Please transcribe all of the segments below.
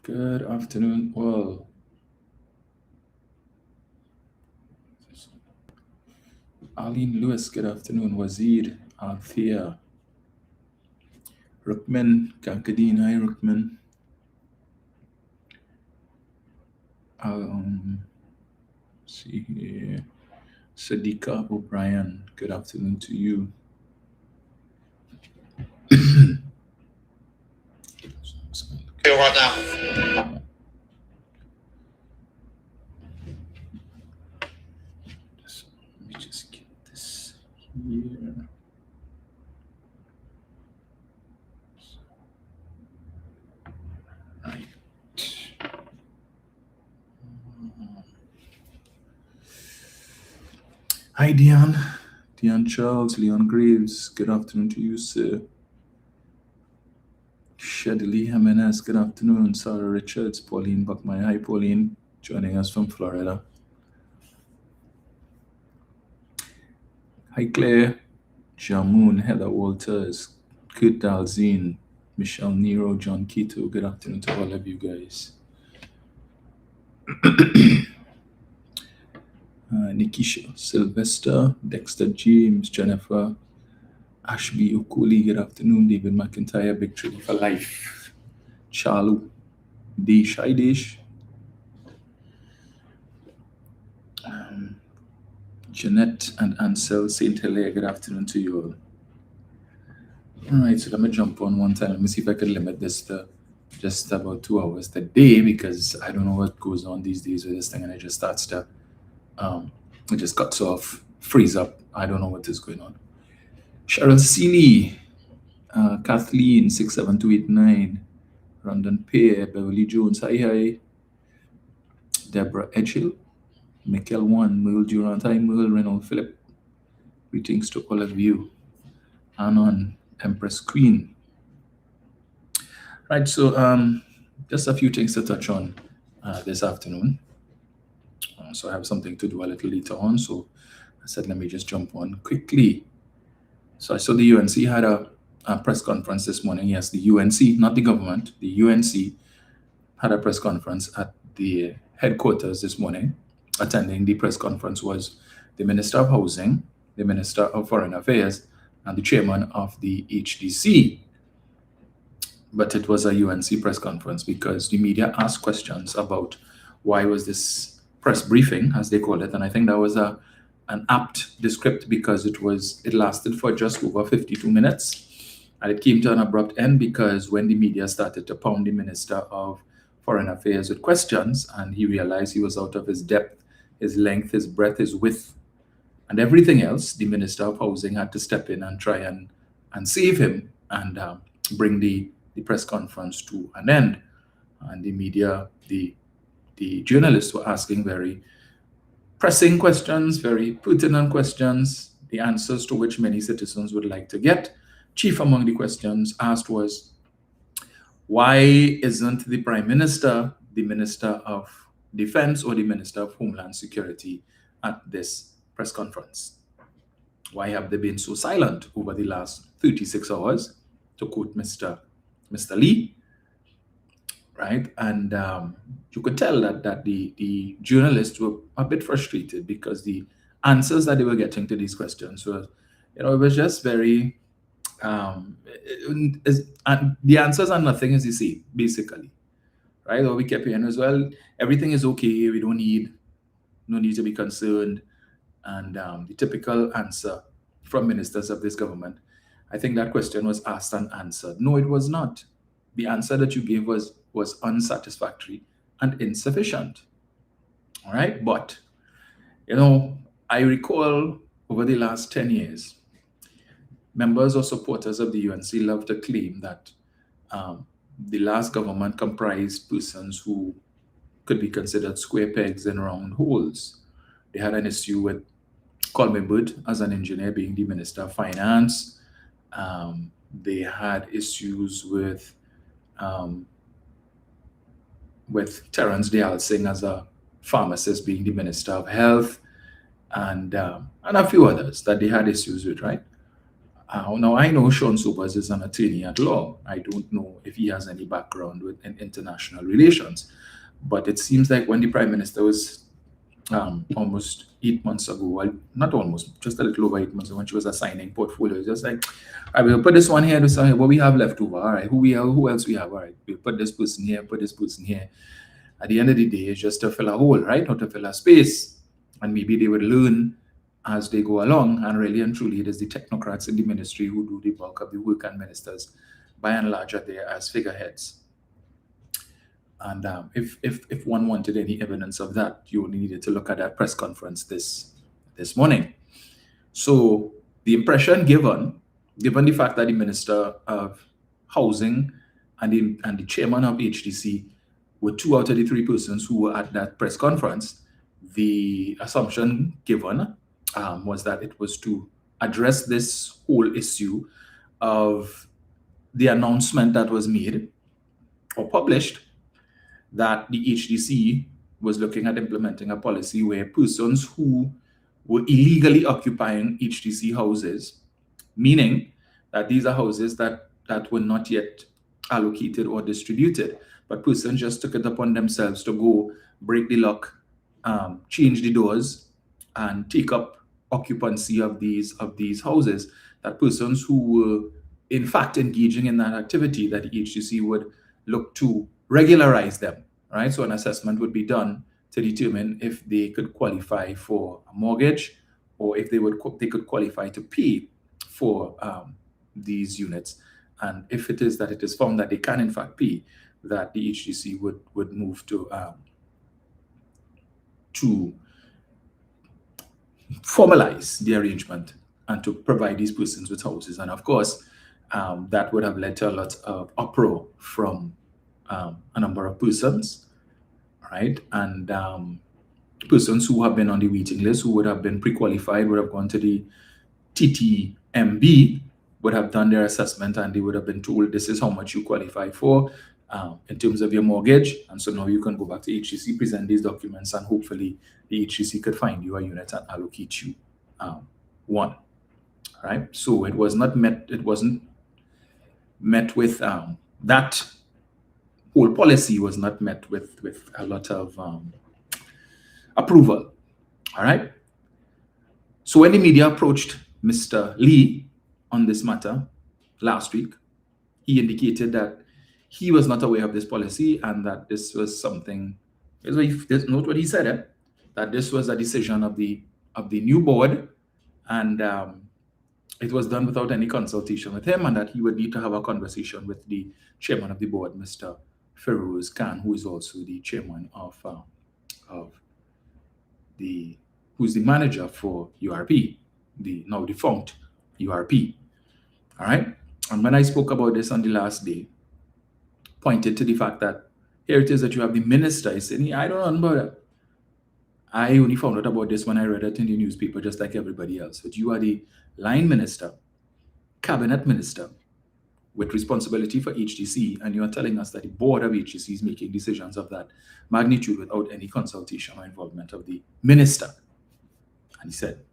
Good afternoon, all. Arlene Lewis, good afternoon. Wazir, Althea, Rukman, Kankadeen, hi Rukman. See here. Sadiqa O'Brien, good afternoon to you. Let me just get this here. Right. Hi, Dion. Dion Charles, Leon Graves, good afternoon to you, sir. Shadley Jimenez, good afternoon. Sarah Richards, Pauline Buckmeyer. Hi, Pauline, joining us from Florida. Hi, Claire. Jamoon, Heather Walters, Kurt Dalzine, Michelle Nero, John Quito. Good afternoon to all of you guys. Nikisha, Sylvester, Dexter James, Jennifer, Ashby Ukuli, good afternoon. David McIntyre, Big Tree for Life. Charlu, D. Shaidish. Jeanette and Ansel St. Hilaire, good afternoon to you all. All right, so let me jump on one time. Let me see if I can limit this to just about 2 hours today, because I don't know what goes on these days with this thing, and it just starts to, it just cuts off, freeze up. I don't know what is going on. Cheryl Seeley, Kathleen 67289, Rondon Pear, Beverly Jones, hi. Deborah Edgehill, Michael One, Merle Durant, hi Merle, Reynolds Philip. Greetings to all of you. Anon, Empress Queen. Right, so just a few things to touch on this afternoon. So I have something to do a little later on, so I said let me just jump on quickly. So I saw the UNC had a press conference this morning. Yes, the UNC, not the government, the UNC had a press conference at the headquarters this morning. Attending the press conference was the Minister of Housing, the Minister of Foreign Affairs, and the chairman of the HDC. But it was a UNC press conference because the media asked questions about why was this press briefing, as they call it, and I think that was an apt description because it lasted for just over 52 minutes, and it came to an abrupt end because when the media started to pound the Minister of Foreign Affairs with questions, and he realized he was out of his depth, his length, his breadth, his width, and everything else, the Minister of Housing had to step in and try and save him and bring the press conference to an end. And the media, the journalists were asking very pressing questions, very pertinent questions, the answers to which many citizens would like to get. Chief among the questions asked was, why isn't the Prime Minister, the Minister of Defense, or the Minister of Homeland Security at this press conference? Why have they been so silent over the last 36 hours, to quote Mr. Lee, right? And you could tell that the journalists were a bit frustrated because the answers that they were getting to these questions were, it was just very, and the answers are nothing as you see, basically, right? Or we kept hearing as well, everything is okay, we don't need, no need to be concerned. And the typical answer from ministers of this government, I think that question was asked and answered. No, it was not. The answer that you gave was unsatisfactory and insufficient. All right, but I recall over the last 10 years, members or supporters of the UNC love to claim that the last government comprised persons who could be considered square pegs in round holes. They had an issue with Colman Bud as an engineer being the Minister of Finance. They had issues with Terence Dayal Singh as a pharmacist being the Minister of Health, and a few others that they had issues with, right? Now, I know Sean Sobers is an attorney at law. I don't know if he has any background in international relations. But it seems like when the Prime Minister was almost 8 months ago, well, not almost, just a little over 8 months ago, when she was assigning portfolios, just like, I will put this one here, this one here, what we have left over. All right, who else we have? All right, we'll put this person here, put this person here. At the end of the day, it's just to fill a hole, right? Not to fill a space. And maybe they would learn as they go along. And really and truly, it is the technocrats in the ministry who do the bulk of the work, and ministers, by and large, are there as figureheads. And if one wanted any evidence of that, you only needed to look at that press conference this morning. So the impression given the fact that the Minister of Housing and the chairman of HDC were 2 out of the 3 persons who were at that press conference, the assumption given was that it was to address this whole issue of the announcement that was made or published that the HDC was looking at implementing a policy where persons who were illegally occupying HDC houses, meaning that these are houses that were not yet allocated or distributed, but persons just took it upon themselves to go break the lock, change the doors, and take up occupancy of these houses, that persons who were in fact engaging in that activity, that the HDC would look to regularize them, right? So an assessment would be done to determine if they could qualify for a mortgage, or if they could qualify to pay for these units. And if it is found that they can in fact pay, that the HDC would move to formalize the arrangement and to provide these persons with houses. And of course, that would have led to a lot of uproar from a number of persons, right? And persons who have been on the waiting list, who would have been pre-qualified, would have gone to the TTMB, would have done their assessment, and they would have been told this is how much you qualify for in terms of your mortgage. And so now you can go back to HDC, present these documents, and hopefully the HDC could find you a unit and allocate you one. Right? So it wasn't met with that whole policy was not met with a lot of approval. All right. So when the media approached Mr. Lee on this matter last week, he indicated that he was not aware of this policy, and that this was something, note what he said, that this was a decision of the new board, and it was done without any consultation with him, and that he would need to have a conversation with the chairman of the board, Mr. Feroz Khan, who is also the chairman who's the manager for URP, the now defunct URP. All right. And when I spoke about this on the last day, pointed to the fact that here it is that you have the minister. He said, I don't know about that. I only found out about this when I read it in the newspaper, just like everybody else. But you are the line minister, cabinet minister, with responsibility for HDC, and you are telling us that the board of HDC is making decisions of that magnitude without any consultation or involvement of the minister. And he said,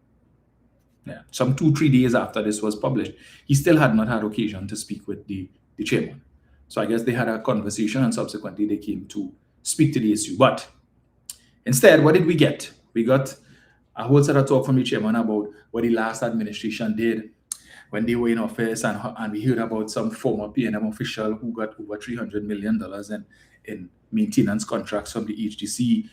some 2-3 days after this was published, he still had not had occasion to speak with the chairman. So I guess they had a conversation, and subsequently they came to speak to the issue. But instead, what did we get? We got a whole set of talk from the chairman about what the last administration did when they were in office, and we heard about some former PNM official who got over $300 million in maintenance contracts from the HDC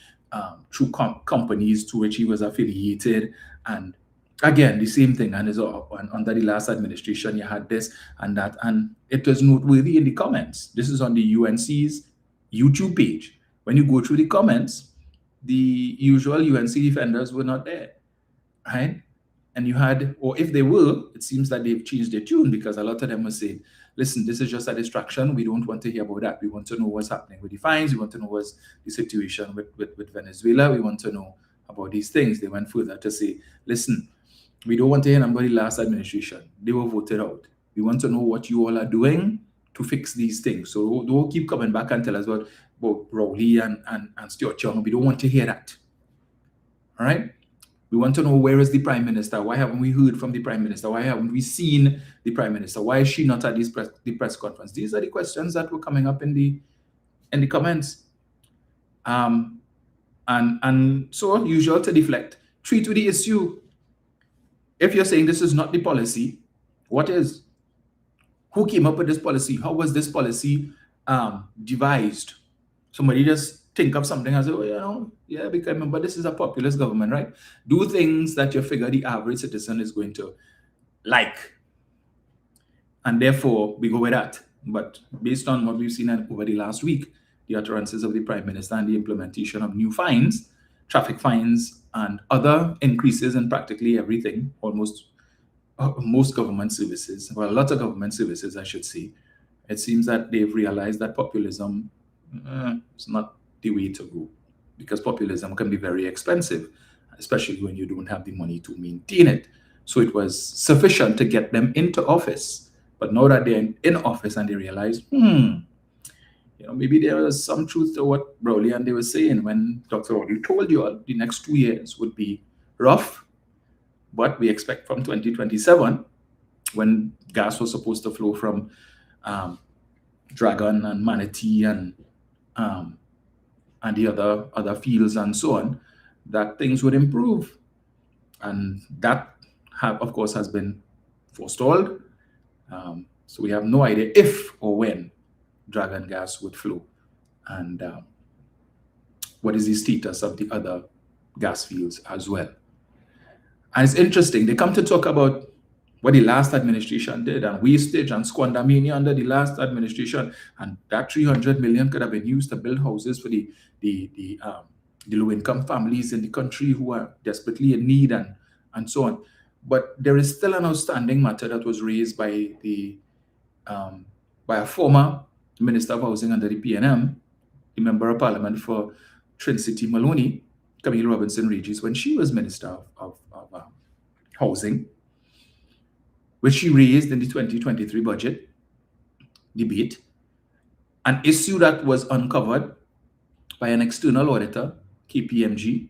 through companies to which he was affiliated. And again, the same thing, and under the last administration, you had this and that, and it was noteworthy in the comments. This is on the UNC's YouTube page. When you go through the comments, the usual UNC defenders were not there, right? And you had, or if they were, it seems that they've changed their tune, because a lot of them were saying, listen, this is just a distraction. We don't want to hear about that. We want to know what's happening with the fines. We want to know what's the situation with Venezuela. We want to know about these things. They went further to say, listen, we don't want to hear about the last administration. They were voted out. We want to know what you all are doing to fix these things. So don't keep coming back and tell us about Rowley and Stuart Young. We don't want to hear that. All right? We want to know, where is the Prime Minister? Why haven't we heard from the Prime Minister? Why haven't we seen the Prime Minister? Why is she not at the press conference? These are the questions that were coming up in the comments. And so, usual to deflect. Treat with the issue. If you're saying this is not the policy, what is? Who came up with this policy? How was this policy devised? Somebody just think of something and say, oh, yeah, because remember, this is a populist government, right? Do things that you figure the average citizen is going to like. And therefore, we go with that. But based on what we've seen over the last week, the utterances of the Prime Minister and the implementation of new fines, traffic fines, and other increases in practically everything, almost most government services, well, a lot of government services, I should say, it seems that they've realized that populism is not the way to go, because populism can be very expensive, especially when you don't have the money to maintain it. So it was sufficient to get them into office. But now that they're in office and they realize, maybe there was some truth to what Browley and they were saying when Dr. Rowley told you the next 2 years would be rough. But we expect from 2027, when gas was supposed to flow from Dragon and Manatee and the other fields and so on, that things would improve. And that, of course, has been forestalled. So we have no idea if or when Dragon gas would flow. And what is the status of the other gas fields as well. And it's interesting, they come to talk about what the last administration did and wastage and squandermania under the last administration, and that 300 million could have been used to build houses for the low-income families in the country who are desperately in need and so on. But there is still an outstanding matter that was raised by a former Minister of Housing under the PNM, the Member of Parliament for Trin-City Maloney, Camille Robinson Regis, when she was Minister of Housing, which she raised in the 2023 budget debate, an issue that was uncovered by an external auditor, KPMG,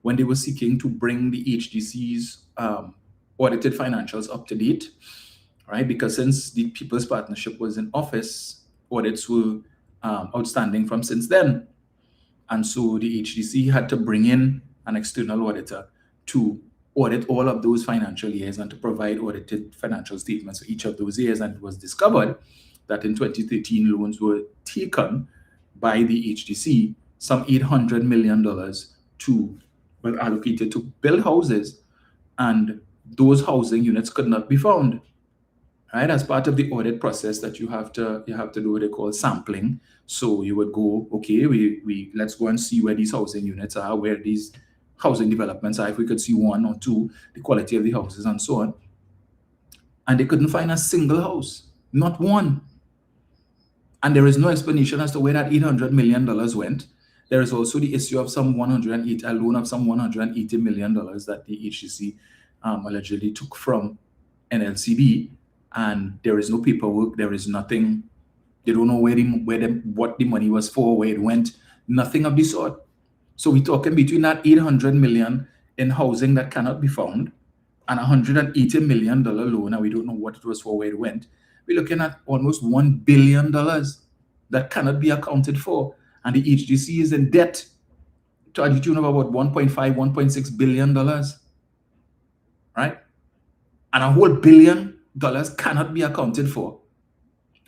when they were seeking to bring the HDC's audited financials up to date, right? Because since the People's Partnership was in office, audits were outstanding from since then. And so the HDC had to bring in an external auditor to audit all of those financial years and to provide audited financial statements for each of those years. And it was discovered that in 2013, loans were taken by the HDC, some $800 million were allocated to build houses, and those housing units could not be found. Right, as part of the audit process that you have to do what they call sampling. So you would go, okay, we let's go and see where these housing units are, where these housing developments are, if we could see one or two, the quality of the houses and so on. And they couldn't find a single house, not one. And there is no explanation as to where that $800 million went. There is also the issue of a loan of some $180 million that the HDC allegedly took from NLCB. And there is no paperwork, there is nothing. They don't know what the money was for, where it went, nothing of the sort. So we're talking between that $800 million in housing that cannot be found and $180 million loan, and we don't know what it was for, where it went. We're looking at almost $1 billion that cannot be accounted for. And the HDC is in debt to the tune of about $1.5, $1.6 billion, right? And a whole $1 billion cannot be accounted for.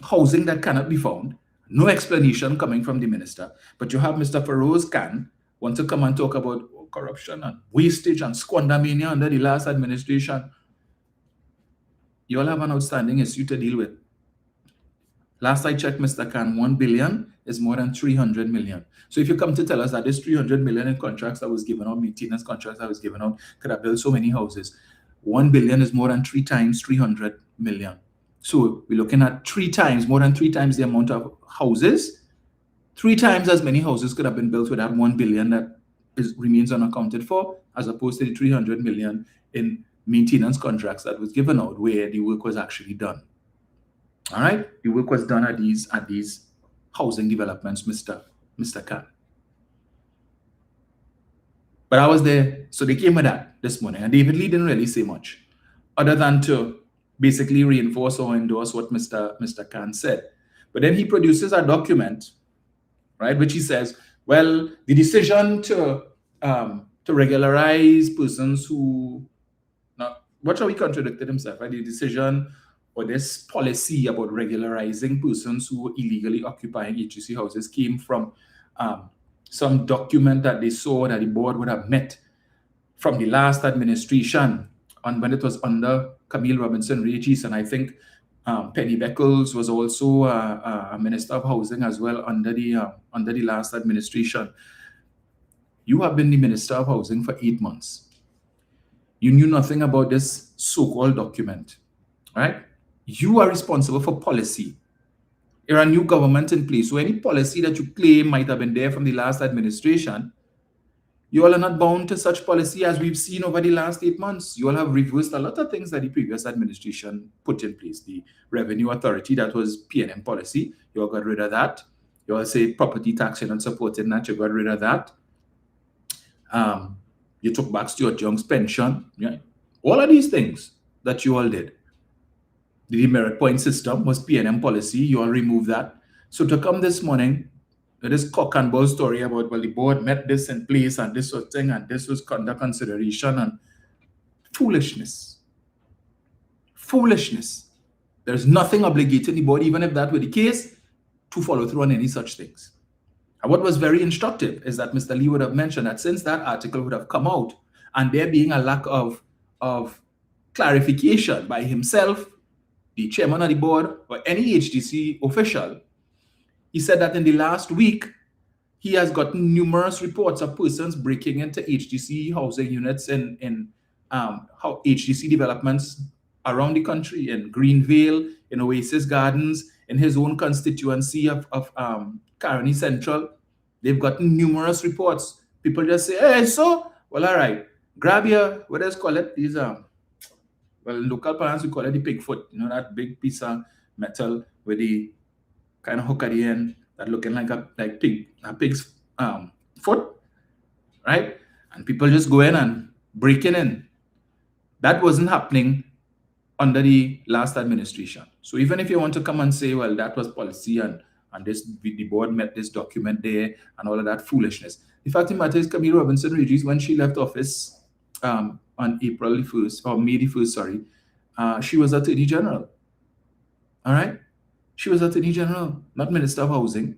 Housing that cannot be found. No explanation coming from the minister. But you have Mr. Feroz Khan want to come and talk about corruption and wastage and squandermania under the last administration. You all have an outstanding issue to deal with. Last I checked, Mr. Khan, 1 billion is more than 300 million. So if you come to tell us that this 300 million in contracts that was given out, maintenance contracts that was given out, could have built so many houses, 1 billion is more than 3 times 300 million. So we're looking at more than 3 times the amount of houses. 3 times as many houses could have been built with that 1 billion that remains unaccounted for, as opposed to the 300 million in maintenance contracts that was given out, where the work was actually done. All right, the work was done at these housing developments, Mr. Khan. But I was there, so they came with that this morning. And David Lee didn't really say much, other than to basically reinforce or endorse what Mr. Khan said. But then he produces a document, right, which he says, well, the decision to regularize persons who, now, watch how he contradicted himself, right? The decision or this policy about regularizing persons who were illegally occupying HGC houses came from some document that they saw that the board would have met from the last administration on when it was under Camille Robinson Regis, and I think Penny Beckles was also a Minister of Housing as well under the last administration. You have been the Minister of Housing for 8 months. You knew nothing about this so-called document, right? You are responsible for policy. You're a new government in place. So any policy that you claim might have been there from the last administration, you all are not bound to such policy as we've seen over the last 8 months. You all have reversed a lot of things that the previous administration put in place. The Revenue Authority, that was P&M policy, you all got rid of that. You all say property tax, you're not supporting that, you got rid of that. You took back Stuart Young's pension. Yeah? All of these things that you all did. The merit point system was P&M policy, you all removed that. So to come this morning, this cock and bull story about, well, the board met this in place and this was thing and this was under consideration, and foolishness. Foolishness. There's nothing obligating the board, even if that were the case, to follow through on any such things. And what was very instructive is that Mr. Lee would have mentioned that since that article would have come out and there being a lack of clarification by himself, the chairman of the board, or any HGC official, he said that in the last week, he has gotten numerous reports of persons breaking into HGC housing units in how HGC developments around the country, in Greenvale, in Oasis Gardens, in his own constituency of Caroni Central. They've gotten numerous reports. People just say, hey, so, well, all right, grab your, what else call it? These well, in local parlance, we call it the pig foot, you know, that big piece of metal with the kind of hook at the end that looking like a pig's foot, right? And people just go in and breaking in. That wasn't happening under the last administration. So even if you want to come and say, well, that was policy and this the board met this document there and all of that foolishness. The fact of the matter is, Camille Robinson Regis, when she left office on April the 1st, or May the 1st, sorry, she was Attorney General. All right? She was Attorney General, not Minister of Housing.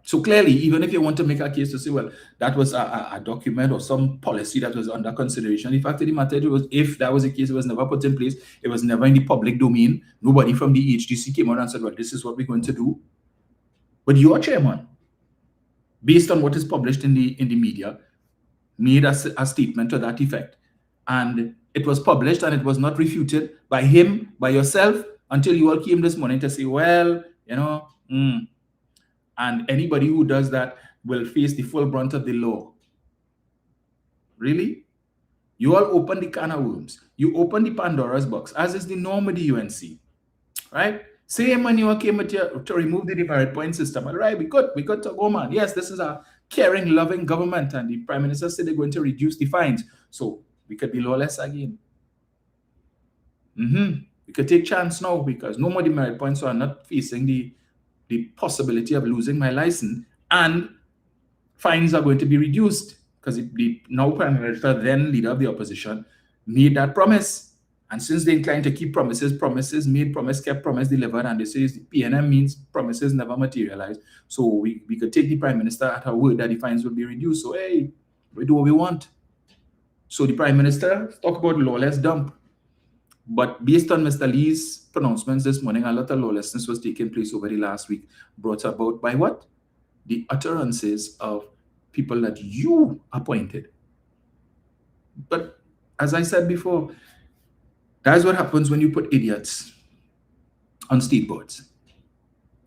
So clearly, even if you want to make a case to say, well, that was a document or some policy that was under consideration, the fact of the matter was, if that was the case, it was never put in place, it was never in the public domain, nobody from the HGC came out and said, well, this is what we're going to do. But your chairman, based on what is published in the media, made a statement to that effect. And it was published and it was not refuted by him, by yourself, until you all came this morning to say, well, you know, and anybody who does that will face the full brunt of the law. Really? You all open the can of worms. You open the Pandora's box, as is the norm with the UNC, right? Same when you all came with to remove the merit point system. All right, we got to go, man. Yes, this is a caring, loving government, and the Prime Minister said they're going to reduce the fines. So we could be lawless again. We could take chance now because no more demerit points, so I'm not facing the possibility of losing my license, and fines are going to be reduced because the now Prime Minister, then leader of the opposition, made that promise. And since they inclined to keep promises made, promise kept, promise delivered, and they say P&M means promises never materialize. So we could take the Prime Minister at her word that the fines will be reduced. So hey, we do what we want. So the Prime Minister talk about lawless dump. But based on Mr. Lee's pronouncements this morning, a lot of lawlessness was taking place over the last week, brought about by what? The utterances of people that you appointed. But as I said before, that's what happens when you put idiots on state boards,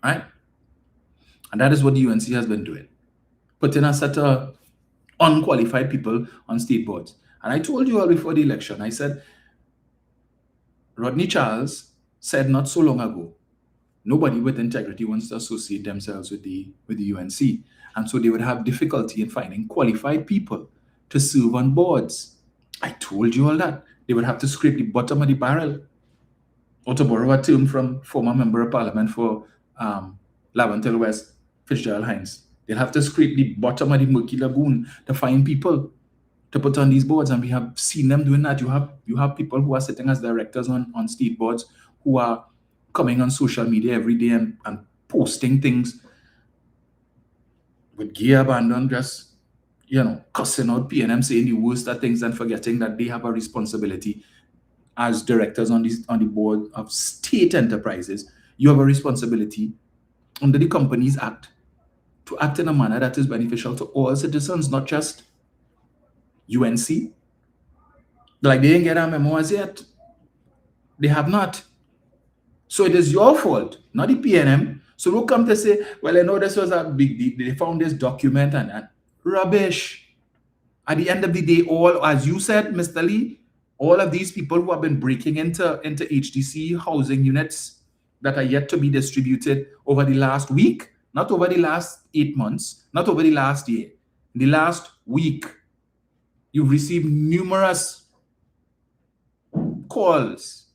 right? And that is what the UNC has been doing, putting a set of unqualified people on state boards. And I told you all before the election, I said, Rodney Charles said not so long ago, nobody with integrity wants to associate themselves with the UNC. And so they would have difficulty in finding qualified people to serve on boards. I told you all that. They would have to scrape the bottom of the barrel. Or to borrow a term from former member of parliament for Laventille West, Fitzgerald Hines. They'll have to scrape the bottom of the murky lagoon to find people to put on these boards, and we have seen them doing that. You have people who are sitting as directors on state boards who are coming on social media every day and posting things with gay abandon, just cussing out PNM, saying the worst of things and forgetting that they have a responsibility as directors on the board of state enterprises. You have a responsibility under the Companies Act to act in a manner that is beneficial to all citizens, not just UNC. Like, they didn't get our memo as yet. They have not. So it is your fault, not the PNM. So don't come to say, well, I know this was a big deal. They found this document and rubbish. At the end of the day, all, as you said, Mr. Lee, all of these people who have been breaking into HDC housing units that are yet to be distributed over the last week, not over the last 8 months, not over the last year, the last week, you've received numerous calls,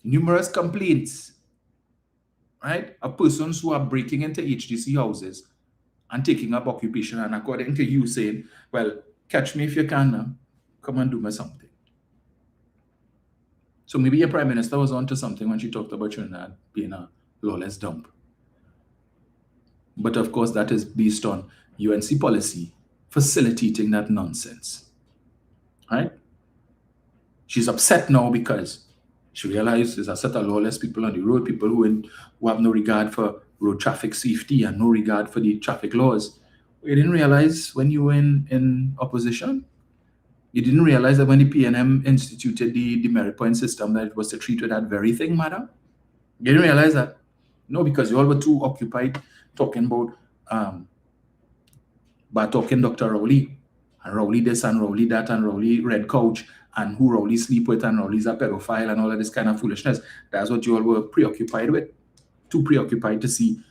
numerous complaints, right, of persons who are breaking into HDC houses and taking up occupation, and according to you saying, well, catch me if you can now, come and do me something. So maybe your Prime Minister was onto something when she talked about Trinidad being a lawless dump. But of course, that is based on UNC policy facilitating that nonsense, right? She's upset now because she realized there's a set of lawless people on the road, people who have no regard for road traffic safety and no regard for the traffic laws. You didn't realize when you were in opposition? You didn't realize that when the PNM instituted the merit point system, that it was to treat with that very thing, madam? You didn't realize that? No, because you all were too occupied talking about talking Dr. Rowley, and Rowley this and Rowley that and Rowley red couch and who Rowley sleep with and Rowley's a pedophile and all of this kind of foolishness. That's what you all were preoccupied with. Too preoccupied to see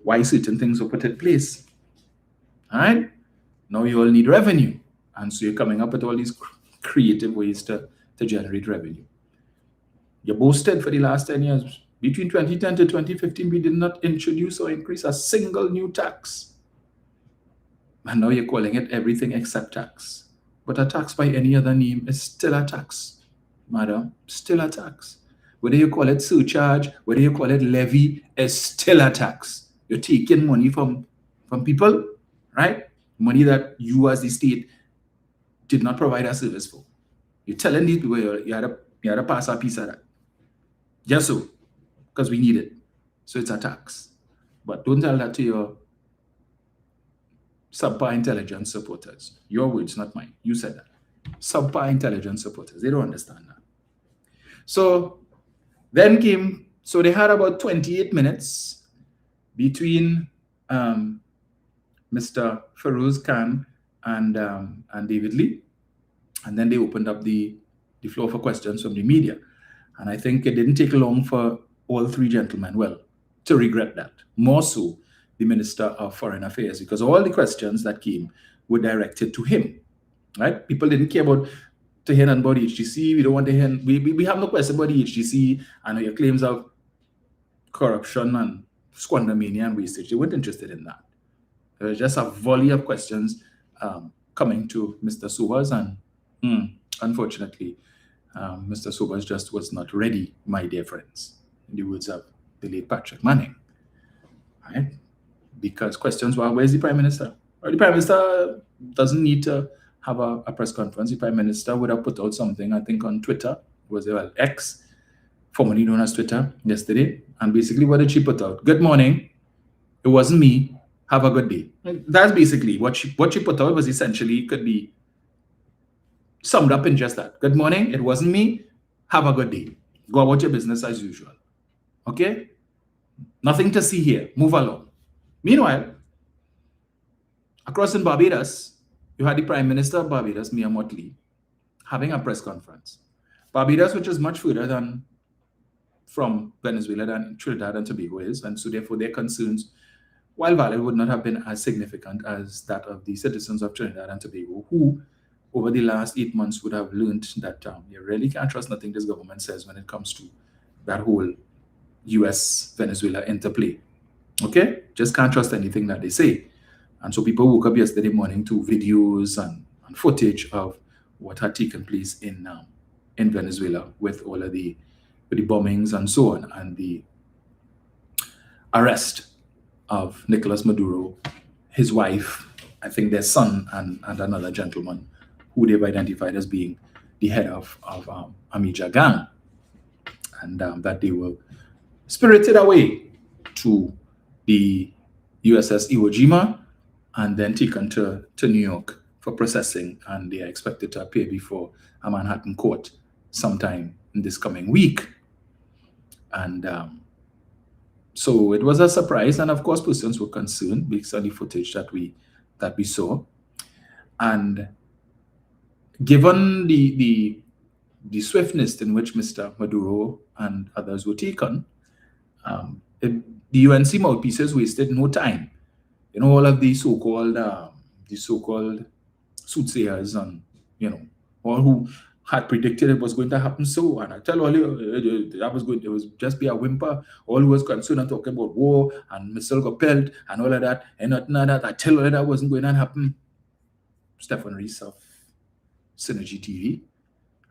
why certain things were put in place. All right? Now you all need revenue. And so you're coming up with all these creative ways to generate revenue. You boasted for the last 10 years. Between 2010 to 2015, we did not introduce or increase a single new tax. And now you're calling it everything except tax. But a tax by any other name is still a tax, madam, still a tax. Whether you call it surcharge, whether you call it levy, is still a tax. You're taking money from people, right? Money that you as the state did not provide a service for. You're telling these people you had to pass a piece of that. Just so, because we need it. So it's a tax. But don't tell that to your subpar intelligence supporters. Your words, not mine. You said that. Subpar intelligence supporters. They don't understand that. So then came, so they had about 28 minutes between Mr. Feroz Khan and David Lee. And then they opened up the floor for questions from the media. And I think it didn't take long for all three gentlemen, well, to regret that. More so the Minister of Foreign Affairs, because all the questions that came were directed to him, right? People didn't care about to hear about the HDC. We don't want to hear, we have no question about the HDC and your claims of corruption and squandermania and wastage. They weren't interested in that. There was just a volley of questions coming to Mr. Sobers, and unfortunately, Mr. Sobers just was not ready, my dear friends, in the words of the late Patrick Manning, right? Because questions were, where's the Prime Minister? Or the Prime Minister doesn't need to have a press conference. The Prime Minister would have put out something, I think, on Twitter, was it X, formerly known as Twitter, yesterday. And basically, what did she put out? Good morning. It wasn't me. Have a good day. That's basically what she put out. Was essentially, could be summed up in just that. Good morning. It wasn't me. Have a good day. Go about your business as usual. Okay? Nothing to see here. Move along. Meanwhile, across in Barbados, you had the Prime Minister of Barbados, Mia Mottley, having a press conference. Barbados, which is much further than from Venezuela than Trinidad and Tobago is, and so therefore their concerns, while valid, would not have been as significant as that of the citizens of Trinidad and Tobago, who over the last 8 months would have learned that you really can't trust nothing this government says when it comes to that whole US-Venezuela interplay. Okay? Just can't trust anything that they say. And so people woke up yesterday morning to videos and footage of what had taken place in Venezuela with all of the bombings and so on, and the arrest of Nicolas Maduro, his wife, I think their son, and another gentleman who they've identified as being the head of Amija gang, and that they were spirited away to the USS Iwo Jima and then taken to New York for processing, and they are expected to appear before a Manhattan court sometime in this coming week. And so it was a surprise, and of course persons were concerned based on the footage that we saw. And given the swiftness in which Mr. Maduro and others were taken, the UNC mouthpieces wasted no time. You know, all of the so-called soothsayers and, you know, all who had predicted it was going to happen so, and I tell all you, it was just be a whimper. All who was concerned and talking about war and missile repelled and all of that, and nothing of that. I tell all that wasn't going to happen. Stephen Rees of Synergy TV,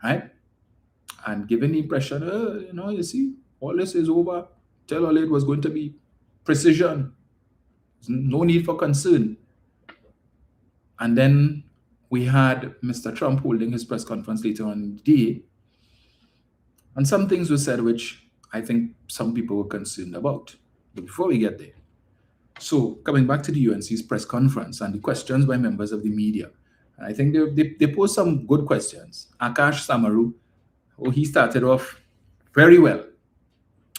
right? And giving the impression, you know, you see, all this is over. Tell all it was going to be precision. No need for concern. And then we had Mr. Trump holding his press conference later on in the day, and some things were said which I think some people were concerned about. But before we get there, so coming back to the UNC's press conference and the questions by members of the media, and I think they posed some good questions. Akash Samaru, he started off very well.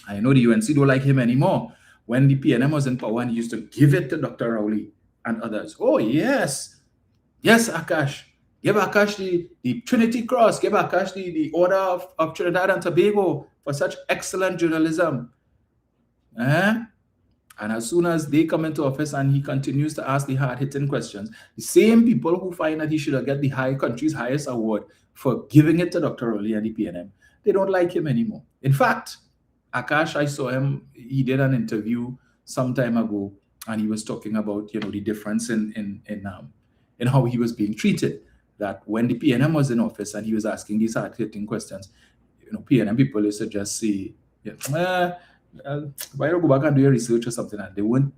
I know the UNC don't like him anymore. When the PNM was in power, and he used to give it to Dr. Rowley and others. Oh, yes. Yes, Akash. Give Akash the Trinity Cross. Give Akash the Order of Trinidad and Tobago for such excellent journalism. And as soon as they come into office and he continues to ask the hard-hitting questions, the same people who find that he should get the country's highest award for giving it to Dr. Rowley and the PNM, they don't like him anymore. In fact, Akash, I saw him, he did an interview some time ago, and he was talking about, you know, the difference in how he was being treated. That when the PNM was in office and he was asking these hard-hitting questions, you know, PNM people used to just say, why don't go back and do your research or something? And they weren't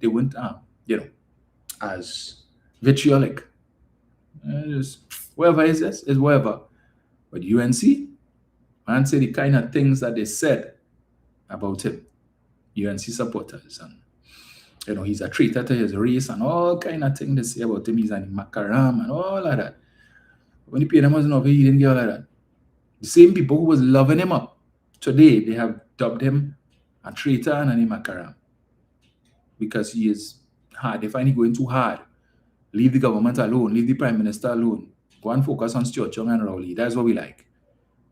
you know, as vitriolic. Just whatever is this, is whatever. But UNC, man, say the kind of things that they said about him, UNC supporters, and you know, he's a traitor to his race and all kind of things they say about him. He's an Makaram and all of that. When the PNM was in office, he didn't get all of that. The same people who was loving him up, today they have dubbed him a traitor and an Makaram because he is hard. They find he going too hard. Leave the government alone. Leave the Prime Minister alone. Go and focus on Stuart Young and Rowley. That's what we like.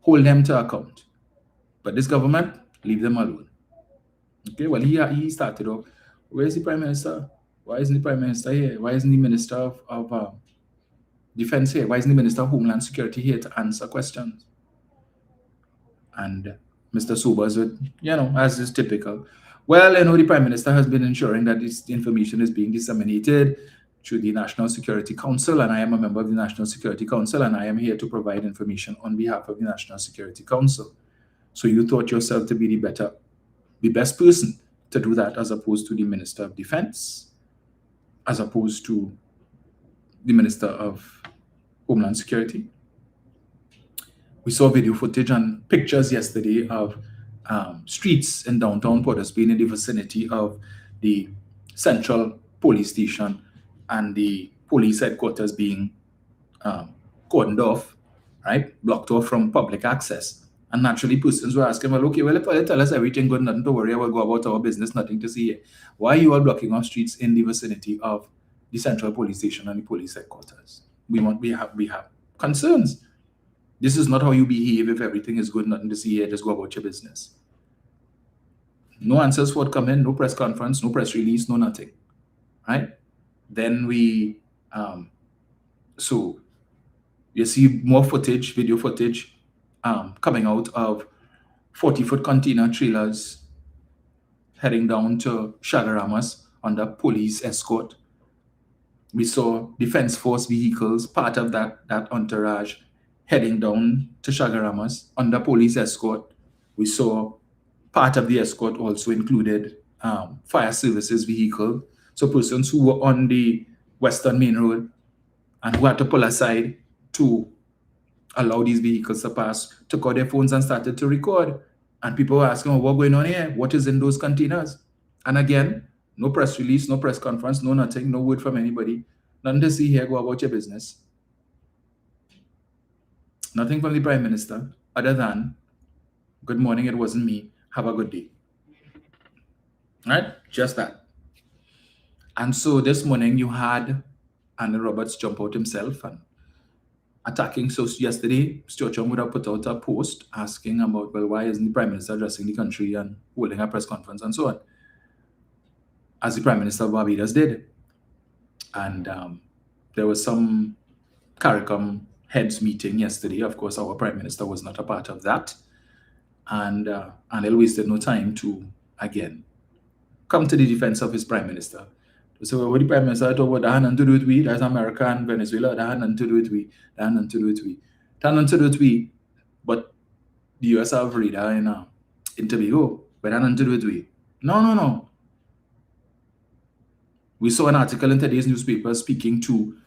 Hold them to account. But this government, leave them alone. Okay, well, he started off. Where's the Prime Minister? Why isn't the Prime Minister here? Why isn't the Minister of Defense here? Why isn't the Minister of Homeland Security here to answer questions? And Mr. Sobers would, you know, as is typical, well, you know, the Prime Minister has been ensuring that this information is being disseminated through the National Security Council, and I am a member of the National Security Council, and I am here to provide information on behalf of the National Security Council. So you thought yourself to be the best person to do that, as opposed to the Minister of Defense, as opposed to the Minister of Homeland Security. We saw video footage and pictures yesterday of streets in downtown Port of Spain in the vicinity of the Central Police Station and the police headquarters being cordoned off, right, blocked off from public access. And naturally, persons were asking, well, okay, well, if you tell us everything good, nothing to worry about, go about our business, nothing to see here. Why are you all blocking off streets in the vicinity of the Central Police Station and the police headquarters? We have concerns. This is not how you behave if everything is good, nothing to see here, just go about your business. No answers forthcoming, no press conference, no press release, no nothing, right? Then we, so You see more footage, video footage, coming out of 40-foot container trailers heading down to Chagaramas under police escort. We saw Defense Force vehicles, part of that entourage, heading down to Chagaramas under police escort. We saw part of the escort also included fire services vehicle. So persons who were on the Western Main Road and who had to pull aside to allow these vehicles to pass, took out their phones and started to record. And people were asking, oh, what's going on here? What is in those containers? And again, no press release, no press conference, no nothing, no word from anybody. Nothing to see here, go about your business. Nothing from the Prime Minister other than, good morning, it wasn't me, have a good day. Right? Just that. And so this morning you had Anil Roberts jump out himself and attacking. So yesterday, Stuart Chung would have put out a post asking about, well, why isn't the Prime Minister addressing the country and holding a press conference and so on, as the Prime Minister of Barbados did. And there was some CARICOM heads meeting yesterday. Of course, our Prime Minister was not a part of that. And Anil wasted no time to, again, come to the defense of his Prime Minister. So what the Prime Minister talk about, that had nothing to do with we, that's America and Venezuela, that had nothing to do with we, that had nothing to do with we. That had nothing to do with we, but the US have radar in Tobago, but that had nothing to do with we. No. We saw an article in today's newspaper speaking to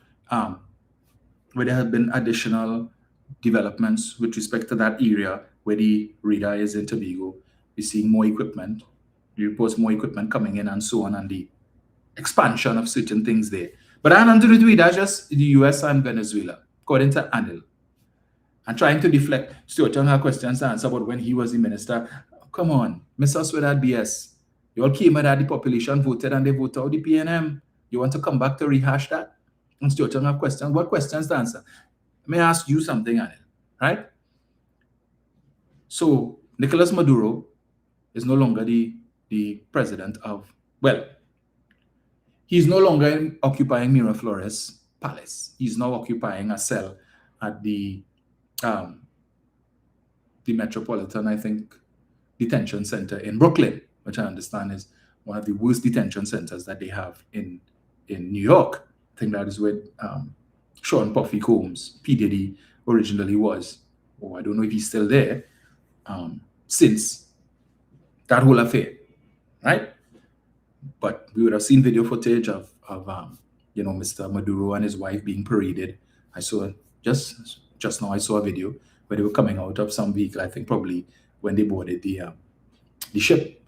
where there have been additional developments with respect to that area where the radar is in Tobago. We're seeing more equipment, reports more equipment coming in and so on, and the expansion of certain things there. But I don't do it, that's just the US and Venezuela, according to Anil. And trying to deflect Stuart Chung had questions to answer about when he was the minister. Come on, miss us with that BS. You all came at that the population voted and they voted out the PNM. You want to come back to rehash that? And Stuart Chung have questions. What questions to answer? Let me ask you something, Anil, right? So Nicolas Maduro is no longer the president of, well, he's no longer occupying Miraflores Palace. He's now occupying a cell at the Metropolitan, I think, detention center in Brooklyn, which I understand is one of the worst detention centers that they have in New York. I think that is where Sean Puffy Combs, P. Diddy, originally was. Or I don't know if he's still there since that whole affair, right? But we would have seen video footage of Mr. Maduro and his wife being paraded. I saw just now. I saw a video where they were coming out of some vehicle. I think probably when they boarded the ship,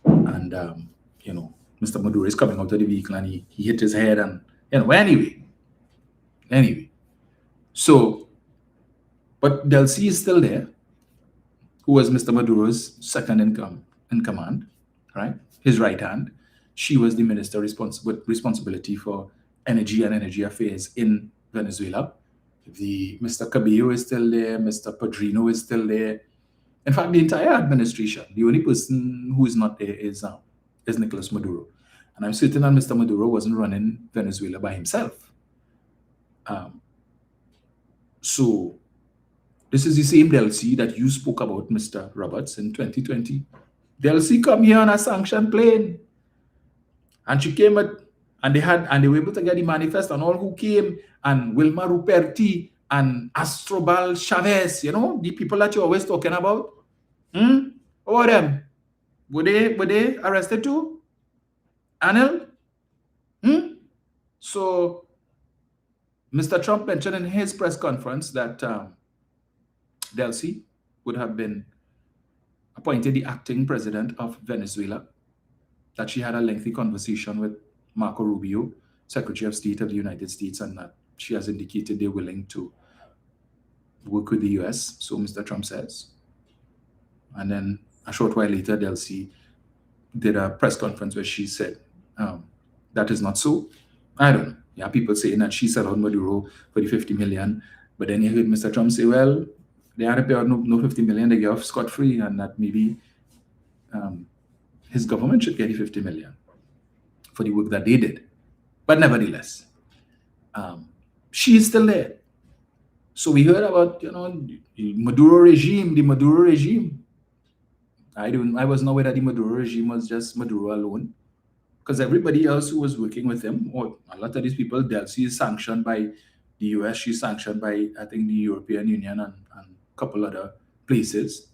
and Mr. Maduro is coming out of the vehicle and he hit his head and anyway. So, but Delcy is still there, who was Mr. Maduro's second in command, right? His right hand. She was the minister with responsibility for energy and energy affairs in Venezuela. Mr. Cabello is still there. Mr. Padrino is still there. In fact, the entire administration, the only person who is not there is Nicolas Maduro. And I'm certain that Mr. Maduro wasn't running Venezuela by himself. So this is the same Delcy that you spoke about, Mr. Roberts, in 2020. Delcy come here on a sanctioned plane. And she came and they were able to get the manifest and all who came, and Wilma Ruperti and Astrobal Chavez, the people that you're always talking about. How about them? Were they arrested too? Anil? So Mr. Trump mentioned in his press conference that Delcy would have been appointed the acting president of Venezuela, that she had a lengthy conversation with Marco Rubio, Secretary of State of the United States, and that she has indicated they're willing to work with the US, so Mr. Trump says. And then a short while later, Delcy did a press conference where she said, that is not so. I don't know. Yeah, people saying that she set out Maduro for the 50 million, but then you heard Mr. Trump say, well, they had to pay out no 50 million, they get off scot-free, and that maybe his government should get the 50 million for the work that they did. But nevertheless, she is still there. So we heard about, the Maduro regime. I wasn't aware that the Maduro regime was just Maduro alone, because everybody else who was working with him, or a lot of these people, Delcy is sanctioned by the US, she's sanctioned by, I think, the European Union and a couple other places.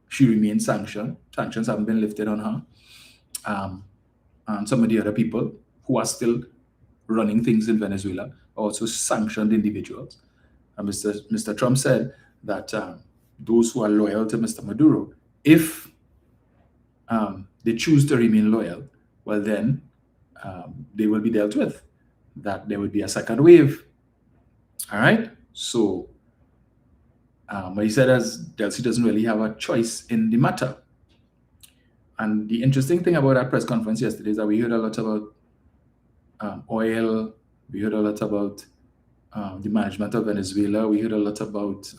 She remains sanctioned. Sanctions haven't been lifted on her. And some of the other people who are still running things in Venezuela are also sanctioned individuals. And Mr. Trump said that those who are loyal to Mr. Maduro, if they choose to remain loyal, well, then they will be dealt with, that there will be a second wave. All right? So, but he said as Delcy doesn't really have a choice in the matter. And the interesting thing about that press conference yesterday is that we heard a lot about oil, we heard a lot about the management of Venezuela, we heard a lot about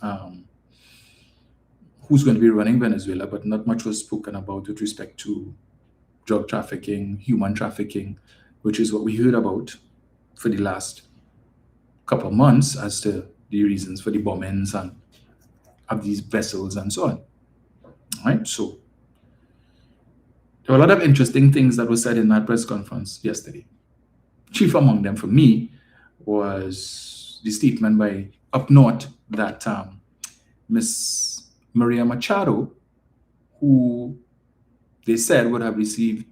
who's going to be running Venezuela, but not much was spoken about with respect to drug trafficking, human trafficking, which is what we heard about for the last couple of months as to the reasons for the bombings and of these vessels and so on. All right, so there were a lot of interesting things that were said in that press conference yesterday. Chief among them for me was the statement by up north that Miss Maria Machado, who they said would have received,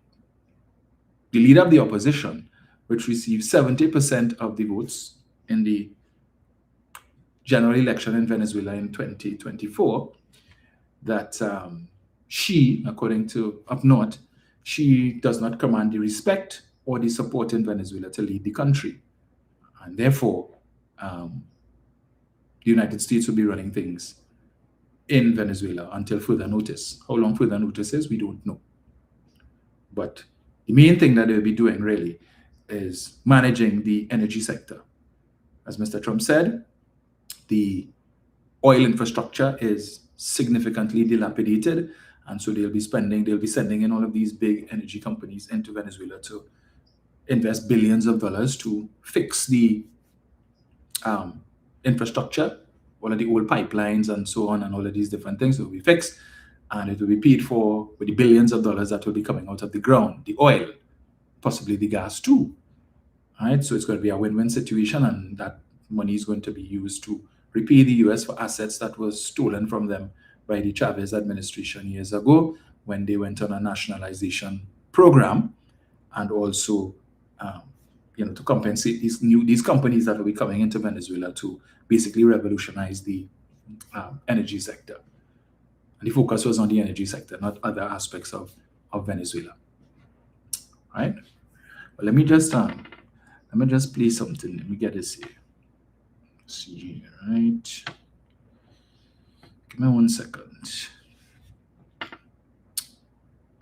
the leader of the opposition, which received 70% of the votes in the general election in Venezuela in 2024, that she, according to up north, she does not command the respect or the support in Venezuela to lead the country. And therefore, the United States will be running things in Venezuela until further notice. How long further notice is, we don't know. But the main thing that they'll be doing really is managing the energy sector. As Mr. Trump said, the oil infrastructure is significantly dilapidated, and so they'll be sending in all of these big energy companies into Venezuela to invest billions of dollars to fix the infrastructure, all of the old pipelines and so on, and all of these different things will be fixed, and it will be paid for with the billions of dollars that will be coming out of the ground, the oil, possibly the gas too. All right, so it's going to be a win-win situation, and that money is going to be used to repay the US for assets that was stolen from them by the Chavez administration years ago when they went on a nationalization program, and also to compensate these companies that will be coming into Venezuela to basically revolutionize the energy sector. And the focus was on the energy sector, not other aspects of Venezuela. All right. Well, let me just play something. Let me get this here. Let's see here, right? Give me 1 second.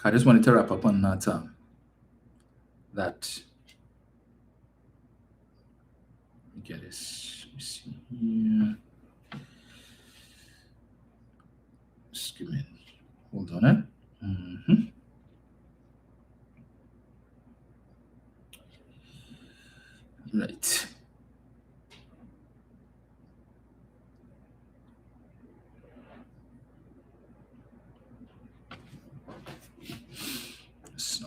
I just wanted to wrap up on that. Let me get this. Let me see here. Just give me. Hold on, Right. So.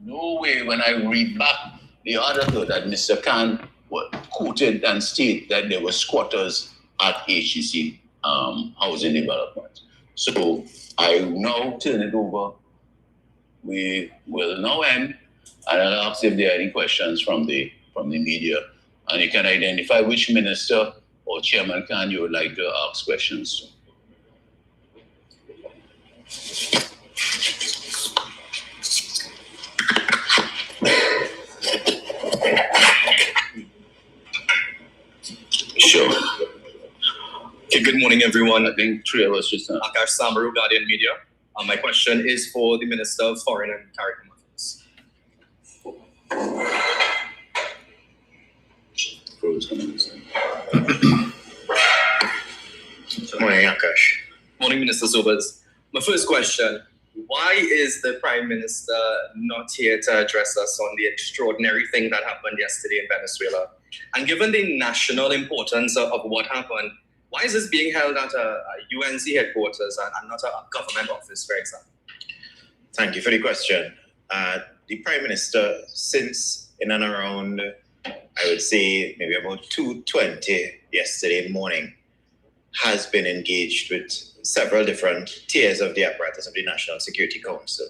No way when I read back the article that Mr. Khan quoted and stated that there were squatters at HEC housing development. So I now turn it over. We will now end, and I'll ask if there are any questions from the media, and you can identify which minister or Chairman Khan you would like to ask questions to. Sure. Okay, good morning, everyone. I think three of us just Akash Samaru, Guardian Media. My question is for the Minister of Foreign and Caribbean Affairs. Morning, Akash. Morning, Minister Sobers. My first question, Why is the Prime Minister not here to address us on the extraordinary thing that happened yesterday in Venezuela? And given the national importance of what happened, why is this being held at a UNC headquarters and not a government office, for example? Thank you for the question. The Prime Minister, since in and around, I would say maybe about 2:20 yesterday morning, has been engaged with several different tiers of the apparatus of the National Security Council.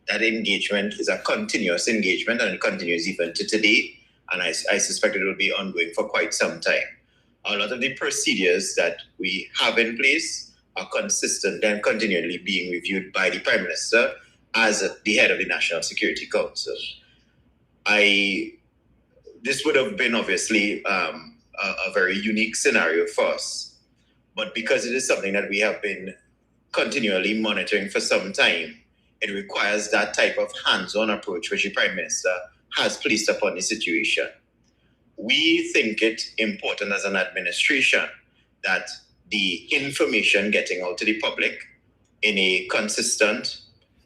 That engagement is a continuous engagement and it continues even to today. And I suspect it will be ongoing for quite some time. A lot of the procedures that we have in place are consistent and continually being reviewed by the Prime Minister as the head of the National Security Council. This would have been obviously a very unique scenario for us. But because it is something that we have been continually monitoring for some time, it requires that type of hands-on approach which the Prime Minister has placed upon the situation. We think it important as an administration that the information getting out to the public in a consistent,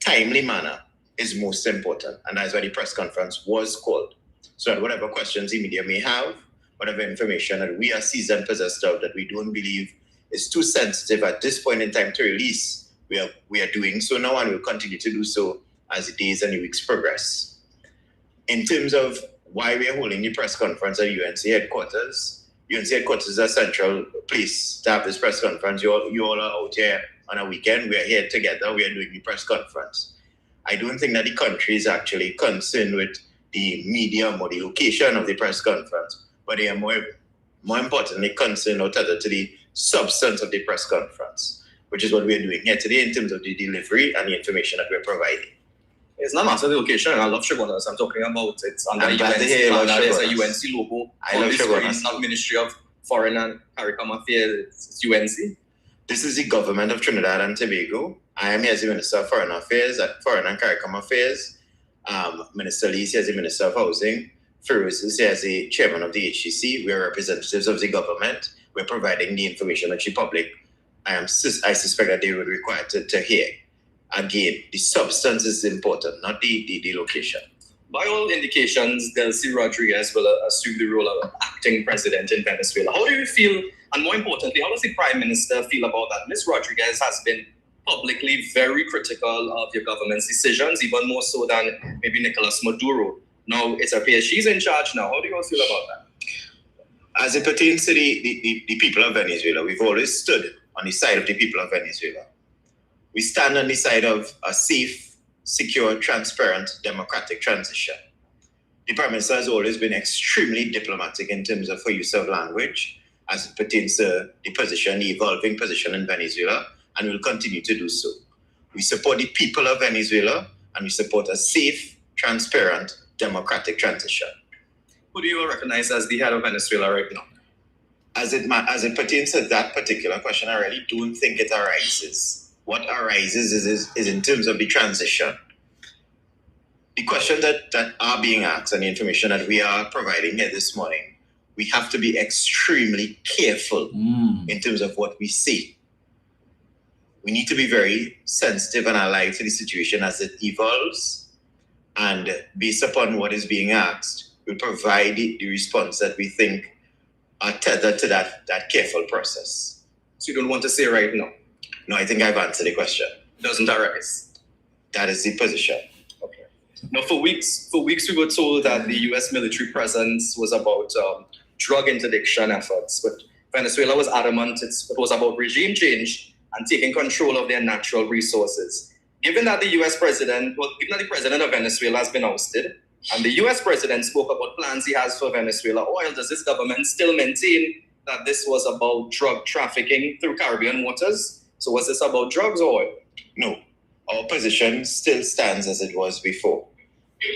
timely manner is most important. And that's why the press conference was called. So that whatever questions the media may have, whatever information that we are seized and possessed of that we don't believe is too sensitive at this point in time to release, we are doing so now and we'll continue to do so as the days and the weeks progress. In terms of why we are holding the press conference at UNC headquarters is a central place to have this press conference. You all are out here on a weekend. We are here together. We are doing the press conference. I don't think that the country is actually concerned with the medium or the location of the press conference, but they are more importantly concerned or tethered to the substance of the press conference, which is what we are doing here today in terms of the delivery and the information that we're providing. It's not massive location. I love Shogunas. I'm talking about it's under UNC. There's a UNC logo. I love Shogunas. It's not Ministry of Foreign and CARICOM Affairs. It's UNC. This is the government of Trinidad and Tobago. I am here as the Minister of Foreign Affairs, Foreign and CARICOM Affairs. Minister Lee is here as the Minister of Housing. Feroz is here as the Chairman of the HCC. We are representatives of the government. We're providing the information that the public, I suspect that they would require to hear. Again, the substance is important, not the location. By all indications, Delcy Rodriguez will assume the role of acting president in Venezuela. How do you feel, and more importantly, how does the Prime Minister feel about that? Ms. Rodriguez has been publicly very critical of your government's decisions, even more so than maybe Nicolas Maduro. Now, it appears she's in charge now. How do you all feel about that? As it pertains to the people of Venezuela, we've always stood on the side of the people of Venezuela. We stand on the side of a safe, secure, transparent, democratic transition. The Prime Minister has always been extremely diplomatic in terms of her use of language as it pertains to the evolving position in Venezuela, and will continue to do so. We support the people of Venezuela, and we support a safe, transparent, democratic transition. Who do you recognize as the head of Venezuela right now? As it pertains to that particular question, I really don't think it arises. What arises is in terms of the transition. The questions that are being asked and the information that we are providing here this morning, we have to be extremely careful in terms of what we say. We need to be very sensitive and alive to the situation as it evolves, and based upon what is being asked, we'll provide the response that we think are tethered to that careful process. So you don't want to say right now? No, I think I've answered the question. Doesn't arise? That is the position. Okay. Now, for weeks we were told that the U.S. military presence was about drug interdiction efforts, but Venezuela was adamant it was about regime change and taking control of their natural resources. Given that the president of Venezuela has been ousted, and the U.S. president spoke about plans he has for Venezuela oil, does this government still maintain that this was about drug trafficking through Caribbean waters? So was this about drugs or oil? No. Our position still stands as it was before.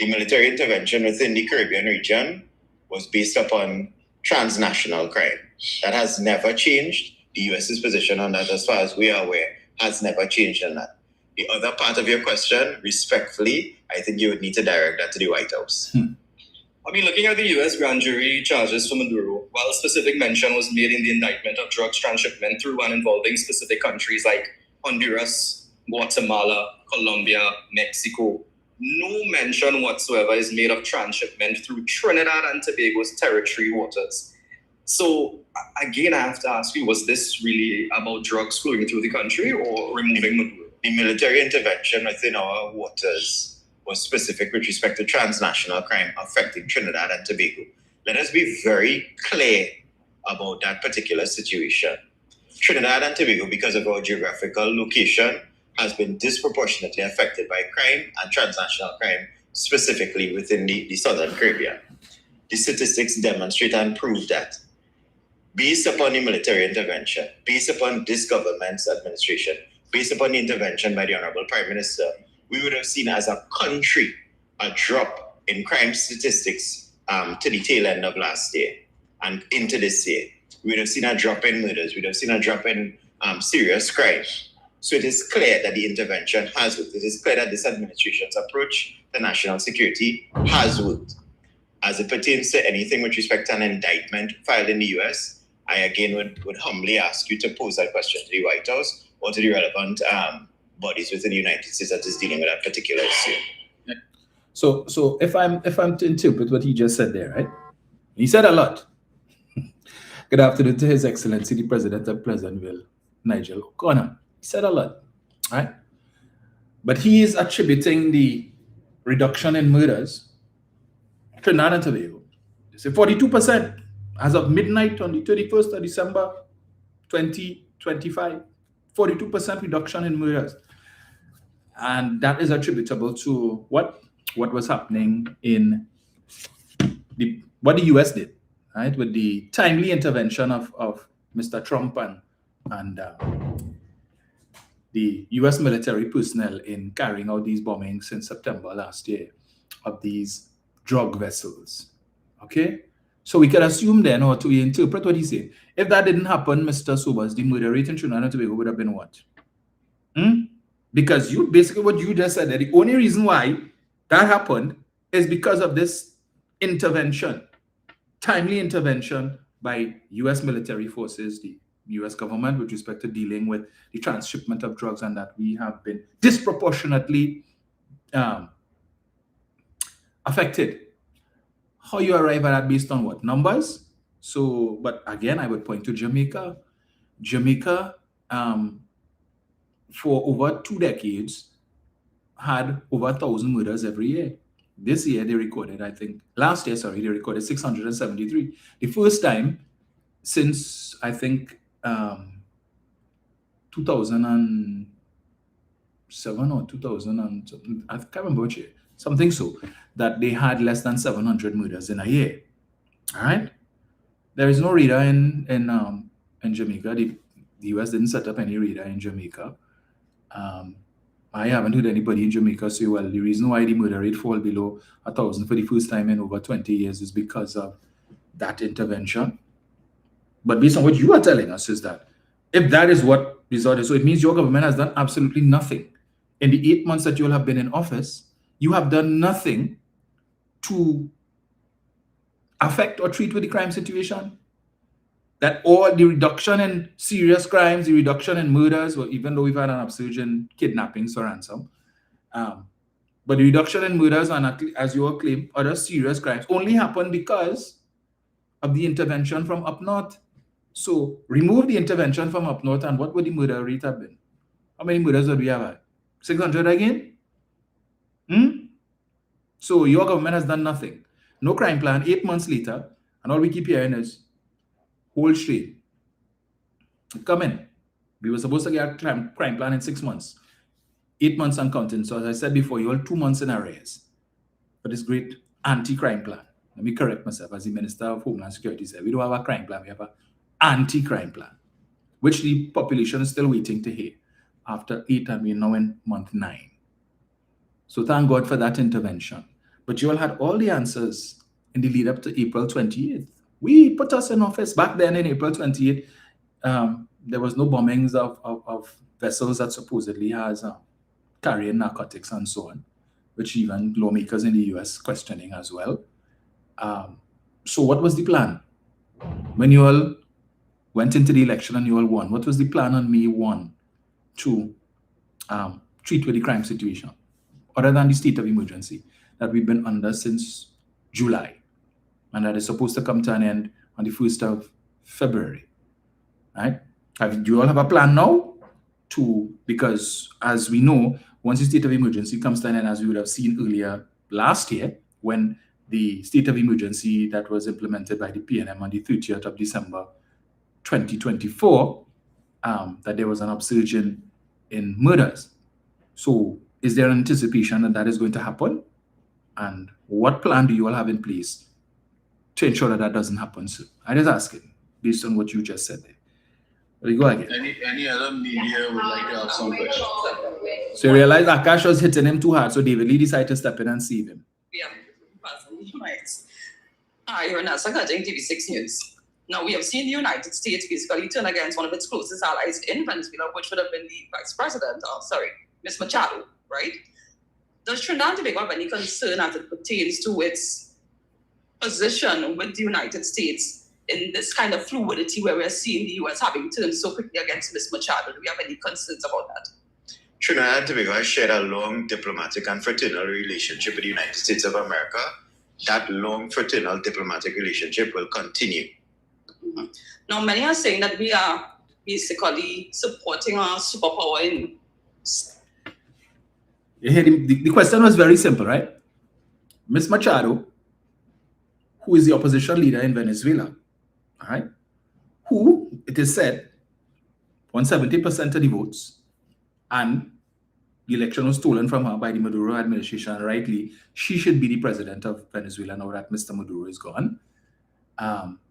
The military intervention within the Caribbean region was based upon transnational crime. That has never changed. The U.S.'s position on that, as far as we are aware, has never changed on that. The other part of your question, respectfully, I think you would need to direct that to the White House. I mean, looking at the U.S. grand jury charges for Maduro, while a specific mention was made in the indictment of drugs transshipment through and involving specific countries like Honduras, Guatemala, Colombia, Mexico. No mention whatsoever is made of transshipment through Trinidad and Tobago's territory waters. So again, I have to ask you, was this really about drugs flowing through the country or removing Maduro? The military intervention within our waters was specific with respect to transnational crime affecting Trinidad and Tobago. Let us be very clear about that particular situation. Trinidad and Tobago, because of our geographical location, has been disproportionately affected by crime and transnational crime, specifically within the Southern Caribbean. The statistics demonstrate and prove that based upon the military intervention, based upon this government's administration, based upon the intervention by the Honorable Prime Minister, we would have seen as a country a drop in crime statistics to the tail end of last year and into this year. We would have seen a drop in murders, we would have seen a drop in serious crimes. So it is clear that the intervention has worked. It is clear that this administration's approach to national security has worked. As it pertains to anything with respect to an indictment filed in the US, I again would humbly ask you to pose that question to the White House or to the relevant bodies within the United States that is dealing with that particular issue. So if I'm to interpret what he just said there, right? He said a lot. Good afternoon to His Excellency the President of Pleasantville, Nigel O'Connor. He said a lot, right? But he is attributing the reduction in murders to Trinidad and Tobago. They say 42% as of midnight on the 31st of December 2025. 42% reduction in murders. And that is attributable to what was happening in what the US did, right? With the timely intervention of Mr. Trump and the US military personnel in carrying out these bombings in September last year of these drug vessels. Okay? So we can assume then, or to interpret what he said, if that didn't happen, Mr. Sobers, the murder rate in Trinidad and Tobago would have been what? Because basically what you just said, that the only reason why that happened is because of this intervention, timely intervention by US military forces, the US government with respect to dealing with the transshipment of drugs, and that we have been disproportionately affected. How you arrive at that based on what? Numbers? So, but again, I would point to Jamaica. Jamaica, for over 2 decades, had over 1,000 murders every year. This year they recorded, last year, they recorded 673. The first time since, 2007 or 2000, I can't remember which year, something so, that they had less than 700 murders in a year. All right? There is no radar in Jamaica. The US didn't set up any radar in Jamaica. I haven't heard anybody in Jamaica say, well, the reason why the murder rate fall below 1,000 for the first time in over 20 years is because of that intervention. But based on what you are telling us is that if that is what resulted, so it means your government has done absolutely nothing. In the 8 months that you will have been in office, you have done nothing to affect or treat with the crime situation. That all the reduction in serious crimes, the reduction in murders, well, even though we've had an upsurge in kidnappings for ransom, but the reduction in murders and, as you all claim, other serious crimes only happened because of the intervention from up north. So remove the intervention from up north, and what would the murder rate have been? How many murders would we have had? 600 again? So your government has done nothing. No crime plan, 8 months later, and all we keep hearing is, hold straight. Come in. We were supposed to get a crime plan in 6 months. 8 months and counting. So as I said before, you're all 2 months in arrears for this great anti-crime plan. Let me correct myself. As the Minister of Homeland Security said, we don't have a crime plan. We have an anti-crime plan, which the population is still waiting to hear after 8 and we're now in month 9. So thank God for that intervention. But you all had all the answers in the lead up to April 28th. We put us in office back then in April 28th. There was no bombings of vessels that supposedly has carrying narcotics and so on, which even lawmakers in the US questioning as well. So what was the plan? When you all went into the election and you all won, what was the plan on May 1 to treat with the crime situation, other than the state of emergency that we've been under since July, and that is supposed to come to an end on the 1st of February, right? Do you all have a plan now? Because as we know, once the state of emergency comes to an end, as we would have seen earlier last year, when the state of emergency that was implemented by the PNM on the 30th of December 2024, that there was an upsurge in murders. So is there an anticipation that that is going to happen? And what plan do you all have in place to ensure that that doesn't happen soon? I just asking, based on what you just said there. There you go again. Any other media would like to have some questions? So you realize Akash was hitting him too hard, so David Lee decided to step in and save him. Yeah, right. You're in watching TV6 News. Now, we have seen the United States basically turn against one of its closest allies in Venezuela, which would have been the Vice President, Ms. Machado, right? Does Trinidad and Tobago have any concern as it pertains to its position with the United States in this kind of fluidity where we're seeing the US having turned so quickly against Ms. Machado? Do we have any concerns about that? Trinidad and Tobago has shared a long diplomatic and fraternal relationship with the United States of America. That long fraternal diplomatic relationship will continue. Mm-hmm. Now, many are saying that we are basically supporting our superpower in... The question was very simple, right? Ms. Machado, who is the opposition leader in Venezuela, all right, who, it is said, won 70% of the votes, and the election was stolen from her by the Maduro administration, and rightly, she should be the president of Venezuela now that Mr. Maduro is gone.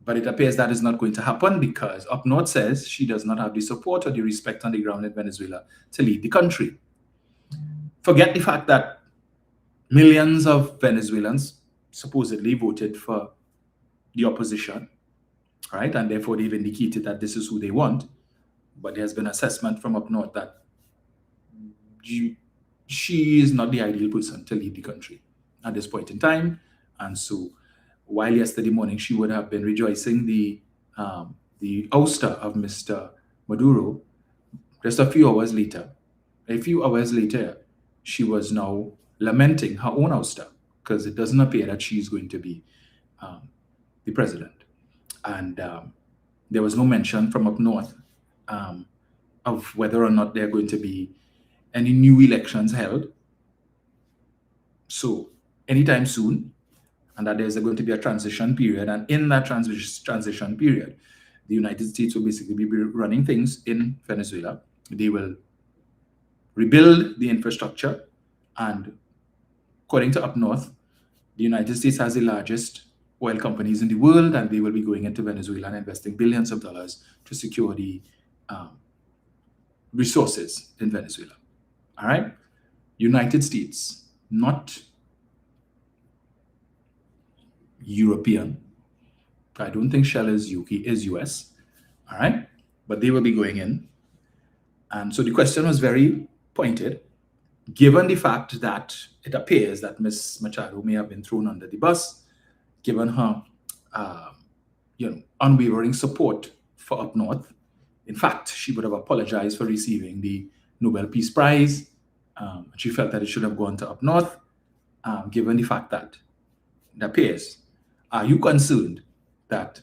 But it appears that is not going to happen because Up North says she does not have the support or the respect on the ground in Venezuela to lead the country. Forget the fact that millions of Venezuelans supposedly voted for the opposition, right? And therefore they've indicated that this is who they want. But there's been assessment from Up North that she is not the ideal person to lead the country at this point in time. And so while yesterday morning she would have been rejoicing the ouster of Mr. Maduro, just a few hours later, she was now lamenting her own ouster because it doesn't appear that she's going to be the president. And there was no mention from Up North of whether or not there are going to be any new elections held. So anytime soon, and that there's going to be a transition period. And in that transition period, the United States will basically be running things in Venezuela. They will rebuild the infrastructure. And according to Up North, the United States has the largest oil companies in the world, and they will be going into Venezuela and investing billions of dollars to secure the resources in Venezuela. All right? United States, not European. I don't think Shell is UK, is US. All right? But they will be going in. And so the question was very pointed, given the fact that it appears that Ms. Machado may have been thrown under the bus, given her unwavering support for Up North. In fact, she would have apologized for receiving the Nobel Peace Prize. She felt that it should have gone to Up North, given the fact that it appears. Are you concerned that,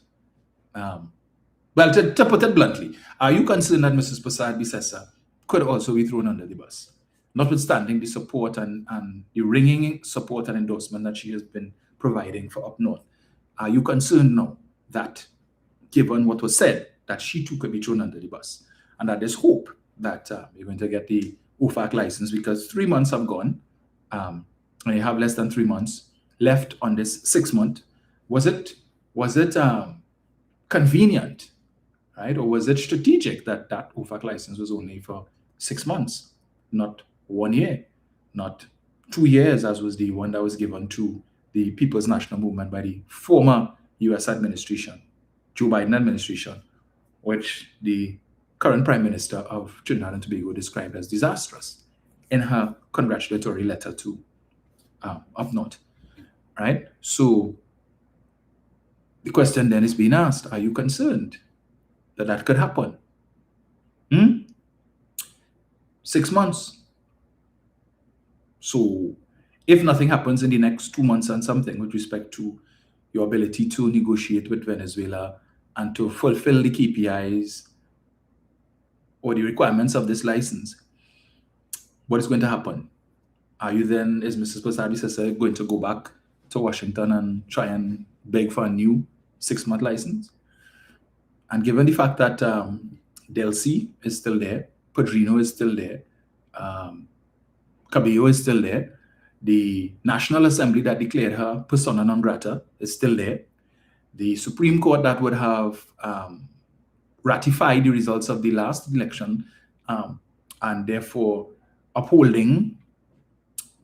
to put it bluntly, are you concerned that Mrs. Prasad Bisesa could also be thrown under the bus, notwithstanding the support and the ringing support and endorsement that she has been providing for Up North? Are you concerned now that, given what was said, that she too could be thrown under the bus, and that there's hope that you're going to get the OFAC license, because 3 months have gone, and you have less than 3 months left on this 6 month. Was it convenient, right? Or was it strategic that that OFAC license was only for 6 months, not 1 year, not 2 years, as was the one that was given to the People's National Movement by the former US administration, Joe Biden administration, which the current Prime Minister of Trinidad and Tobago described as disastrous in her congratulatory letter to Up North, right? So the question then is being asked, are you concerned that that could happen? 6 months, So if nothing happens in the next 2 months and something with respect to your ability to negotiate with Venezuela and to fulfill the KPIs or the requirements of this license, what is going to happen? Are you then, is Mrs. Posabi-Sese going to go back to Washington and try and beg for a new 6-month license? And given the fact that Delcy is still there, Padrino is still there, Cabello is still there, the National Assembly that declared her persona non grata is still there, the Supreme Court that would have ratified the results of the last election and therefore upholding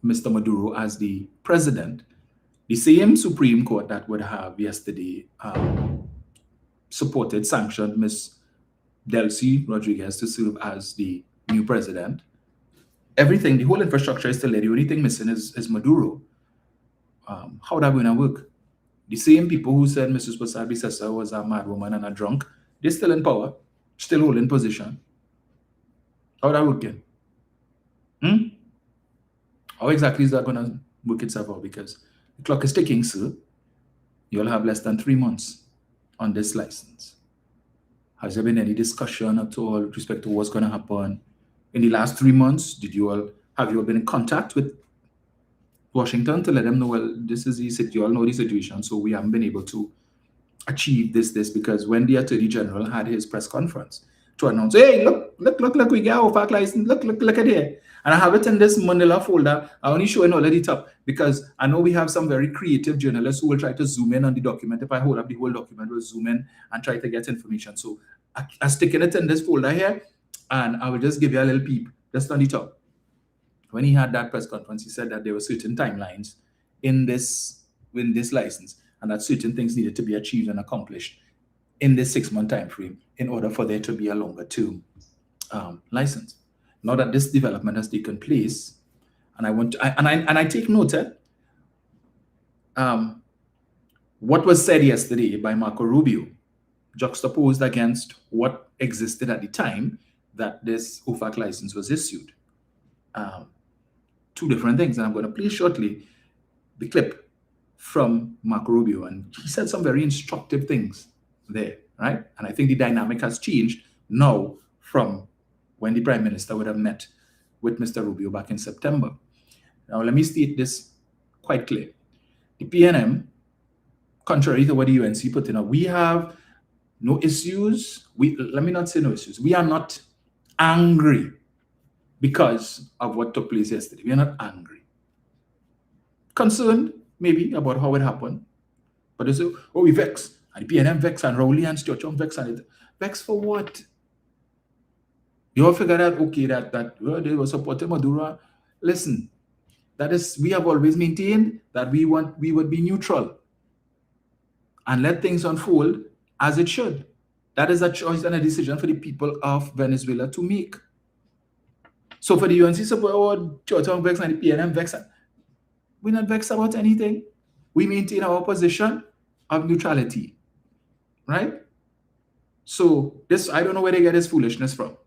Mr. Maduro as the president, the same Supreme Court that would have yesterday supported, sanctioned Ms. Delcy Rodriguez to serve as the new president. Everything, the whole infrastructure is still there. The only thing missing is Maduro. How that going to work? The same people who said Mrs. Posabi-Sese was a mad woman and a drunk, they're still in power, still holding position. How that working? How exactly is that going to work itself out? Because the clock is ticking, sir. You'll have less than 3 months on this license. Has there been any discussion at all with respect to what's going to happen in the last 3 months? Have you all been in contact with Washington to let them know, well, this is you all know the situation, so we haven't been able to achieve this, because when the Attorney General had his press conference to announce, hey, look, we get our OFAC license, look at it. And I have it in this Manila folder. I only showing all at the top because I know we have some very creative journalists who will try to zoom in on the document. If I hold up the whole document, we'll zoom in and try to get information. So I'm sticking it in this folder here, and I will just give you a little peep just on the top. When he had that press conference, he said that there were certain timelines in this license, and that certain things needed to be achieved and accomplished in this 6-month time frame in order for there to be a longer term license. Now that this development has taken place, and I take note what was said yesterday by Marco Rubio, juxtaposed against what existed at the time that this OFAC license was issued. Two different things, and I'm going to play shortly the clip from Marco Rubio, and he said some very instructive things there, right? And I think the dynamic has changed now from when the Prime Minister would have met with Mr. Rubio back in September. Now, let me state this quite clear. The PNM, contrary to what the UNC put in, we have no issues. Let me not say no issues. We are not angry because of what took place yesterday. We are not angry. Concerned, maybe, about how it happened. But they say, oh, we vex. And the PNM vex, and Rowley and Stuart Young vex. And it vex for what? You all figure out, okay, that they were supporting Maduro. Listen, we have always maintained that we would be neutral and let things unfold as it should. That is a choice and a decision for the people of Venezuela to make. So for the UNC support, Stuart Young vex and the PNM vex, we're not vexed about anything. We maintain our position of neutrality, right? So this, I don't know where they get this foolishness from.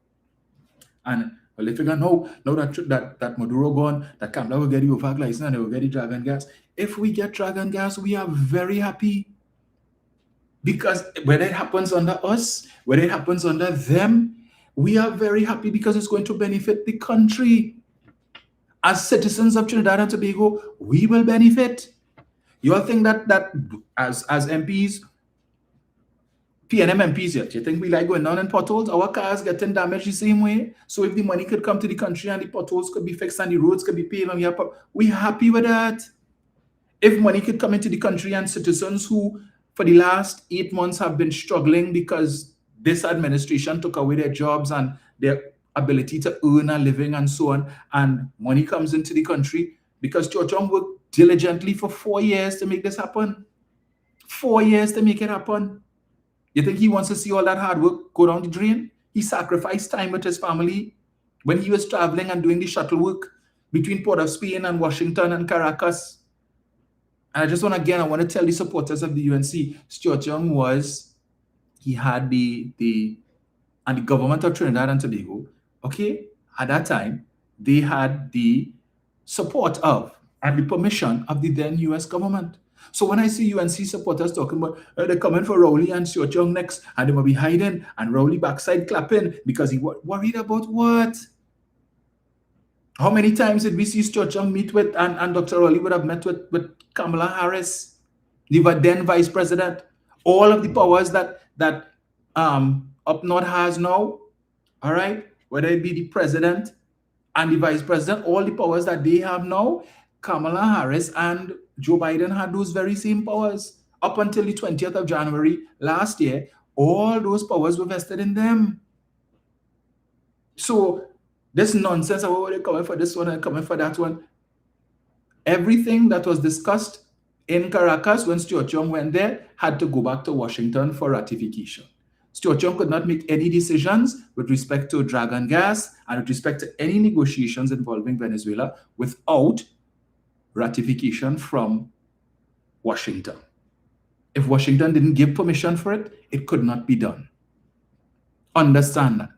And well, they figure no, that Maduro gone, that Kamla will get the OFAC license and they will get the dragon gas. If we get dragon gas, we are very happy. Because whether it happens under us, whether it happens under them, we are very happy because it's going to benefit the country. As citizens of Trinidad and Tobago, we will benefit. You all think that as MPs, PNM MPs yet, you think we like going down in potholes? Our cars getting damaged the same way. So if the money could come to the country and the potholes could be fixed and the roads could be paved, and we're happy with that. If money could come into the country and citizens who for the last 8 months have been struggling because this administration took away their jobs and their ability to earn a living and so on, and money comes into the country because Stuart Young worked diligently for 4 years to make this happen. 4 years to make it happen. You think he wants to see all that hard work go down the drain? He sacrificed time with his family when he was traveling and doing the shuttle work between Port of Spain and Washington and Caracas. And I just want to tell the supporters of the UNC, Stuart Young had the government of Trinidad and Tobago, okay, at that time, they had the support of and the permission of the then US government. So when I see UNC supporters talking about they're coming for Rowley and Stuart Young next, and they will be hiding, and Rowley backside clapping because he worried about what? How many times did we see Stuart Young meet with, and Dr. Rowley would have met with Kamala Harris, the then vice president? All of the powers that up north has now, all right, whether it be the president and the vice president, all the powers that they have now, Kamala Harris and Joe Biden had those very same powers. Up until the 20th of January last year, all those powers were vested in them. So this nonsense about they're coming for this one and coming for that one, everything that was discussed in Caracas when Stuart Young went there had to go back to Washington for ratification. Stuart Young could not make any decisions with respect to Dragon gas and with respect to any negotiations involving Venezuela without ratification from Washington. If Washington didn't give permission for it, it could not be done. Understand that.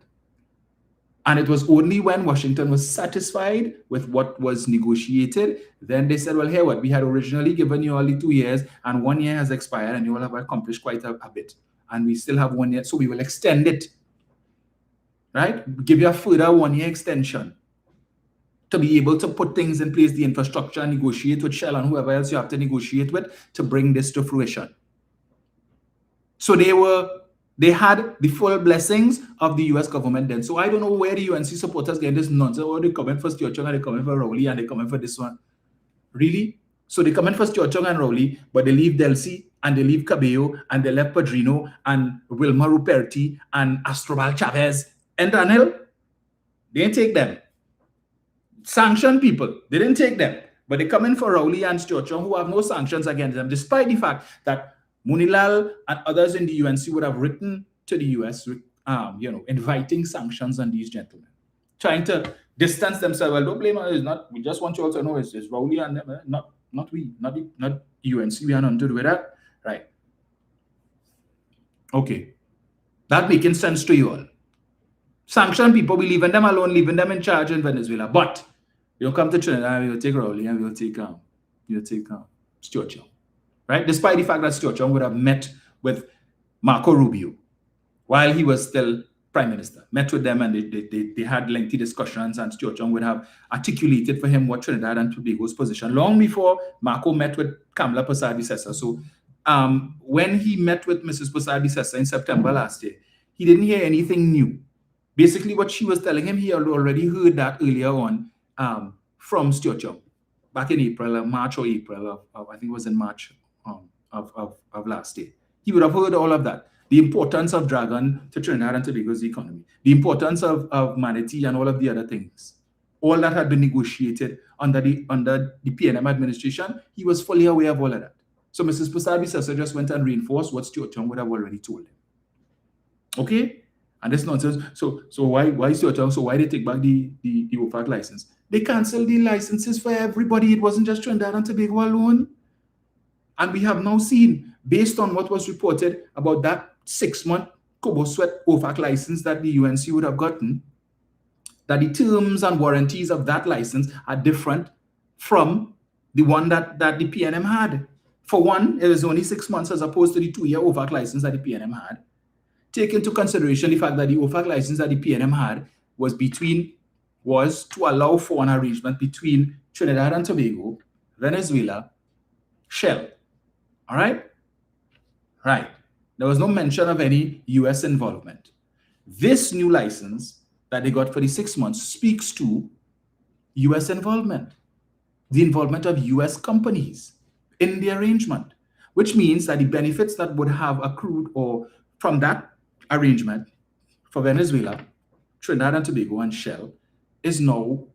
And it was only when Washington was satisfied with what was negotiated, then they said, well, here what, we had originally given you only 2 years and 1 year has expired and you will have accomplished quite a bit. And we still have 1 year, so we will extend it, right? Give you a further 1 year extension to be able to put things in place, the infrastructure, and negotiate with Shell and whoever else you have to negotiate with to bring this to fruition. So they had the full blessings of the US government then. So I don't know where the UNC supporters get this nonsense. Oh, they're coming for Stuart Young and they're coming for Rowley and they're coming for this one. Really? So they come in for Stuart Young and Rowley, but they leave Delcy and they leave Cabello and they left Padrino and Wilma Ruperti and Astrobal Chavez and Daniel. They didn't take them. Sanctioned people, they didn't take them. But they come in for Rowley and Stuart Young who have no sanctions against them, despite the fact that Munilal and others in the UNC would have written to the US, inviting sanctions on these gentlemen, trying to distance themselves. Well, don't blame us. It's not. We just want you all to know it's Rowley and them, not we, not UNC. We are not to do with that, right? Okay, that making sense to you all. Sanction people, we leaving them alone, leaving them in charge in Venezuela. But you come to Trinidad, we will take Rowley and we will take Stuart Young. Right? Despite the fact that Stuart Young would have met with Marco Rubio while he was still prime minister, met with them and they had lengthy discussions, and Stuart Young would have articulated for him what Trinidad and Tobago's position long before Marco met with Kamala Persad-Bissessar. So when he met with Mrs. Persad-Bissessar in September last year, he didn't hear anything new. Basically, what she was telling him, he had already heard that earlier on from Stuart Young back in March or April of I think it was in March of last year. He would have heard all of that. The importance of Dragon to Trinidad and Tobago's economy, the importance of Manatee and all of the other things. All that had been negotiated under the PNM administration. He was fully aware of all of that. So Mrs. Persad-Bissessar just went and reinforced what Stuart Young would have already told him. Okay? And this nonsense. So why Stuart Young? So why they take back the OFAC license? They canceled the licenses for everybody. It wasn't just Trinidad and Tobago alone. And we have now seen, based on what was reported about that 6-month Kobo Sweat OFAC license that the UNC would have gotten, that the terms and warranties of that license are different from the one that the PNM had. For one, it was only 6 months as opposed to the 2-year OFAC license that the PNM had. Take into consideration the fact that the OFAC license that the PNM had was to allow for an arrangement between Trinidad and Tobago, Venezuela, Shell. All right? Right. There was no mention of any US involvement. This new license that they got for the 6 months speaks to US involvement, the involvement of US companies in the arrangement, which means that the benefits that would have accrued or from that arrangement for Venezuela, Trinidad and Tobago, and Shell is now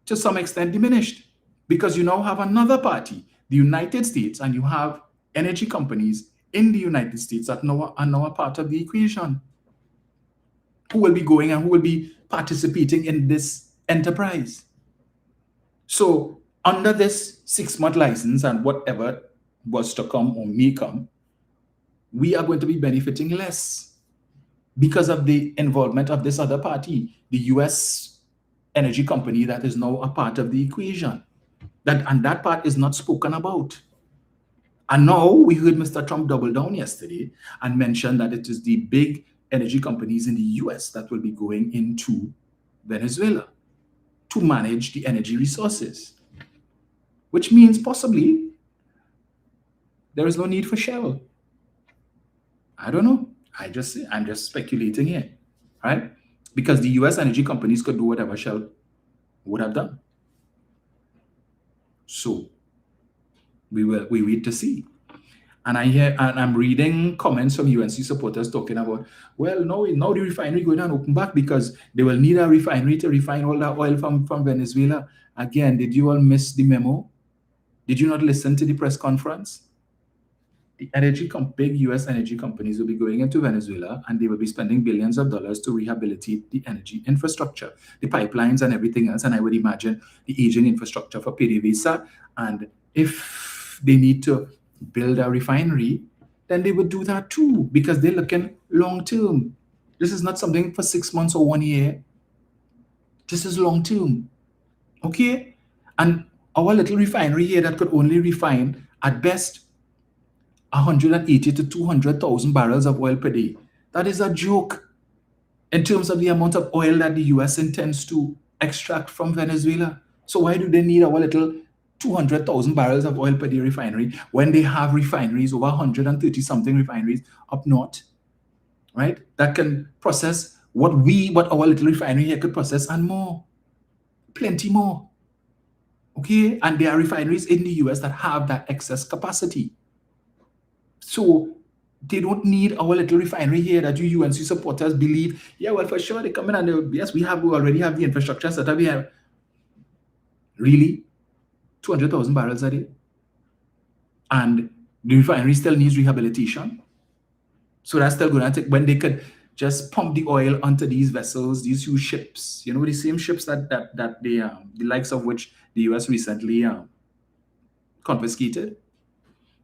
to some extent diminished, because you now have another party, the United States, and you have energy companies in the United States that are now a part of the equation, who will be going and who will be participating in this enterprise. So under this 6-month license and whatever was to come or may come, we are going to be benefiting less because of the involvement of this other party, the US energy company that is now a part of the equation. That part is not spoken about. And now we heard Mr. Trump double down yesterday and mention that it is the big energy companies in the US that will be going into Venezuela to manage the energy resources, which means possibly there is no need for Shell. I don't know. I'm just speculating here, right? Because the US energy companies could do whatever Shell would have done. So we wait to see. And I'm reading comments from UNC supporters talking about, well, now the refinery going and open back because they will need a refinery to refine all that oil from Venezuela. Again, did you all miss the memo? Did you not listen to the press conference? The big US energy companies will be going into Venezuela and they will be spending billions of dollars to rehabilitate the energy infrastructure, the pipelines and everything else. And I would imagine the aging infrastructure for PDVSA. And if they need to build a refinery, then they would do that too, because they're looking long term. This is not something for 6 months or 1 year. This is long term. Okay? And our little refinery here that could only refine at best 180 to 200,000 barrels of oil per day. That is a joke in terms of the amount of oil that the US intends to extract from Venezuela. So why do they need our little 200,000 barrels of oil per day refinery when they have refineries, over 130 something refineries up north, right? That can process what our little refinery here could process and more, plenty more. Okay, and there are refineries in the US that have that excess capacity. So they don't need our little refinery here that you UNC supporters believe, yeah, well, for sure they come in and yes, we already have the infrastructure set up here. Really? 200,000 barrels a day? And the refinery still needs rehabilitation? So that's still going to take, when they could just pump the oil onto these vessels, these huge ships, you know, the same ships that the likes of which the US recently confiscated.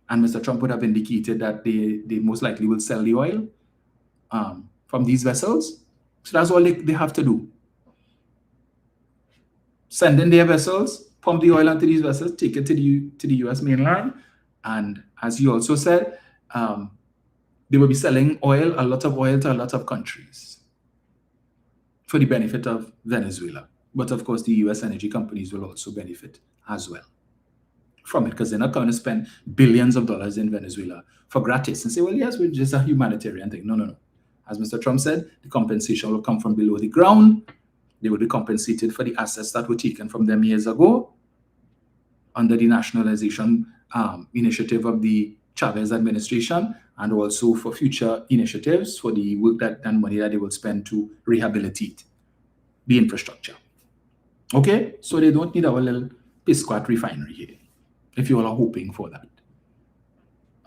And Mr. Trump would have indicated that they most likely will sell the oil from these vessels. So that's all they have to do. Send in their vessels, pump the oil onto these vessels, take it to the US mainland. And as you also said, they will be selling a lot of oil to a lot of countries for the benefit of Venezuela. But of course, the US energy companies will also benefit as well from it, because they're not going to spend billions of dollars in Venezuela for gratis and say, well, yes, we're just a humanitarian thing. No. As Mr. Trump said, the compensation will come from below the ground. They will be compensated for the assets that were taken from them years ago under the nationalization initiative of the Chavez administration, and also for future initiatives for the work and money that they will spend to rehabilitate the infrastructure. Okay, so they don't need our little Pisquat refinery here, if you all are hoping for that.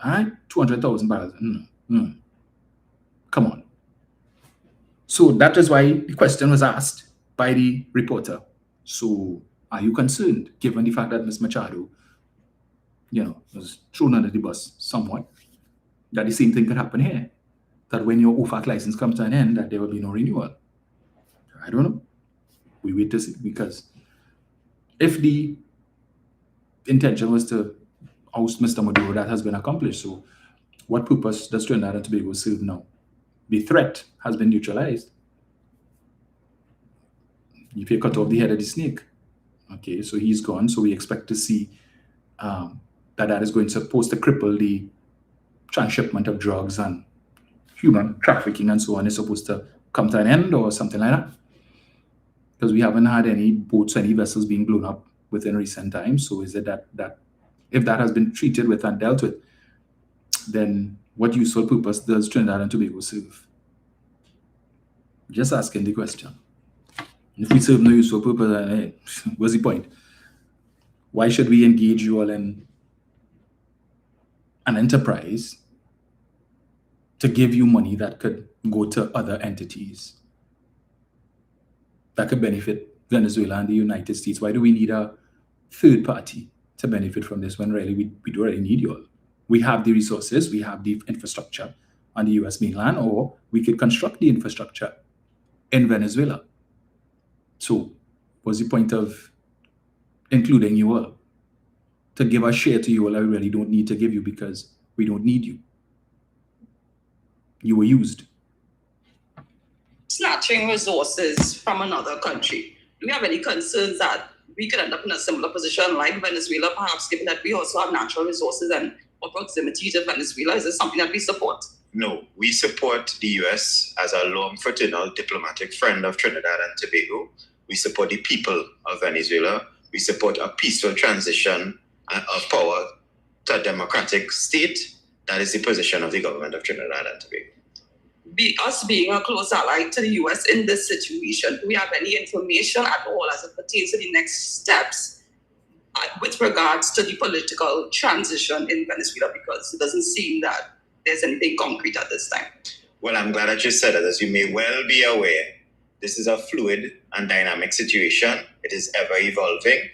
All right, 200,000 barrels. Come on. So that is why the question was asked by the reporter. So are you concerned, given the fact that Ms. Machado, was thrown under the bus somewhat, that the same thing could happen here? That when your OFAC license comes to an end, that there will be no renewal? I don't know. We wait to see, because if the intention was to oust Mr. Maduro, that has been accomplished. So what purpose does Trinidad and Tobago serve now? The threat has been neutralized. If you cut off the head of the snake, okay, so he's gone. So we expect to see that is going to supposed to cripple the transshipment of drugs and human trafficking and so on. Is supposed to come to an end or something like that, because we haven't had any boats, any vessels being blown up within recent times. So is it that if that has been treated with and dealt with, then what useful purpose does Trinidad and Tobago serve? Just asking the question. If we serve no useful purpose, then what's the point? Why should we engage you all in an enterprise to give you money that could go to other entities that could benefit Venezuela and the United States? Why do we need a third party to benefit from this when really we do already need you all? We have the resources, we have the infrastructure on the US mainland, or we could construct the infrastructure in Venezuela. So was the point of including you all? To give a share to you all I really don't need to give you because we don't need you. You were used. Snatching resources from another country. Do we have any concerns that we could end up in a similar position like Venezuela, perhaps, given that we also have natural resources and our proximity to Venezuela? Is this something that we support? No, we support the US as a long fraternal diplomatic friend of Trinidad and Tobago. We support the people of Venezuela. We support a peaceful transition of power to a democratic state. That is the position of the government of Trinidad and Tobago. Us being a close ally to the US in this situation, do we have any information at all as it pertains to the next steps with regards to the political transition in Venezuela? Because it doesn't seem that there's anything concrete at this time. Well, I'm glad that you said it. As you may well be aware, this is a fluid and dynamic situation. It is ever evolving.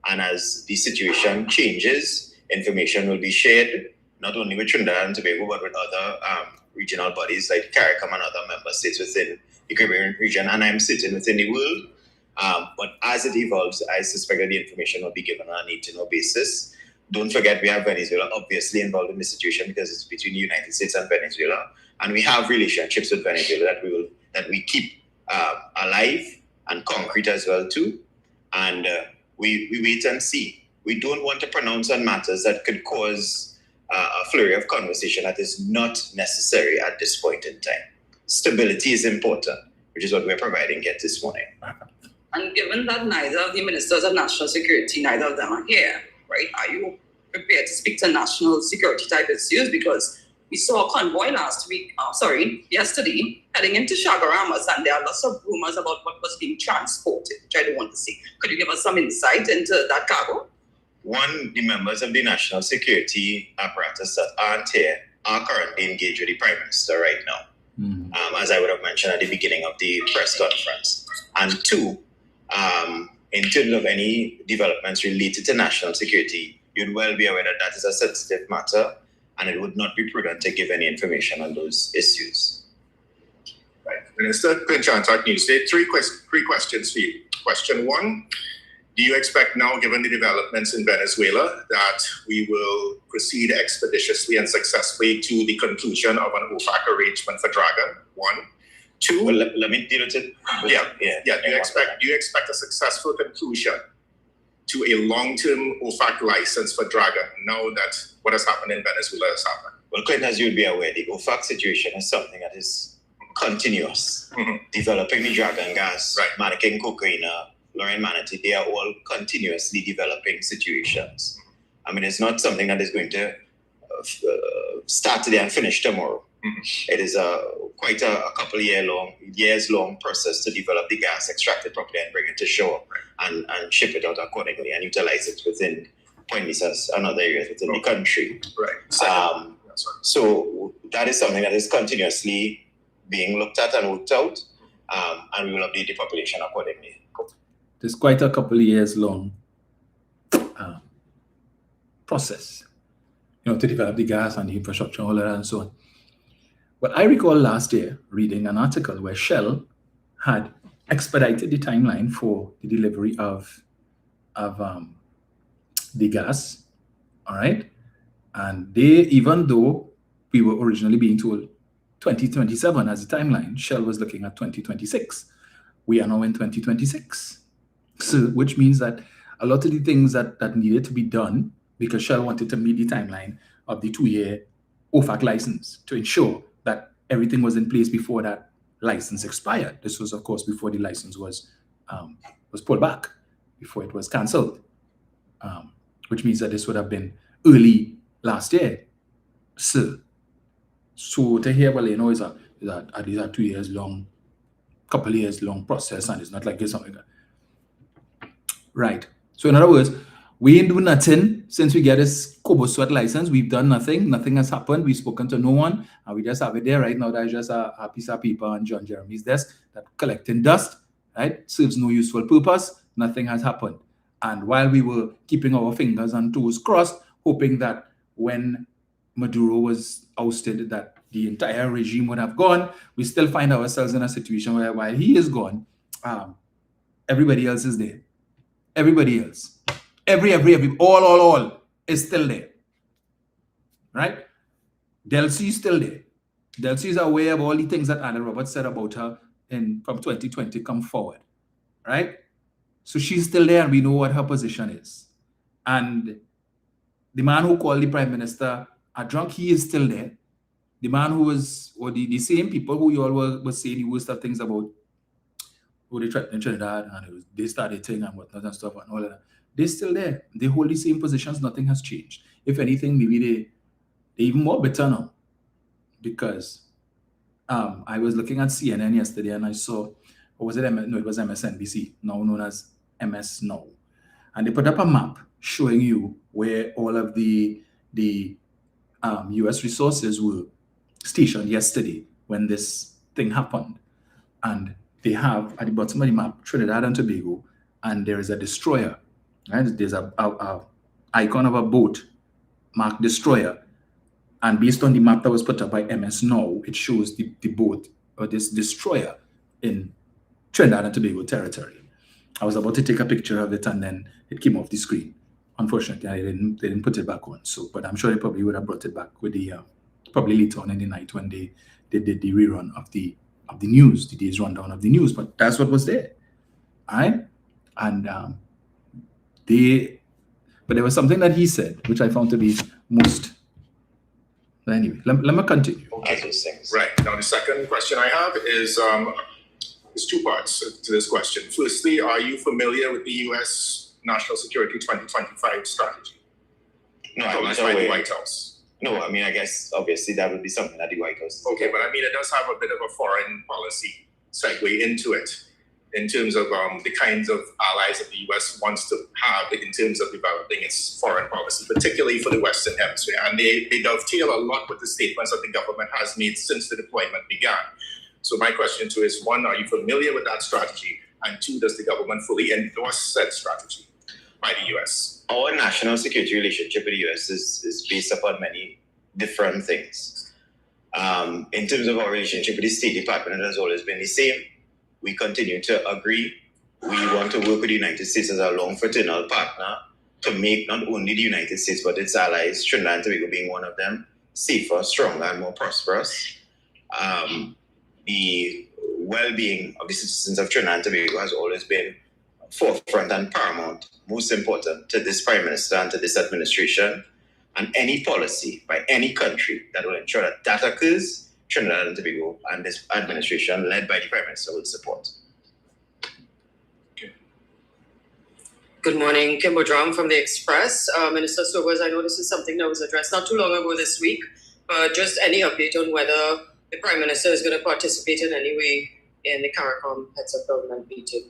And as the situation changes, information will be shared, not only with Trinidad and Tobago, but with other regional bodies like CARICOM and other member states within the Caribbean region. And I'm sitting within the world. But as it evolves, I suspect that the information will be given on a need-to-know basis. Don't forget, we have Venezuela obviously involved in the situation because it's between the United States and Venezuela. And we have relationships with Venezuela that we keep alive and concrete as well too. And we wait and see. We don't want to pronounce on matters that could cause a flurry of conversation that is not necessary at this point in time. Stability is important, which is what we're providing here this morning. And given that neither of the ministers of national security, neither of them are here, right? Are you prepared to speak to national security type issues? Because we saw a convoy yesterday, heading into Chagaramas, and there are lots of rumors about what was being transported, which I don't want to see. Could you give us some insight into that cargo? One, the members of the national security apparatus that aren't here are currently engaged with the Prime Minister right now, as I would have mentioned at the beginning of the press conference. And two, in terms of any developments related to national security, you'd well be aware that that is a sensitive matter, and it would not be prudent to give any information on those issues. Right. Minister, Clint Chantak, Newsday. Three questions for you. Question one, do you expect now, given the developments in Venezuela, that we will proceed expeditiously and successfully to the conclusion of an OFAC arrangement for Dragon? One. Two. Well, let me deal with it. Yeah. Do you expect a successful conclusion to a long-term OFAC license for Dragon now that what has happened in Venezuela has happened? Well, Clinton, as you'll be aware, the OFAC situation is something that is continuous. Developing the Dragon gas, right. Mannequin cocaine, Lauren Manatee, they are all continuously developing situations. I mean, it's not something that is going to start today and finish tomorrow. It is quite a couple years long process to develop the gas, extract it properly, and bring it to shore, and ship it out accordingly and utilize it within Point Lisas and other areas within the country. Right. So that is something that is continuously being looked at and worked out, and we will update the population accordingly. It's quite a couple of years long process, to develop the gas and the infrastructure and all that and so on. But I recall last year reading an article where Shell had expedited the timeline for the delivery of the gas, all right? And they, even though we were originally being told 2027 as the timeline, Shell was looking at 2026. We are now in 2026. So, which means that a lot of the things that needed to be done, because Shell wanted to meet the timeline of the 2-year OFAC license to ensure that everything was in place before that license expired. This was, of course, before the license was pulled back, before it was cancelled, which means that this would have been early last year. So to hear, well, is at least a 2 years long, couple of years long process, and it's not like it's something like that. Right. So in other words, we ain't doing nothing since we get this Coboswat license. We've done nothing. Nothing has happened. We've spoken to no one. And we just have it there right now. That's just a piece of paper on John Jeremy's desk that collecting dust, right? Serves no useful purpose. Nothing has happened. And while we were keeping our fingers and toes crossed, hoping that when Maduro was ousted, that the entire regime would have gone, we still find ourselves in a situation where while he is gone, everybody else is there. Everybody else. Every, all is still there. Right? Delcy is still there. Delcy is aware of all the things that Anna Roberts said about her from 2020 come forward. Right? So she's still there and we know what her position is. And the man who called the Prime Minister a drunk, he is still there. The man who was, or the same people who you all were saying the worst of things about, who they threatened Trinidad and they started thing and whatnot and stuff and all of that, they're still there. They hold the same positions, nothing has changed. If anything, maybe they're even more bitter now. Because I was looking at CNN yesterday and I saw, or was it no, it was MSNBC, now known as MS Now. And they put up a map showing you where all of the US resources were stationed yesterday when this thing happened. And they have at the bottom of the map Trinidad and Tobago, and there is a destroyer. Right? There's a icon of a boat marked destroyer. And based on the map that was put up by MS Now, it shows the boat or this destroyer in Trinidad and Tobago territory. I was about to take a picture of it and then it came off the screen. Unfortunately, they didn't put it back on. So, but I'm sure they probably would have brought it back with the probably later on in the night when they did the rerun of the news, the day's rundown of the news. But that's what was there, all right? And but there was something that he said which I found to be most. Anyway, let me continue. Okay. Right. Now, the second question I have is there's two parts to this question. Firstly, are you familiar with the U.S. National Security 2025 strategy? No, I'm not by the aware. White House. No, I mean, I guess obviously that would be something that the White House. Okay, but I mean, it does have a bit of a foreign policy segue into it in terms of the kinds of allies that the U.S. wants to have in terms of developing its foreign policy, particularly for the Western Hemisphere. And they dovetail a lot with the statements that the government has made since the deployment began. So my question to you is, one, are you familiar with that strategy? And two, does the government fully endorse said strategy by the U.S.? Our national security relationship with the U.S. is based upon many different things. In terms of our relationship with the State Department, it has always been the same. We continue to agree. We want to work with the United States as a long fraternal partner to make not only the United States but its allies, Trinidad and Tobago being one of them, safer, stronger, and more prosperous. The well-being of the citizens of Trinidad and Tobago has always been forefront and paramount, most important to this Prime Minister and to this administration. And any policy by any country that will ensure that occurs, Trinidad and Tobago and this administration led by the Prime Minister will support. Good morning, Kimbo Drum from The Express. Minister Sobers, I know this is something that was addressed not too long ago this week, but just any update on whether the Prime Minister is going to participate in any way in the CARICOM Heads of Government meeting?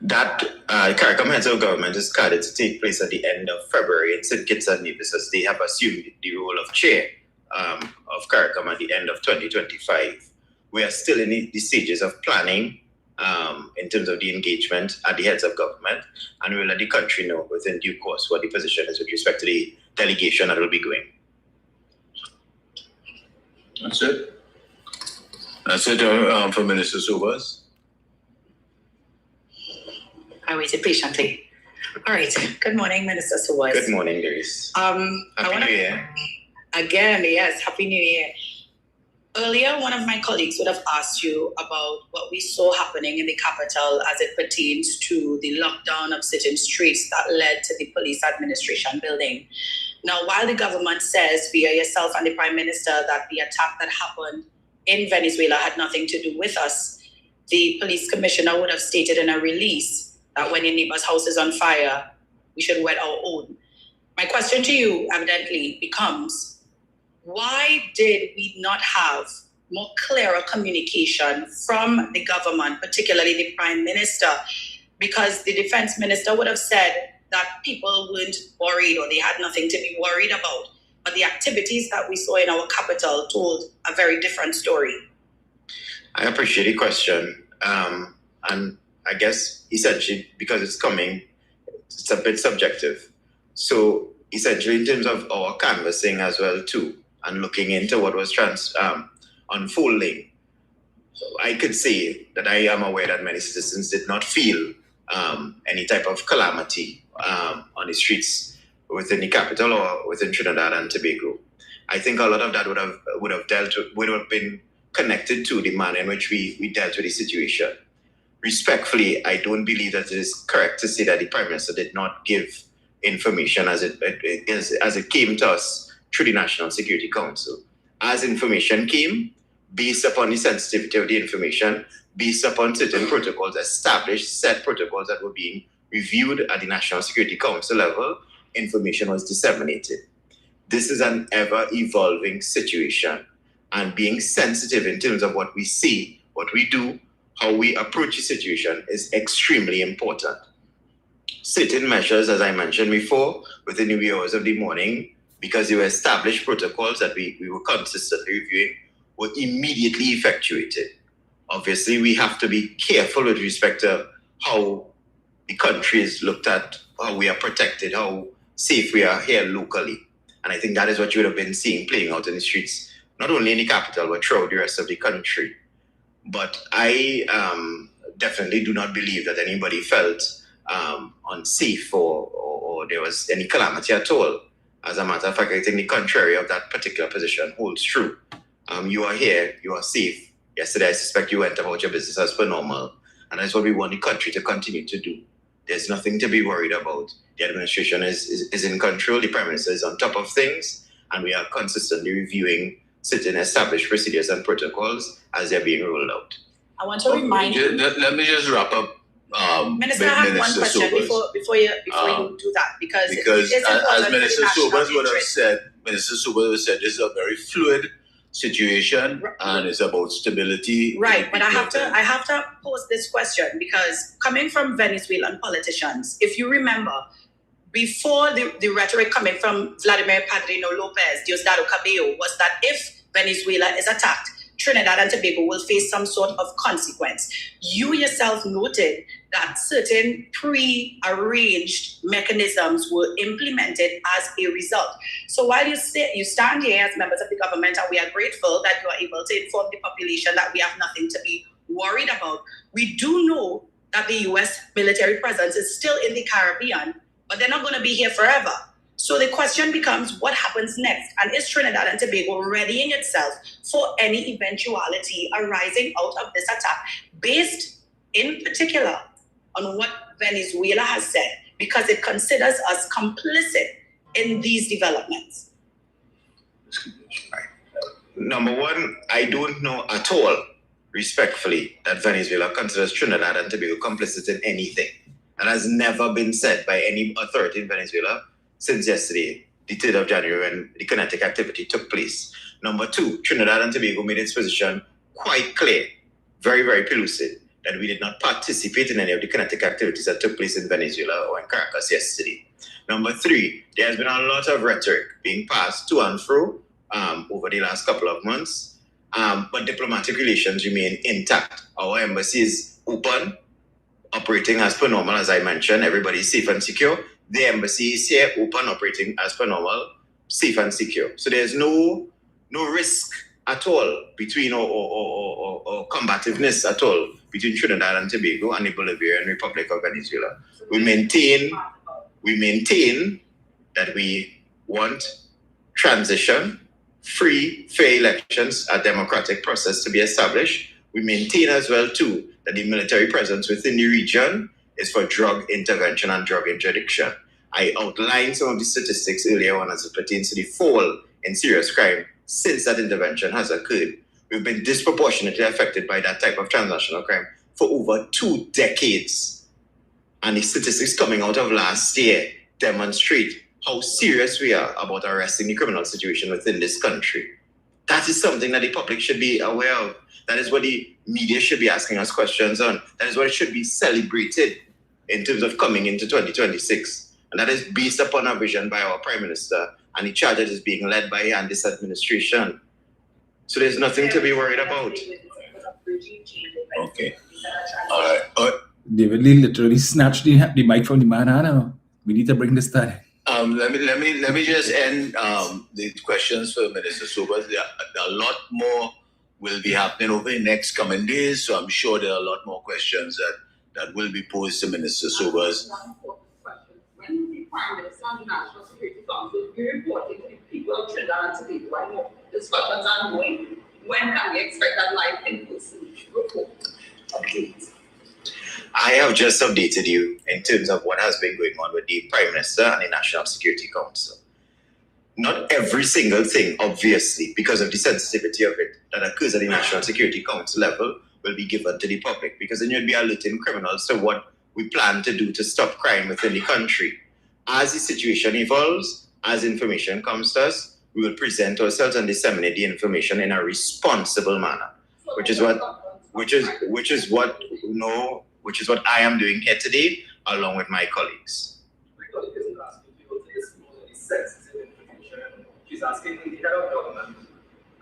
That CARICOM Heads of Government is scheduled to take place at the end of February in St. Kitts and Nevis, as they have assumed the role of chair of CARICOM at the end of 2025. We are still in the stages of planning in terms of the engagement at the heads of government, and we'll let the country know within due course what the position is with respect to the delegation that will be going. That's it. That's it for Minister Sobers. I waited patiently. All right. Good morning, Minister Sobers. Good morning, Grace. Happy New Year. Again, yes, Happy New Year. Earlier, one of my colleagues would have asked you about what we saw happening in the capital as it pertains to the lockdown of certain streets that led to the police administration building. Now, while the government says via yourself and the Prime Minister that the attack that happened in Venezuela had nothing to do with us, the police commissioner would have stated in a release that when your neighbor's house is on fire, we should wet our own. My question to you evidently becomes, why did we not have more clearer communication from the government, particularly the Prime Minister? Because the Defense Minister would have said that people weren't worried or they had nothing to be worried about. But the activities that we saw in our capital told a very different story. I appreciate the question. And I guess essentially, because it's coming, it's a bit subjective. So essentially, in terms of our canvassing as well too, and looking into what was unfolding, I could say that I am aware that many citizens did not feel any type of calamity on the streets within the capital or within Trinidad and Tobago. I think a lot of that would have been connected to the manner in which we dealt with the situation. Respectfully, I don't believe that it is correct to say that the Prime Minister did not give information as it came to us through the National Security Council. As information came, based upon the sensitivity of the information, based upon certain protocols, established set protocols that were being reviewed at the National Security Council level, information was disseminated. This is an ever-evolving situation, and being sensitive in terms of what we see, what we do, how we approach the situation is extremely important. Certain measures, as I mentioned before, within the wee hours of the morning, because they were established protocols that we were consistently reviewing, were immediately effectuated. Obviously, we have to be careful with respect to how the country is looked at, how we are protected, how safe we are here locally. And I think that is what you would have been seeing playing out in the streets, not only in the capital, but throughout the rest of the country. But I definitely do not believe that anybody felt unsafe or there was any calamity at all. As a matter of fact, I think the contrary of that particular position holds true. You are here, you are safe. Yesterday, I suspect you went about your business as per normal. And that's what we want the country to continue to do. There's nothing to be worried about. The administration is in control, the Prime Minister is on top of things, and we are consistently reviewing certain established procedures and protocols as they're being rolled out. I want to remind you. Let me just wrap up. Minister, I have one question Sobers. before you do that, because Because it's important as for the Minister national Sobers would have interest. said, Minister Sobers would have said, this is a very fluid situation and it's about stability. Right, but I have to pose this question, because coming from Venezuelan politicians, if you remember, before the rhetoric coming from Vladimir Padrino Lopez, Diosdado Cabello, was that if Venezuela is attacked, Trinidad and Tobago will face some sort of consequence. You yourself noted that certain pre-arranged mechanisms were implemented as a result. So while you stand here as members of the government, and we are grateful that you are able to inform the population that we have nothing to be worried about, we do know that the US military presence is still in the Caribbean, but they're not going to be here forever. So the question becomes, what happens next? And is Trinidad and Tobago readying itself for any eventuality arising out of this attack, based in particular on what Venezuela has said, because it considers us complicit in these developments? Number one, I don't know at all, respectfully, that Venezuela considers Trinidad and Tobago complicit in anything. That has never been said by any authority in Venezuela since yesterday, the 3rd of January, when the kinetic activity took place. Number two, Trinidad and Tobago made its position quite clear, very, very pellucid, that we did not participate in any of the kinetic activities that took place in Venezuela or in Caracas yesterday. Number three, there has been a lot of rhetoric being passed to and fro over the last couple of months, but diplomatic relations remain intact. Our embassy is open, operating as per normal, as I mentioned. Everybody is safe and secure. The embassy is here, open, operating as per normal, safe and secure. So there's no risk at all between or combativeness at all between Trinidad and Tobago and the Bolivarian Republic of Venezuela. We maintain that we want transition, free, fair elections, a democratic process to be established. We maintain as well too that the military presence within the region is for drug intervention and drug interdiction. I outlined some of the statistics earlier on as it pertains to the fall in serious crime since that intervention has occurred. We've been disproportionately affected by that type of transnational crime for over 2 decades. And the statistics coming out of last year demonstrate how serious we are about arresting the criminal situation within this country. That is something that the public should be aware of. That is what the media should be asking us questions on. That is what should be celebrated in terms of coming into 2026. And that is based upon a vision by our Prime Minister and the charge that is being led by and this administration. So there's nothing to be worried about. Okay. All right. David Lee literally snatched the mic from the man. Anna. We need to bring this down. Let me just end the questions for Minister Sobers. There are a lot more will be happening over the next coming days. So I'm sure there are a lot more questions that will be posed to Minister Sobers. When the Prime Minister and the National Security Council will be reporting to the people of Trinidad and Tobago, I know discussions are going. When can we expect that live in-person report update? I have just updated you in terms of what has been going on with the Prime Minister and the National Security Council. Not every single thing, obviously, because of the sensitivity of it, that occurs at the National Security Council level will be given to the public, because then you'd be alerting criminals to what we plan to do to stop crime within the country. As the situation evolves, as information comes to us, we will present ourselves and disseminate the information in a responsible manner, which is what I am doing here today, along with my colleagues. My colleague isn't asking you to disclose any sensitive information. She's asking the head of government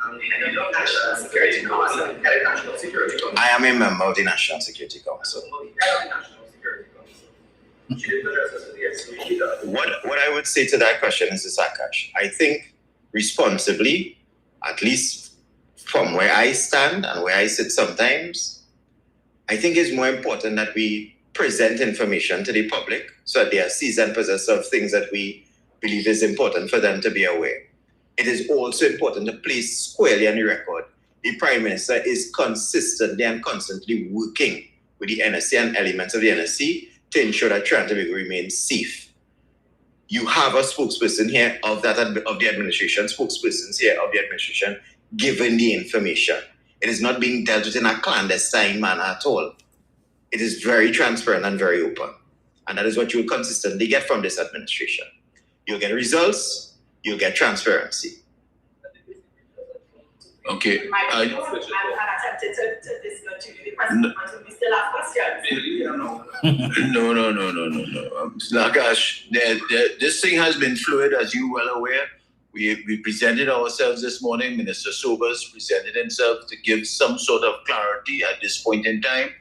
and the head of National Security Council and the head of National Security Council. I am a member of the National Security Council. The head of the National Security Council. She didn't address us to the SC either. What I would say to that question is this, Akash. I think responsibly, at least from where I stand and where I sit sometimes, I think it's more important that we present information to the public so that they are seasoned possessors of things that we believe is important for them to be aware. It is also important to place squarely on the record the Prime Minister is consistently and constantly working with the NSC and elements of the NSC to ensure that Trinidad and Tobago remains safe. You have a spokesperson here of the administration, spokespersons here of the administration, given the information. It is not being dealt with in a clandestine manner at all. It is very transparent and very open. And that is what you will consistently get from this administration. You'll get results, you'll get transparency. Okay. I attempted to discontinue the president, but we still have questions. No. Lakash, this thing has been fluid, as you well aware. We presented ourselves this morning. Minister Sobers presented himself to give some sort of clarity at this point in time.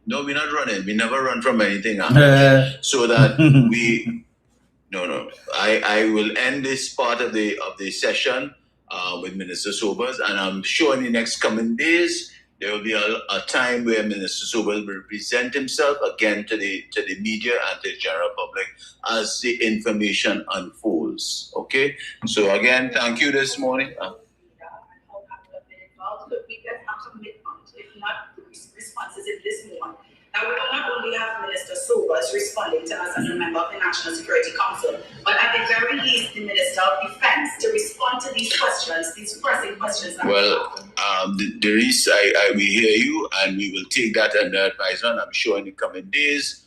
No, we're not running. We never run from anything. So that I will end this part of the session with Minister Sobers, and I'm sure in the next coming days there will be a time where Minister Sobers will present himself again to the media and to the general public as the information unfolds. Okay, so again, thank you this morning. Responses in this morning. Now, we will not only have Minister Sobers responding to us as a member of the National Security Council, but at the very least, the Minister of Defense to respond to these questions, these pressing questions. Well, Darius, we hear you, and we will take that under advisement. I'm sure in the coming days,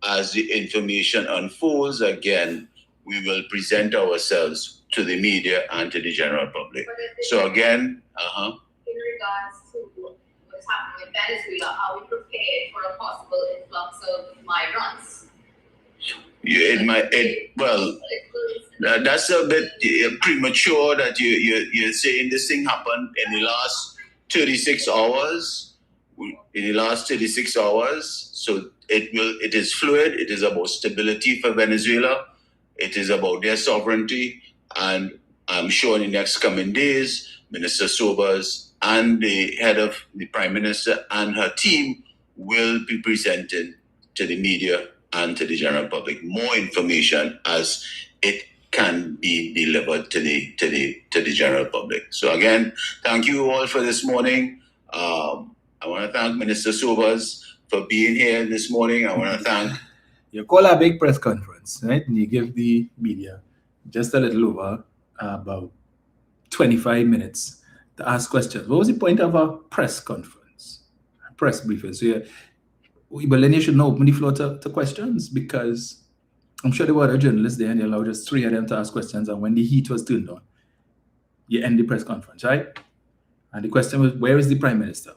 as the information unfolds, again, we will present ourselves to the media and to the general public. So again, in regards to what's happening in Venezuela, are we prepared for a possible influx of migrants? That's a bit premature that you're saying this thing happened in the last 36 hours. So it is fluid. It is about stability for Venezuela. It is about their sovereignty. And I'm sure in the next coming days, Minister Sobers and the head of the Prime Minister and her team will be presenting to the media and to the general public more information as it can be delivered to the general public. So again, thank you all for this morning. I want to thank Minister Sobers for being here this morning. I want to thank. You call a big press conference, right? And you give the media just a little over about 25 minutes to ask questions. What was the point of a press conference, a press briefing? So but then you should not open the floor to questions, because I'm sure there were other journalists there and you allowed just 3 of them to ask questions, and when the heat was turned on, you end the press conference, right? And the question was, where is the Prime Minister?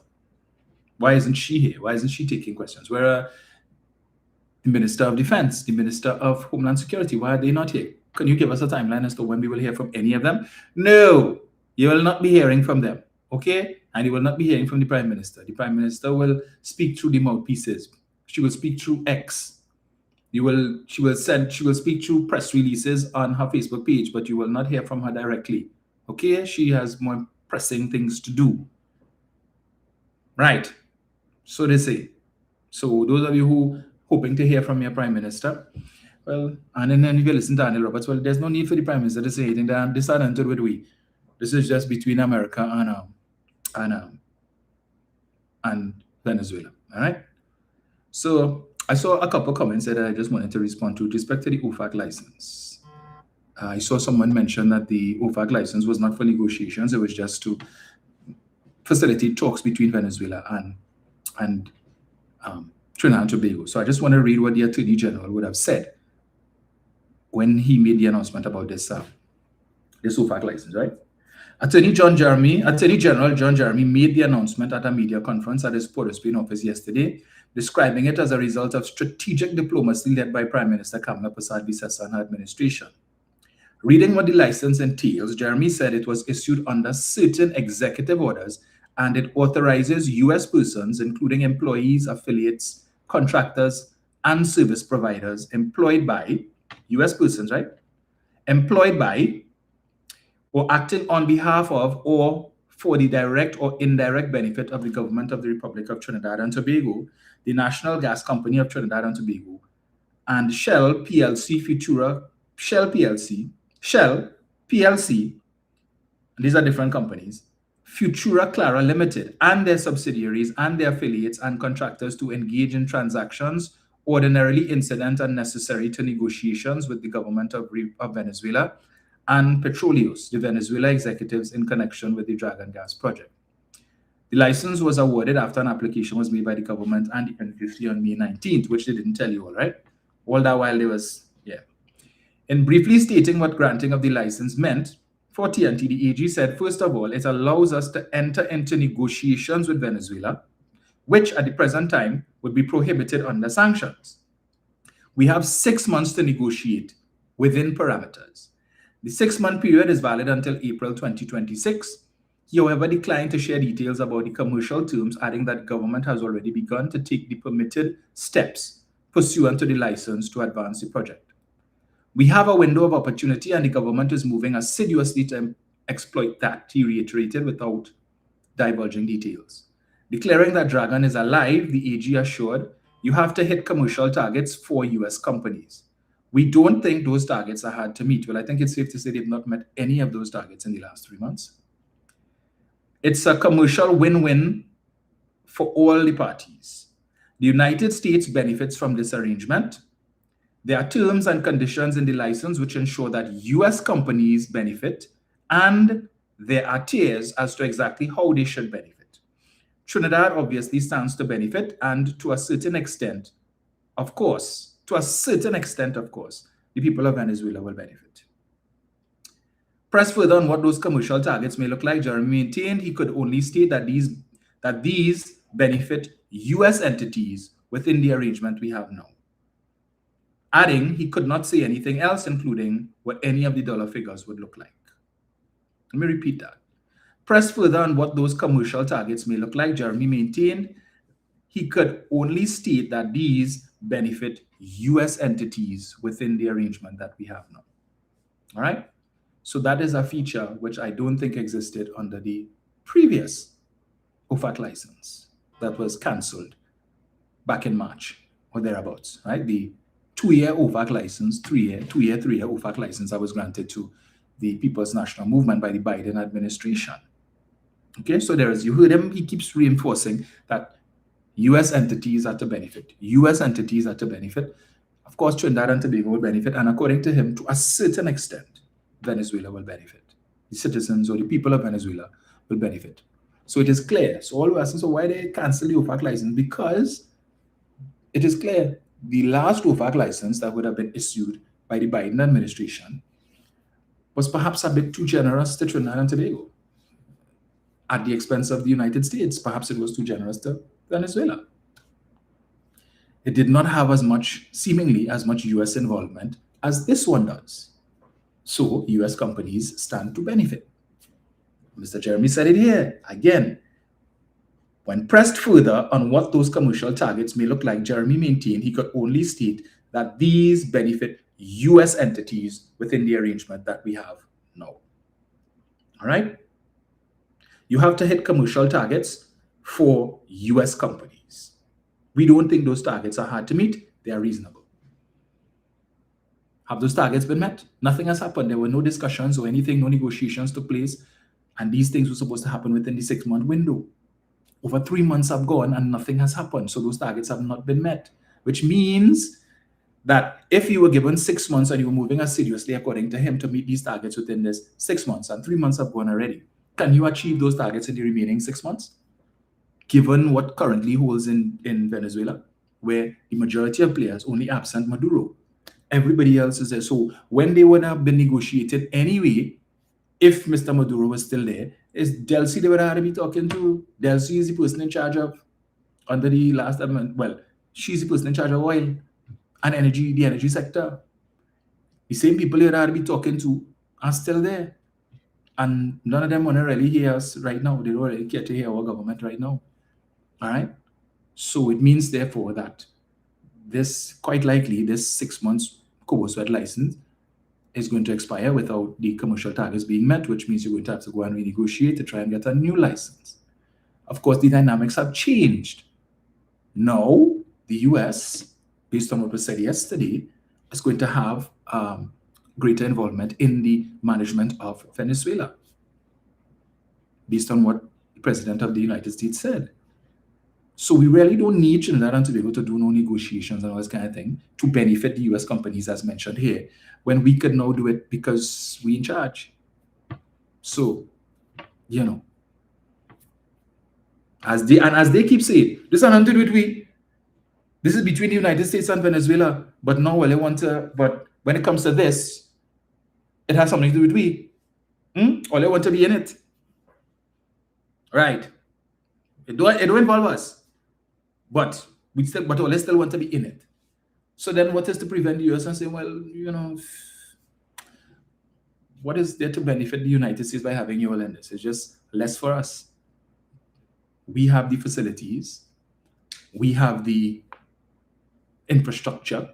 Why isn't she here? Why isn't she taking questions? Where are the Minister of Defense, the Minister of Homeland Security? Why are they not here? Can you give us a timeline as to when we will hear from any of them? No, you will not be hearing from them, okay? And you will not be hearing from the Prime Minister. The Prime Minister will speak through the mouthpieces. She will speak through X. She will speak through press releases on her Facebook page, but you will not hear from her directly, okay? She has more pressing things to do. Right. So they say. So those of you who hoping to hear from your Prime Minister, well, and then if you listen to Anil Roberts, well, there's no need for the Prime Minister to say anything. They're decided with we. This is just between America and Venezuela. All right. So I saw a couple of comments that I just wanted to respond to with respect to the OFAC license. I saw someone mention that the OFAC license was not for negotiations; it was just to facilitate talks between Venezuela and Trinidad and Tobago. So I just want to read what the Attorney General would have said when he made the announcement about this OFAC license, right? Attorney General John Jeremy made the announcement at a media conference at his Port of Spain office yesterday, describing it as a result of strategic diplomacy led by Prime Minister Kamla Persad-Bissessar and her administration. Reading what the license entails, Jeremy said it was issued under certain executive orders and it authorizes U.S. persons, including employees, affiliates, contractors, and service providers employed by U.S. persons, right? Employed by or acting on behalf of or for the direct or indirect benefit of the government of the Republic of Trinidad and Tobago, the National Gas Company of Trinidad and Tobago, and Shell PLC, Shell PLC, these are different companies, Futura Clara Limited, and their subsidiaries and their affiliates and contractors to engage in transactions ordinarily incident and necessary to negotiations with the government of Venezuela and Petróleos, the Venezuela executives in connection with the Dragon Gas project. The license was awarded after an application was made by the government and the industry on May 19th, which they didn't tell you all, right? All that while there was, In briefly stating what granting of the license meant for TNT, the AG said, first of all, it allows us to enter into negotiations with Venezuela, which at the present time would be prohibited under sanctions. We have 6 months to negotiate within parameters. The 6-month period is valid until April 2026. He, however, declined to share details about the commercial terms, adding that government has already begun to take the permitted steps pursuant to the license to advance the project. We have a window of opportunity and the government is moving assiduously to exploit that, he reiterated without divulging details. Declaring that Dragon is alive, the AG assured, you have to hit commercial targets for US companies. We don't think those targets are hard to meet. Well, I think it's safe to say they've not met any of those targets in the last 3 months. It's a commercial win-win for all the parties. The United States benefits from this arrangement. There are terms and conditions in the license which ensure that US companies benefit, and there are tiers as to exactly how they should benefit. Trinidad obviously stands to benefit, and to a certain extent, of course, the people of Venezuela will benefit. Pressed further on what those commercial targets may look like, Jeremy maintained he could only state that these benefit US entities within the arrangement we have now. Adding, he could not say anything else, including what any of the dollar figures would look like. Let me repeat that. Pressed further on what those commercial targets may look like, Jeremy maintained he could only state that these benefit US entities within the arrangement that we have now. All right? So that is a feature which I don't think existed under the previous OFAC license that was cancelled back in March or thereabouts, right? The 2-year OFAC license, 3-year OFAC license that was granted to the People's National Movement by the Biden administration. Okay, so you heard him, he keeps reinforcing that US entities are to benefit. US entities are to benefit. Of course, Trinidad and Tobago will benefit, and according to him, to a certain extent, Venezuela will benefit. The citizens or the people of Venezuela will benefit. So it is clear. So all we're asking, so why they cancel the OFAC license? Because it is clear the last OFAC license that would have been issued by the Biden administration was perhaps a bit too generous to Trinidad and Tobago. At the expense of the United States, perhaps it was too generous to Venezuela. It did not have seemingly as much US involvement as this one does. So US companies stand to benefit. Mr. Jeremy said it here. Again, when pressed further on what those commercial targets may look like, Jeremy maintained he could only state that these benefit US entities within the arrangement that we have now. All right? You have to hit commercial targets for US companies. We don't think those targets are hard to meet. They are reasonable. Have those targets been met? Nothing has happened. There were no discussions or anything, no negotiations took place. And these things were supposed to happen within the 6-month window. Over 3 months have gone and nothing has happened. So those targets have not been met, which means that if you were given 6 months and you were moving assiduously, according to him, to meet these targets within this 6 months, and 3 months have gone already, can you achieve those targets in the remaining 6 months? Given what currently holds in Venezuela, where the majority of players only absent Maduro, everybody else is there. So when they would have been negotiated anyway, if Mr. Maduro was still there, is Delcy they would have to be talking to. Delcy is the person in charge of, under the last amendment, well, she's the person in charge of oil and energy, the energy sector. The same people you would have to be talking to are still there. And none of them want to really hear us right now. They don't really care to hear our government right now. All right? So it means, therefore, that this, quite likely, this 6 months Coboswed license is going to expire without the commercial targets being met, which means you're going to have to go and renegotiate to try and get a new license. Of course, the dynamics have changed. Now, the US, based on what was said yesterday, is going to have greater involvement in the management of Venezuela, based on what the President of the United States said. So we really don't need Trinidad and Tobago to do no negotiations and all this kind of thing to benefit the US companies as mentioned here, when we could now do it because we in charge. So, you know, as they keep saying, this has nothing to do with we. This is between the United States and Venezuela. But now, well, they want to, but when it comes to this, it has something to do with we. Or they want to be in it. Right. It don't involve us. But we still, but they still want to be in it. So then what is to prevent the US and saying, well, you know, what is there to benefit the United States by having you all in this? It's just less for us. We have the facilities. We have the infrastructure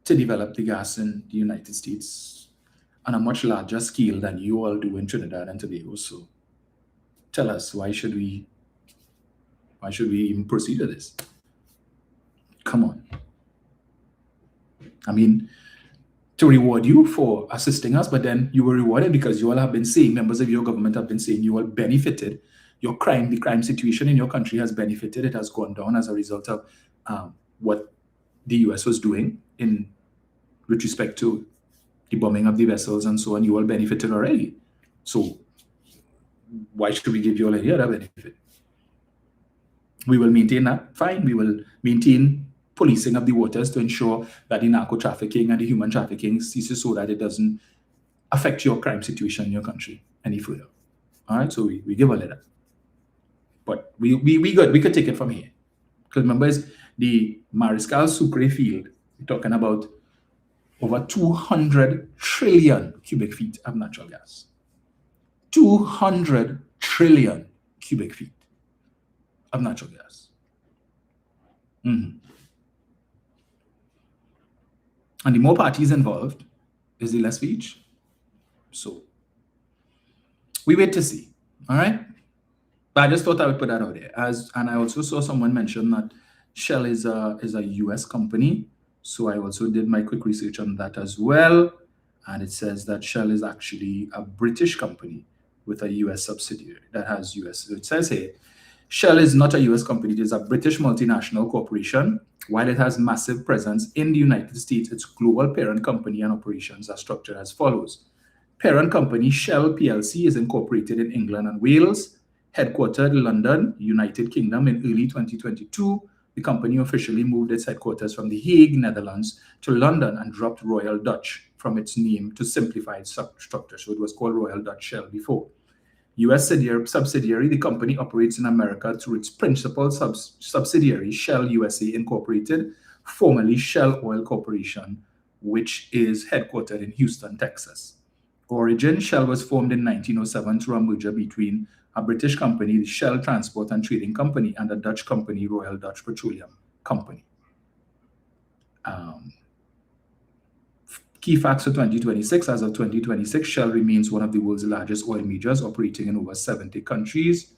to develop the gas in the United States on a much larger scale than you all do in Trinidad and Tobago. So tell us, why should we even proceed with this? Come on. I mean, to reward you for assisting us, but then you were rewarded because you all have been saying, members of your government have been saying you all benefited. The crime situation in your country has benefited. It has gone down as a result of what the US was doing with respect to the bombing of the vessels and so on. You all benefited already. So why should we give you all any other benefit? We will maintain that, fine. We will maintain policing of the waters to ensure that the narco trafficking and the human trafficking ceases so that it doesn't affect your crime situation in your country any further. All right, so we give all of that. But we good. We could take it from here. Because remember, it's the Mariscal Sucre field, we're talking about over 200 trillion cubic feet of natural gas. 200 trillion cubic feet of natural gas. And the more parties involved is the less we each. So we wait to see. All right. But I just thought I would put that out there. And I also saw someone mention that Shell is a US company. So I also did my quick research on that as well. And it says that Shell is actually a British company with a US subsidiary that has US. So it says here, Shell is not a US company. It is a British multinational corporation. While it has massive presence in the United States, its global parent company and operations are structured as follows. Parent company Shell PLC is incorporated in England and Wales, headquartered in London, United Kingdom in early 2022. The company officially moved its headquarters from The Hague, Netherlands to London and dropped Royal Dutch from its name to simplify its structure. So it was called Royal Dutch Shell before. US subsidiary, the company operates in America through its principal subsidiary, Shell USA Incorporated, formerly Shell Oil Corporation, which is headquartered in Houston, Texas. Origin, Shell was formed in 1907 through a merger between a British company, the Shell Transport and Trading Company, and a Dutch company, Royal Dutch Petroleum Company. Key facts for 2026. As of 2026, Shell remains one of the world's largest oil majors, operating in over 70 countries.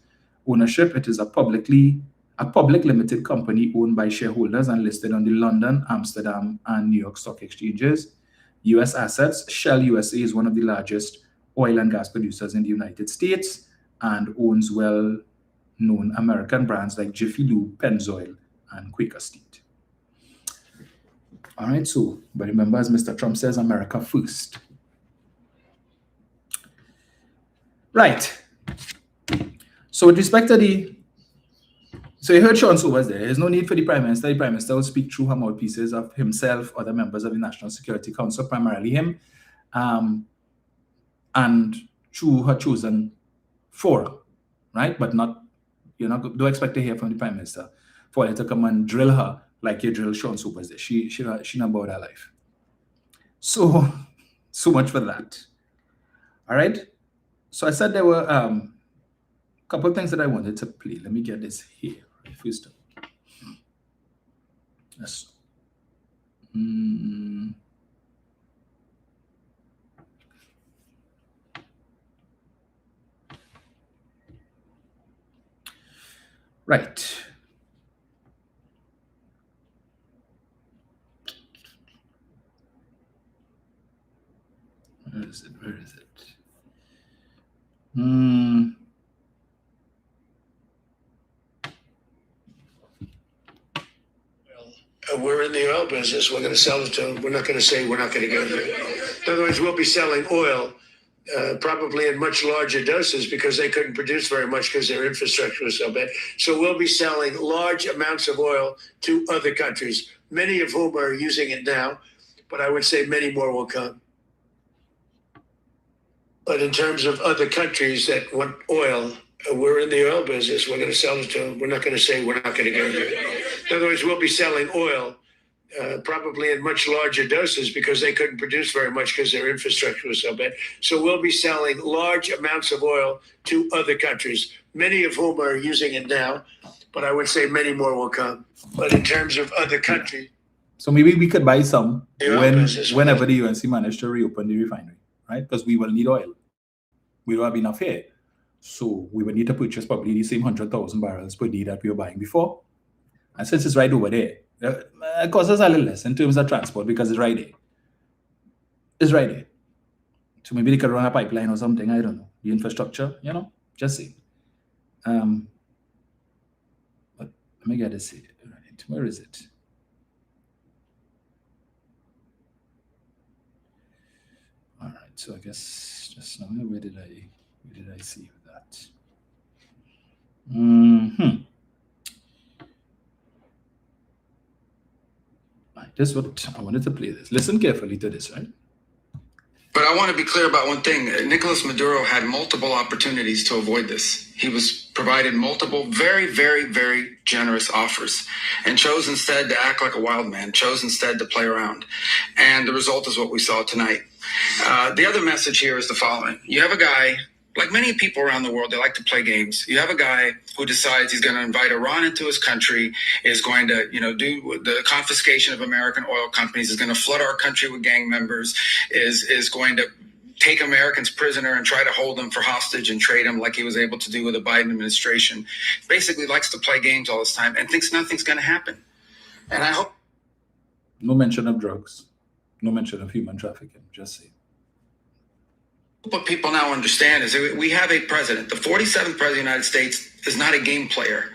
ownership, it is a public limited company owned by shareholders and listed on the London, Amsterdam, and New York stock exchanges. U.S. assets, Shell USA is one of the largest oil and gas producers in the United States and owns well-known American brands like Jiffy Lube, Pennzoil, and Quaker State. All right, so, but remember, as Mr. Trump says, America first. Right. So with respect to so you heard Sean Sobers there. There's no need for the Prime Minister. The Prime Minister will speak through her mouthpieces of himself, other members of the National Security Council, primarily him, and through her chosen forum, right? But not, don't expect to hear from the Prime Minister for her to come and drill her like you drill Sean Sobers there. She not about her life. So much for that. All right. So I said there were a couple of things that I wanted to play. Let me get this here first. Yes. Right. Where is it? We're in the oil business. We're going to sell it to them. We're not going to say we're not going to go there. In other words, we'll be selling oil probably in much larger doses because they couldn't produce very much because their infrastructure was so bad. So we'll be selling large amounts of oil to other countries, many of whom are using it now, but I would say many more will come. But in terms of other countries that want oil, we're in the oil business. We're going to sell it to them. We're not going to say we're not going to go there. In other words, we'll be selling oil probably in much larger doses because they couldn't produce very much because their infrastructure was so bad. So we'll be selling large amounts of oil to other countries, many of whom are using it now, but I would say many more will come. But in terms of other countries. So maybe we could buy some whenever the UNC managed to reopen the refinery, right? Because we will need oil. We don't have enough here. So we will need to purchase probably the same 100,000 barrels per day that we were buying before. And since it's right over there, it costs us a little less in terms of transport because it's right there. It's right there. So maybe they could run a pipeline or something. I don't know. The infrastructure, just say. But let me get this here. Right. Where is it? All right. So I guess just now, where did I see that? Right, this is what I wanted to play this. Listen carefully to this, right? But I want to be clear about one thing. Nicolas Maduro had multiple opportunities to avoid this. He was provided multiple very, very, very generous offers and chose instead to act like a wild man, chose instead to play around. And the result is what we saw tonight. The other message here is the following. You have a guy, like many people around the world, they like to play games. You have a guy who decides he's going to invite Iran into his country, is going to, do the confiscation of American oil companies, is going to flood our country with gang members, is going to take Americans prisoner and try to hold them for hostage and trade them like he was able to do with the Biden administration. Basically likes to play games all this time and thinks nothing's going to happen. And I hope. No mention of drugs. No mention of human trafficking. Just say. What people now understand is that we have a president. The 47th president of the United States is not a game player.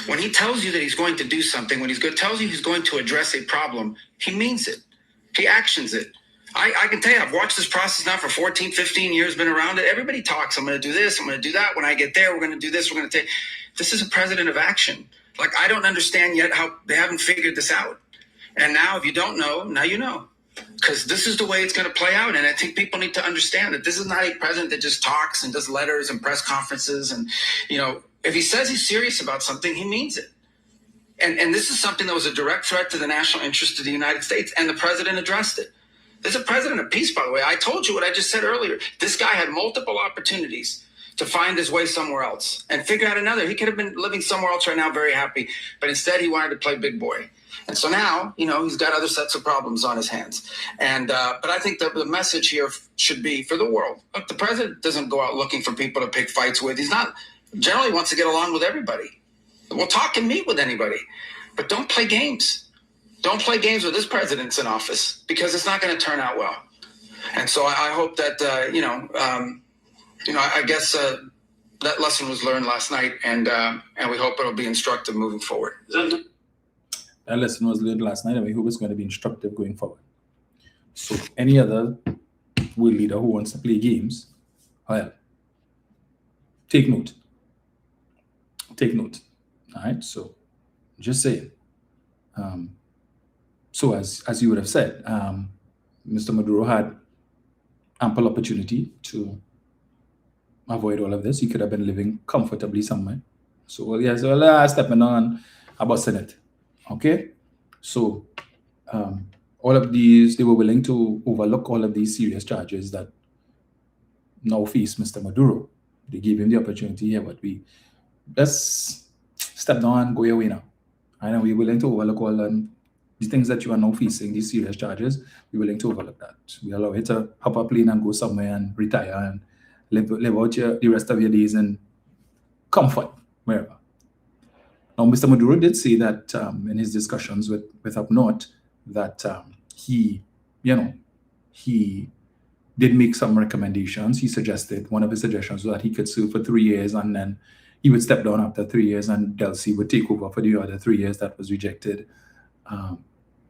When he tells you that he's going to do something, when tells you he's going to address a problem, he means it. He actions it. I can tell you, I've watched this process now for 14, 15 years, been around it. Everybody talks, I'm going to do this, I'm going to do that. When I get there, we're going to do this, we're going to take. This is a president of action. Like, I don't understand yet how they haven't figured this out. And now, if you don't know, now you know. Because this is the way it's going to play out. And I think people need to understand that this is not a president that just talks and does letters and press conferences. And, if he says he's serious about something, he means it. And this is something that was a direct threat to the national interest of the United States. And the president addressed it. There's a president of peace, by the way. I told you what I just said earlier. This guy had multiple opportunities to find his way somewhere else and figure out another. He could have been living somewhere else right now, very happy. But instead, he wanted to play big boy. And so now, he's got other sets of problems on his hands. And but I think that the message here should be for the world. Look, the president doesn't go out looking for people to pick fights with. He's not generally wants to get along with everybody. We'll talk and meet with anybody, but don't play games. Don't play games with this president's in office, because it's not going to turn out well. And so I hope that I guess that lesson was learned last night, and we hope it'll be instructive moving forward. That lesson was learned last night, and we hope it's going to be instructive going forward. So any other world leader who wants to play games, well, take note. Take note. All right. So just saying. So as you would have said, Mr. Maduro had ample opportunity to avoid all of this. He could have been living comfortably somewhere. So stepping on about Senate. Okay. So all of these, they were willing to overlook all of these serious charges that now face Mr. Maduro. They gave him the opportunity here, but we just step down and go your way now. And we're willing to overlook all the things that you are now facing, these serious charges. We're willing to overlook that. We allow you to hop a plane and go somewhere and retire and live out the rest of your days in comfort, wherever. Now, Mr. Maduro did say that in his discussions with Up North, that he did make some recommendations. He suggested, one of his suggestions was that he could serve for 3 years and then he would step down after 3 years and Delcy would take over for the other 3 years that was rejected.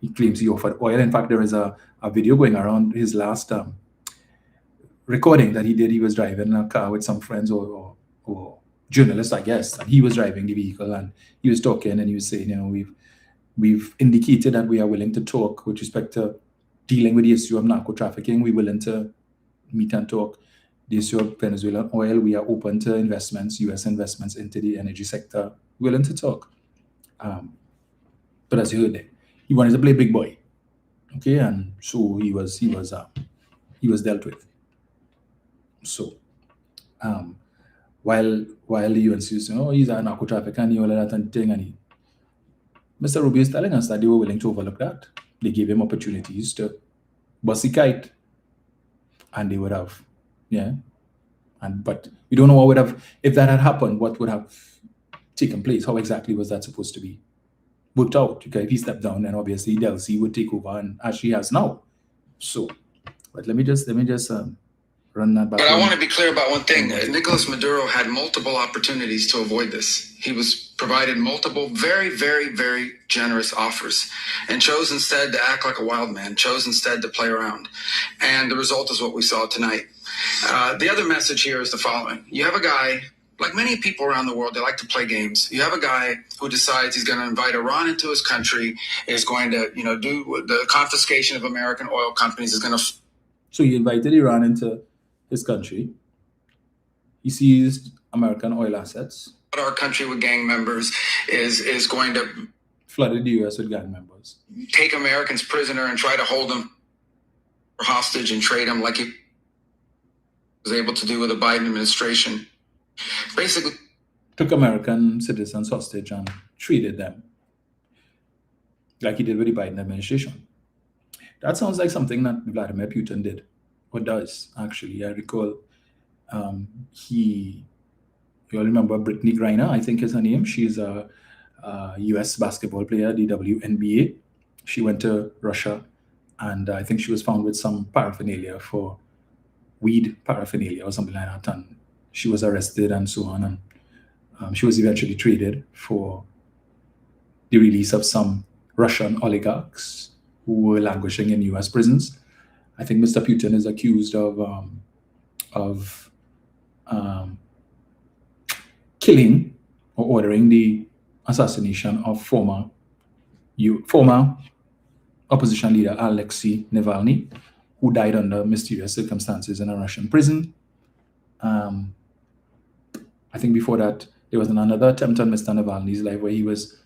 He claims he offered oil. In fact, there is a video going around his last recording that he did. He was driving in a car with some friends or journalists, I guess, and he was driving the vehicle and he was talking and he was saying, we've indicated that we are willing to talk with respect to dealing with the issue of narco trafficking. We're willing to meet and talk. The issue of Venezuelan oil, we are open to investments, U.S. investments into the energy sector. Willing to talk. But as you heard, he wanted to play big boy. Okay, and so he was dealt with. So while the UN says, he's a narco trafficker and all of that and thing, and Mr. Rubio is telling us that they were willing to overlook that. They gave him opportunities to bust a kite, and they would have, but we don't know what would have, if that had happened, what would have taken place. How exactly was that supposed to be worked out? Okay, if he stepped down, then obviously Delcy would take over, and as she has now. So, but let me just run that back. But I want to be clear about one thing. Nicolas Maduro had multiple opportunities to avoid this. He was provided multiple very, very, very generous offers and chose instead to act like a wild man, chose instead to play around. And the result is what we saw tonight. The other message here is the following. You have a guy, like many people around the world, they like to play games. You have a guy who decides he's going to invite Iran into his country, is going to, do the confiscation of American oil companies, is going to... So he invited Iran into his country. He seized American oil assets. Our country with gang members is going to flooded the U.S. with gang members. Take Americans prisoner and try to hold them hostage and trade them like he was able to do with the Biden administration. Basically, took American citizens hostage and treated them like he did with the Biden administration. That sounds like something that Vladimir Putin did, or does, actually. I recall you all remember Brittany Griner, I think is her name. She's a U.S. basketball player, the WNBA. She went to Russia, and I think she was found with some paraphernalia for weed paraphernalia or something like that. And she was arrested and so on. And she was eventually traded for the release of some Russian oligarchs who were languishing in U.S. prisons. I think Mr. Putin is accused of killing or ordering the assassination of former opposition leader Alexei Navalny, who died under mysterious circumstances in a Russian prison. I think before that, there was another attempt on Mr. Navalny's life where he was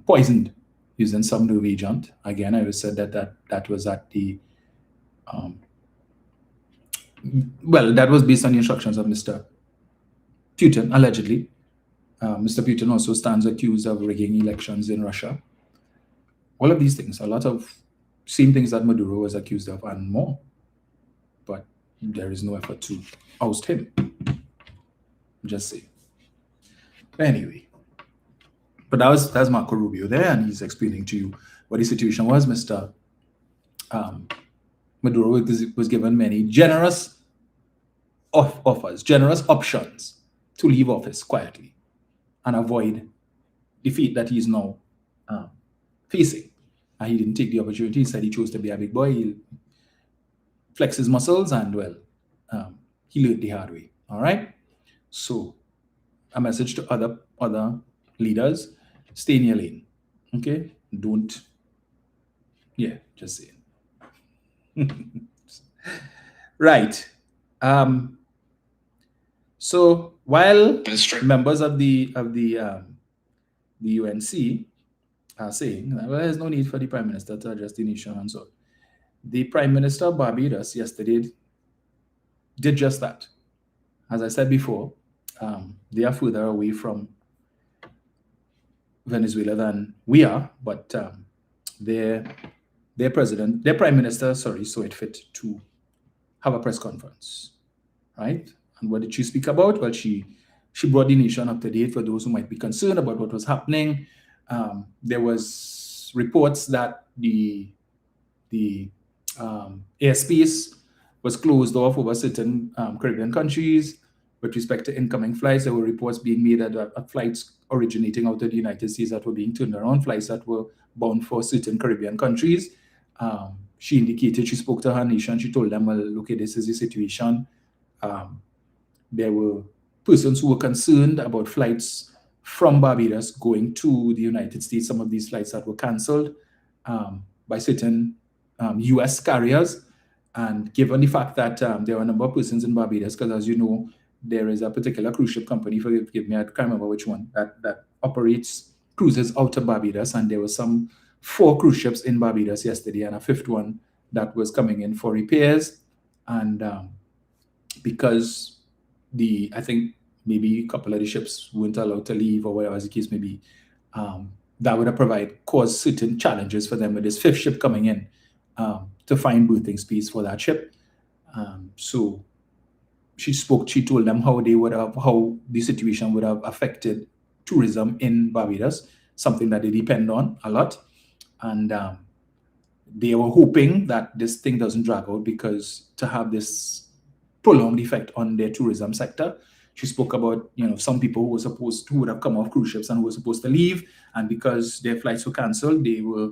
poisoned using some nerve agent. Again, I said that was at the that was based on the instructions of Mr. Putin, allegedly. Mr. Putin also stands accused of rigging elections in Russia. All of these things, a lot of same things that Maduro was accused of and more. But there is no effort to oust him. Just say. Anyway, but that's Marco Rubio there, and he's explaining to you what the situation was. Mr. Maduro was given many generous offers, generous options to leave office quietly and avoid defeat that he's now facing. And he didn't take the opportunity. He said he chose to be a big boy. He flexed his muscles, and well, he learned the hard way. All right. So, a message to other leaders: stay in your lane. Okay, don't. Yeah, just saying. Right. So while members of the UNC are saying, well, there's no need for the Prime Minister to address the nation, and so the Prime Minister of Barbados yesterday did just that. As I said before, they are further away from Venezuela than we are, but their Prime Minister, saw it fit to have a press conference, right? And what did she speak about? Well, she brought the nation up to date for those who might be concerned about what was happening. There was reports that the airspace was closed off over certain Caribbean countries with respect to incoming flights. There were reports being made that flights originating out of the United States that were being turned around, flights that were bound for certain Caribbean countries. She indicated, she spoke to her nation, she told them, well, look, this is the situation. There were persons who were concerned about flights from Barbados going to the United States, some of these flights that were canceled by certain US carriers. And given the fact that there are a number of persons in Barbados, because as you know, there is a particular cruise ship company, forgive me, I can't remember which one, that operates cruises out of Barbados, and there were 4 cruise ships in Barbados yesterday and a 5th one that was coming in for repairs. And because I think maybe a couple of the ships weren't allowed to leave or whatever the case may be, that would have caused certain challenges for them with this 5th ship coming in to find berthing space for that ship. So she told them how the situation would have affected tourism in Barbados, something that they depend on a lot. And they were hoping that this thing doesn't drag out, because to have this prolonged effect on their tourism sector. She spoke about, some people who would have come off cruise ships and who were supposed to leave, and because their flights were cancelled, they were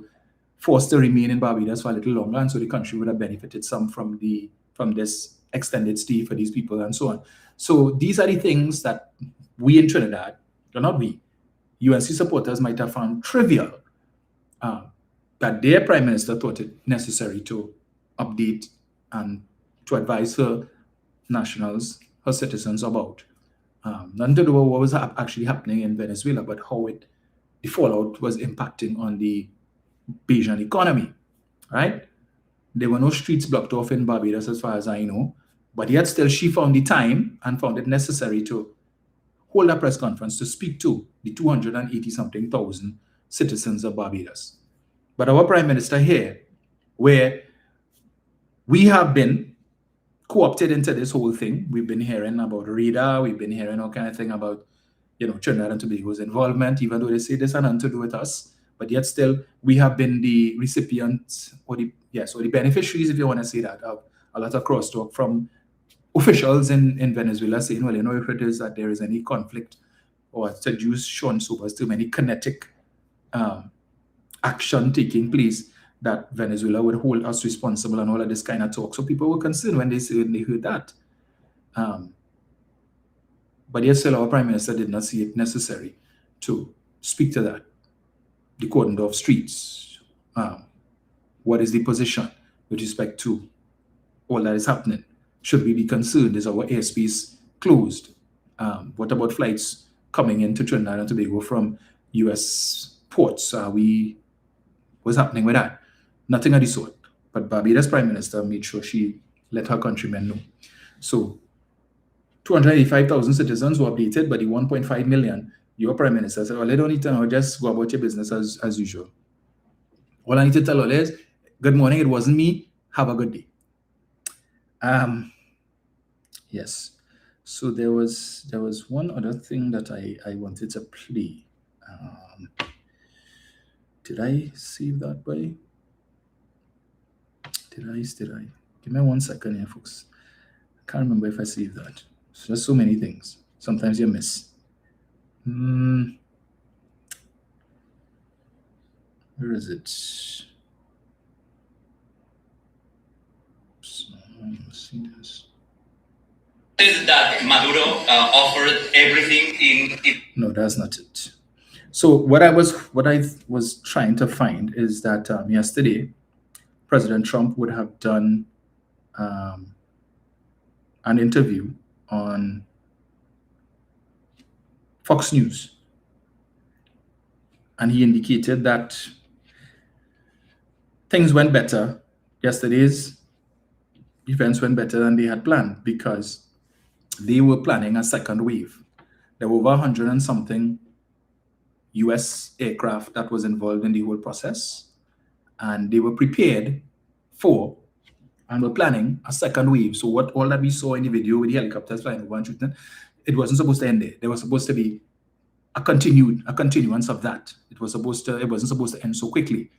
forced to remain in Barbados for a little longer, and so the country would have benefited some from this extended stay for these people and so on. So these are the things that we in Trinidad, or not we, UNC supporters might have found trivial, that their Prime Minister thought it necessary to update and to advise her nationals, her citizens about. Nothing to do with what was actually happening in Venezuela, but how the fallout was impacting on the Bajan economy, right? There were no streets blocked off in Barbados as far as I know, but yet still she found the time and found it necessary to hold a press conference to speak to the 280-something thousand citizens of Barbados. But our Prime Minister here, where we have been co-opted into this whole thing, we've been hearing about radar, we've been hearing all kind of thing about, Trinidad and Tobago's involvement, even though they say this had nothing to do with us, but yet still we have been the recipients or the beneficiaries, if you want to say that, of a lot of crosstalk from officials in Venezuela saying, well, if it is that there is any conflict, or to use Sean Sober's term, any kinetic action taking place, that Venezuela would hold us responsible and all of this kind of talk. So people were concerned when they heard that. But yet still our Prime Minister did not see it necessary to speak to that. The cordoned off streets. What is the position with respect to all that is happening? Should we be concerned? Is our airspace closed? What about flights coming into Trinidad and Tobago from US ports? What's happening with that? Nothing of the sort. But Barbados Prime Minister made sure she let her countrymen know. So 285,000 citizens were updated, but the 1.5 million, your Prime Minister said, well, I don't need to know, just go about your business as usual. All I need to tell all is, good morning, it wasn't me, have a good day. Yes. So there was one other thing that I wanted to play. Did I save that by? Did I? Give me 1 second here, folks. I can't remember if I saved that. So there's so many things. Sometimes you miss. Where is it? So, let's see this. Is that Maduro offered everything in? No, that's not it. So what I was trying to find is that yesterday, President Trump would have done an interview on Fox News, and he indicated that things went better. Yesterday's events went better than they had planned because they were planning a second wave. There were over 100 and something US aircraft that was involved in the whole process, and they were prepared for and were planning a second wave. So what all that we saw in the video with the helicopters flying over and shooting, it wasn't supposed to end there. There was supposed to be a continuance of that. It wasn't supposed to end so quickly.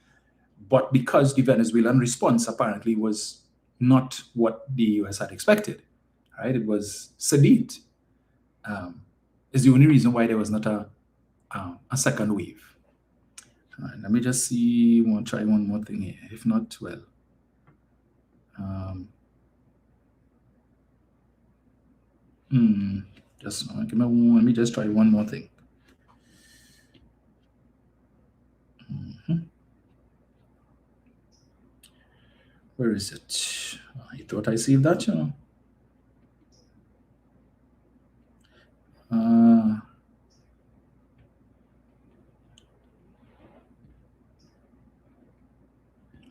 But because the Venezuelan response apparently was not what the US had expected, right? It was sedate. Is the only reason why there was not a second wave. All right, let me just see. We'll try one more thing here. If not, well. Let me just try one more thing. Where is it? I thought I saved that, you know.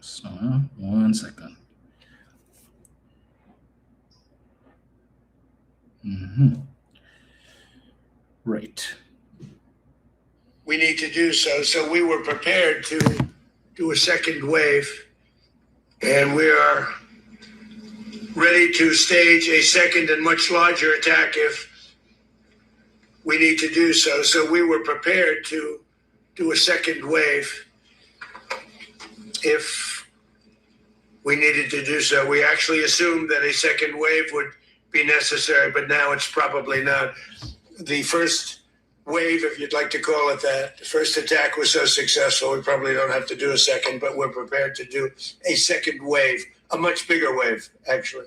So 1 second. Right. We need to do so. So we were prepared to do a second wave, and we are ready to stage a second and much larger attack if we need to do so. So we were prepared to do a second wave if we needed to do so. We actually assumed that a second wave would be necessary, but now it's probably not. The first wave, if you'd like to call it that, the first attack was so successful, we probably don't have to do a second, but we're prepared to do a second wave, a much bigger wave, actually.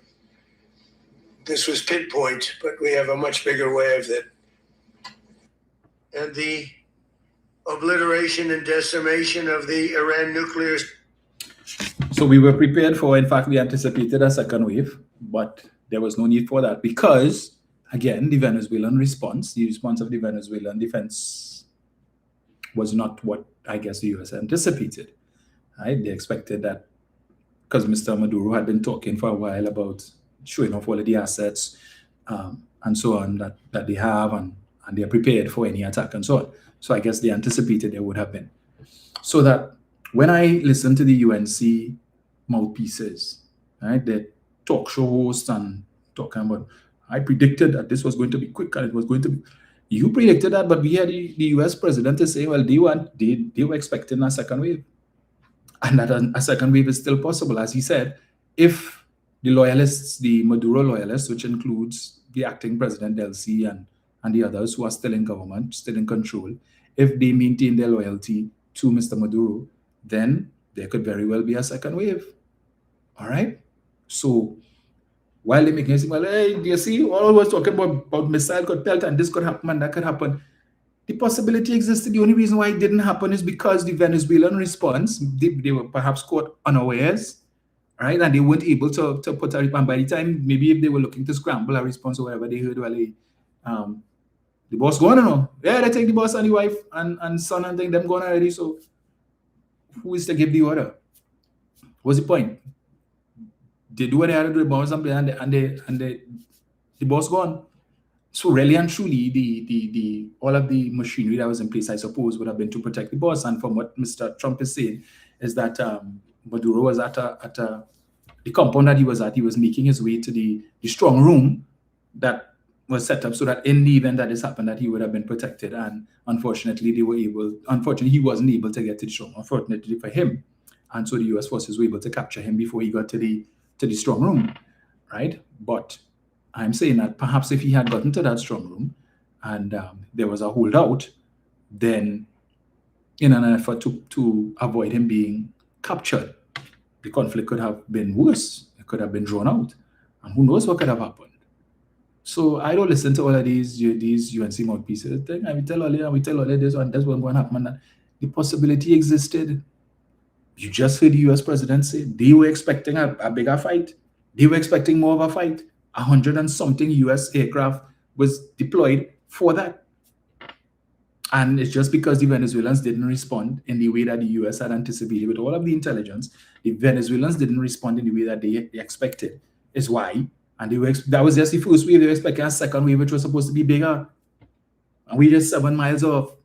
This was pinpoint, but we have a much bigger wave and the obliteration and decimation of the Iran nuclear. So we were prepared for, in fact, we anticipated a second wave, but there was no need for that because, again, the response of the Venezuelan defense was not what I guess the US anticipated. Right? They expected that because Mr. Maduro had been talking for a while about showing off all of the assets and so on that they have and they are prepared for any attack and so on. So I guess they anticipated there would have been. So that when I listened to the UNC mouthpieces, right, the talk show hosts and talking about, I predicted that this was going to be quick and it was going to be. You predicted that, but we had the US president to say, well, they were expecting a second wave. And that a second wave is still possible, as he said, if the loyalists, the Maduro loyalists, which includes the acting president Delcy and the others who are still in government, still in control, if they maintain their loyalty to Mr. Maduro, then there could very well be a second wave. All right? So while they making it seem, well, hey, do you see, all was talking about missile could pelt and this could happen and that could happen. The possibility existed. The only reason why it didn't happen is because the Venezuelan response, they were perhaps caught unawares, right? And they weren't able to put a response. By the time, maybe if they were looking to scramble a response or whatever, they heard, well, the boss gone or no? Yeah, they take the boss and the wife and son and thing, them gone already. So who is to give the order? What's the point? They do what they had to do, the boss and the boss gone. So really and truly, the all of the machinery that was in place, I suppose, would have been to protect the boss. And from what Mr. Trump is saying, is that Maduro was at the compound that he was at. He was making his way to the strong room that was set up so that in the event that this happened, that he would have been protected. And unfortunately, he wasn't able to get to the strong room, unfortunately for him. And so the US forces were able to capture him before he got to the strong room, right? But I'm saying that perhaps if he had gotten to that strong room and there was a holdout, then in an effort to avoid him being captured, the conflict could have been worse. It could have been drawn out. And who knows what could have happened. So I don't listen to all of these UNC mouthpieces. And we tell all of this and that's what's going to happen. The possibility existed. You just heard the US president say they were expecting a bigger fight. They were expecting more of a fight. 100 and something US aircraft was deployed for that. And it's just because the Venezuelans didn't respond in the way that the US had anticipated with all of the intelligence. The Venezuelans didn't respond in the way that they expected. Is why. And that was just the first wave. They were expecting a second wave, which was supposed to be bigger. And we're just 7 miles off.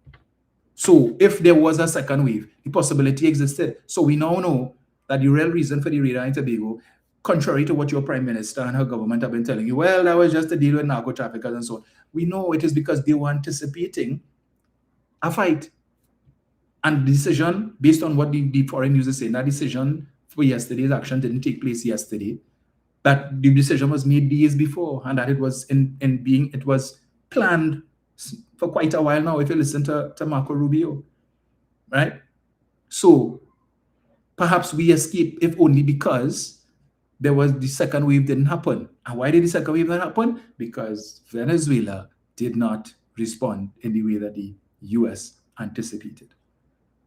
So if there was a second wave, the possibility existed. So we now know that the real reason for the radar in Tobago, contrary to what your prime minister and her government have been telling you, well, that was just to deal with narco traffickers and so on. We know it is because they were anticipating a fight. And the decision, based on what the foreign news is saying, that decision for yesterday's action didn't take place yesterday. That the decision was made days before, and that it was it was planned for quite a while now, if you listen to Marco Rubio, right? So perhaps we escaped, if only because there was the second wave didn't happen. And why did the second wave not happen? Because Venezuela did not respond in the way that the US anticipated.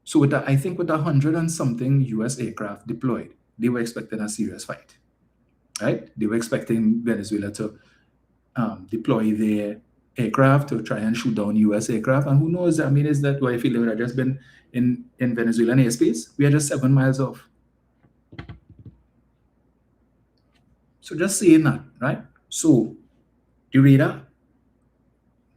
So I think with 100 and something US aircraft deployed, they were expecting a serious fight. Right? They were expecting Venezuela to deploy their aircraft to try and shoot down US aircraft. And who knows? I mean, is that why if we would have just been in Venezuelan airspace? We are just 7 miles off. So just saying that, right? So the radar,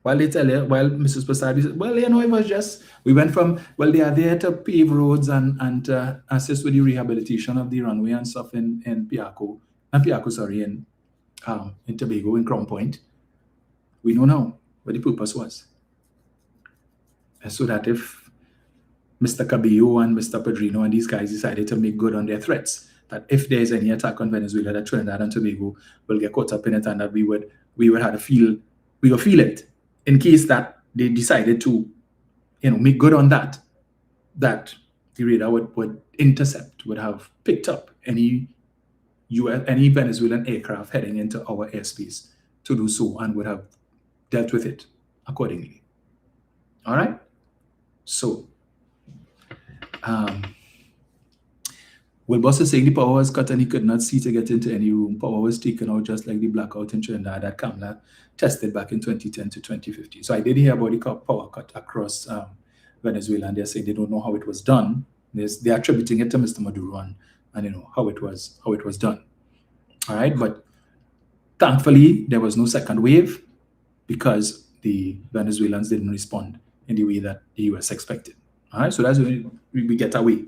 while Mrs. Prasad said, well, it was just, we went from, well, they are there to pave roads and assist with the rehabilitation of the runway and stuff in Piaco. And Piaco, sorry, in Tobago, in Crown Point. We know now what the purpose was. So that if Mr. Cabello and Mr. Pedrino and these guys decided to make good on their threats, that if there's any attack on Venezuela, that Trinidad and Tobago will get caught up in it, and that we would feel it in case that they decided to, make good on that the radar would intercept, would have picked up any Venezuelan aircraft heading into our airspace to do so, and would have dealt with it accordingly. All right? So, Wilbur is saying the power was cut and he could not see to get into any room. Power was taken out just like the blackout in Trinidad that Kamla tested back in 2010 to 2015. So I did hear about the power cut across Venezuela, and they're saying they don't know how it was done. They're attributing it to Mr. Maduro and how it was done. All right, but thankfully there was no second wave because the Venezuelans didn't respond in the way that the US expected. All right, so that's when we get away.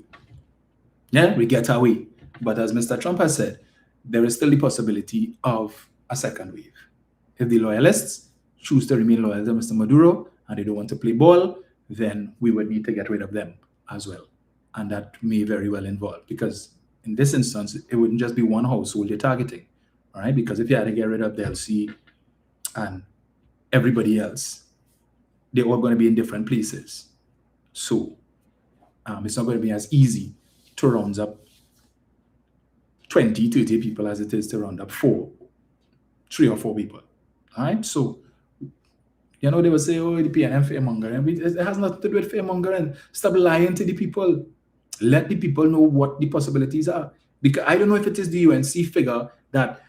Yeah, we get away. But as Mr. Trump has said, there is still the possibility of a second wave. If the loyalists choose to remain loyal to Mr. Maduro and they don't want to play ball, then we would need to get rid of them as well. And that may very well involve, because in this instance, it wouldn't just be one household you're targeting, all right? Because if you had to get rid of Delcy and everybody else, they're all going to be in different places. So it's not going to be as easy to round up 20, 30 people as it is to round up 3 or 4 people, all right? So, they will say, oh, the PNM fearmongering. It has nothing to do with fearmongering. Stop lying to the people. Let the people know what the possibilities are. Because I don't know if it is the UNC figure that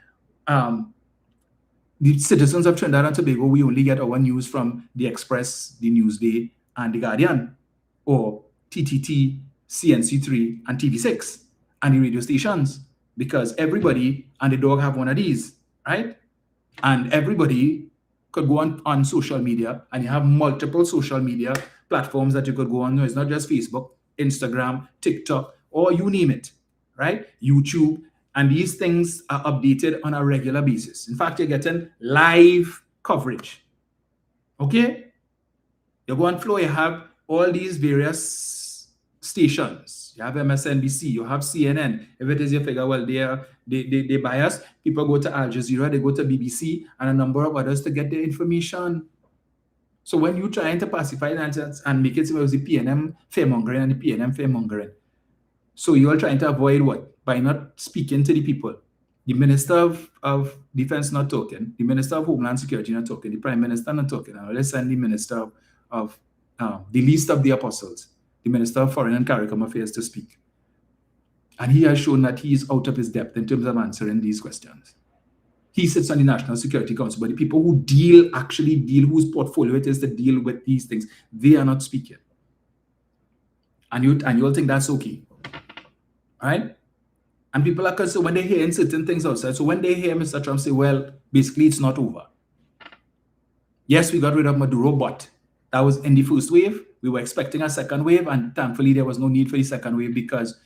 the citizens of Trinidad and Tobago, we only get our news from the Express, the Newsday, and the Guardian, or TTT, CNC3, and TV6, and the radio stations. Because everybody and the dog have one of these, right? And everybody could go on social media, and you have multiple social media platforms that you could go on. No, it's not just Facebook, Instagram, TikTok, or you name it, right? YouTube, and these things are updated on a regular basis. In fact, you're getting live coverage. Okay? You go on floor, you have all these various stations. You have MSNBC, you have CNN. If it is, you figure, well, they bias. People go to Al Jazeera, they go to BBC, and a number of others to get their information. So when you're trying to pacify that and make it seem it was the PNM fearmongering and the PNM fearmongering, so you're trying to avoid what? By not speaking to the people. The Minister of Defense not talking, the Minister of Homeland Security not talking, the Prime Minister not talking, and let's send the Minister of the least of the apostles, the Minister of Foreign and CARICOM Affairs to speak. And he has shown that he is out of his depth in terms of answering these questions. He sits on the National Security Council, but the people who actually deal, whose portfolio it is to deal with these things, they are not speaking. And you'll think that's okay. All right? And people are concerned when they hear certain things outside. So when they hear Mr. Trump say, well, basically it's not over. Yes, we got rid of Maduro, but that was in the first wave. We were expecting a second wave, and thankfully there was no need for the second wave because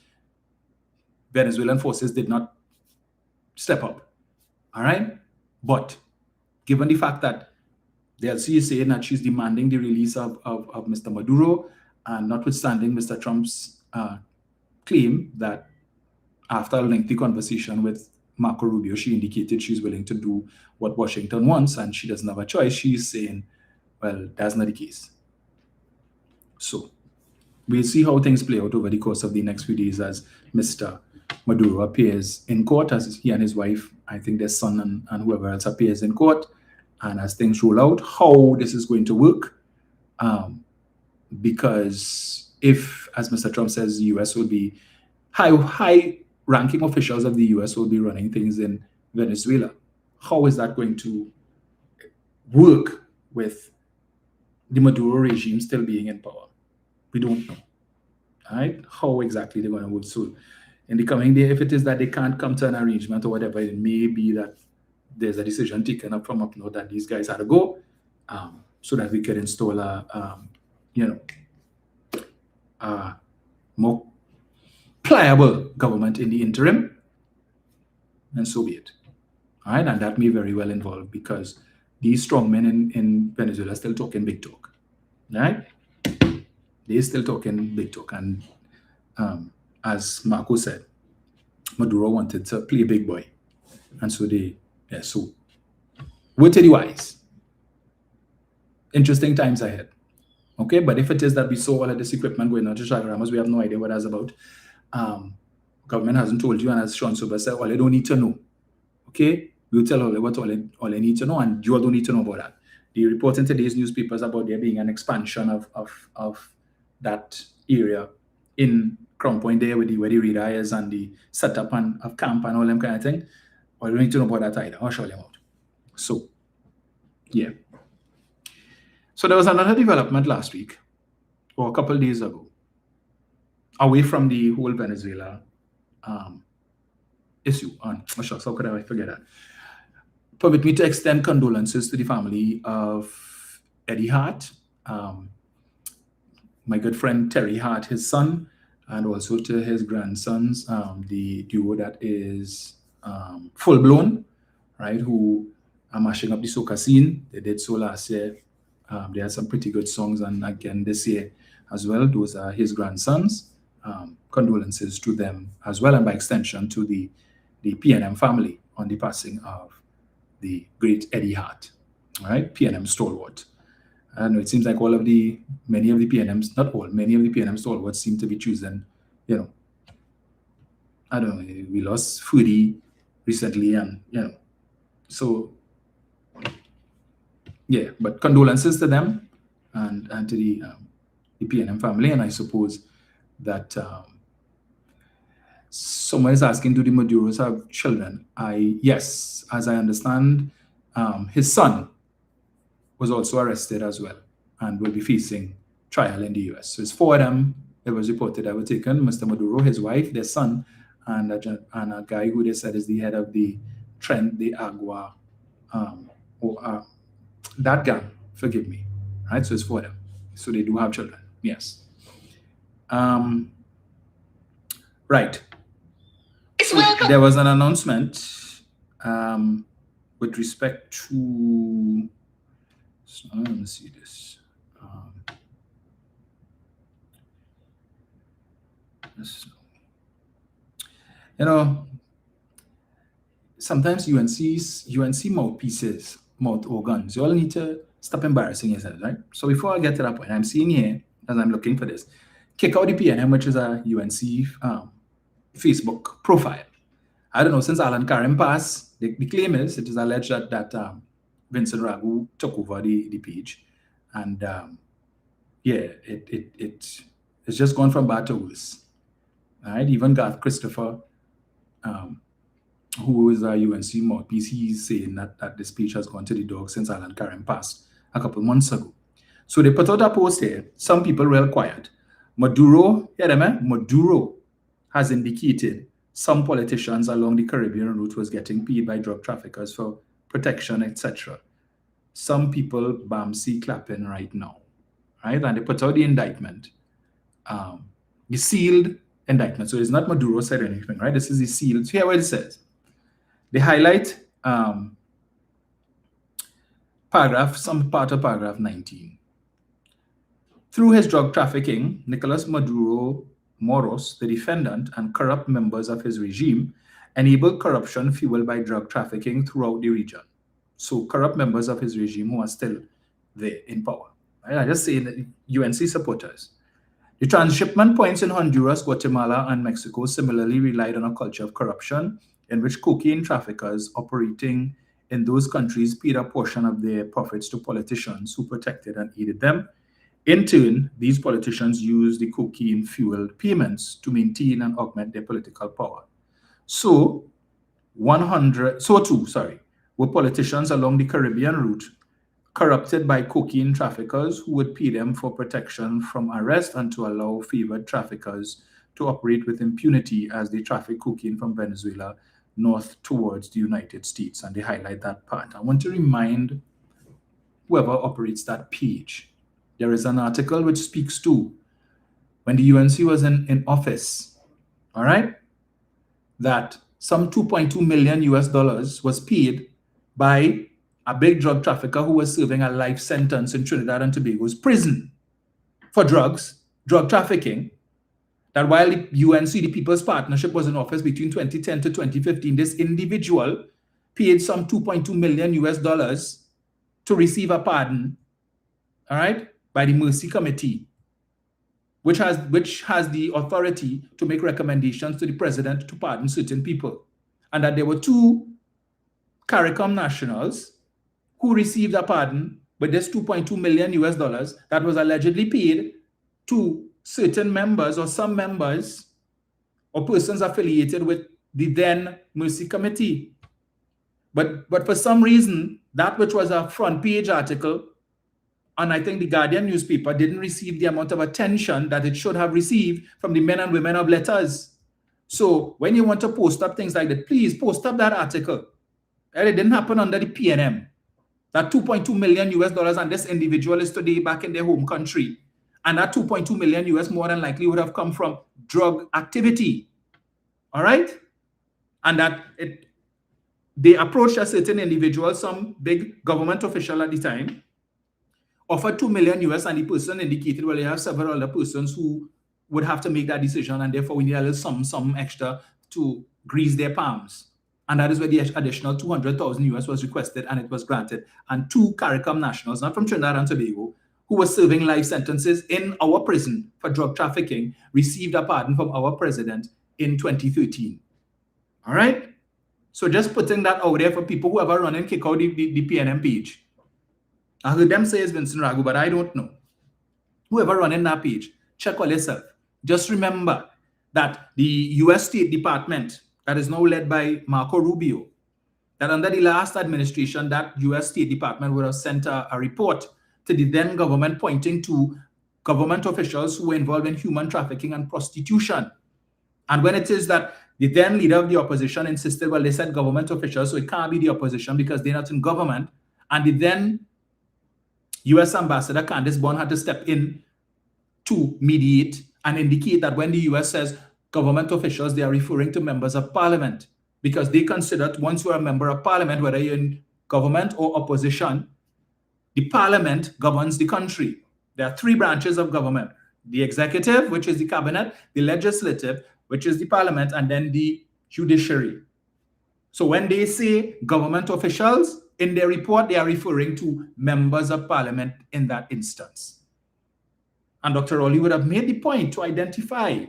Venezuelan forces did not step up. All right? But given the fact that the LC is saying that she's demanding the release of Mr. Maduro, and notwithstanding Mr. Trump's claim that after a lengthy conversation with Marco Rubio, she indicated she's willing to do what Washington wants and she doesn't have a choice. She's saying, well, that's not the case. So we'll see how things play out over the course of the next few days as Mr. Maduro appears in court, as he and his wife, I think their son and whoever else appears in court, and as things roll out, how this is going to work. Because if, as Mr. Trump says, the U.S. will be high-ranking officials of the U.S. will be running things in Venezuela, how is that going to work with the Maduro regime still being in power? We don't know. All right? How exactly they're going to work. So in the coming day, if it is that they can't come to an arrangement or whatever, it may be that there's a decision taken up from up north that these guys had to go, so that we could install a more pliable government in the interim, and so be it. All right, and that may very well involve, because these strongmen in Venezuela are still talking big talk. All right, they're still talking big talk, and as Marco said, Maduro wanted to play big boy, and so so word to the wise. Interesting times ahead. Okay, but if it is that we saw all of this equipment going on to Chaguaramas, we have no idea what that's about. Government hasn't told you, and as Sean Sober said, all they don't need to know. Okay, we'll tell all they need to know, and you all don't need to know about that. The report in today's newspapers about there being an expansion of that area in Crown Point there, where the radar is and the setup of camp and all them kind of thing. Well, you don't need to know about that either. I'll show them out. So, yeah. So there was another development last week, or a couple of days ago, away from the whole Venezuela issue. Oh, shucks, how could I forget that? Permit me to extend condolences to the family of Eddie Hart, my good friend Terry Hart, his son, and also to his grandsons, the duo that is Full Blown, right, who are mashing up the soca scene. They did so last year. They had some pretty good songs, and again this year as well. Those are his grandsons. Condolences to them as well, and by extension to the PNM family on the passing of the great Eddie Hart, right? PNM stalwart. I know it seems like many of the PNM stalwarts seem to be choosing, I don't know, we lost Foodie recently, and, so, yeah, but condolences to them and to the PNM family. And I suppose that someone is asking, do the Maduros have children? Yes, as I understand, his son was also arrested as well and will be facing trial in the US. So it's four of them. It was reported that were taken: Mr. Maduro, his wife, their son, and a guy who they said is the head of the Tren de Agua, that gang, forgive me, right? So it's for them. So they do have children, yes. Right. So there was an announcement with respect to So let me see this. You know, sometimes UNC mouthpieces, mouth organs, you all need to stop embarrassing yourselves, right? So before I get to that point, I'm seeing here, as I'm looking for this, kick out the PNM, which is a UNC Facebook profile. I don't know, since Alan Karim passed, the claim is, it is alleged that Vincent Ragu took over the page. And yeah, it's just gone from bad to worse. All right, even Garth Christopher, who is a UNC mouthpiece, he's saying that this page has gone to the dog since Alan Karim passed a couple months ago. So they put out a post here, some people real quiet. Maduro has indicated some politicians along the Caribbean route was getting paid by drug traffickers for protection, etc. Some people Bamsi clapping right now, right? And they put out the indictment, the sealed indictment. So it's not Maduro said anything, right? This is the sealed. So here what it says. They highlight some part of paragraph 19. Through his drug trafficking, Nicolas Maduro Moros, the defendant, and corrupt members of his regime enabled corruption fueled by drug trafficking throughout the region. So corrupt members of his regime who are still there in power. Right? I just say that UNC supporters. The transshipment points in Honduras, Guatemala, and Mexico similarly relied on a culture of corruption in which cocaine traffickers operating in those countries paid a portion of their profits to politicians who protected and aided them. In turn, these politicians used the cocaine-fueled payments to maintain and augment their political power. So too, were politicians along the Caribbean route corrupted by cocaine traffickers who would pay them for protection from arrest and to allow favored traffickers to operate with impunity as they traffic cocaine from Venezuela north towards the United States. And they highlight that part. I want to remind whoever operates that page, there is an article which speaks to when the UNC was in office, all right, that some $2.2 million was paid by a big drug trafficker who was serving a life sentence in Trinidad and Tobago's prison for drug trafficking. That while the UNC, the People's Partnership, was in office between 2010 to 2015, this individual paid some $2.2 million to receive a pardon, all right, by the Mercy Committee, which has the authority to make recommendations to the president to pardon certain people. And that there were two CARICOM nationals who received a pardon with this $2.2 million that was allegedly paid to certain members or some members or persons affiliated with the then Mercy Committee. But for some reason, that which was a front page article, and I think the Guardian newspaper didn't receive the amount of attention that it should have received from the men and women of letters. So when you want to post up things like that, please post up that article. And it didn't happen under the PNM. That $2.2 million and this individual is today back in their home country. And that $2.2 million more than likely would have come from drug activity. All right? And that they approached a certain individual, some big government official at the time, offered $2 million, and the person indicated, well, you have several other persons who would have to make that decision, and therefore we need a little some extra to grease their palms. And that is where the additional $200,000 was requested, and it was granted. And two CARICOM nationals, not from Trinidad and Tobago, who were serving life sentences in our prison for drug trafficking, received a pardon from our president in 2013. All right? So just putting that out there for people who ever run and kick out the PNM page. I heard them say it's Vincent Ragu, but I don't know. Whoever running that page, check on yourself. Just remember that the U.S. State Department, that is now led by Marco Rubio, that under the last administration, that U.S. State Department would have sent a report to the then government pointing to government officials who were involved in human trafficking and prostitution. And when it is that the then leader of the opposition insisted, well, they said government officials, so it can't be the opposition because they're not in government. And the then U.S. Ambassador Candice Bond had to step in to mediate and indicate that when the U.S. says government officials, they are referring to members of parliament, because they consider once you're a member of parliament, whether you're in government or opposition, the parliament governs the country. There are three branches of government: the executive, which is the cabinet, the legislative, which is the parliament, and then the judiciary. So when they say government officials in their report, they are referring to members of parliament in that instance. And Dr. Rowley would have made the point to identify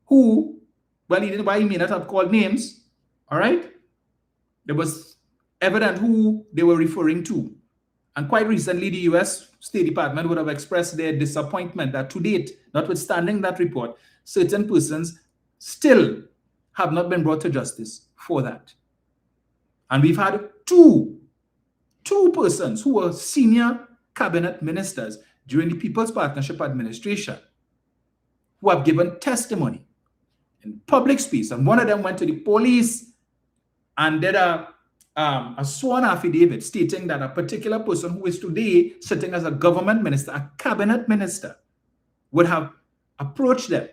who, well, he didn't, why he may not have called names, all right? There was evident who they were referring to. And quite recently, the US State Department would have expressed their disappointment that to date, notwithstanding that report, certain persons still have not been brought to justice for that. And we've had two persons who were senior cabinet ministers during the People's Partnership Administration who have given testimony in public space. And one of them went to the police and did a sworn affidavit stating that a particular person who is today sitting as a government minister, a cabinet minister, would have approached them,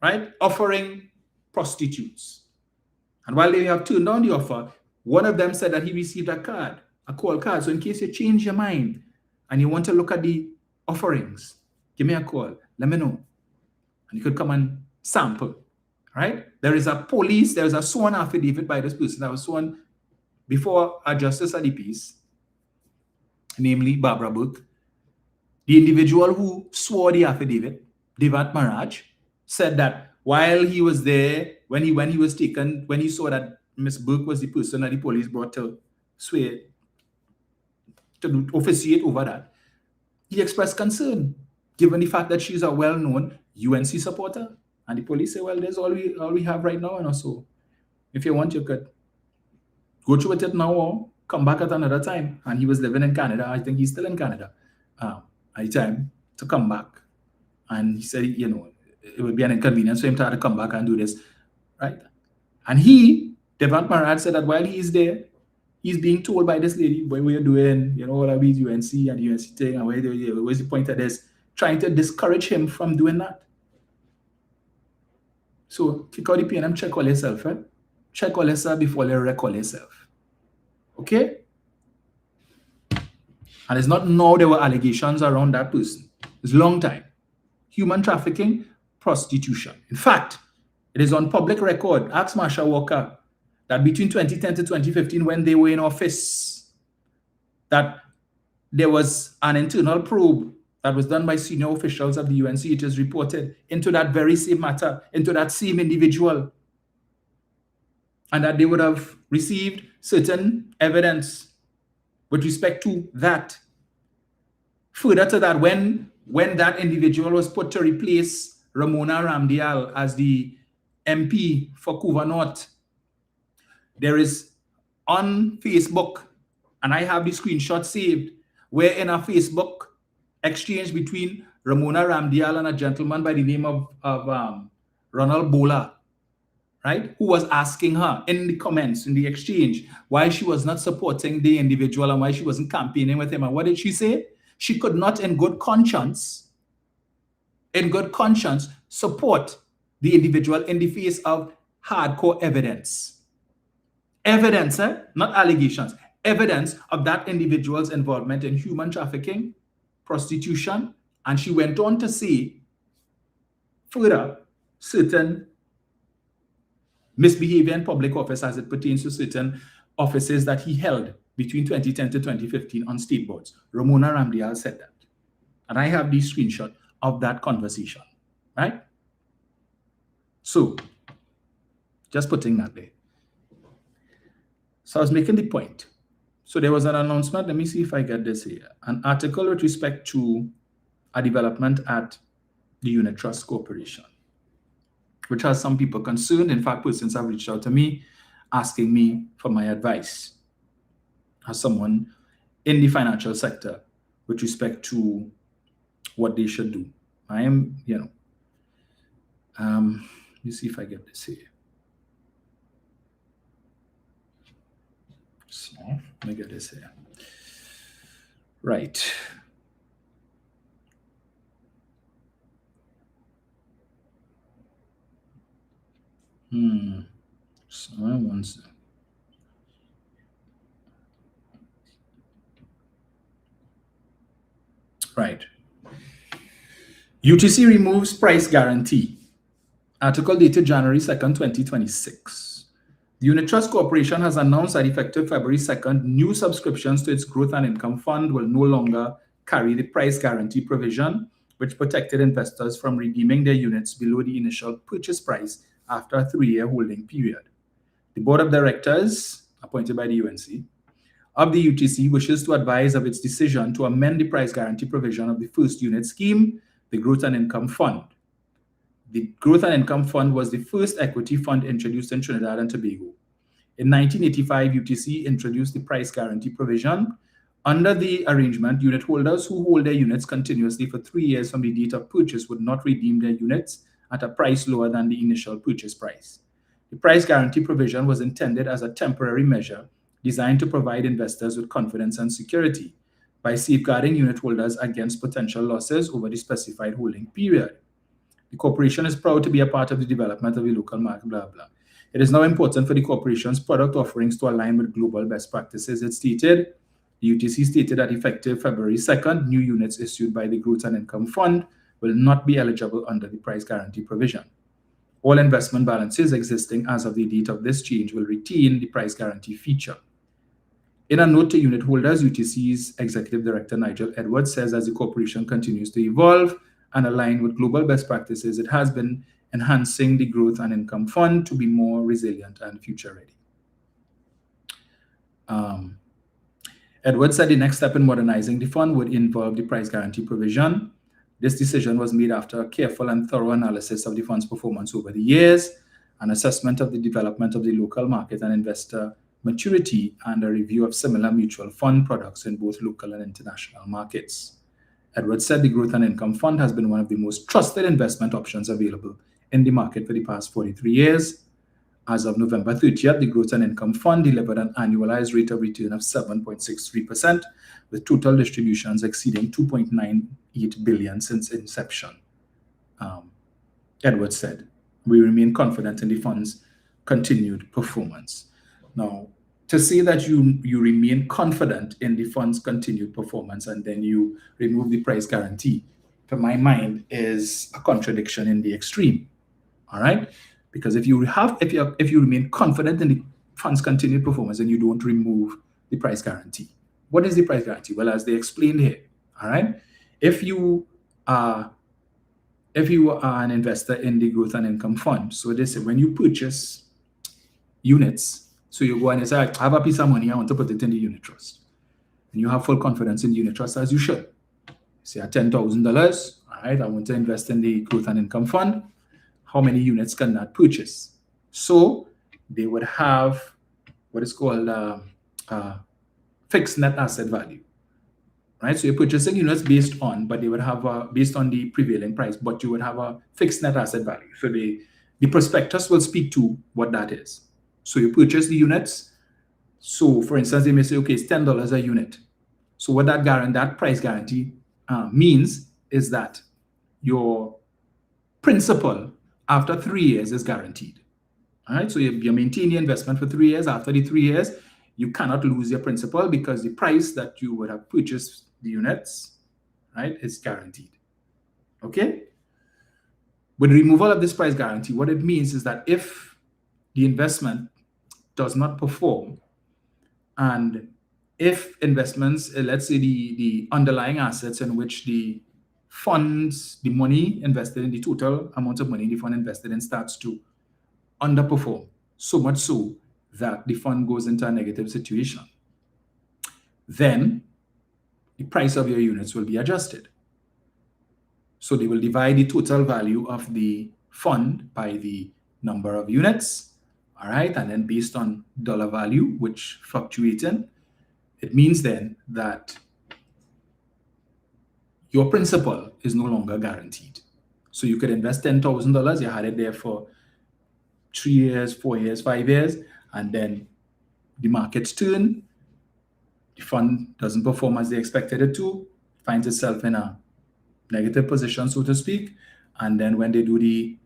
right, offering prostitutes. And while they have turned down the offer, one of them said that he received a call card. So in case you change your mind and you want to look at the offerings, give me a call, let me know. And you could come and sample, right? There is a sworn affidavit by this person that was sworn before a justice of the peace, namely Barbara Burke. The individual who swore the affidavit, Devant Maharaj, said that while he was there, when he was taken, when he saw that Miss Burke was the person that the police brought to swear, to officiate over that, he expressed concern, given the fact that she's a well-known UNC supporter. And the police say, well, there's all we have right now. And also, if you want, you could go through with it now or come back at another time. And he was living in Canada. I think he's still in Canada at the time to come back. And he said, you know, it would be an inconvenience for him to have to come back and do this, right? And Devant Maharaj, said that while he's there, he's being told by this lady, boy, what you're doing, you know, what are we UNC and UNC thing, and where's the point of this? Trying to discourage him from doing that. So, kick out the pen and check all yourself, right? Check all yourself before you wreck all yourself. Okay? And it's not now there were allegations around that person. It's a long time. Human trafficking, prostitution. In fact, it is on public record. Ask Marsha Walker that between 2010 to 2015, when they were in office, that there was an internal probe that was done by senior officials of the UNC. It is reported into that very same matter, into that same individual, and that they would have received certain evidence with respect to that. Further to that, when that individual was put to replace Ramona Ramdial as the MP for Couva North, there is on Facebook, and I have the screenshot saved, where in a Facebook exchange between Ramona Ramdial and a gentleman by the name of Ronald Bola, right, who was asking her in the comments, in the exchange, why she was not supporting the individual and why she wasn't campaigning with him. And what did she say? She could not in good conscience support the individual in the face of hardcore evidence. Evidence, not allegations. Evidence of that individual's involvement in human trafficking, prostitution, and she went on to say further certain misbehavior in public office as it pertains to certain offices that he held between 2010 to 2015 on state boards. Ramona Ramdial said that. And I have the screenshot of that conversation, right? So, just putting that there. So I was making the point. So there was an announcement. Let me see if I get this here. An article with respect to a development at the Unit Trust Corporation, which has some people concerned. In fact, persons have reached out to me asking me for my advice as someone in the financial sector with respect to what they should do. I am, let me see if I get this here. So let me get this here. Right. So I want to. Right. UTC removes price guarantee. Article dated January 2nd, 2026. The Unit Trust Corporation has announced that effective February 2nd, new subscriptions to its Growth and Income Fund will no longer carry the price guarantee provision, which protected investors from redeeming their units below the initial purchase price after a 3-year holding period. The Board of Directors, appointed by the UNC, of the UTC wishes to advise of its decision to amend the price guarantee provision of the first unit scheme, the Growth and Income Fund. The Growth and Income Fund was the first equity fund introduced in Trinidad and Tobago. In 1985, UTC introduced the price guarantee provision. Under the arrangement, unit holders who hold their units continuously for 3 years from the date of purchase would not redeem their units at a price lower than the initial purchase price. The price guarantee provision was intended as a temporary measure designed to provide investors with confidence and security by safeguarding unit holders against potential losses over the specified holding period. The corporation is proud to be a part of the development of the local market, blah, blah. It is now important for the corporation's product offerings to align with global best practices, it stated. The UTC stated that effective February 2nd, new units issued by the Growth and Income Fund will not be eligible under the price guarantee provision. All investment balances existing as of the date of this change will retain the price guarantee feature. In a note to unit holders, UTC's Executive Director Nigel Edwards says as the corporation continues to evolve and align with global best practices, it has been enhancing the Growth and Income Fund to be more resilient and future ready. Edwards said the next step in modernizing the fund would involve the price guarantee provision. This decision was made after a careful and thorough analysis of the fund's performance over the years, an assessment of the development of the local market and investor maturity, and a review of similar mutual fund products in both local and international markets. Edwards said the Growth and Income Fund has been one of the most trusted investment options available in the market for the past 43 years. As of November 30th, the Growth and Income Fund delivered an annualized rate of return of 7.63%, with total distributions exceeding $2.98 billion since inception. Edwards said, "We remain confident in the fund's continued performance." Now, to say that you remain confident in the fund's continued performance and then you remove the price guarantee, to my mind, is a contradiction in the extreme. All right? Because if you remain confident in the fund's continued performance and you don't remove the price guarantee, what is the price guarantee? Well, as they explained here, all right, if you are an investor in the Growth and Income Fund, so they say when you purchase units, so you go and you say, I have a piece of money, I want to put it in the unit trust, and you have full confidence in the unit trust as you should. Say at $10,000, all right, I want to invest in the Growth and Income Fund. How many units can that purchase? So they would have what is called fixed net asset value, right? So you're purchasing units based on, but they would have based on the prevailing price, but you would have a fixed net asset value. So the prospectus will speak to what that is. So you purchase the units. So for instance, they may say, okay, it's $10 a unit. So what that price guarantee means is that your principal after 3 years is guaranteed. All right, so you maintain your investment for 3 years. After the 3 years, you cannot lose your principal because the price that you would have purchased the units, right, is guaranteed. Okay? With the removal of this price guarantee, what it means is that if the investment does not perform, and if investments, let's say the underlying assets in which the funds, the money invested in, the total amount of money the fund invested in starts to underperform, so much so that the fund goes into a negative situation, then the price of your units will be adjusted. So they will divide the total value of the fund by the number of units, all right? And then based on dollar value, which fluctuating, it means then that your principal is no longer guaranteed. So you could invest $10,000, you had it there for 3 years, 4 years, 5 years, and then the markets turn, the fund doesn't perform as they expected it to, finds itself in a negative position, so to speak, and then when they do the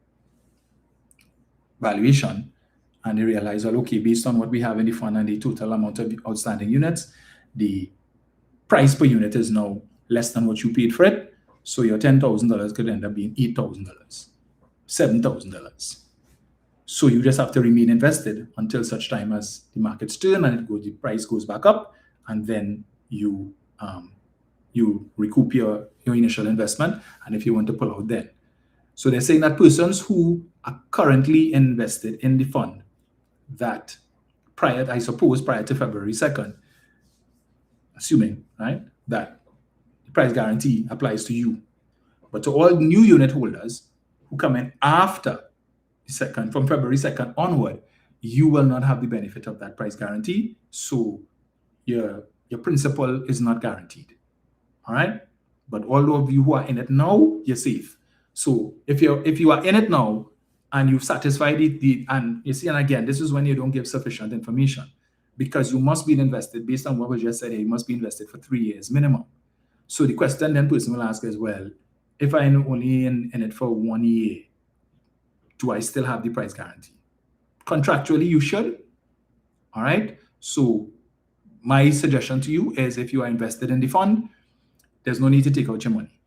valuation and they realize, well, okay, based on what we have in the fund and the total amount of outstanding units, the price per unit is now less than what you paid for it. So your $10,000 could end up being $8,000, $7,000. So you just have to remain invested until such time as the markets turn and the price goes back up, and then you recoup your initial investment. And if you want to pull out, then. So they're saying that persons who are currently invested in the fund that prior to February 2nd, assuming, right, that the price guarantee applies to you. But to all new unit holders who come in after the second, from February 2nd onward, you will not have the benefit of that price guarantee. So your principal is not guaranteed. All right. But all of you who are in it now, you're safe. So if you are in it now and you've satisfied it, and you see, and again, this is when you don't give sufficient information, because you must be invested based on what was just said here, you must be invested for 3 years minimum. So the question then person will ask as well, if I'm only in it for 1 year, do I still have the price guarantee? Contractually, you should. All right. So my suggestion to you is, if you are invested in the fund, there's no need to take out your money.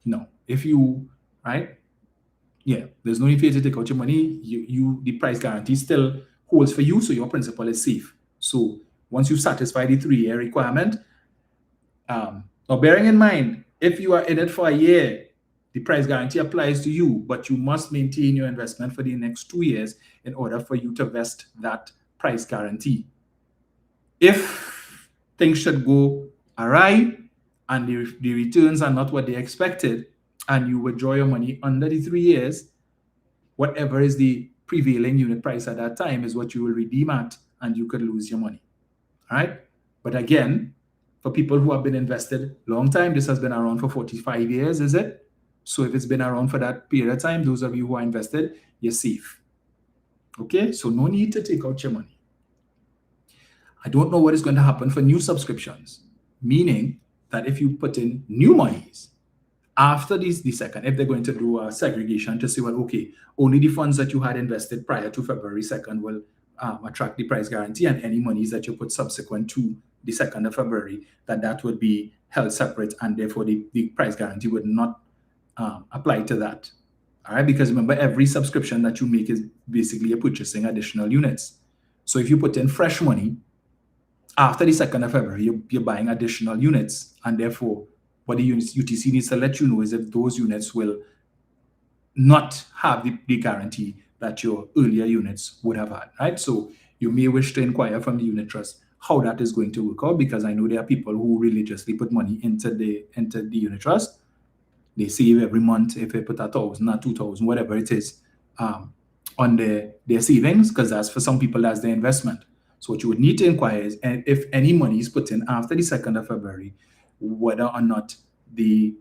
No. If you, right? Yeah, there's no need for you to take out your money. The price guarantee still holds for you, so your principal is safe. So once you satisfy the 3-year requirement, now bearing in mind, if you are in it for a year, the price guarantee applies to you, but you must maintain your investment for the next 2 years in order for you to vest that price guarantee. If things should go awry and the returns are not what they expected, and you withdraw your money under the 3 years, whatever is the prevailing unit price at that time is what you will redeem at, and you could lose your money. All right. But again, for people who have been invested long time, this has been around for 45 years, is it? So if it's been around for that period of time, those of you who are invested, you're safe. Okay, so no need to take out your money. I don't know what is going to happen for new subscriptions, meaning that if you put in new monies after the second, if they're going to do a segregation to say, well, okay, only the funds that you had invested prior to February 2nd will attract the price guarantee, and any monies that you put subsequent to the 2nd of February, that would be held separate, and therefore the price guarantee would not apply to that. All right, because remember, every subscription that you make is basically you're purchasing additional units. So if you put in fresh money after the 2nd of February, you're buying additional units, and therefore what the UTC needs to let you know is if those units will not have the guarantee that your earlier units would have had, right? So you may wish to inquire from the unit trust how that is going to work out, because I know there are people who religiously put money into the unit trust. They save every month. If they put 1,000 or 2,000, whatever it is, on their savings, because that's, for some people, that's their investment. So what you would need to inquire is, if any money is put in after the 2nd of February, whether or not the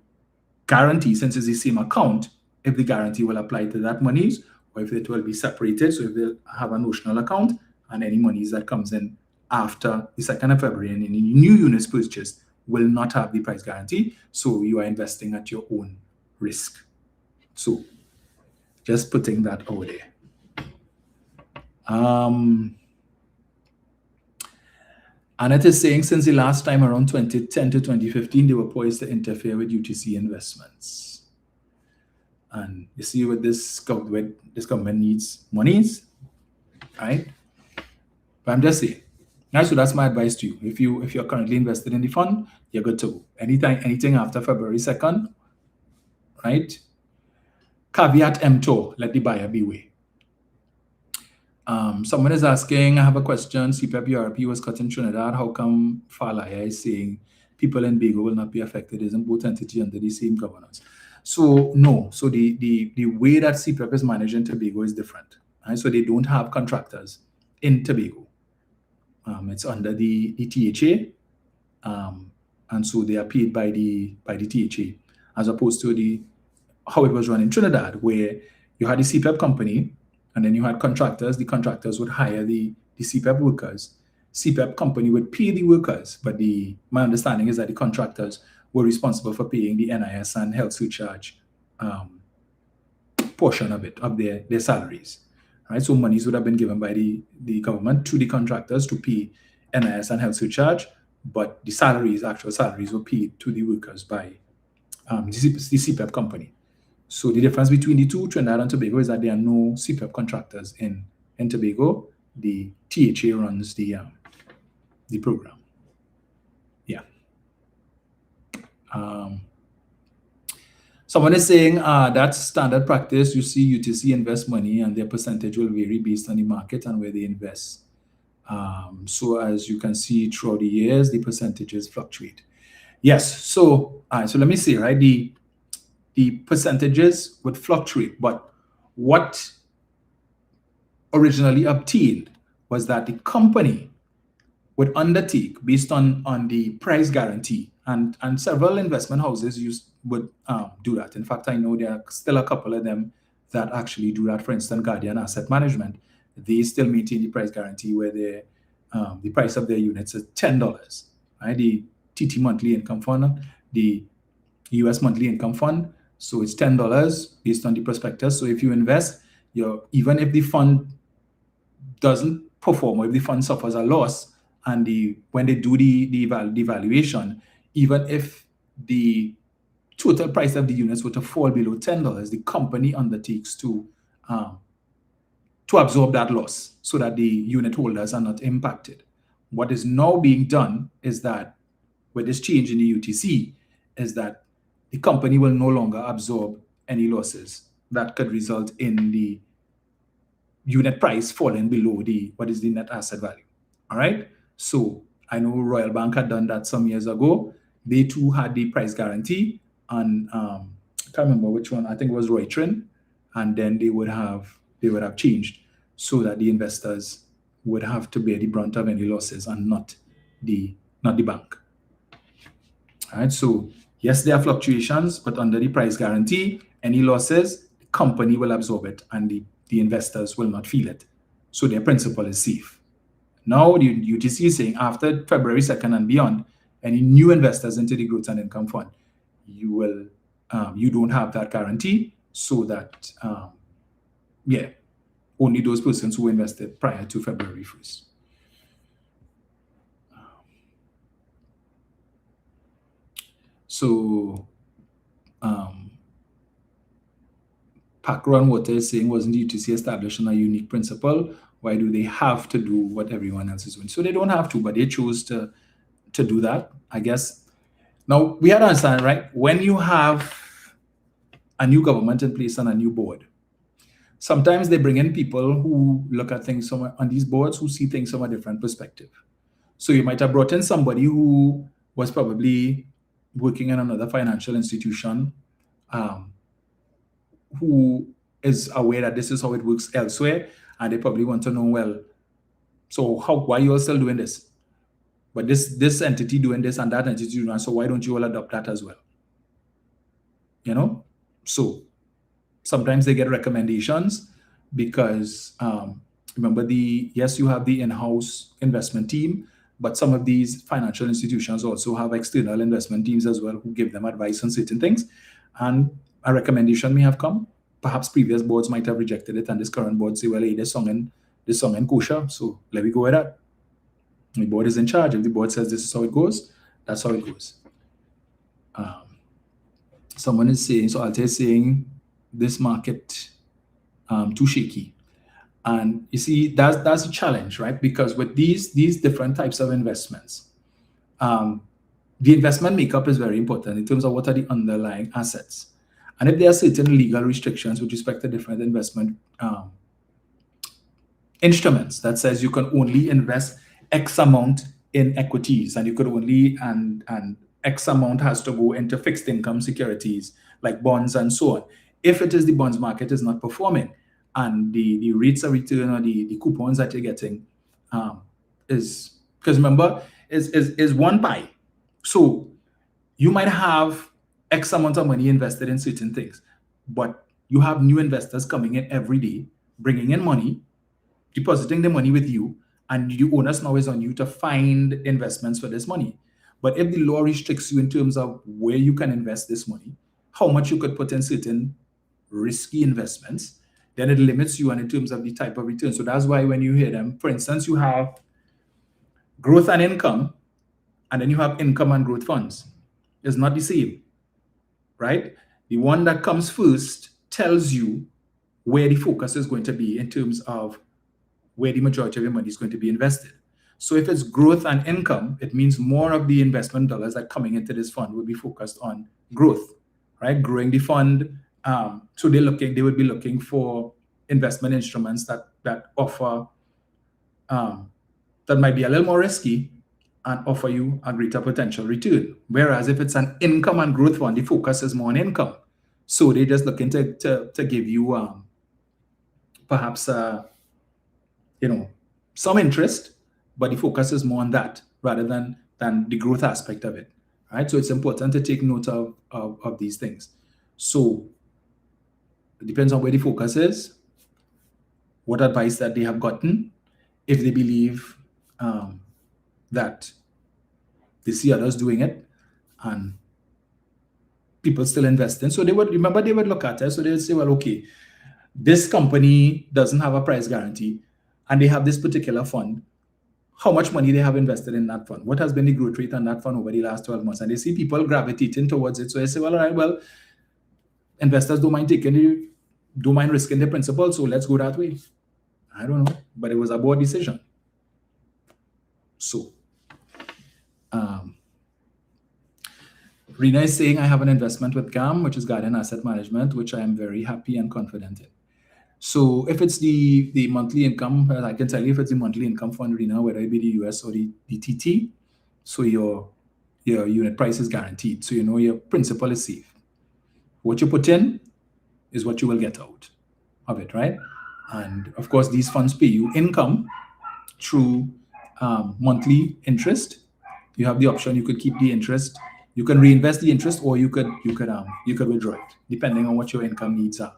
guarantee, since it's the same account, if the guarantee will apply to that monies, or if it will be separated. So if they'll have a notional account, and any monies that comes in after the 2nd of February and any new units purchased will not have the price guarantee. So you are investing at your own risk. So just putting that out there. And it is saying, since the last time around 2010 to 2015, they were poised to interfere with UTC investments. And you see, with this government needs monies, right? But I'm just saying. So that's my advice to you. If you're currently invested in the fund, you're good to go. Anything after February 2nd, right? Caveat emptor, let the buyer beware. Someone is asking, I have a question. CPEP URP was cut in Trinidad. How come Falaya is saying people in Bago will not be affected? Isn't both entities under the same governance? So no. So the way that CPEP is managed in Tobago is different. Right? So they don't have contractors in Tobago. It's under the THA, and so they are paid by the THA, as opposed to how it was run in Trinidad, where you had the CPEP company, and then you had contractors. The contractors would hire the CPEP workers. CPEP company would pay the workers, but my understanding is that the contractors were responsible for paying the NIS and health surcharge portion of their salaries. Right? So monies would have been given by the government to the contractors to pay NIS and health surcharge, but the salaries, actual salaries, were paid to the workers by the CPEP company. So the difference between the two, Trinidad and Tobago, is that there are no CPEP contractors in Tobago. The THA runs the program. Yeah. Someone is saying that's standard practice. You see UTC invest money and their percentage will vary based on the market and where they invest. So as you can see throughout the years, the percentages fluctuate. Yes, so so let me see, right? The percentages would fluctuate, but what originally obtained was that the company would undertake based on the price guarantee, and several investment houses would do that. In fact, I know there are still a couple of them that actually do that. For instance, Guardian Asset Management, they still maintain the price guarantee where the price of their units is $10, right? The TT Monthly Income Fund, the US Monthly Income Fund, so it's $10 based on the prospectus. So if you invest, even if the fund doesn't perform or if the fund suffers a loss, and when they do the valuation, even if the total price of the units were to fall below $10, the company undertakes to absorb that loss so that the unit holders are not impacted. What is now being done is that with this change in the UTC is that the company will no longer absorb any losses that could result in the unit price falling below what is the net asset value. All right. So I know Royal Bank had done that some years ago. They too had the price guarantee, and I can't remember which one. I think it was Roytrin, and then they would have changed so that the investors would have to bear the brunt of any losses and not the bank. All right. So yes, there are fluctuations, but under the price guarantee, any losses, the company will absorb it, and the investors will not feel it. So their principal is safe. Now the UTC is saying after February 2nd and beyond, any new investors into the Growth and Income Fund, you don't have that guarantee, so that only those persons who invested prior to February 1st. So Pakran Water is saying, wasn't the UTC established on a unique principle? Why do they have to do what everyone else is doing? So they don't have to, but they chose to do that, I guess. Now, we have to understand, right? When you have a new government in place and a new board, sometimes they bring in people who look at things on these boards who see things from a different perspective. So you might have brought in somebody who was probably working in another financial institution, who is aware that this is how it works elsewhere, and they probably want to know, well, so why are you all still doing this? But this entity doing this and that entity doing that, so why don't you all adopt that as well? You know? So sometimes they get recommendations because remember yes, you have the in-house investment team, but some of these financial institutions also have external investment teams as well who give them advice on certain things. And a recommendation may have come. Perhaps previous boards might have rejected it, and this current board say, well, hey, this song and kosher, so let me go with that. The board is in charge. If the board says this is how it goes, that's how it goes. Someone is saying, so Alta is saying, this market too shaky. And you see, that's a challenge, right? Because with these different types of investments, the investment makeup is very important in terms of what are the underlying assets. And if there are certain legal restrictions with respect to different investment instruments that says you can only invest X amount in equities, and you could only, and X amount has to go into fixed income securities like bonds and so on. If it is the bonds market is not performing, and the rates of return or the coupons that you're getting is, because remember, is one pie. So you might have X amount of money invested in certain things, but you have new investors coming in every day, bringing in money, depositing the money with you, and the onus now is on you to find investments for this money. But if the law restricts you in terms of where you can invest this money, how much you could put in certain risky investments, then it limits you in terms of the type of return. So that's why when you hear them, for instance, you have growth and income and then you have income and growth funds. It's not the same, right? The one that comes first tells you where the focus is going to be in terms of where the majority of your money is going to be invested. So if it's growth and income, it means more of the investment dollars that are coming into this fund will be focused on growth, right? Growing the fund. So they would be looking for investment instruments that offer that might be a little more risky and offer you a greater potential return. Whereas if it's an income and growth fund, the focus is more on income. So they're just looking to give you perhaps some interest, but the focus is more on that rather than the growth aspect of it. Right? So it's important to take note of these things. So it depends on where the focus is, what advice that they have gotten, if they believe that they see others doing it and people still investing. So they would look at it. So they would say, well, okay, this company doesn't have a price guarantee and they have this particular fund. How much money they have invested in that fund? What has been the growth rate on that fund over the last 12 months? And they see people gravitating towards it. So they say, well, all right, well, investors don't mind risking their principal, so let's go that way. I don't know, but it was a board decision. So, Rena is saying, I have an investment with GAM, which is Guardian Asset Management, which I am very happy and confident in. So if it's the monthly income, I can tell you if it's the monthly income fund, Rena, whether it be the US or the TT, so your unit price is guaranteed. So you know your principal is safe. What you put in is what you will get out of it, right? And of course, these funds pay you income through monthly interest. You have the option, you could keep the interest, you can reinvest the interest, or you could withdraw it, depending on what your income needs are.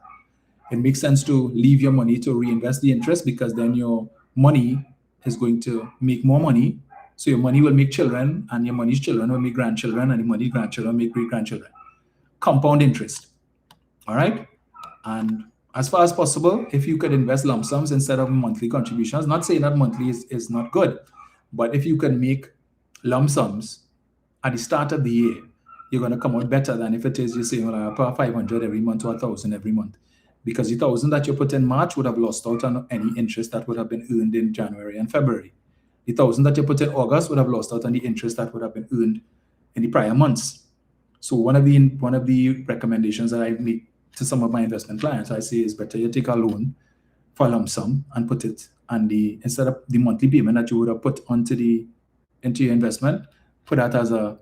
It makes sense to leave your money to reinvest the interest because then your money is going to make more money. So your money will make children, and your money's children will make grandchildren, and the money's grandchildren will make great-grandchildren. Compound interest, all right? And as far as possible, if you could invest lump sums instead of monthly contributions, not saying that monthly is not good, but if you can make lump sums at the start of the year, you're going to come out better than if it is you're saying, well, I pay 500 every month or 1,000 every month. Because the 1,000 that you put in March would have lost out on any interest that would have been earned in January and February. The 1,000 that you put in August would have lost out on the interest that would have been earned in the prior months. So one of the recommendations that I make to some of my investment clients, I say is better you take a loan for a lump sum and put it on instead of the monthly payment that you would have put into your investment, put that as a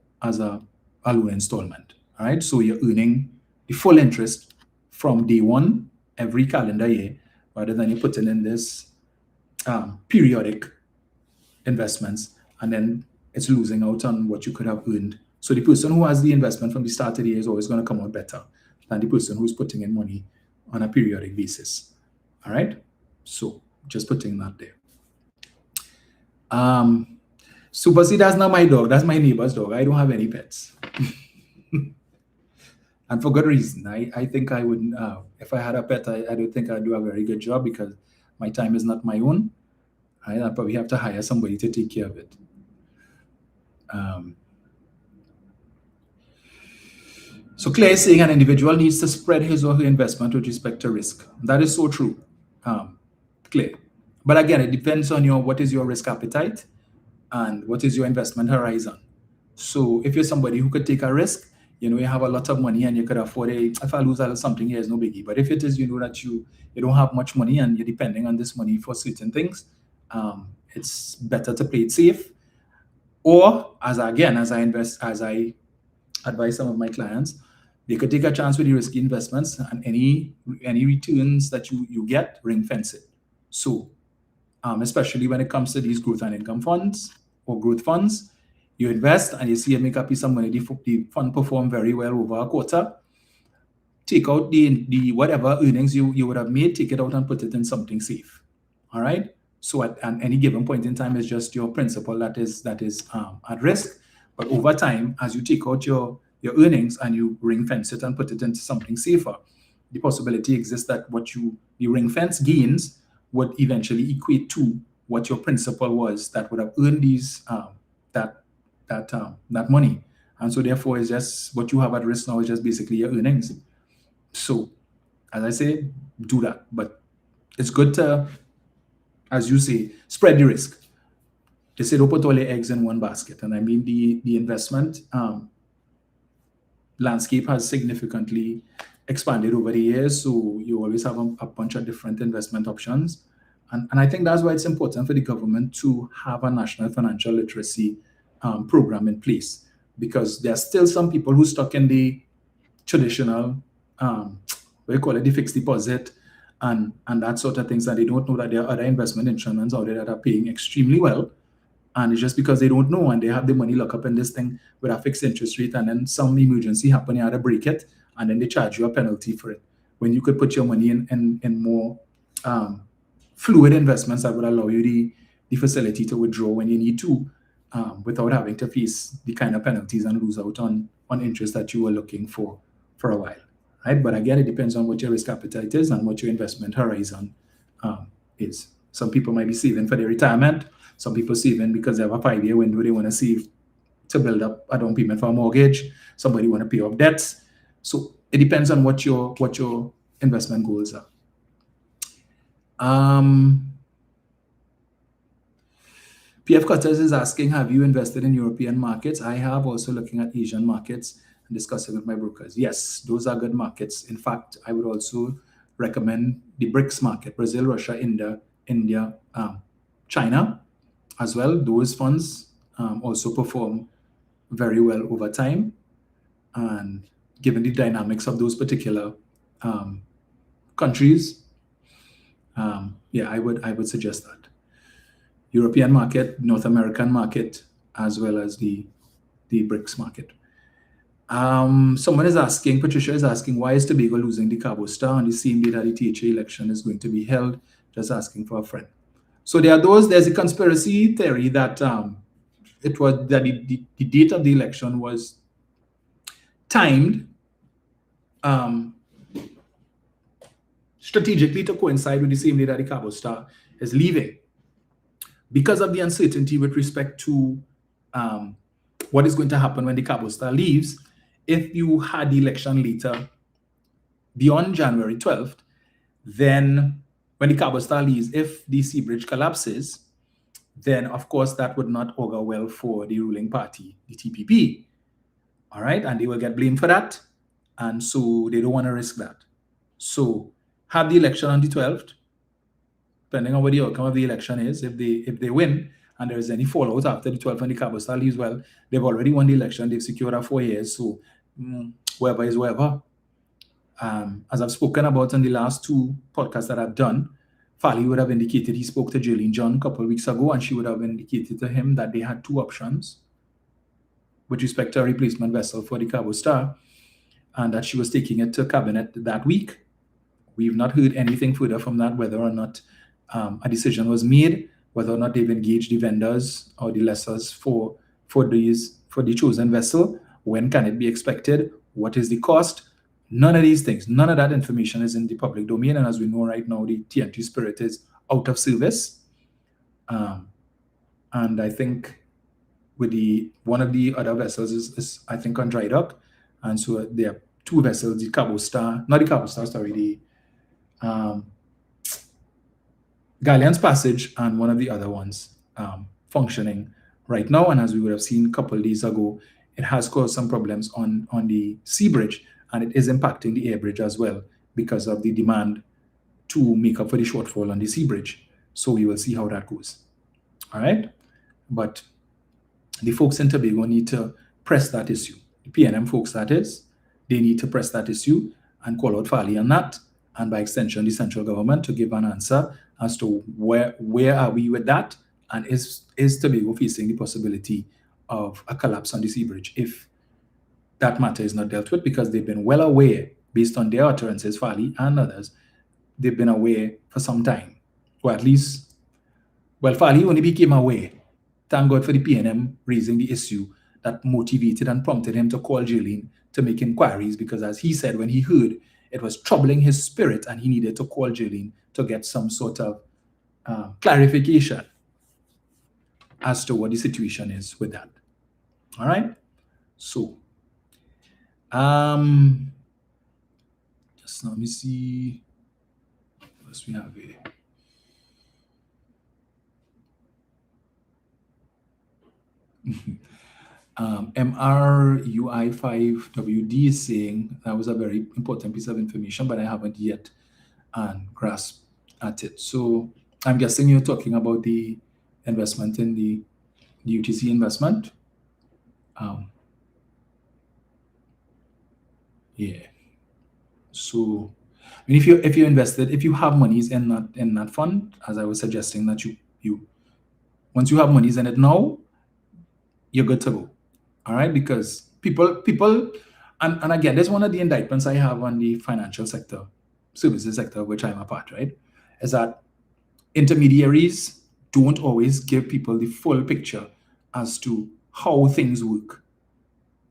loan installment. All right. So you're earning the full interest from day one every calendar year, rather than you putting in this periodic investments and then it's losing out on what you could have earned. So the person who has the investment from the start of the year is always going to come out better than the person who's putting in money on a periodic basis. All right. So just putting that there. Super C, that's not my dog. That's my neighbor's dog. I don't have any pets. And for good reason. I think I wouldn't, if I had a pet, I don't think I'd do a very good job because my time is not my own. Right? I probably have to hire somebody to take care of it. So Claire is saying an individual needs to spread his or her investment with respect to risk. That is so true, Claire. But again, it depends on what is your risk appetite and what is your investment horizon. So if you're somebody who could take a risk, you have a lot of money and you could afford if I lose something here, it's no biggie. But if it is, that you don't have much money and you're depending on this money for certain things, it's better to play it safe. Or as I advise some of my clients, they could take a chance with the risky investments and any returns that you get, ring fence it. So especially when it comes to these growth and income funds or growth funds, you invest and you see it make a piece of money, the fund perform very well over a quarter. Take out the whatever earnings you would have made, take it out and put it in something safe. All right. So at any given point in time, it's just your principal that is at risk. But over time, as you take out your earnings and you ring fence it and put it into something safer, the possibility exists that the ring fence gains would eventually equate to what your principal was that would have earned these that that money. And so therefore, it's just what you have at risk now is just basically your earnings. So, as I say, do that. But it's good to, as you say, spread the risk. They say don't put all your eggs in one basket. And I mean, the investment landscape has significantly expanded over the years. So you always have a bunch of different investment options. And I think that's why it's important for the government to have a national financial literacy program in place, because there are still some people who stuck in the traditional, the fixed deposit and that sort of things, and they don't know that there are other investment instruments out there that are paying extremely well. And it's just because they don't know and they have the money locked up in this thing with a fixed interest rate, and then some emergency happen, you had to break it, and then they charge you a penalty for it. When you could put your money in more fluid investments that would allow you the facility to withdraw when you need to, without having to face the kind of penalties and lose out on interest that you were looking for a while, right? But again, it depends on what your risk appetite is and what your investment horizon is. Some people might be saving for their retirement. Some people saving because they have a 5-year window. They want to save to build up a down payment for a mortgage. Somebody want to pay off debts. So it depends on what your investment goals are. PF Cutters is asking, have you invested in European markets? I have, also looking at Asian markets and discussing with my brokers. Yes, those are good markets. In fact, I would also recommend the BRICS market, Brazil, Russia, India, China as well. Those funds also perform very well over time. And given the dynamics of those particular countries, I would suggest that. European market, North American market, as well as the BRICS market. Someone is asking, Patricia is asking, why is Tobago losing the Cabo Star on the same day that the THA election is going to be held? Just asking for a friend. So there's a conspiracy theory that it was that the date of the election was timed strategically to coincide with the same day that the Cabo Star is leaving, because of the uncertainty with respect to what is going to happen when the Cabo Star leaves. If you had the election later, beyond January 12th, then when the Cabo Star leaves, if the Sea Bridge collapses, then of course that would not augur well for the ruling party, the TPP. All right, and they will get blamed for that. And so they don't want to risk that. So have the election on the 12th, depending on what the outcome of the election is. If they win and there is any fallout after the 12th and the Cabo Star leaves, well, they've already won the election. They've secured our 4 years. So whoever is whoever. As I've spoken about in the last 2 podcasts that I've done, Fali would have indicated he spoke to Jillian John a couple of weeks ago, and she would have indicated to him that they had 2 options with respect to a replacement vessel for the Cabo Star, and that she was taking it to cabinet that week. We've not heard anything further from that, whether or not a decision was made, whether or not they've engaged the vendors or the lessors for the chosen vessel. When can it be expected? What is the cost? None of these things, none of that information is in the public domain. And as we know right now, the TNT Spirit is out of service. And I think with one of the other vessels is I think on dry dock. And so there are 2 vessels, the Cabo Star, not the Cabo Star, sorry, the Galleon's Passage and one of the other ones functioning right now. And as we would have seen a couple of days ago, it has caused some problems on the Sea Bridge, and it is impacting the Air Bridge as well because of the demand to make up for the shortfall on the Sea Bridge. So we will see how that goes. All right. But the folks in Tobago need to press that issue. The PNM folks, that is, they need to press that issue and call out Fali on that, and by extension, the central government to give an answer as to where are we with that, and is Tobago facing the possibility of a collapse on the Sea Bridge if that matter is not dealt with, because they've been well aware, based on their utterances, Fali and others, they've been aware for some time, or at least, well, Fali only became aware, thank God for the PNM raising the issue that motivated and prompted him to call Jillian to make inquiries, because as he said, when he heard, it was troubling his spirit and he needed to call Jillian to get some sort of clarification as to what the situation is with that. All right. So, just let me see what else we have here. MRUI5WD is saying that was a very important piece of information, but I haven't yet grasped at it. So I'm guessing you're talking about the investment in the UTC investment. Yeah. So, I mean, if you invested, if you have monies in that fund, as I was suggesting that you once you have monies in it now, you're good to go. All right, because people, and again, there's one of the indictments I have on the financial sector, services sector, which I'm a part, right, is that intermediaries don't always give people the full picture as to how things work.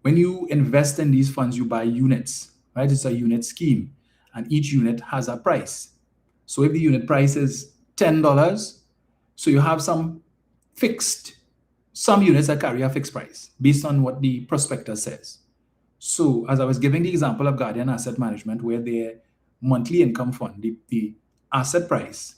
When you invest in these funds, you buy units, right? It's a unit scheme, and each unit has a price. So if the unit price is $10, so you have some units that carry a fixed price based on what the prospectus says. So as I was giving the example of Guardian Asset Management, where their monthly income fund, the asset price,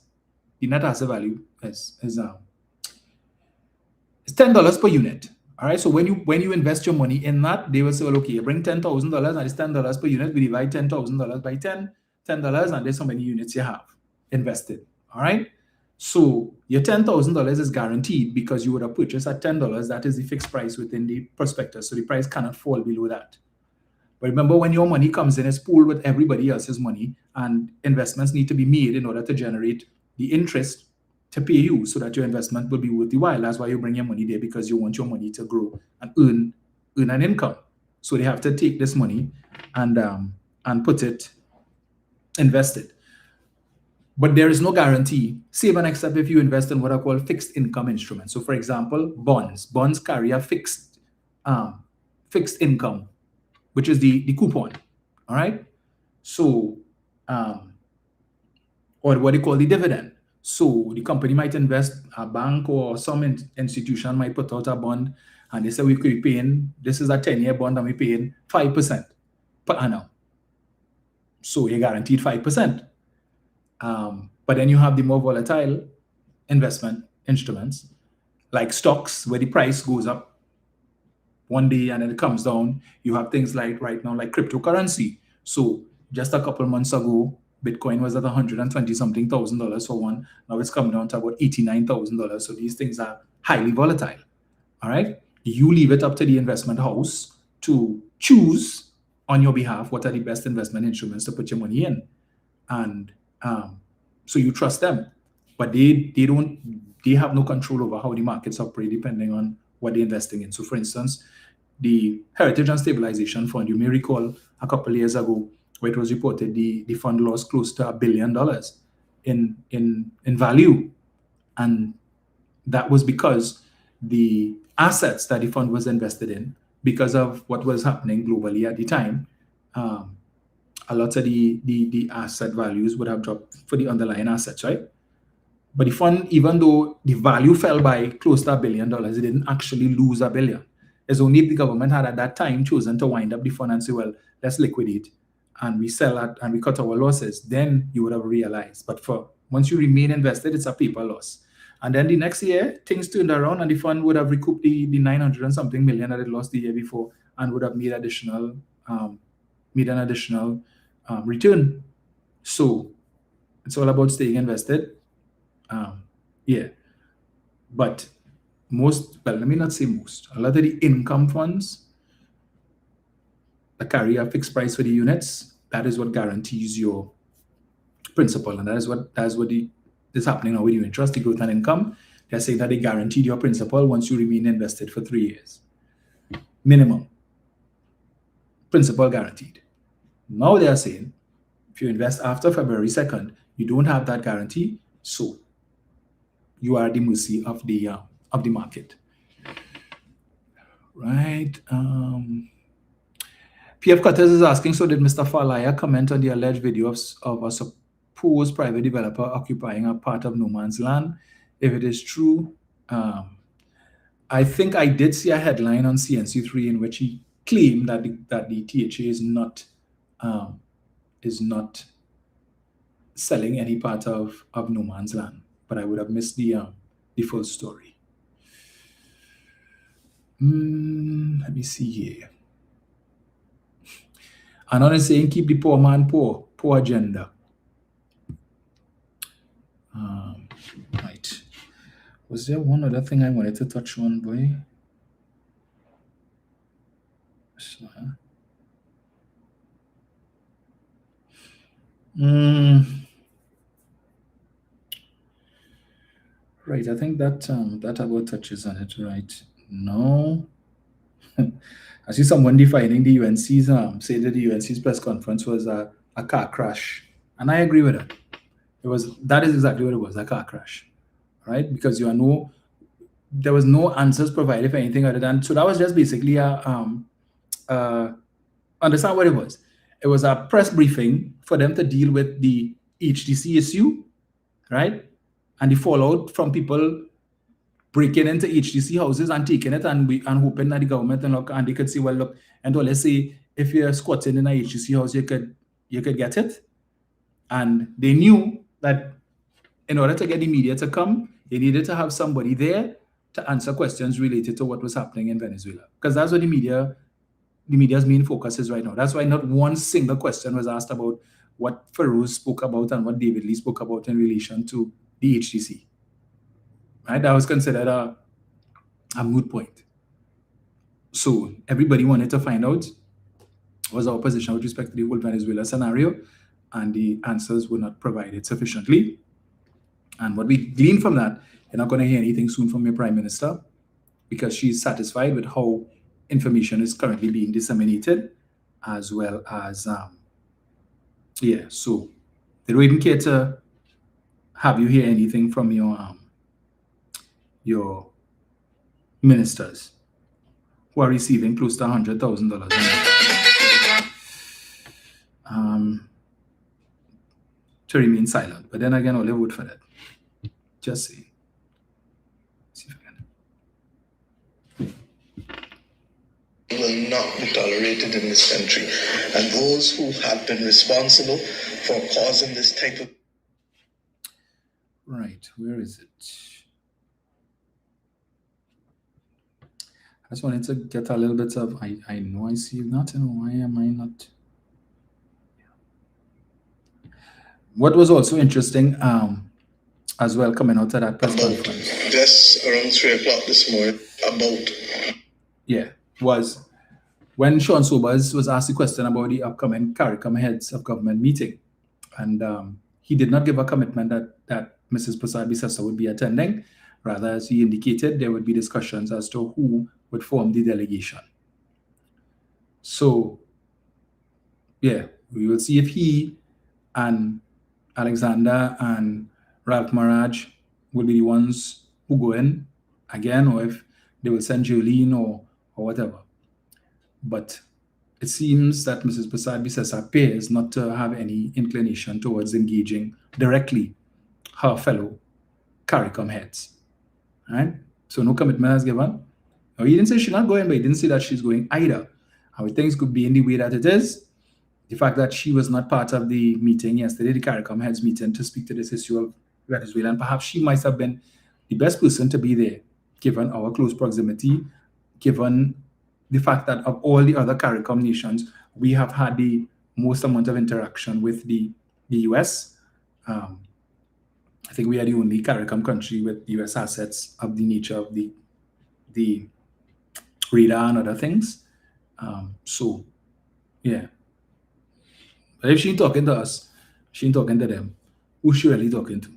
the net asset value is $10 per unit. All right. So when you invest your money in that, they will say, well, okay, you bring $10,000 and it's $10 per unit. We divide $10,000 by $10, and there's how many units you have invested. All right. So your $10,000 is guaranteed because you would have purchased at $10. That is the fixed price within the prospectus. So the price cannot fall below that. But remember, when your money comes in, it's pooled with everybody else's money, and investments need to be made in order to generate the interest to pay you so that your investment will be worth the while. That's why you bring your money there, because you want your money to grow and earn an income. So they have to take this money and put it invested. But there is no guarantee, save and except if you invest in what are called fixed income instruments. So for example, bonds. Bonds carry a fixed income, which is the coupon. All right. So or what they call the dividend. So the company might invest, a bank or some institution might put out a bond, and they say we could be paying, this is a 10-year bond, and we're paying 5% per annum. So you're guaranteed 5%. But then you have the more volatile investment instruments, like stocks, where the price goes up one day and then it comes down. You have things like right now, like cryptocurrency. So just a couple months ago, Bitcoin was at $120-something thousand for one. Now it's come down to about $89,000. So these things are highly volatile. All right. You leave it up to the investment house to choose on your behalf what are the best investment instruments to put your money in. And so you trust them, but they have no control over how the markets operate depending on what they're investing in. So for instance, the Heritage and Stabilization Fund, you may recall a couple of years ago, where it was reported the fund lost close to $1 billion in value. And that was because the assets that the fund was invested in, because of what was happening globally at the time, a lot of the asset values would have dropped for the underlying assets, right? But the fund, even though the value fell by close to $1 billion, it didn't actually lose $1 billion. It's only if the government had at that time chosen to wind up the fund and say, well, let's liquidate and we sell it and we cut our losses, then you would have realized. But for once you remain invested, it's a paper loss. And then the next year, things turned around and the fund would have recouped the 900 and something million that it lost the year before, and would have made an additional return. So it's all about staying invested. Yeah. But let me not say most. A lot of the income funds that carry a fixed price for the units, that is what guarantees your principal. And that is what is happening now with your interest, the growth and income. They're saying that they guaranteed your principal once you remain invested for 3 years. Minimum. Principal guaranteed. Now they are saying, if you invest after February 2nd, you don't have that guarantee, so you are at the mercy of the market. Right. PF Cutters is asking, so did Mr. Falaya comment on the alleged video of a supposed private developer occupying a part of no man's land? If it is true, I think I did see a headline on CNC3 in which he claimed that the THA is not selling any part of no man's land, but I would have missed the full story. Let me see here. Another saying, keep the poor man poor agenda. Right. Was there one other thing I wanted to touch on, boy? Right, I think that that about touches on it, right? No. I see someone defining the UNC's say that the UNC's press conference was a car crash, and I agree with it. That is exactly what it was, a car crash, right? Because there was no answers provided for anything other than, so that was just basically understand what it was. It was a press briefing for them to deal with the HTC issue, right? And the fallout from people breaking into HTC houses and taking it and hoping that the government and they could say, well, look, and let's say if you're squatting in a HTC house, you could get it. And they knew that in order to get the media to come, they needed to have somebody there to answer questions related to what was happening in Venezuela. Because that's what the media's main focus is right now. That's why not one single question was asked about what Feroz spoke about and what David Lee spoke about in relation to the HTC. Right? That was considered a moot point. So everybody wanted to find out what was our position with respect to the whole Venezuela scenario, and the answers were not provided sufficiently. And what we gleaned from that, you're not going to hear anything soon from your Prime Minister, because she's satisfied with how information is currently being disseminated, as well as, so they don't even care to have you hear anything from your ministers who are receiving close to $100,000 to remain silent. But then again, I'll vote for that. Just saying. Will not be tolerated in this country, and those who have been responsible for causing this type of... Right, where is it? I just wanted to get a little bit of, I know I see nothing, why am I not? What was also interesting as well coming out of that press conference. Just around 3 o'clock this morning was when Sean Sobers was asked a question about the upcoming CARICOM heads of government meeting. And he did not give a commitment that Mrs. Prasad-Bissessar would be attending. Rather, as he indicated, there would be discussions as to who would form the delegation. So, we will see if he and Alexander and Ralph Maraj will be the ones who go in again, or if they will send Jolene or whatever. But it seems that Mrs. Prasad-Bissessar appears not to have any inclination towards engaging directly her fellow CARICOM heads. Right? So no commitment is given. Now, he didn't say she's not going, but he didn't say that she's going either. How things could be in the way that it is. The fact that she was not part of the meeting yesterday, the CARICOM heads meeting, to speak to this issue of Venezuela, and perhaps she might have been the best person to be there, given our close proximity, given the fact that of all the other CARICOM nations, we have had the most amount of interaction with the US. I think we are the only CARICOM country with US assets of the nature of the radar and other things. But if she ain't talking to us, she ain't talking to them. Who's she really talking to?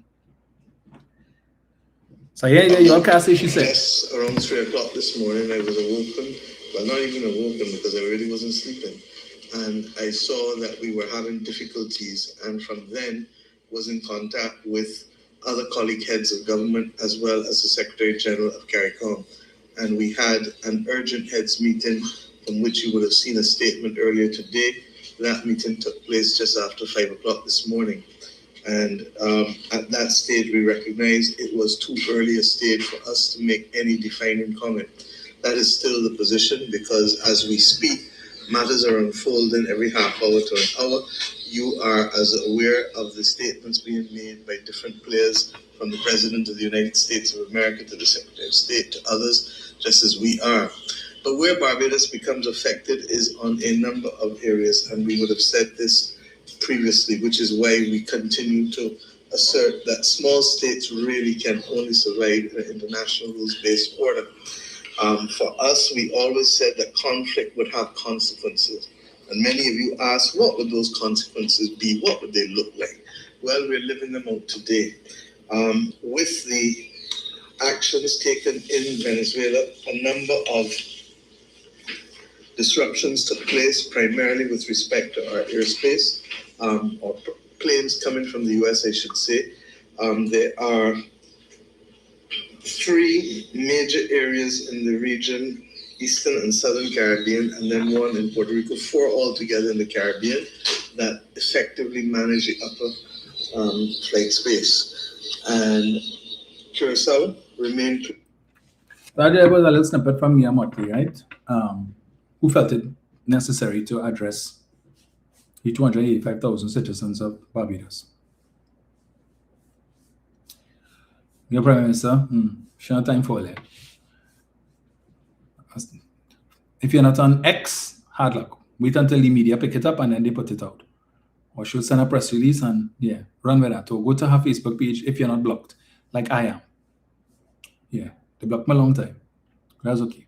So you all can't say she said. Yes, around 3 o'clock this morning, I was awoken. Well, not even awoken, because I really wasn't sleeping. And I saw that we were having difficulties, and from then was in contact with other colleague heads of government, as well as the Secretary General of CARICOM. And we had an urgent heads meeting, from which you would have seen a statement earlier today. That meeting took place just after 5 o'clock this morning. And at that stage, we recognized it was too early a stage for us to make any defining comment. That is still the position, because as we speak, matters are unfolding every half hour to an hour. You are as aware of the statements being made by different players, from the President of the United States of America to the Secretary of State to others, just as we are. But where Barbados becomes affected is on a number of areas, and we would have said this previously, which is why we continue to assert that small states really can only survive in an international rules-based order. For us, we always said that conflict would have consequences. And many of you asked, what would those consequences be? What would they look like? Well, we're living them out today. With the actions taken in Venezuela, a number of disruptions took place, primarily with respect to our airspace, or planes coming from the US, I should say. There are 3 major areas in the region, Eastern and Southern Caribbean, and then 1 in Puerto Rico, 4 altogether in the Caribbean, that effectively manage the upper flight space. And Curacao remained. That was a little snippet from Mia Mottley, right? Who felt it necessary to address the 285,000 citizens of Barbados. Your Prime Minister, she not time for it. If you're not on X, hard luck. Wait until the media pick it up and then they put it out. Or she'll send a press release and run with that. Or go to her Facebook page if you're not blocked, like I am. Yeah, they blocked me a long time. That's okay.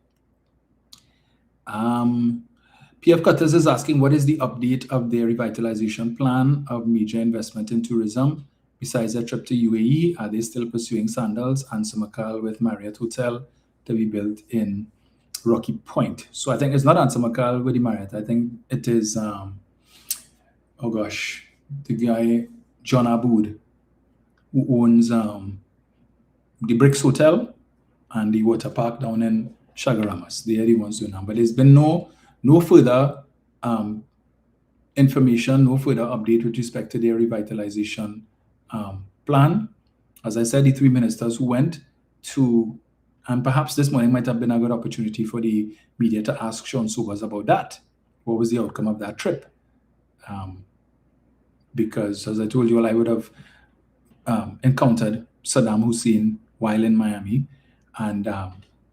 PF Cutters is asking, what is the update of their revitalization plan of major investment in tourism? Besides their trip to UAE, are they still pursuing Sandals and Samakal with Marriott Hotel to be built in Rocky Point? So I think it's not Samakal with the Marriott. I think it is, the guy, John Aboud, who owns the Bricks Hotel and the water park down in Chagaramas. They are the ones doing that. But there's been no further information, no further update with respect to their revitalization plan. As I said, the 3 ministers who went to, and perhaps this morning might have been a good opportunity for the media to ask Sean Sobers about that. What was the outcome of that trip? Because as I told you, I would have encountered Saddam Hussein while in Miami, and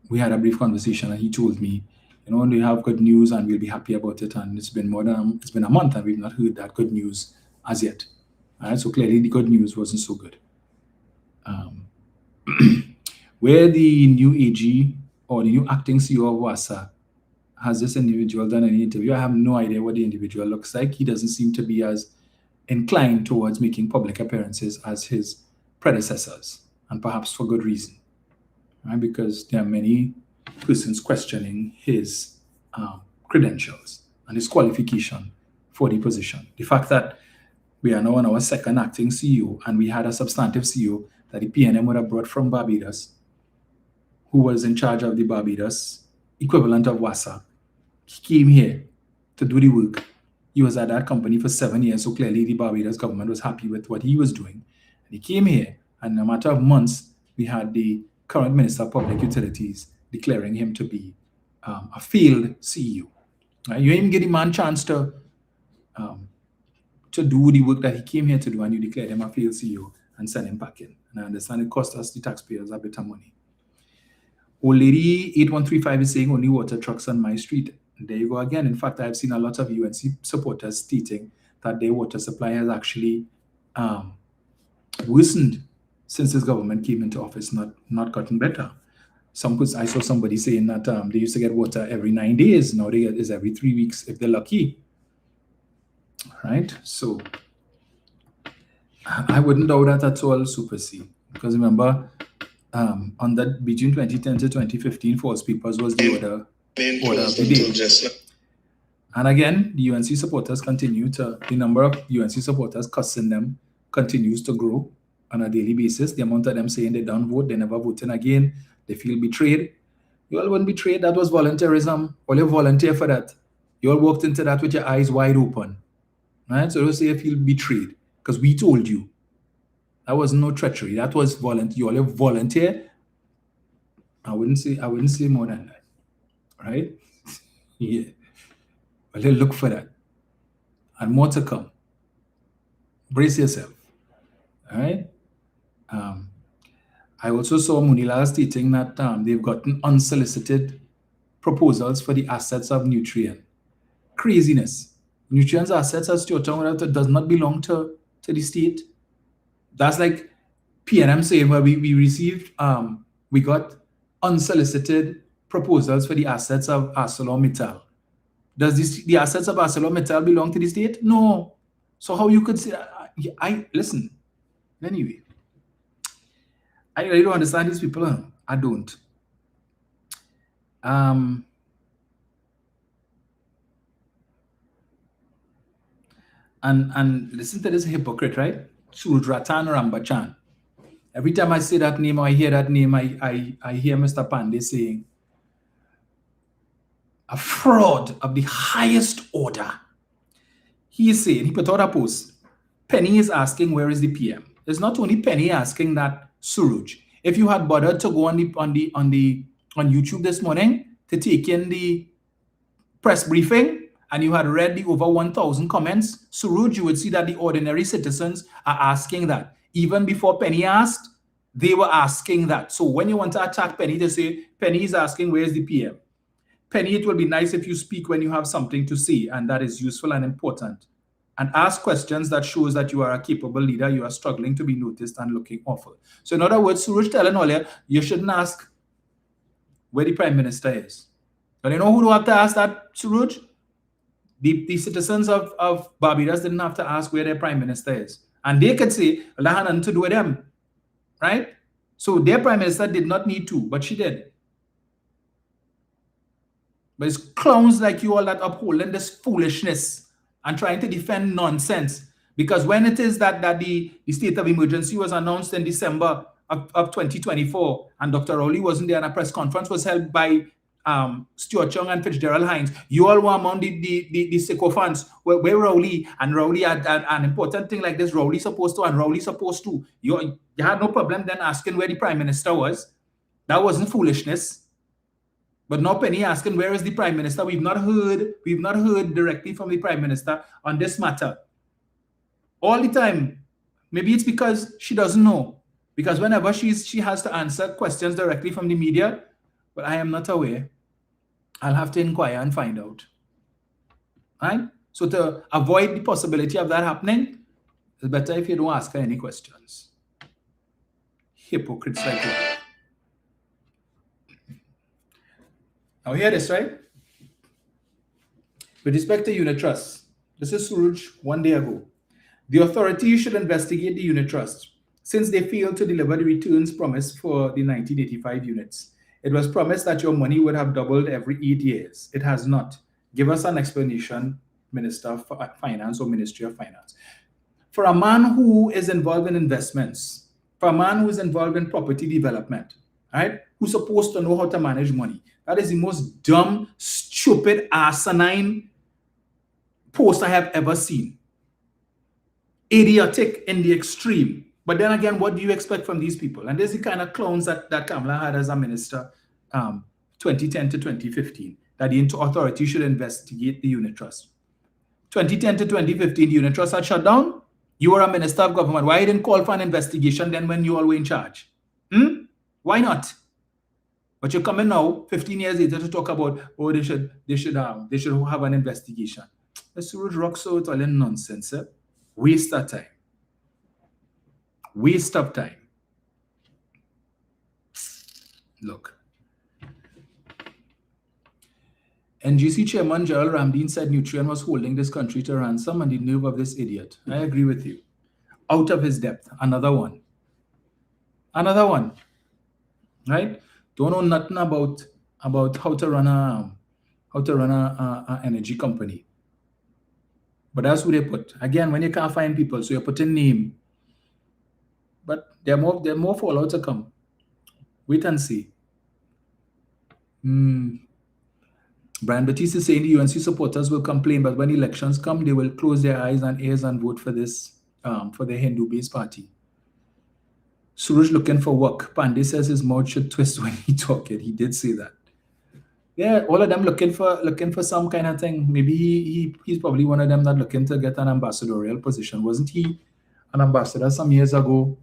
we had a brief conversation, and he told me, we have good news and we'll be happy about it. And it's been a month and we've not heard that good news as yet. All right, so clearly the good news wasn't so good. Where the new AG or the new acting CEO of WASA, has this individual done any interview? I have no idea what the individual looks like. He doesn't seem to be as inclined towards making public appearances as his predecessors, and perhaps for good reason, right? Because there are many persons questioning his credentials and his qualification for the position. The fact that we are now on our second acting CEO, and we had a substantive CEO that the PNM would have brought from Barbados, who was in charge of the Barbados equivalent of WASA. He came here to do the work. He was at that company for 7 years, so clearly the Barbados government was happy with what he was doing. And he came here, and in a matter of months, we had the current Minister of Public Utilities declaring him to be a failed CEO. Right? You didn't give the man a chance to do the work that he came here to do, and you declared him a failed CEO and send him back in. And I understand it cost us, the taxpayers, a bit of money. Old lady 8135 is saying only water trucks on my street. There you go again. In fact, I've seen a lot of UNC supporters stating that their water supply has actually worsened since this government came into office, not gotten better. I saw somebody saying that they used to get water every 9 days. Now they get is every 3 weeks if they're lucky. Right? So I wouldn't doubt that at all, Super C. Because remember, on that between 2010 to 2015, false papers was the order of the day. And again, the UNC supporters the number of UNC supporters cussing them continues to grow on a daily basis. The amount of them saying they don't vote, they never voting again, they feel betrayed. You all weren't betrayed, that was volunteerism. All you volunteer for that. You all walked into that with your eyes wide open. Right? So don't say you feel betrayed, because we told you That was no treachery. That was volunteer. You all volunteer. I wouldn't say more than that. Right? Yeah. Well, look for that. And more to come. Brace yourself. All right? I also saw Munilal stating that they've gotten unsolicited proposals for the assets of Nutrien. Craziness. Nutrien's assets as Stuart Young does not belong to the state. That's like PNM saying, well, we received, we got unsolicited proposals for the assets of ArcelorMittal. Does the assets of ArcelorMittal belong to the state? No. So how you could say, listen, anyway, I really don't understand these people. I don't. And listen to this hypocrite, right? Suraj Ratan Rambachan. Every time I say that name or I hear that name, I hear Mr. Pandey saying, a fraud of the highest order. He is saying, he put out a post, Penny is asking, where is the PM? It's not only Penny asking that, Suraj. If you had bothered to go on YouTube this morning to take in the press briefing and you had read the over 1,000 comments, Suraj, you would see that the ordinary citizens are asking that. Even before Penny asked, they were asking that. So when you want to attack Penny, to say, Penny is asking, where is the PM? Penny, it will be nice if you speak when you have something to say, and that is useful and important. And ask questions that shows that you are a capable leader, you are struggling to be noticed and looking awful. So in other words, Suraj telling earlier, you shouldn't ask where the Prime Minister is. And you know who do have to ask that, Suraj? The citizens of Barbados didn't have to ask where their Prime Minister is. And they could say, well, that had nothing to do with them, right? So their Prime Minister did not need to, but she did. But it's clowns like you all that upholding this foolishness and trying to defend nonsense. Because when it is that the state of emergency was announced in December of 2024, and Dr. Rowley wasn't there, and a press conference was held by Stuart Young and Fitzgerald Hines, you all were among the sycophants where Rowley, and Rowley had an important thing like this, Rowley supposed to, and Rowley supposed to. You had no problem then asking where the Prime Minister was. That wasn't foolishness. But now Penny asking, where is the Prime Minister? We've not heard directly from the Prime Minister on this matter. All the time. Maybe it's because she doesn't know. Because whenever she has to answer questions directly from the media, but I am not aware. I'll have to inquire and find out. Right? So to avoid the possibility of that happening, it's better if you don't ask her any questions. Hypocrites like that. Now hear this, right? With respect to unit trusts, this is Suraj 1 day ago. The authority should investigate the unit trust since they failed to deliver the returns promised for the 1985 units. It was promised that your money would have doubled every 8 years. It has not. Give us an explanation, Minister of Finance or Ministry of Finance. For a man who is involved in investments, for a man who is involved in property development, right, who's supposed to know how to manage money, that is the most dumb, stupid, asinine post I have ever seen. Idiotic in the extreme. But then again, what do you expect from these people? And there's the kind of clowns that Kamala had as a minister 2010 to 2015, that the authority should investigate the unit trust. 2010 to 2015, the unit trust had shut down. You were a minister of government. Why didn't call for an investigation then when you all were in charge? Why not? But you're coming now, 15 years later, to talk about, oh, they should have an investigation. That's Suraj rocks out all in nonsense. Eh? Waste of time. Waste of time. Look. NGC Chairman Gerald Ramdeen said Nutrien was holding this country to ransom, and the nerve of this idiot. I agree with you. Out of his depth. Another one. Another one. Right? Don't know nothing about how to run a energy company. But that's who they put. Again, when you can't find people, so you're putting name. But there are more fallout to come. Wait and see. Brian Batiste is saying the UNC supporters will complain, but when elections come, they will close their eyes and ears and vote for this, for the Hindu-based party. Suresh looking for work. Pandey says his mouth should twist when he talking. He did say that. Yeah, all of them looking for some kind of thing. Maybe he's probably one of them that looking to get an ambassadorial position. Wasn't he an ambassador some years ago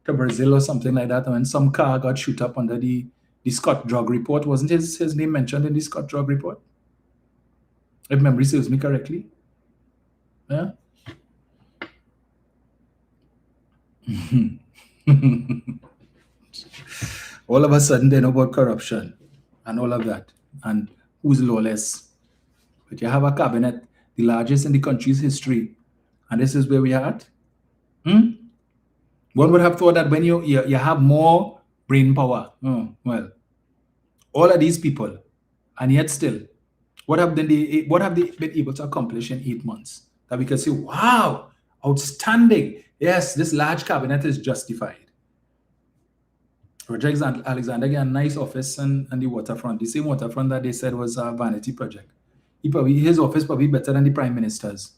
to Brazil or something like that? When some car got shoot up under the Scott drug report, wasn't his name mentioned in the Scott drug report? If memory serves me correctly. Yeah. All of a sudden they know about corruption and all of that, and who's lawless. But you have a cabinet, the largest in the country's history, and this is where we are at. One would have thought that when you have more brain power, well, all of these people, and yet still, what have they been able to accomplish in 8 months? That we can say, wow, outstanding. Yes, this large cabinet is justified. Roger Alexander got a nice office and the waterfront, the same waterfront that they said was a vanity project. His office probably better than the Prime Minister's,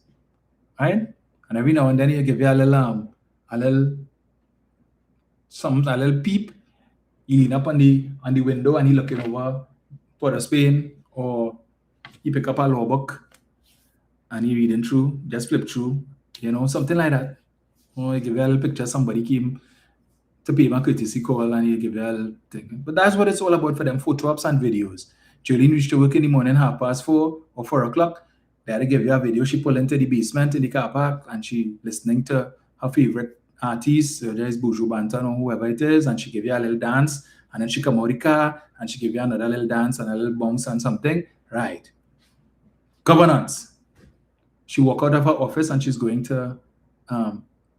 right? And every now and then he give you a little peep. He lean up on the window and he looking over Port of Spain, or he pick up a law book and he reading through, just flip through, something like that. Or he give you a little picture, somebody came to pay my courtesy call and he give you a little thing. But that's what it's all about for them, photo ops and videos. Jolene used to work in the morning 4:30 or 4 o'clock. They had to give you a video. She pull into the basement in the car park and she listening to her favorite artist, there is Buju Banton or whoever it is, and she give you a little dance, and then she come out of the car and she give you another little dance and a little bounce and something. Right. Governance. She walk out of her office and she's going to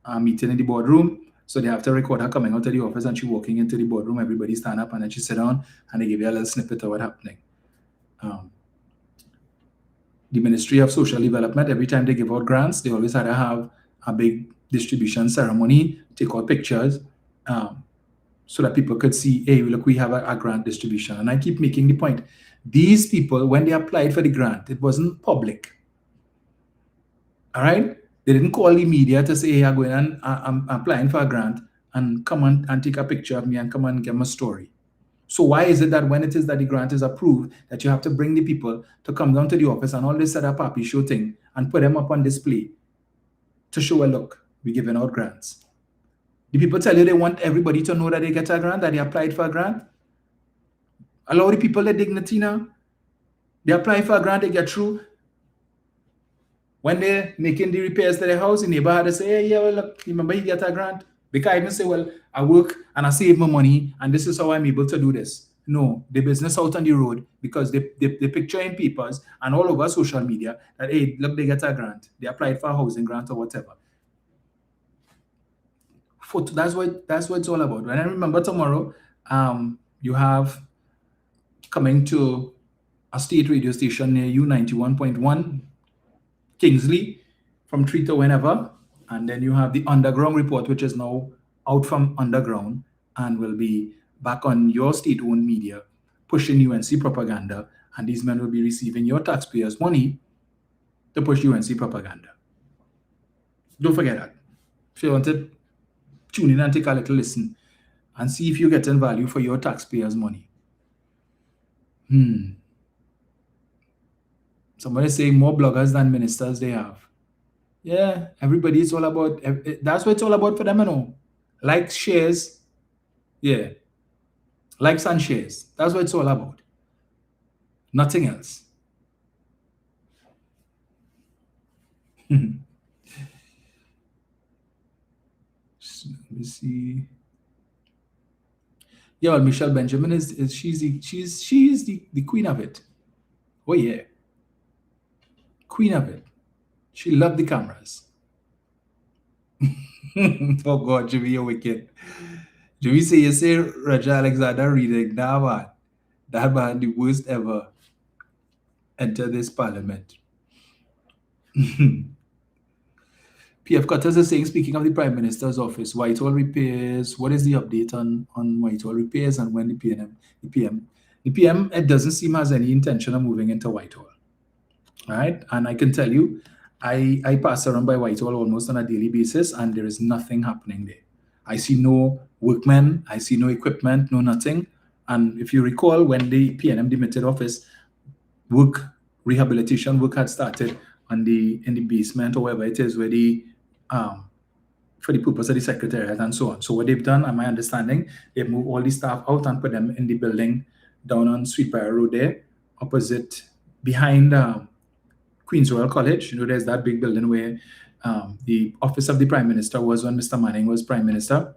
a meeting in the boardroom. So they have to record her coming out of the office and she walking into the boardroom. Everybody stand up and then she sit down and they give you a little snippet of what's happening. The Ministry of Social Development, every time they give out grants, they always had to have a big distribution ceremony, take out pictures, so that people could see, hey, look, we have a grant distribution. And I keep making the point. These people, when they applied for the grant, it wasn't public. All right? They didn't call the media to say, hey, I'm going and I'm applying for a grant and come on and take a picture of me and come and give me a story. So why is it that when it is that the grant is approved, that you have to bring the people to come down to the office and all this set up happy show thing and put them up on display to show a look, we're giving out grants? The people tell you they want everybody to know that they get a grant, that they applied for a grant? Allow the people their dignity now. They apply for a grant, they get through. When they're making the repairs to their house, the neighbor had to say, hey, yeah, well, look, remember you get a grant? They can't even say, well, I work and I save my money and this is how I'm able to do this. No, the business out on the road because they picture in papers and all over social media that, hey, look, they get a grant. They applied for a housing grant or whatever. That's what it's all about. And I remember tomorrow, you have coming to a state radio station near you, 91.1, Kingsley, from 3 to whenever. And then you have the Underground Report, which is now out from Underground and will be back on your state-owned media, pushing UNC propaganda. And these men will be receiving your taxpayers' money to push UNC propaganda. Don't forget that. If you want to tune in and take a little listen and see if you're getting value for your taxpayers' money. Somebody saying more bloggers than ministers they have. Yeah, everybody is all about, that's what it's all about for them, Likes, shares. Yeah. Likes and shares. That's what it's all about. Nothing else. Let me see. Yeah, well, Michelle Benjamin she's the queen of it. Oh yeah. Queen of it. She loved the cameras. Oh God, Jimmy, you're wicked. Jimmy you say Roger Alexander reading that man the worst ever enter this parliament. PF Cutters is saying, speaking of the Prime Minister's office, Whitehall repairs, what is the update on Whitehall repairs and when the PM, it doesn't seem has any intention of moving into Whitehall. All right, and I can tell you, I pass around by Whitehall almost on a daily basis and there is nothing happening there. I see no workmen. I see no equipment, no nothing. And if you recall, when the PNM demitted office, rehabilitation work had started in the basement or wherever it is, where the for the purpose of the secretariat and so on. So what they've done, and my understanding, they've moved all the staff out and put them in the building down on Sweetbriar Road there, opposite, behind Queen's Royal College. You know, there's that big building where the office of the Prime Minister was when Mr. Manning was Prime Minister.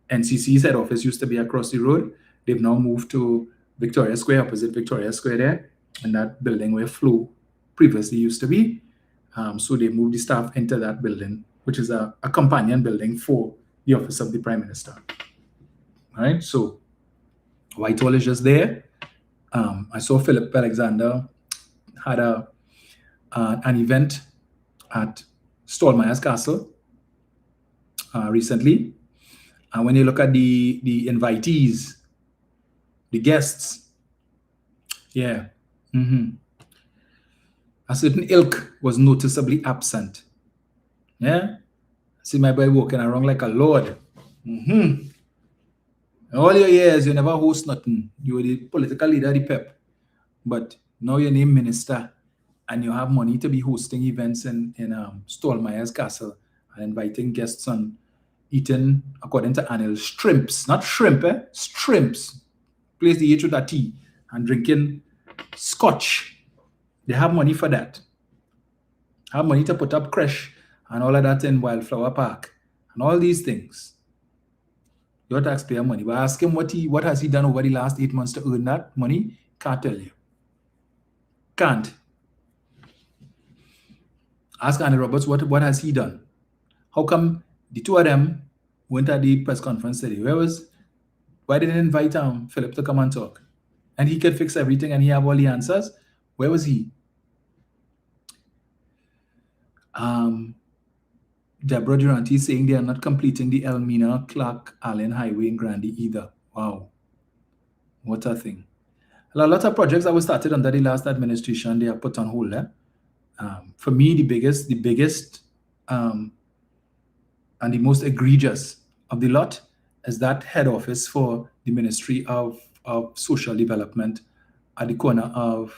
NCC's head office used to be across the road. They've now moved to Victoria Square, opposite Victoria Square there, in that building where Flow previously used to be. So they moved the staff into that building, which is a companion building for the office of the Prime Minister. All right, so Whitehall is just there. I saw Philip Alexander had an event at Stallmeyer's Castle recently. And when you look at the invitees, the guests, yeah, a certain ilk was noticeably absent. Yeah, I see my boy walking around like a lord. All your years, you never host nothing. You were the political leader of the PEP. But now you're named minister and you have money to be hosting events in Stallmeyer's Castle and inviting guests on eating, according to Anil, shrimps. Not shrimp, shrimps. Place the H with a T. And drinking scotch. They have money for that. Have money to put up creche and all of that in Wildflower Park. And all these things. Your taxpayer money. But ask him what has he done over the last 8 months to earn that money? Can't tell you. Can't. Ask Andy Roberts what has he done? How come the two of them went at the press conference today? Why didn't they invite Philip to come and talk? And he could fix everything and he have all the answers. Where was he? Deborah Durante saying they are not completing the Elmina Clark Allen Highway in Grandy either. Wow. What a thing. A lot of projects that were started under the last administration, they are put on hold. For me, the biggest and the most egregious of the lot is that head office for the Ministry of Social Development at the corner of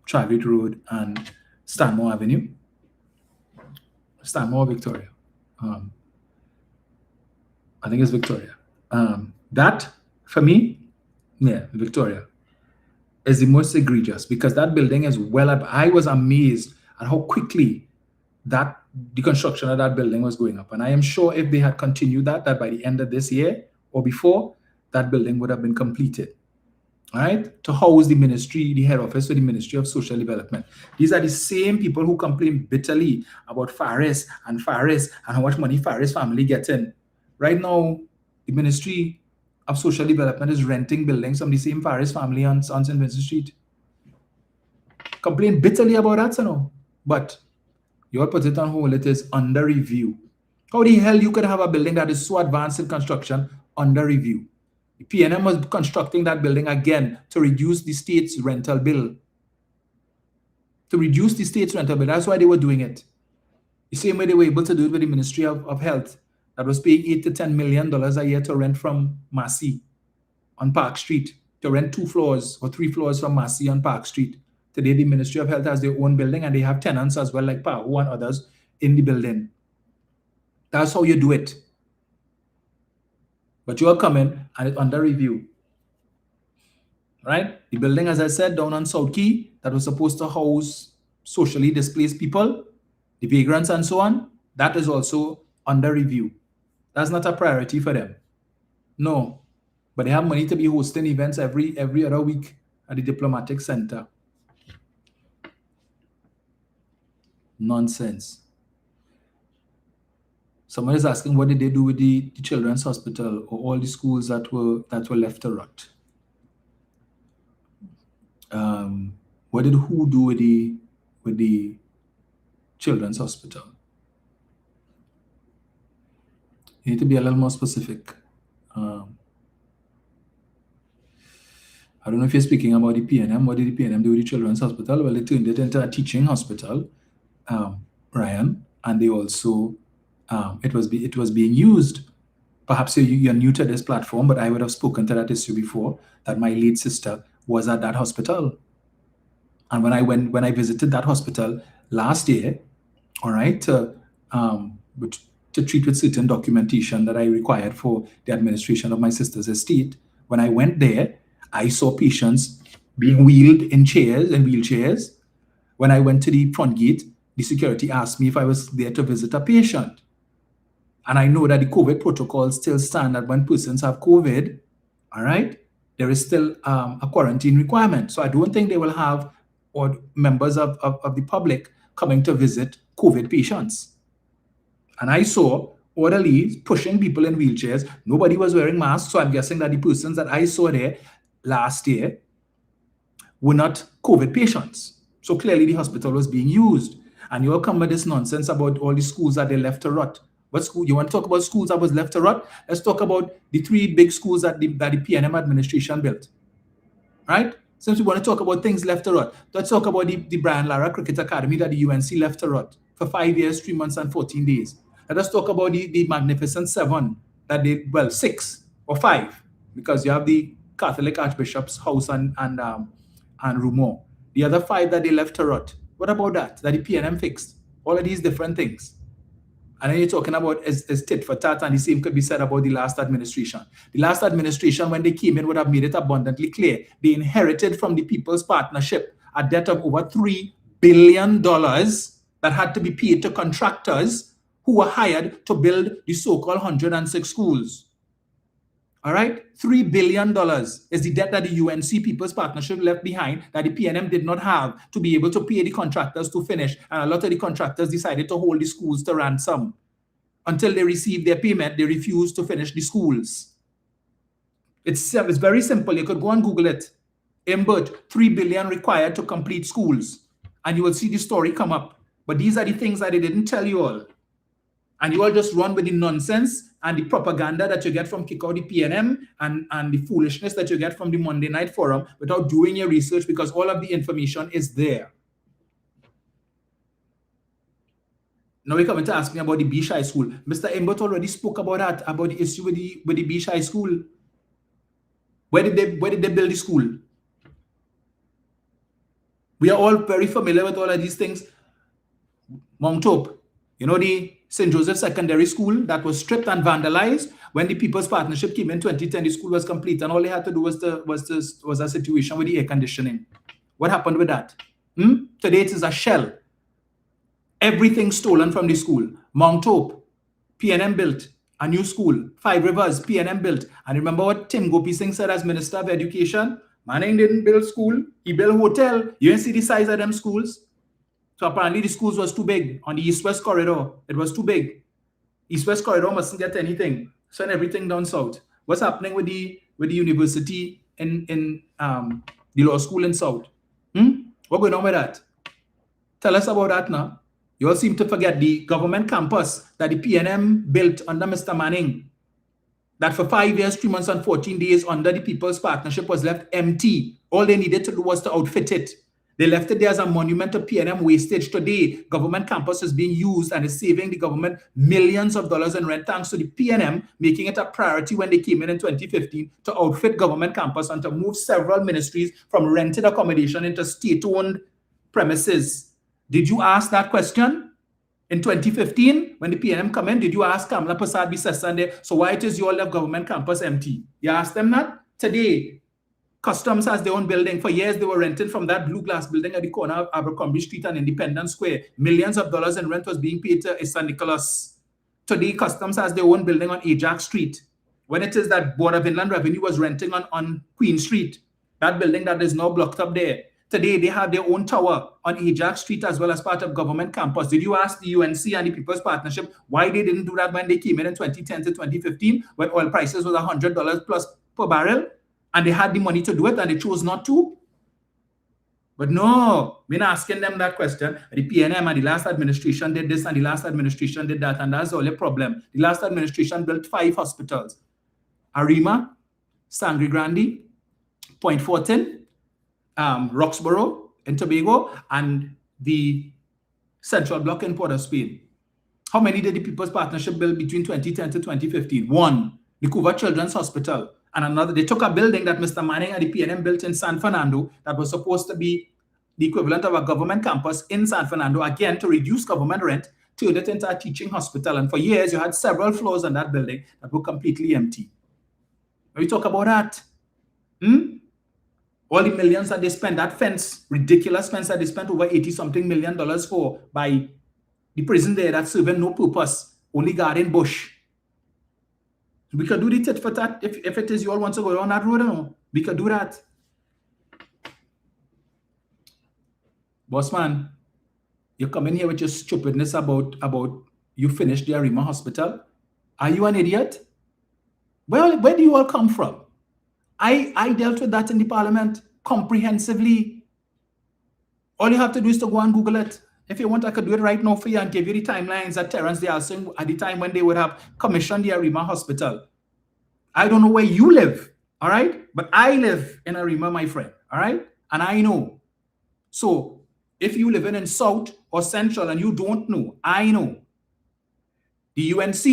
Chadwick Road and Stanmore Avenue. Stanmore, Victoria. I think it's Victoria. That, for me, yeah, Victoria, is the most egregious because that building is well up. I was amazed at how quickly the construction of that building was going up. And I am sure if they had continued that by the end of this year or before, that building would have been completed. All right, to house the ministry, the head office for the Ministry of Social Development. These are the same people who complain bitterly about Faris and how much money Faris family gets in. Right now, the Ministry of Social Development is renting buildings from the same Faris family on St. Vincent Street. Complain bitterly about that, you know. But you all put it on hold, it is under review. How the hell you could have a building that is so advanced in construction under review? The PNM was constructing that building again to reduce the state's rental bill. That's why they were doing it. The same way they were able to do it with the Ministry of Health that was paying $8 to $10 million a year to rent from Massey on Park Street, to rent 2 floors or 3 floors from Massey on Park Street. Today, the Ministry of Health has their own building and they have tenants as well, like PAHO and others in the building. That's how you do it. But you are coming and it's under review. Right? The building, as I said, down on South Key, that was supposed to house socially displaced people, the vagrants and so on, that is also under review. That's not a priority for them. No. But they have money to be hosting events every other week at the Diplomatic Center. Nonsense. Someone is asking what did they do with the Children's Hospital or all the schools that were left to rot. What did who do with the Children's Hospital? You need to be a little more specific. I don't know if you're speaking about the PNM. What did the PNM do with the Children's Hospital? Well, they turned it into a teaching hospital, Ryan, and they also it was being used perhaps you're new to this platform, but I would have spoken to that issue before, that my late sister was at that hospital. And when I visited that hospital last year, all right, to treat with certain documentation that I required for the administration of my sister's estate, when I went there, I saw patients being wheeled in chairs and wheelchairs. When I went to the front gate, the security asked me if I was there to visit a patient. And I know that the COVID protocols still stand that when persons have COVID, all right, there is still a quarantine requirement. So I don't think they will have or members of the public coming to visit COVID patients. And I saw orderlies pushing people in wheelchairs. Nobody was wearing masks. So I'm guessing that the persons that I saw there last year were not COVID patients. So clearly the hospital was being used. And you all come with this nonsense about all the schools that they left to rot. What school? You want to talk about schools that was left to rot? Let's talk about the 3 big schools that the PNM administration built. Right? Since we want to talk about things left to rot, let's talk about the Brian Lara Cricket Academy that the UNC left to rot for 5 years, 3 months, and 14 days. Let us talk about the Magnificent 7 that they, well, 6 or 5, because you have the Catholic Archbishop's house and Rumor. The other 5 that they left to rot. What about that the PNM fixed? All of these different things. And then you're talking about is tit for tat, and the same could be said about the last administration. The last administration, when they came in, would have made it abundantly clear. They inherited from the People's Partnership a debt of over $3 billion that had to be paid to contractors who were hired to build the so-called 106 schools. All right? $3 billion is the debt that the UNC People's Partnership left behind that the PNM did not have to be able to pay the contractors to finish. And a lot of the contractors decided to hold the schools to ransom. Until they received their payment, they refused to finish the schools. It's very simple. You could go and Google it. Imbert, $3 billion required to complete schools. And you will see the story come up. But these are the things that they didn't tell you all. And you all just run with the nonsense and the propaganda that you get from Kick Out the PNM and the foolishness that you get from the Monday Night Forum without doing your research, because all of the information is there. Now you're coming to ask me about the Beach High School. Mr. Imbert already spoke about that, about the issue with the Beach High School. Where did they build the school? We are all very familiar with all of these things. Mount Hope, you know, the St. Joseph Secondary School that was stripped and vandalized. When the People's Partnership came in 2010, the school was complete, and all they had to do was a situation with the air conditioning. What happened with that? Today it is a shell. Everything stolen from the school. Mount Hope, PNM built a new school. 5 Rivers, PNM built. And remember what Tim Gopi Singh said as Minister of Education? Manning didn't build school, he built hotel. You didn't see the size of them schools? So apparently the schools was too big on the East-West corridor. It was too big. East-West corridor mustn't get anything. Send everything down south. What's happening with the university in the law school in south? What's going on with that? Tell us about that now. You all seem to forget the government campus that the PNM built under Mr. Manning, that for 5 years, 3 months, and 14 days under the People's Partnership was left empty. All they needed to do was to outfit it. They left it there as a monument to PNM wastage. Today, government campus is being used and is saving the government millions of dollars in rent, thanks to the PNM making it a priority when they came in 2015 to outfit government campus and to move several ministries from rented accommodation into state-owned premises. Did you ask that question in 2015 when the PNM come in? Did you ask Kamala Prasad-Bissessar there, so why it is you all left government campus empty? You asked them that? Today, Customs has their own building. For years, they were renting from that blue glass building at the corner of Abercrombie Street and Independence Square. Millions of dollars in rent was being paid to St. Nicholas. Today, Customs has their own building on Ajax Street. When it is that Board of Inland Revenue was renting on Queen Street, that building that is now blocked up there. Today, they have their own tower on Ajax Street as well as part of government campus. Did you ask the UNC and the People's Partnership why they didn't do that when they came in 2010 to 2015, when oil prices was $100 plus per barrel? And they had the money to do it, and they chose not to. But no, we're not asking them that question. The PNM and the last administration did this, and the last administration did that, and that's all the problem. The last administration built 5 hospitals. Arima, Sangre Grande, Point Fortin, Roxborough in Tobago, and the Central Block in Port of Spain. How many did the People's Partnership build between 2010 to 2015? One, the Couva Children's Hospital. And another, they took a building that Mr. Manning and the PNM built in San Fernando that was supposed to be the equivalent of a government campus in San Fernando, again, to reduce government rent, turned it into a teaching hospital. And for years, you had several floors in that building that were completely empty. When we talk about that, all the millions that they spent, that fence, ridiculous fence that they spent over $80-something million for by the prison there that's serving no purpose, only guarding bush. We could do the tit for tat if it is you all want to go on that road, no? We could do that. Boss man, you come in here with your stupidness about you finished the Arima Hospital. Are you an idiot? Well, where do you all come from? I dealt with that in the parliament comprehensively. All you have to do is to go and Google it. If you want, I could do it right now for you and give you the timelines that Terence they are saying at the time when they would have commissioned the Arima Hospital. I don't know where you live, all right? But I live in Arima, my friend, all right? And I know. So if you live in South or Central and you don't know, I know. The UNC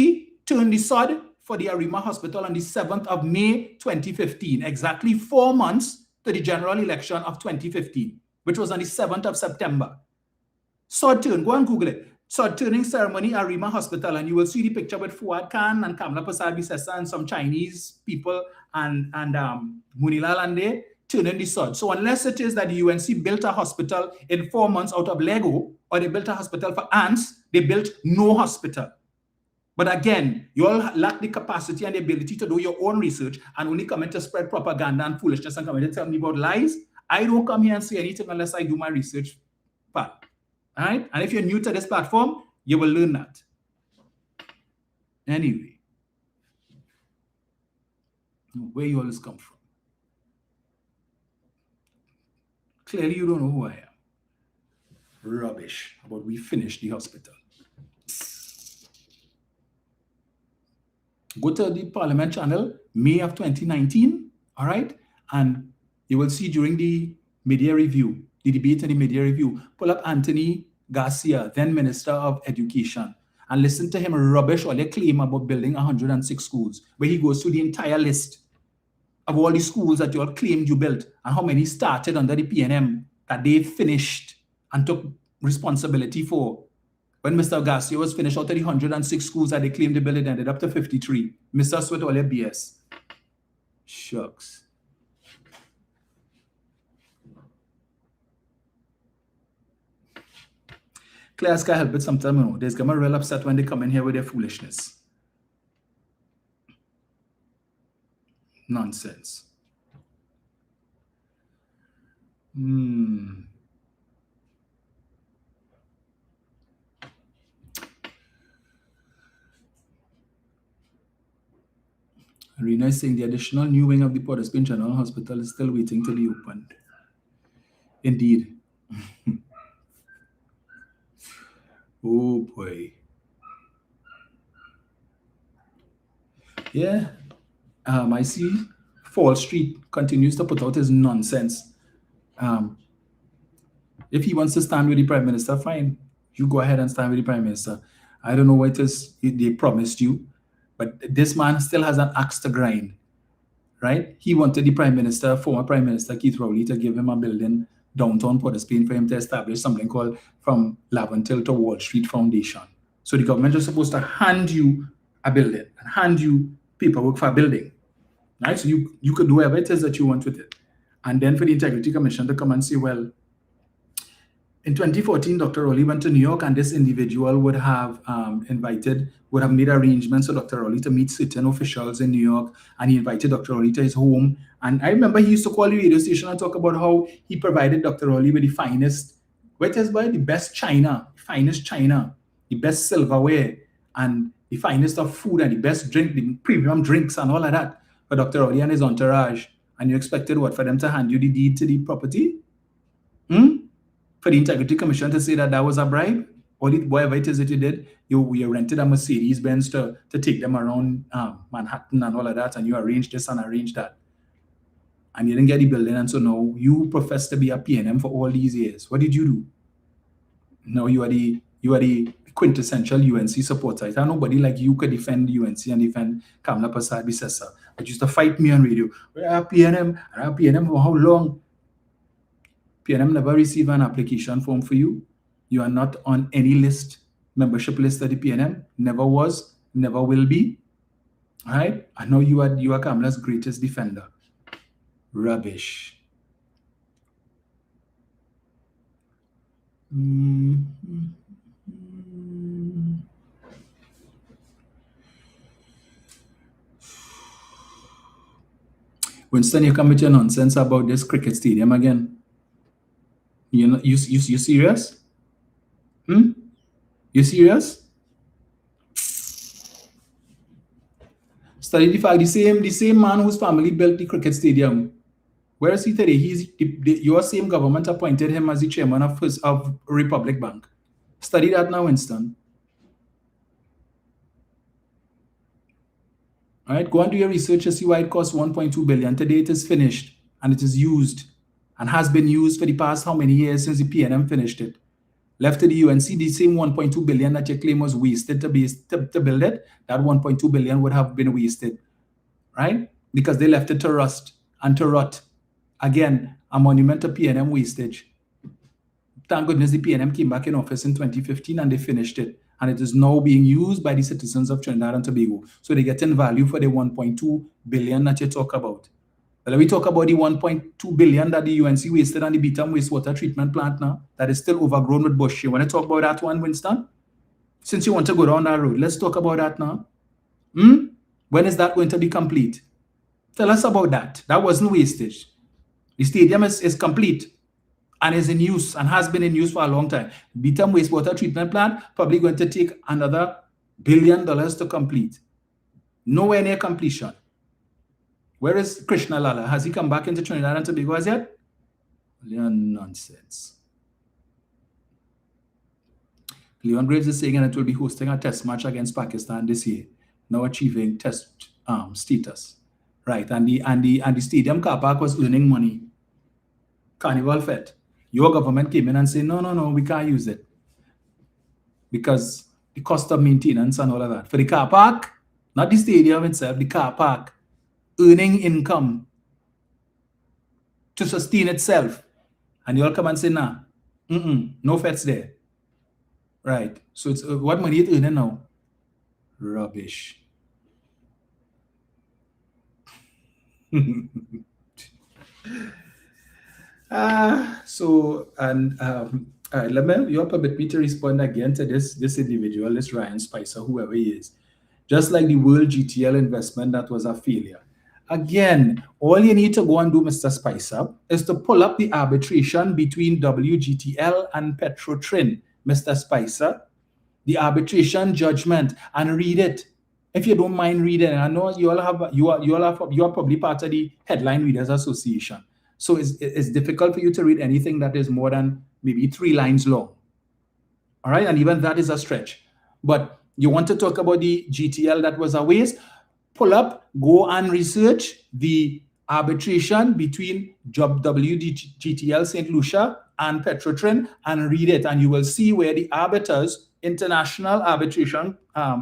turned the sod for the Arima Hospital on the 7th of May, 2015, exactly 4 months to the general election of 2015, which was on the 7th of September. Sod turn, go and Google it. Sod turning ceremony, Arima Hospital, and you will see the picture with Fuad Khan and Kamla Prasad-Bisesa and some Chinese people and Munila Lande turning the sod. So unless it is that the UNC built a hospital in 4 months out of Lego, or they built a hospital for ants, they built no hospital. But again, you all lack the capacity and the ability to do your own research and only come in to spread propaganda and foolishness and come in to tell me about lies. I don't come here and say anything unless I do my research part. All right? And if you're new to this platform, you will learn that. Anyway, where you always come from. Clearly, you don't know who I am. Rubbish about we finished the hospital. Go to the Parliament channel, May of 2019, all right? And you will see during the media review, the debate and the media review, pull up Anthony Garcia, then Minister of Education, and listen to him rubbish all their claim about building 106 schools, where he goes through the entire list of all the schools that you all claimed you built and how many started under the PNM that they finished and took responsibility for. When Mr. Garcia was finished out of the 106 schools that they claimed to build, it ended up to 53. Mr. Sweat all your BS. Shucks. Class can't help it sometimes, you know. They get real upset when they come in here with their foolishness. Nonsense. Rena is saying the additional new wing of the Port of Spain General Hospital is still waiting to be opened. Indeed. Oh boy. Yeah. I see Fall Street continues to put out his nonsense. If he wants to stand with the Prime Minister, fine. You go ahead and stand with the Prime Minister. I don't know what it is they promised you, but this man still has an axe to grind, right? He wanted the Prime Minister, former Prime Minister Keith Rowley, to give him a building downtown Port of Spain for him to establish something called From Laventille to Wall Street Foundation. So the government is supposed to hand you a building and hand you paperwork for a building, right? So you could do whatever it is that you want with it. And then for the Integrity Commission to come and say, well, in 2014, Dr. Rowley went to New York and this individual would have made arrangements for Dr. Rowley to meet certain officials in New York, and he invited Dr. Rowley to his home. And I remember he used to call the radio station and talk about how he provided Dr. Rowley with the finest, the best china, finest china, the best silverware, and the finest of food, and the best drink, the premium drinks and all of that for Dr. Rowley and his entourage. And you expected what? For them to hand you the deed to the property? For the Integrity Commission to say that that was a bribe? Or whatever it is that you did, you rented a Mercedes-Benz to take them around Manhattan and all of that, and you arranged this and arranged that. And you didn't get the building, and so now you profess to be a PNM for all these years. What did you do? Now you are the quintessential UNC supporter. Right? Nobody like you could defend UNC and defend Kamla Prasad Bisesa. But used to fight me on radio. I have PNM for how long? PNM never received an application form for you. You are not on any list, membership list of the PNM. Never was, never will be. All right? I know you are Kamla's greatest defender. Rubbish. Winston, you come with your nonsense about this cricket stadium again. You serious? You serious? Study the fact, the same man whose family built the cricket stadium. Where is he today? Your same government appointed him as the chairman of Republic Bank. Study that now, Winston. All right, go and do your research and see why it costs 1.2 billion. Today it is finished and it is used and has been used for the past how many years since the PNM finished it. Left to the UNC, the same 1.2 billion that you claim was wasted to build it, that 1.2 billion would have been wasted, right? Because they left it to rust and to rot. Again, a monument to PNM wastage. Thank goodness the PNM came back in office in 2015 and they finished it. And it is now being used by the citizens of Trinidad and Tobago. So they get in value for the 1.2 billion that you talk about. But we talk about the 1.2 billion that the UNC wasted on the Beetham wastewater treatment plant now, that is still overgrown with bush. You want to talk about that one, Winston? Since you want to go down that road, let's talk about that now. When is that going to be complete? Tell us about that. That wasn't wastage. The stadium is complete and is in use and has been in use for a long time. Beetham wastewater treatment plant probably going to take another $1 billion to complete. Nowhere near completion. Where is Krishna Lala? Has he come back into Trinidad and Tobago as yet? Nonsense. Leon Graves is saying that it will be hosting a test match against Pakistan this year, now achieving test status. Right, and the stadium car park was earning money. Carnival Fete. Your government came in and said, no, we can't use it. Because the cost of maintenance and all of that. For the car park, not the stadium itself, the car park, earning income to sustain itself. And you all come and say, nah, no fets there. Right. So it's what money it's earning now? Rubbish. Let me you permit me to respond again to this individual, this Ryan Spicer, whoever he is. Just like the World GTL investment that was a failure. Again, all you need to go and do, Mr. Spicer, is to pull up the arbitration between WGTL and Petrotrin, Mr. Spicer, the arbitration judgment, and read it. If you don't mind reading, I know you are probably part of the Headline Readers Association. So it's difficult for you to read anything that is more than maybe 3 lines long. All right, and even that is a stretch. But you want to talk about the GTL that was a waste? Pull up, go and research the arbitration between WGTL St. Lucia and Petrotrin and read it, and you will see where the arbiters, international arbitration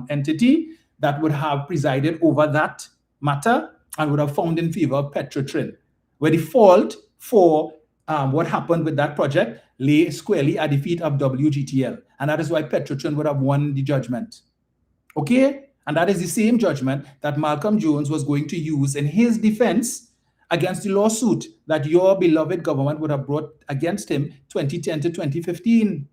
entity that would have presided over that matter and would have found in favor of Petrotrin, where the fault for what happened with that project lay squarely at the feet of WGTL, and that is why Petrotrin would have won the judgment. Okay? And that is the same judgment that Malcolm Jones was going to use in his defense against the lawsuit that your beloved government would have brought against him 2010 to 2015.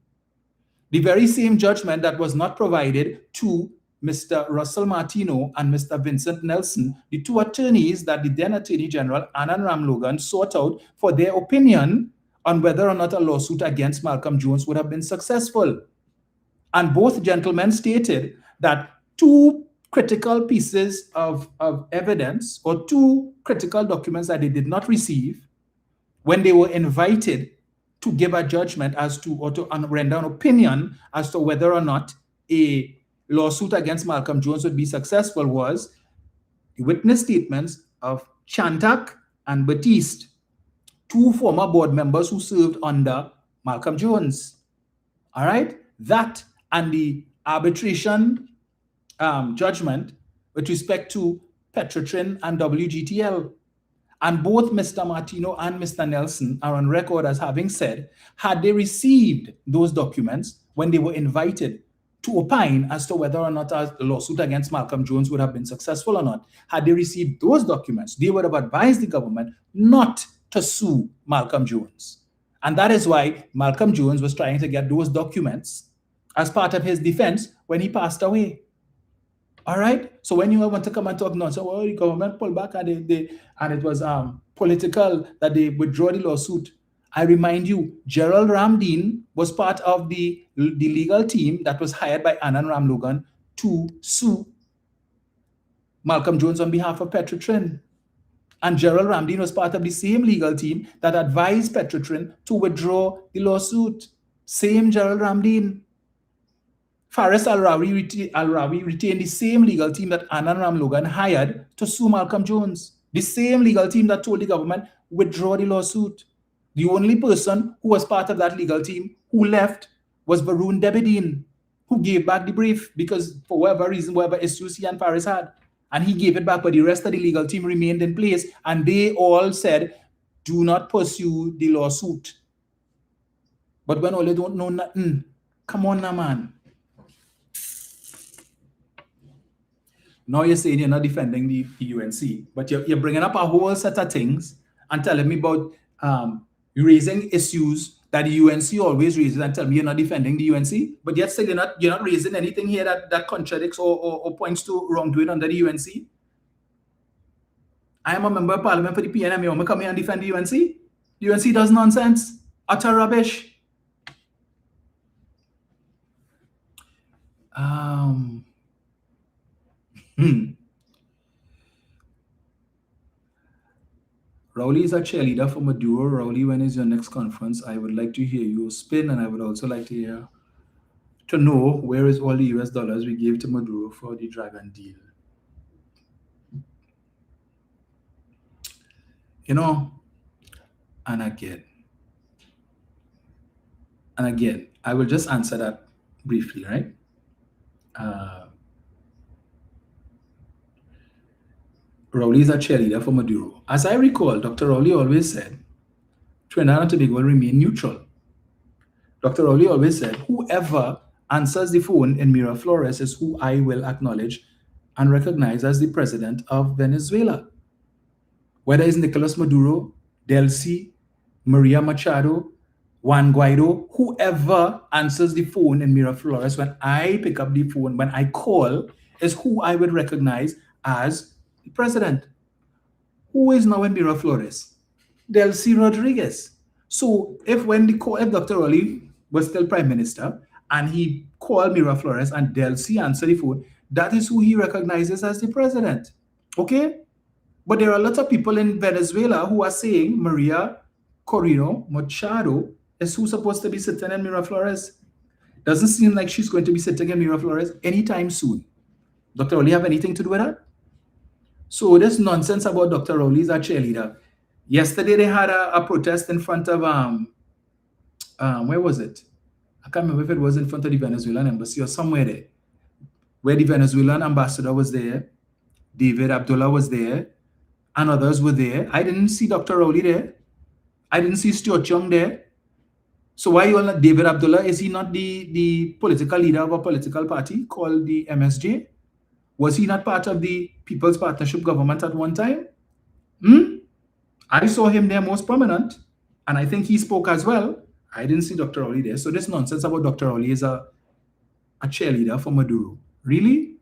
The very same judgment that was not provided to Mr. Russell Martino and Mr. Vincent Nelson, the 2 attorneys that the then Attorney General Anand Ramlogan sought out for their opinion on whether or not a lawsuit against Malcolm Jones would have been successful. And both gentlemen stated that 2 critical pieces of evidence or 2 critical documents that they did not receive when they were invited to give a judgment as to, or to render an opinion as to whether or not a lawsuit against Malcolm Jones would be successful was the witness statements of Chantak and Batiste, 2 former board members who served under Malcolm Jones. All right? That and the arbitration judgment with respect to Petrotrin and WGTL. And both Mr. Martino and Mr. Nelson are on record as having said, had they received those documents when they were invited to opine as to whether or not a lawsuit against Malcolm Jones would have been successful or not, had they received those documents, they would have advised the government not to sue Malcolm Jones. And that is why Malcolm Jones was trying to get those documents as part of his defense when he passed away. All right. So when you want to come and talk nonsense, well, the government pulled back and it was political that they withdraw the lawsuit. I remind you, Gerald Ramdeen was part of the legal team that was hired by Anand Ramlogan to sue Malcolm Jones on behalf of Petrotrin. And Gerald Ramdeen was part of the same legal team that advised Petrotrin to withdraw the lawsuit. Same Gerald Ramdeen. Faris Al-Rawi retained the same legal team that Anand Ramlogan hired to sue Malcolm Jones. The same legal team that told the government, withdraw the lawsuit. The only person who was part of that legal team who left was Varun Debedine, who gave back the brief because for whatever reason, whatever issues he and Faris had. And he gave it back, but the rest of the legal team remained in place. And they all said, do not pursue the lawsuit. But when all they don't know nothing, come on now, man. Now you're saying you're not defending the UNC, but you're bringing up a whole set of things and telling me about raising issues that the UNC always raises and tell me you're not defending the UNC, but yet still you're not raising anything here that contradicts or points to wrongdoing under the UNC. I am a member of parliament for the PNM. You want me to come here and defend the UNC? The UNC does nonsense, utter rubbish. Rowley is a cheerleader for Maduro. Rowley, when is your next conference? I would like to hear you spin, and I would also like to know where is all the US dollars we gave to Maduro for the Dragon deal. You know, and again, I will just answer that briefly, right? Rowley is a cheerleader for Maduro. As I recall, Dr. Rowley always said, Trinidad and Tobago will remain neutral. Dr. Rowley always said, whoever answers the phone in Miraflores is who I will acknowledge and recognize as the president of Venezuela. Whether it's Nicolas Maduro, Delcy, Maria Machado, Juan Guaido, whoever answers the phone in Miraflores, when I pick up the phone, when I call, is who I would recognize as the president. Who is now in Miraflores? Delcy Rodriguez. So if Dr. Rowley was still prime minister and he called Miraflores and Delcy answered the phone, that is who he recognizes as the president. Okay? But there are a lot of people in Venezuela who are saying Maria Corina Machado is who's supposed to be sitting in Miraflores. Doesn't seem like she's going to be sitting in Miraflores anytime soon. Dr. Rowley have anything to do with that? So this nonsense about Dr. Rowley is a cheerleader. Yesterday they had a protest in front of where was it? I can't remember if it was in front of the Venezuelan embassy or somewhere there, where the Venezuelan ambassador was there, David Abdullah was there, and others were there. I didn't see Dr. Rowley there. I didn't see Stuart Young there. So why you all not David Abdullah? Is he not the political leader of a political party called the MSJ? Was he not part of the People's Partnership government at one time? I saw him there most prominent, and I think he spoke as well. I didn't see Dr. Rowley there. So this nonsense about Dr. Rowley is a cheerleader for Maduro. Really?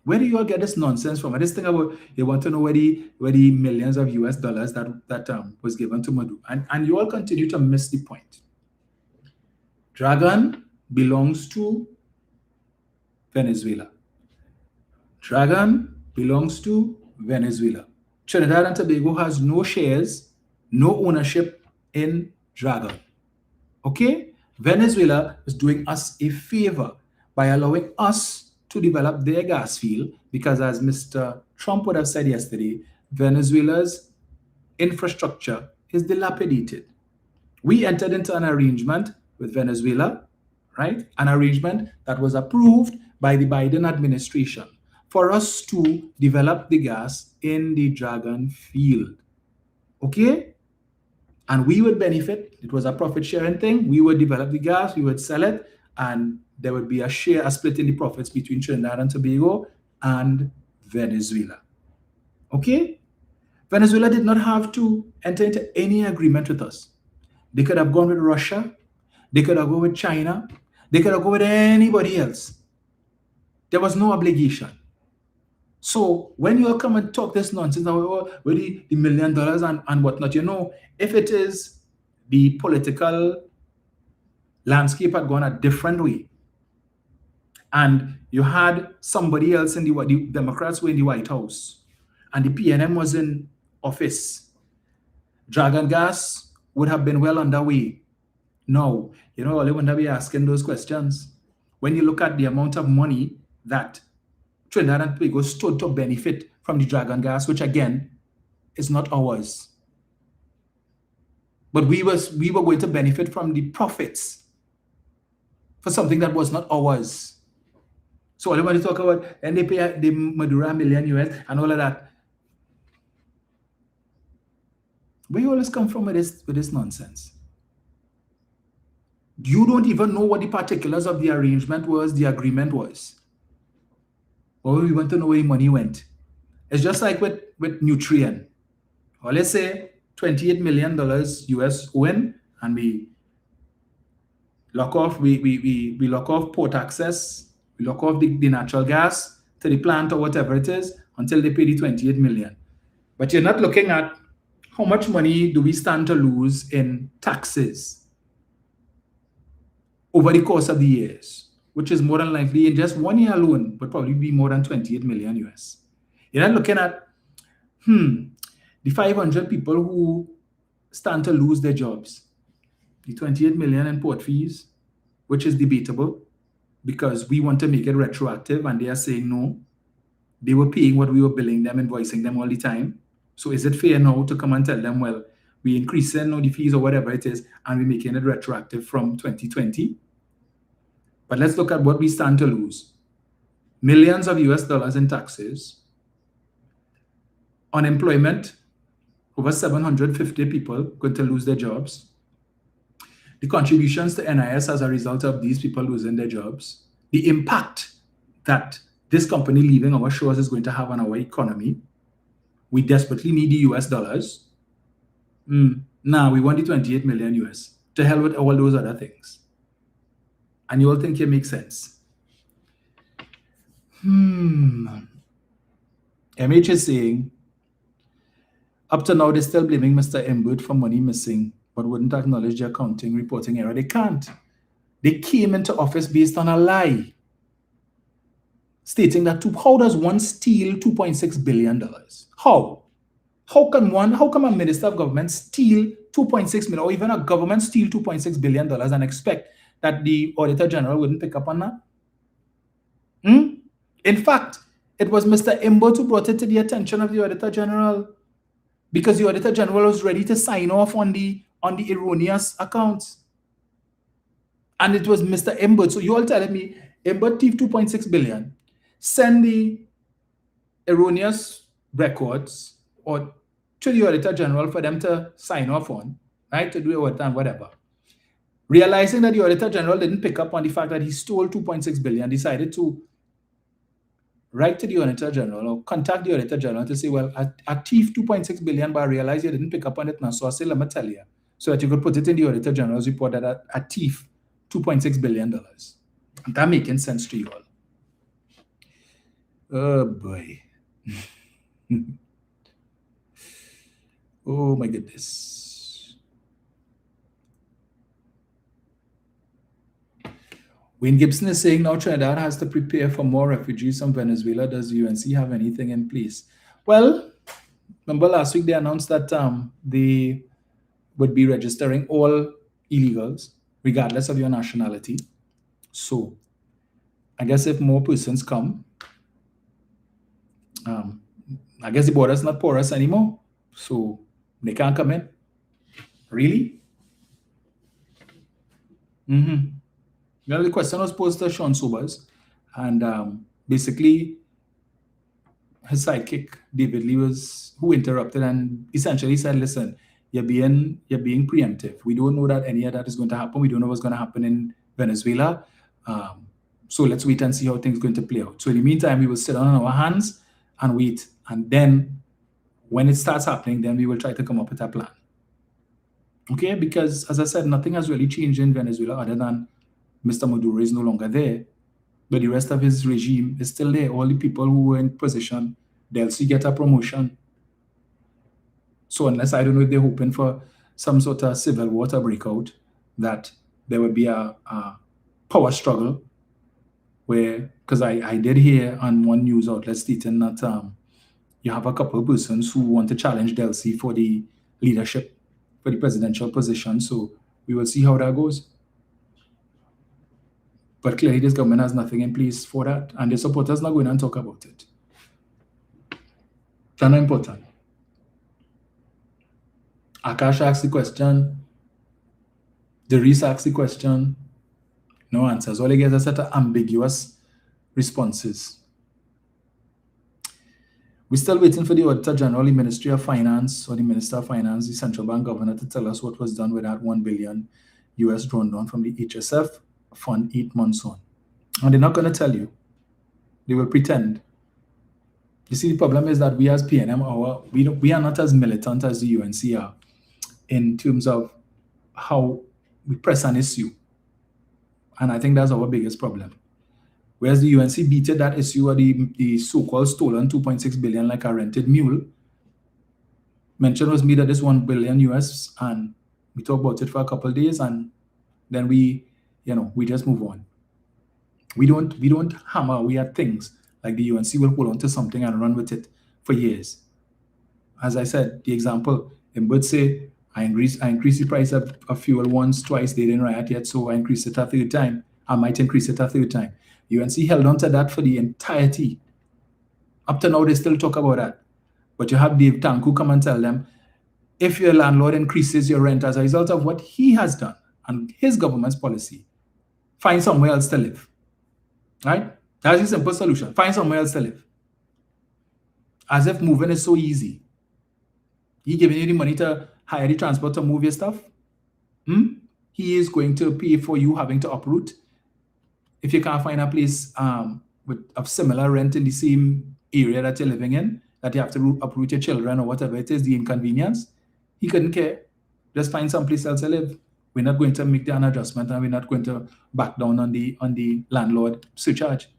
Where do you all get this nonsense from? This thing about you want to know where the millions of US dollars that was given to Maduro. And you all continue to miss the point. Dragon belongs to Venezuela. Dragon belongs to Venezuela. Trinidad and Tobago has no shares, no ownership in Dragon. Okay? Venezuela is doing us a favor by allowing us to develop their gas field because, as Mr. Trump would have said yesterday, Venezuela's infrastructure is dilapidated. We entered into an arrangement with Venezuela right? An arrangement that was approved by the Biden administration for us to develop the gas in the Dragon field. Okay? And we would benefit. It was a profit sharing thing. We would develop the gas, we would sell it, and there would be a split in the profits between Trinidad and Tobago and Venezuela. Okay? Venezuela did not have to enter into any agreement with us. They could have gone with Russia. They could have gone with China. They could have gone with anybody else. There was no obligation. So when you come and talk this nonsense about with the $1 million and whatnot, you know, if it is the political landscape had gone a different way, and you had somebody else in the Democrats were in the White House, and the PNM was in office, Dragon gas would have been well underway. No, you know, I wouldn't be asking those questions. When you look at the amount of money that Trinidad and Tobago stood to benefit from the Dragon gas, which again is not ours, but we were going to benefit from the profits for something that was not ours. So all want to talk about, and they pay the Maduro $1 million US and all of that. Where you always come from with this nonsense? You don't even know what the particulars of the arrangement was, the agreement was. Or we want to know where the money went. It's just like with Nutrien. Or let's say $28 million US win, and we lock off, we lock off port access, we lock off the natural gas to the plant or whatever it is until they pay the 28 million. But you're not looking at how much money do we stand to lose in taxes over the course of the years, which is more than likely in just 1 year alone, would probably be more than 28 million US. You're not looking at, the 500 people who stand to lose their jobs, the 28 million in port fees, which is debatable because we want to make it retroactive and they are saying no. They were paying what we were billing them, invoicing them all the time. So is it fair now to come and tell them, well, we increasing the fees or whatever it is, and we're making it retroactive from 2020? But let's look at what we stand to lose. Millions of US dollars in taxes, unemployment, over 750 people going to lose their jobs. The contributions to NIS as a result of these people losing their jobs. The impact that this company leaving our shores is going to have on our economy. We desperately need the US dollars. Now we want the 28 million US. To hell with all those other things. And you all think it makes sense? MH is saying, up to now, they're still blaming Mr. Imbert for money missing, but wouldn't acknowledge the accounting reporting error. They can't. They came into office based on a lie, stating that how does one steal $2.6 billion? How? How come a minister of government steal 2.6 million, or even a government steal $2.6 billion and expect that the Auditor General wouldn't pick up on that? In fact, it was Mr. Imbert who brought it to the attention of the Auditor General, because the Auditor General was ready to sign off on the erroneous accounts. And it was Mr. Imbert. So you all telling me Imbert thieved 2.6 billion, send the erroneous records or to the Auditor General for them to sign off on, right? To do it and whatever. Realizing that the Auditor General didn't pick up on the fact that he stole 2.6 billion, decided to write to the Auditor General or contact the Auditor General to say, well, I thieved 2.6 billion, but I realized you didn't pick up on it now, so I say, let me tell you, so that you could put it in the Auditor General's report that I thieved $2.6 billion. And that making sense to you all? Oh boy. Oh my goodness. Wayne Gibson is saying now Trinidad has to prepare for more refugees from Venezuela. Does the UNC have anything in place? Well, remember last week they announced that they would be registering all illegals, regardless of your nationality. So I guess if more persons come, I guess the border is not porous anymore. So they can't come in. Really? Well, the question was posed to Sean Sobers, and basically his sidekick David Lee was who interrupted and essentially said, "Listen, you're being preemptive. We don't know that any of that is going to happen. We don't know what's going to happen in Venezuela. So let's wait and see how things are going to play out. So in the meantime, we will sit on our hands and wait, and then when it starts happening, then we will try to come up with a plan." Okay, because as I said, nothing has really changed in Venezuela other than Mr. Maduro is no longer there, but the rest of his regime is still there. All the people who were in position, they'll see get a promotion. So unless, I don't know if they're hoping for some sort of civil war to break out, that there would be a power struggle where, because I did hear on one news outlet stating that you have a couple of persons who want to challenge Delcy for the leadership, for the presidential position. So we will see how that goes. But clearly this government has nothing in place for that, and the supporters not going to talk about it. That's not important. Akash asked the question. Darius asked the question. No answers. All they get are set of ambiguous responses. We're still waiting for the Auditor General, the Ministry of Finance, or the Minister of Finance, the Central Bank Governor, to tell us what was done with that $1 billion US drawn down from the HSF fund 8 months on. And they're not going to tell you. They will pretend. You see, the problem is that we as PNM, we are not as militant as the UNC are in terms of how we press an issue. And I think that's our biggest problem. Whereas the UNC beat that issue of the so-called stolen 2.6 billion like a rented mule. Mention was made that this 1 billion US, and we talk about it for a couple of days, and then we just move on. We don't hammer we at things like the UNC will hold on to something and run with it for years. As I said, the example, in Bud say, I increased the price of fuel once, twice, they didn't riot yet, so I increased it a third time. I might increase it a third time. UNC held on to that for the entirety. Up to now, they still talk about that. But you have Dave Tanku come and tell them, if your landlord increases your rent as a result of what he has done and his government's policy, find somewhere else to live. Right? That's a simple solution. Find somewhere else to live. As if moving is so easy. He giving you the money to hire the transport to move your stuff. He is going to pay for you having to uproot. If you can't find a place of similar rent in the same area that you're living in, that you have to uproot your children or whatever it is, the inconvenience, he couldn't care. Just find someplace else to live. We're not going to make an adjustment, and we're not going to back down on the landlord surcharge.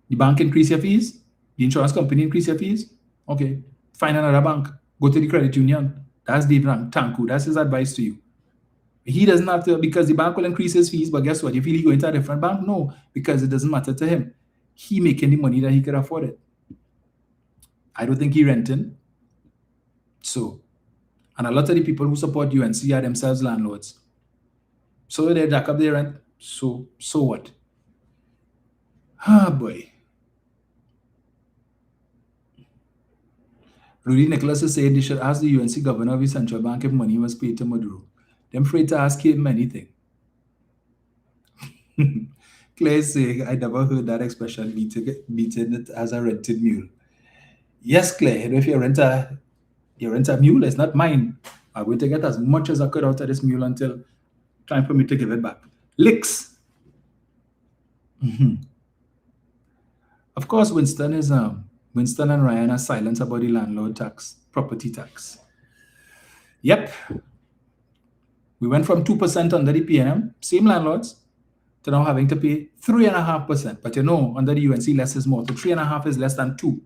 The bank increase your fees, the insurance company increase your fees. Okay, find another bank. Go to the credit union. That's Dave Tanku. That's his advice to you. He doesn't have to, because the bank will increase his fees, but guess what? If he go into a different bank, no, because it doesn't matter to him. He making the money that he could afford it. I don't think he renting. So, and a lot of the people who support UNC are themselves landlords. So they jack up their rent. So what? Ah, boy. Rudy Nicholas is saying they should ask the UNC governor of the central bank if money was paid to Maduro. They're afraid to ask him anything. Claire is saying, I never heard that expression, beating it as a rented mule. Yes, Claire, if you rent a mule, it's not mine. I'm going to get as much as I could out of this mule until time for me to give it back. Licks. Of course, Winston and Ryan are silent about the landlord tax, property tax. Yep. We went from 2% under the PNM, same landlords, to now having to pay 3.5%. But under the UNC, less is more. So 3.5% is less than 2%.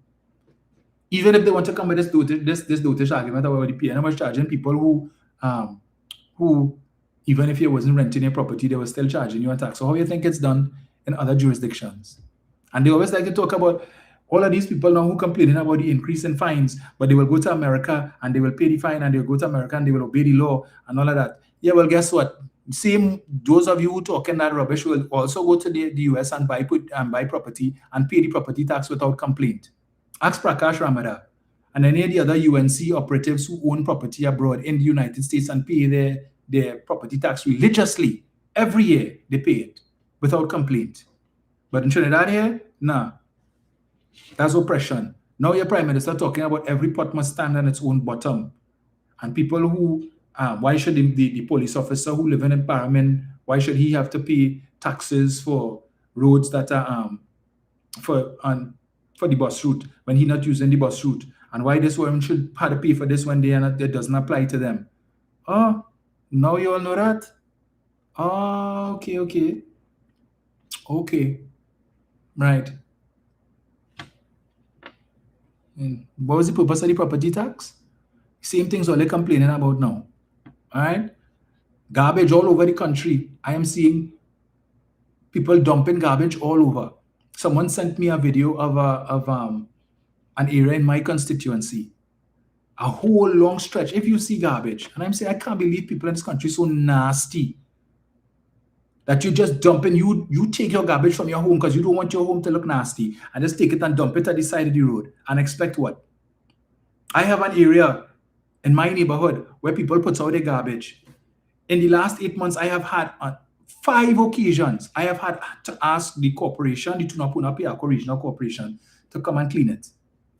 Even if they want to come with this dotage argument about the PNM was charging people who, even if you wasn't renting a property, they were still charging you a tax. So how do you think it's done in other jurisdictions? And they always like to talk about all of these people now who complaining about the increase in fines, but they will go to America and they will pay the fine, and they will go to America and they will obey the law and all of that. Yeah, well, guess what? Those of you who talking that rubbish will also go to the US and buy property and pay the property tax without complaint. Ask Prakash Ramada and any of the other UNC operatives who own property abroad in the United States and pay their property tax religiously Every year they pay it without complaint. But in Trinidad here, nah. That's oppression. Now your prime minister talking about every pot must stand on its own bottom. And people who, why should the police officer who live in Paramin, why should he have to pay taxes for roads that are for the bus route when he not using the bus route? And why this woman should have to pay for this when it doesn't apply to them? Oh, now you all know that? Oh, okay. Right. And what was the purpose of the property tax? Same things all they're complaining about now. All right? Garbage all over the country. I am seeing people dumping garbage all over. Someone sent me a video of an area in my constituency. A whole long stretch. If you see garbage, and I'm saying, I can't believe people in this country so nasty that you just dump in, you take your garbage from your home because you don't want your home to look nasty and just take it and dump it at the side of the road and expect what? I have an area in my neighborhood where people put out their garbage. In the last 8 months, I have had on 5 occasions, I have had to ask the corporation, the Tunapuna Piako Regional Corporation, to come and clean it.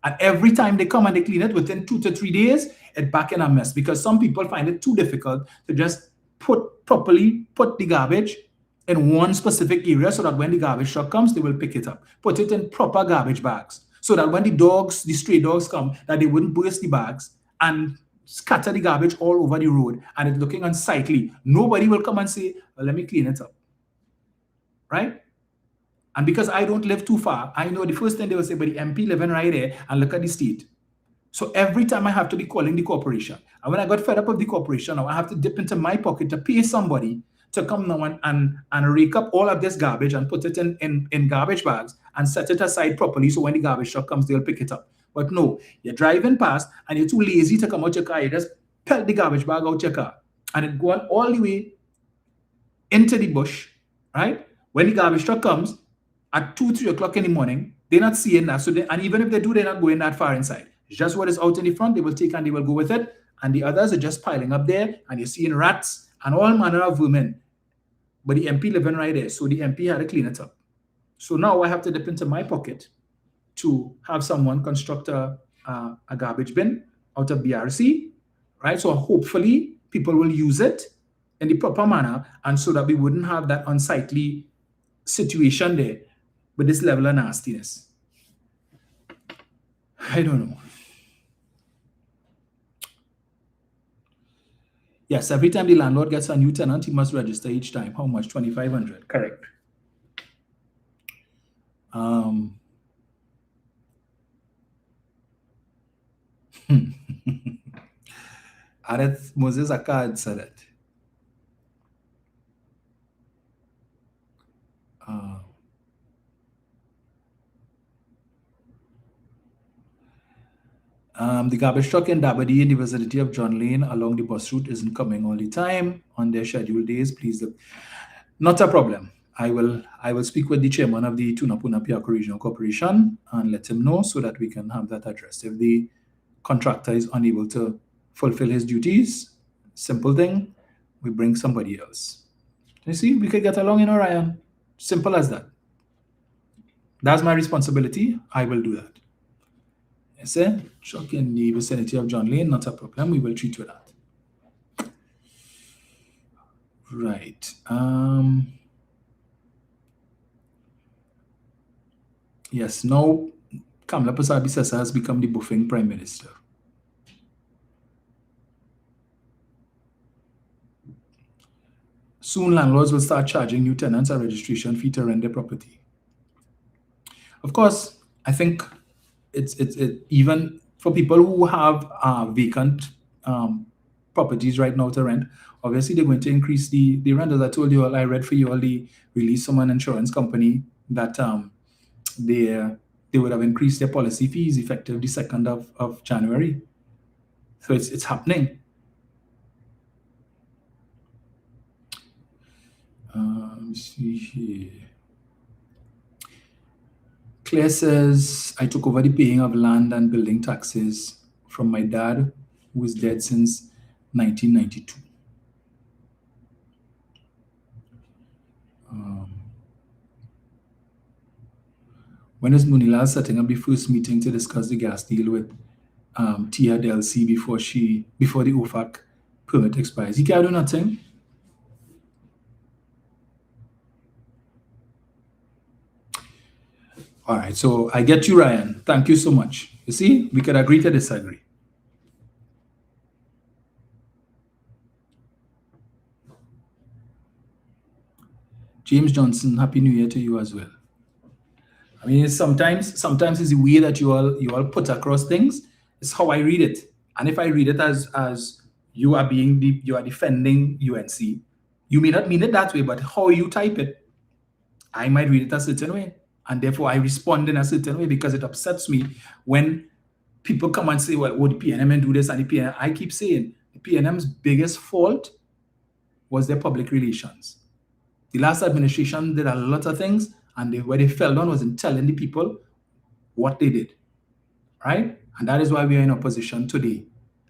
And every time they come and they clean it, within 2 to 3 days, it's back in a mess because some people find it too difficult to just put the garbage in one specific area so that when the garbage truck comes, they will pick it up. Put it in proper garbage bags so that when the stray dogs come, that they wouldn't burst the bags and scatter the garbage all over the road and it's looking unsightly. Nobody will come and say, well, let me clean it up. Right? And because I don't live too far, I know the first thing they will say, but the MP living right there and look at the state. So every time I have to be calling the corporation. And when I got fed up with the corporation, now I have to dip into my pocket to pay somebody to come now and rake up all of this garbage and put it in garbage bags and set it aside properly so when the garbage truck comes, they'll pick it up. But no, you're driving past and you're too lazy to come out your car. You just pelt the garbage bag out your car and it goes all the way into the bush, right? When the garbage truck comes at 2, 3 o'clock in the morning, they're not seeing that. So and even if they do, they're not going that far inside. It's just what is out in the front, they will take and they will go with it. And the others are just piling up there and you're seeing rats and all manner of vermin. But the MP living right there. So the MP had to clean it up. So now I have to dip into my pocket to have someone construct a garbage bin out of BRC, right? So hopefully people will use it in the proper manner and so that we wouldn't have that unsightly situation there with this level of nastiness. I don't know. Yes, every time the landlord gets a new tenant, he must register each time. How much? 2,500. Correct. Aret Moses Akkad said it. The garbage truck in Dabadi in the vicinity of John Lane along the bus route isn't coming all the time on their scheduled days. Please look. Not a problem. I will speak with the chairman of the Tunapuna Piako Regional Corporation and let him know so that we can have that addressed. If the contractor is unable to fulfill his duties, simple thing, we bring somebody else. You see, we could get along, Ryan. Simple as that. That's my responsibility. I will do that. Yes, sir. Truck in the vicinity of John Lane, not a problem. We will treat with that. Right. Yes, now Kamla Persad-Bissessar has become the buffing prime minister. Soon landlords will start charging new tenants a registration fee to rent their property. Of course, I think it's even for people who have vacant properties right now to rent, obviously they're going to increase the rent. As I told you all, I read for you all the release from an insurance company that they would have increased their policy fees effective the 2nd of January. So it's happening. Let me see here. Claire says, I took over the paying of land and building taxes from my dad, who was dead since 1992. When is Munila setting up the first meeting to discuss the gas deal with Tia Delcy before the OFAC permit expires? He can't do nothing. All right, so I get you, Ryan. Thank you so much. You see, we could agree to disagree. James Johnson, Happy New Year to you as well. I mean, it's sometimes it's the way that you all put across things. It's how I read it, and if I read it as you are defending UNC, you may not mean it that way, but how you type it, I might read it a certain way, and therefore I respond in a certain way because it upsets me when people come and say, "Well, would the PNM do this?" And the PNM, I keep saying the PNM's biggest fault was their public relations. The last administration did a lot of things, and where they fell down was in telling the people what they did, right? And that is why we are in opposition today.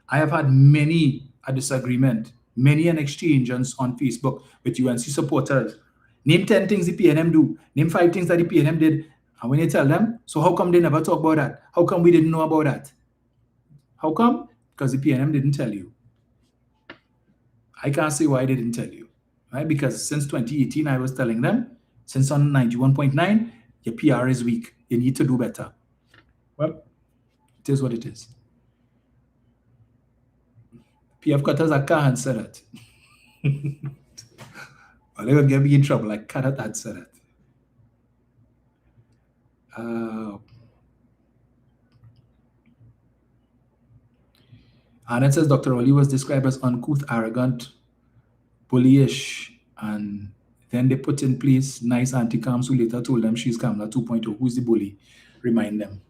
I have had many a disagreement, many an exchange on Facebook with UNC supporters. Name 10 things the PNM do. Name 5 things that the PNM did. And when you tell them, so how come they never talk about that? How come we didn't know about that? How come? Because the PNM didn't tell you. I can't say why they didn't tell you. Right? Because since 2018, I was telling them, since on 91.9, your PR is weak. You need to do better. Well, it is what it is. PF Cutters a car and said that. Well, they will get me in trouble. I cannot answer that. And it says Dr. Oli was described as uncouth, arrogant, bullyish, and then they put in place nice anti-cams who later told them she's Kamala 2.0. Who's the bully? Remind them.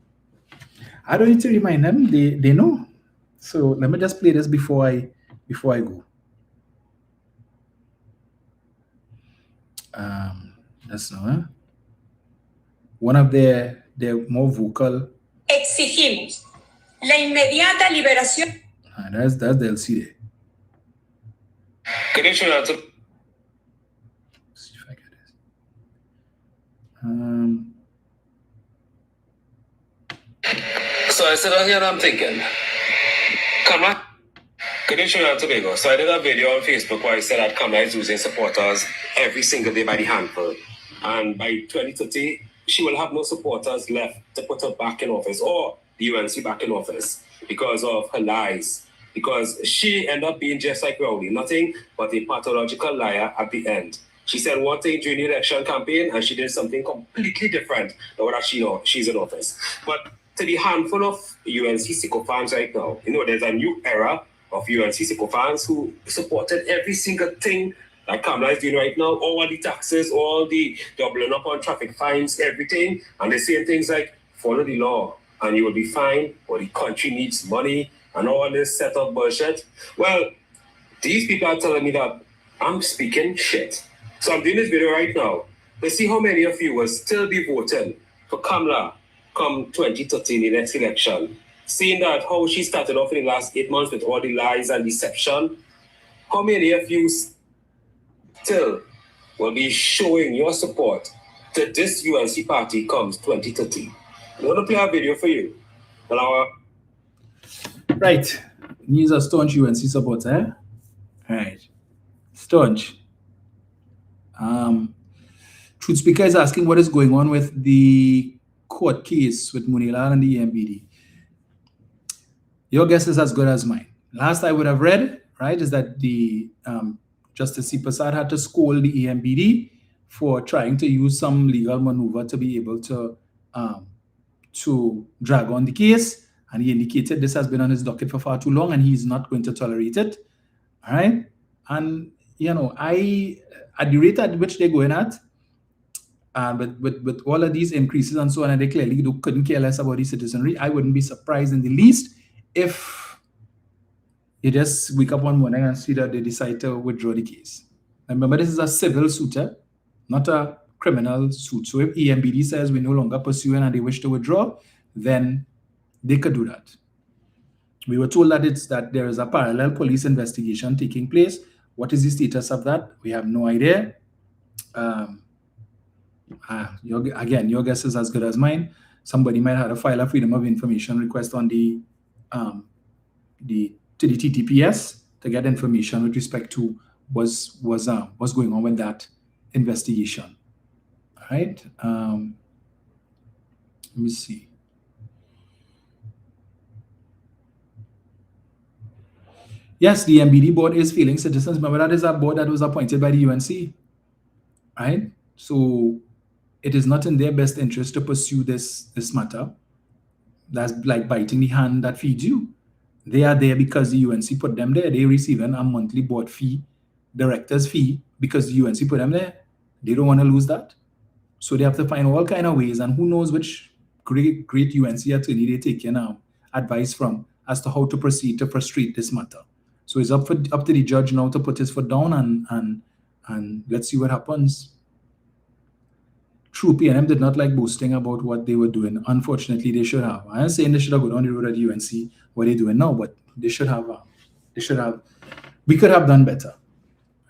I don't need to remind them. They know. So let me just play this before I go. That's no. One of their more vocal. Exigimos la inmediata liberación. That's the LC there. See if I get this. So I said, here I'm thinking, Kamala, Trinidad and Tobago. So I did a video on Facebook where I said that Kamala is losing supporters every single day by the handful. And by 2030, she will have no supporters left to put her back in office or the UNC back in office because of her lies. Because she ended up being just like Rowley, nothing but a pathological liar at the end. She said one thing during the election campaign and she did something completely different than what she's in office. But to the handful of UNC sycophants right now, there's a new era of UNC sycophants who supported every single thing that Kamala is doing right now, all the taxes, all the doubling up on traffic fines, everything. And they're saying things like, follow the law and you will be fine, or the country needs money, and all this set of bullshit. Well, these people are telling me that I'm speaking shit. So I'm doing this video right now. Let's see how many of you will still be voting for Kamala come 2013, the next election. Seeing that how she started off in the last 8 months with all the lies and deception, how many of you still will be showing your support to this UNC party comes 2013? I'm going to play a video for you. Right. He's a staunch UNC supporter. All right. Staunch. Truth Speaker is asking what is going on with the court case with Munila and the EMBD. Your guess is as good as mine. Last I would have read, right, is that the Justice C. Prasad had to scold the EMBD for trying to use some legal maneuver to be able to drag on the case. And he indicated this has been on his docket for far too long and he's not going to tolerate it. All right. And, at the rate at which they're going at, with all of these increases and so on, and they clearly couldn't care less about the citizenry, I wouldn't be surprised in the least if you just wake up one morning and see that they decide to withdraw the case. Remember, this is a civil suit, not a criminal suit. So if EMBD says we're no longer pursuing and they wish to withdraw, then they could do that. We were told that there is a parallel police investigation taking place. What is the status of that? We have no idea. Your guess is as good as mine. Somebody might have to file a Freedom of Information request on the TTPS to get information with respect to what's going on with that investigation. All right. Let me see. Yes, the MBD board is failing citizens. Remember, that is a board that was appointed by the UNC, right? So it is not in their best interest to pursue this matter. That's like biting the hand that feeds you. They are there because the UNC put them there. They receiving a monthly board fee, director's fee, because the UNC put them there. They don't want to lose that. So they have to find all kind of ways, and who knows which great UNC attorney they taking advice from as to how to proceed to frustrate this matter. So it's up to the judge now to put his foot down and let's see what happens. True, PNM did not like boasting about what they were doing. Unfortunately, they should have. I'm not saying they should have gone on the road at UNC what they're doing now, but they should have. We could have done better,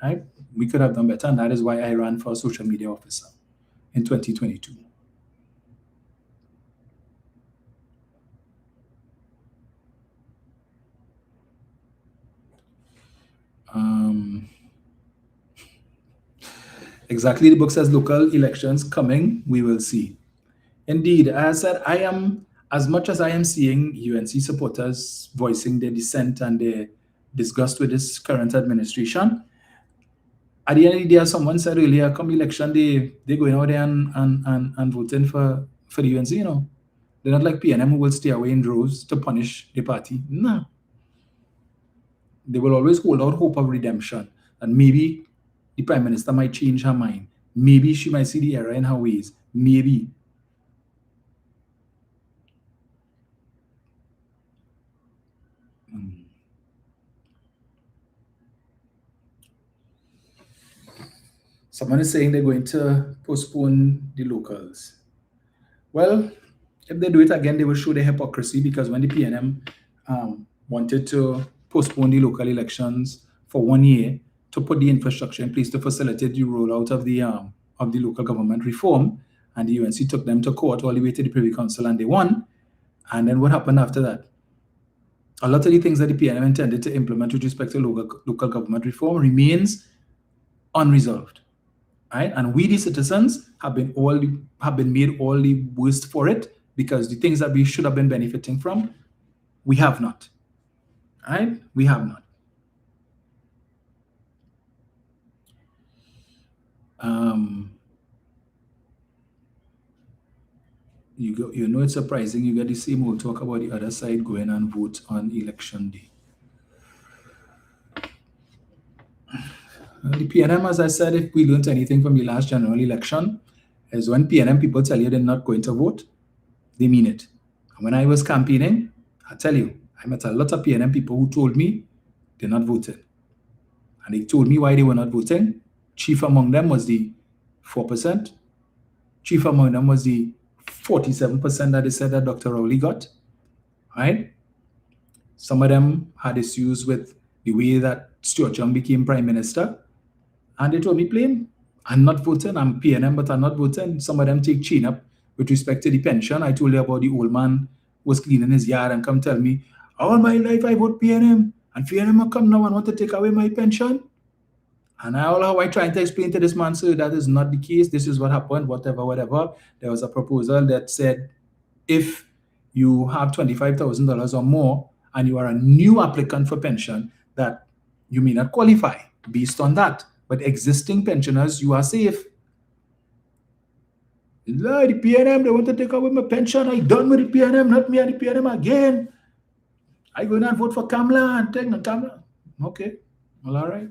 right? We could have done better, and that is why I ran for a social media officer in 2022. Exactly, the book says local elections coming, we will see. Indeed, as I said, as much as I am seeing UNC supporters voicing their dissent and their disgust with this current administration, at the end of the day, as someone said earlier, come election day, they're going out there and voting for the UNC, you know. They're not like PNM who will stay away in droves to punish the party. No. They will always hold out hope of redemption, and maybe the Prime Minister might change her mind. Maybe she might see the error in her ways. Maybe. Someone is saying they're going to postpone the locals. Well, if they do it again, they will show their hypocrisy, because when the PNM wanted to postpone the local elections for 1 year to put the infrastructure in place to facilitate the rollout of the local government reform, and the UNC took them to court all the way to the Privy Council, and they won. And then what happened after that? A lot of the things that the PNM intended to implement with respect to local government reform remains unresolved. Right? And we, the citizens, have been made all the worse for it, because the things that we should have been benefiting from, we have not. Right? We have not. You know, it's surprising. You get the same old talk about the other side going and vote on election day. The PNM, as I said, if we learned anything from the last general election, is when PNM people tell you they're not going to vote, they mean it. And when I was campaigning, I tell you, I met a lot of PNM people who told me they're not voting. And they told me why they were not voting. Chief among them was the 4%. Chief among them was the 47% that they said that Dr. Rowley got. Right? Some of them had issues with the way that Stuart Young became Prime Minister. And they told me plain, I'm not voting. I'm PNM, but I'm not voting. Some of them take chain up with respect to the pension. I told you about the old man who was cleaning his yard and come tell me, all my life I vote PNM. And PNM will come now and want to take away my pension. And I tried to explain to this man, sir, that is not the case. This is what happened, whatever. There was a proposal that said, if you have $25,000 or more and you are a new applicant for pension, that you may not qualify based on that. But existing pensioners, you are safe. The PNM, they want to take away my pension. I done with the PNM, not me and the PNM again. I go and vote for Kamala and take Kamala. Okay, well, all right.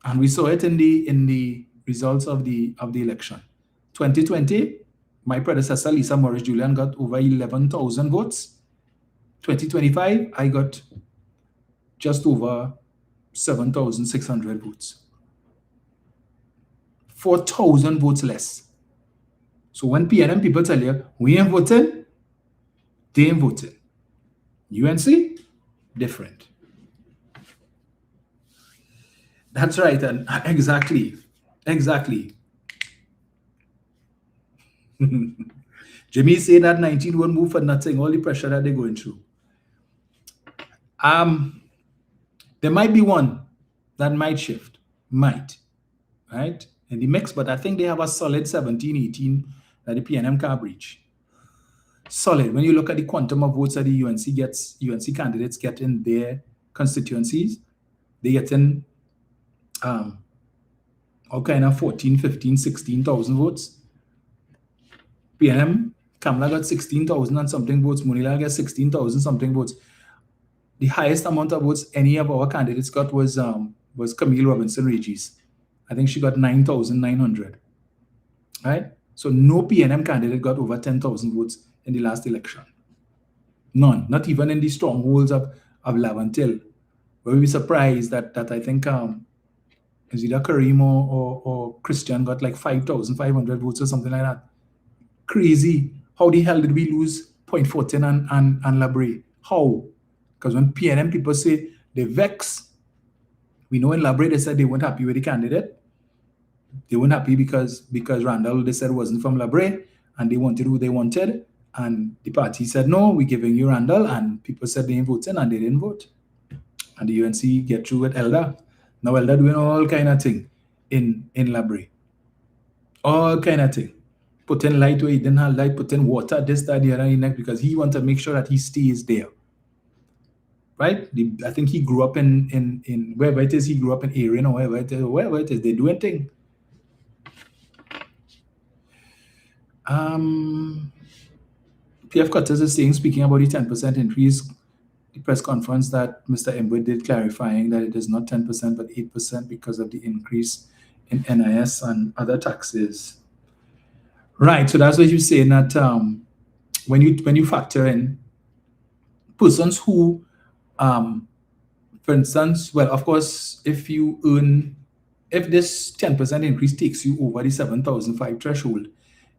And we saw it in the results of the election. 2020, my predecessor, Lisa Morris Julian, got over 11,000 votes. 2025, I got just over 7,600 votes. 4,000 votes less. So when PNM people tell you, we ain't voting, they ain't voting. UNC, different. That's right, and exactly. Jimmy say that 19 won't move for nothing, all the pressure that they're going through. There might be one that might shift, right, in the mix, but I think they have a solid 17, 18 that the PNM can't breach. Solid. When you look at the quantum of votes that the UNC candidates get in their constituencies, they get in all kind of 14, 15, 16,000 votes. PNM, Kamala got 16,000 and something votes. Munila got 16,000 something votes. The highest amount of votes any of our candidates got was Camille Robinson Regis. I think she got 9,900. Right? So no PNM candidate got over 10,000 votes in the last election. None. Not even in the strongholds of Laventille. We'll be surprised that I think is either Kareem or Christian got like 5,500 votes or something like that. Crazy. How the hell did we lose Point Fortin and Labre? How? Because when PNM people say they vex, we know in Labre they said they weren't happy with the candidate. They weren't happy because Randall, they said, wasn't from Labre and they wanted who they wanted. And the party said, no, we're giving you Randall. And people said they ain't voting and they didn't vote. And the UNC get through with Elder. Now Elder doing all kind of thing in Labre. All kind of thing. Put in light where he didn't have light, put in water, this, that, the other, the next, because he wanted to make sure that he stays there. Right? I think he grew up in wherever it is, he grew up in Erin or wherever it is, they're doing thing. PF Cutters is saying, speaking about the 10% increase, the press conference that Mr. Emwood did, clarifying that it is not 10% but 8% because of the increase in NIS and other taxes. Right, so that's what you're saying, that when you factor in persons who, for instance, well, of course, if this 10% increase takes you over the 7,005 threshold,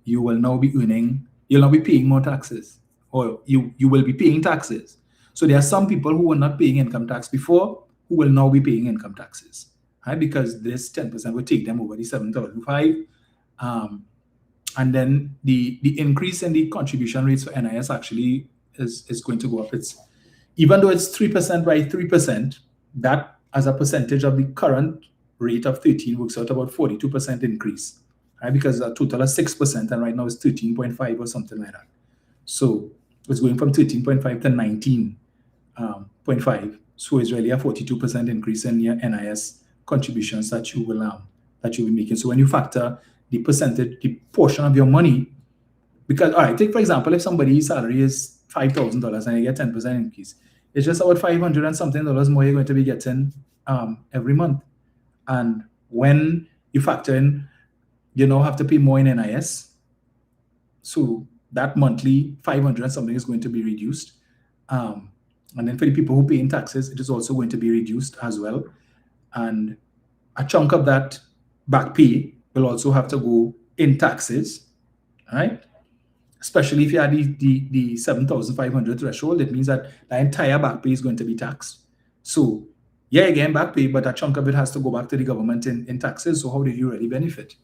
you will now be you'll now be paying more taxes, or you will be paying taxes. So there are some people who were not paying income tax before who will now be paying income taxes, right? Because this 10% will take them over the 7,005. And then the increase in the contribution rates for NIS actually is going to go up. Even though it's 3% by 3%, that as a percentage of the current rate of 13 works out about 42% increase, right? Because a total of 6%, and right now it's 13.5 or something like that. So it's going from 13.5 to 19.5. So it's really a 42% increase in your NIS contributions that you will be making. So when you factor the percentage, the portion of your money, because, all right, take for example, if somebody's salary is $5,000 and you get 10% increase, it's just about $500 and something more you're going to be getting every month. And when you factor in, you now have to pay more in NIS. So that monthly 500 and something is going to be reduced. And then for the people who pay in taxes, it is also going to be reduced as well. And a chunk of that back pay will also have to go in taxes, right? Especially if you add the 7,500 threshold, it means that the entire back pay is going to be taxed. So yeah, again, back pay, but a chunk of it has to go back to the government in taxes. So how did you really benefit?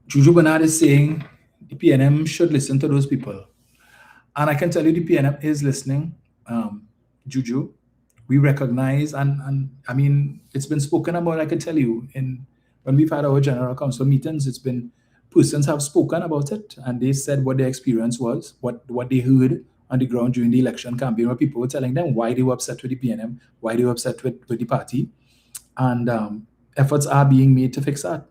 Juju Bernard is saying the PNM should listen to those people. And I can tell you the PNM is listening, Juju. We recognize, and I mean, it's been spoken about, I can tell you, when we've had our general council meetings, it's been, persons have spoken about it, and they said what their experience was, what they heard on the ground during the election campaign, where people were telling them why they were upset with the PNM, why they were upset with the party, and efforts are being made to fix that.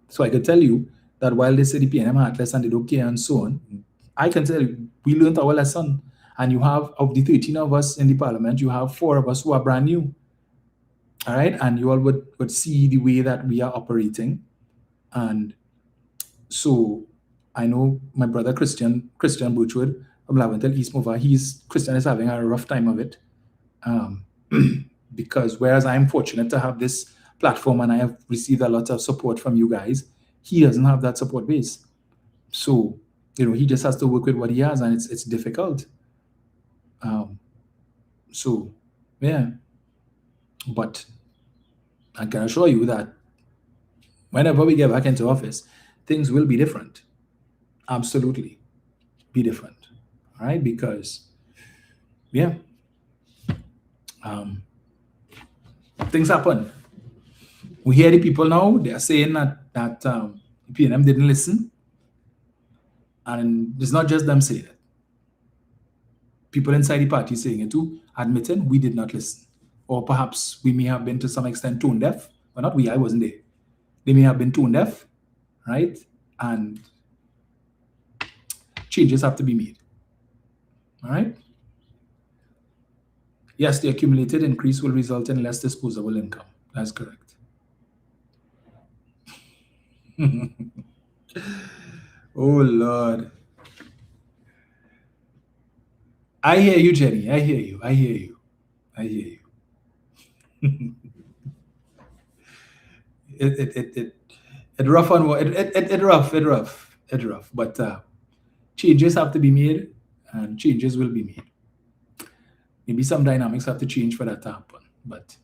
So I can tell you that while they say the PNM are heartless and they don't care and so on, I can tell you, we learned our lesson. And you have, of the 13 of us in the parliament, you have 4 of us who are brand new. All right? And you all would see the way that we are operating. And so I know my brother Christian Birchwood from Laventille East Mover, Christian is having a rough time of it. Because whereas I'm fortunate to have this platform and I have received a lot of support from you guys, he doesn't have that support base. So, he just has to work with what he has, and it's difficult. So, yeah. But I can assure you that whenever we get back into office, things will be different. Absolutely be different. All right? Because, yeah, things happen. We hear the people now, they are saying that PNM didn't listen. And it's not just them saying it. People inside the party saying it too, admitting we did not listen. Or perhaps we may have been to some extent tone deaf. Well, not we, I wasn't there. They may have been tone deaf, right? And changes have to be made. All right? Yes, the accumulated increase will result in less disposable income. That's correct. Oh, Lord. I hear you, Jenny. I hear you. I hear you. I hear you. It rough on what it rough. But changes have to be made, and changes will be made. Maybe some dynamics have to change for that to happen. But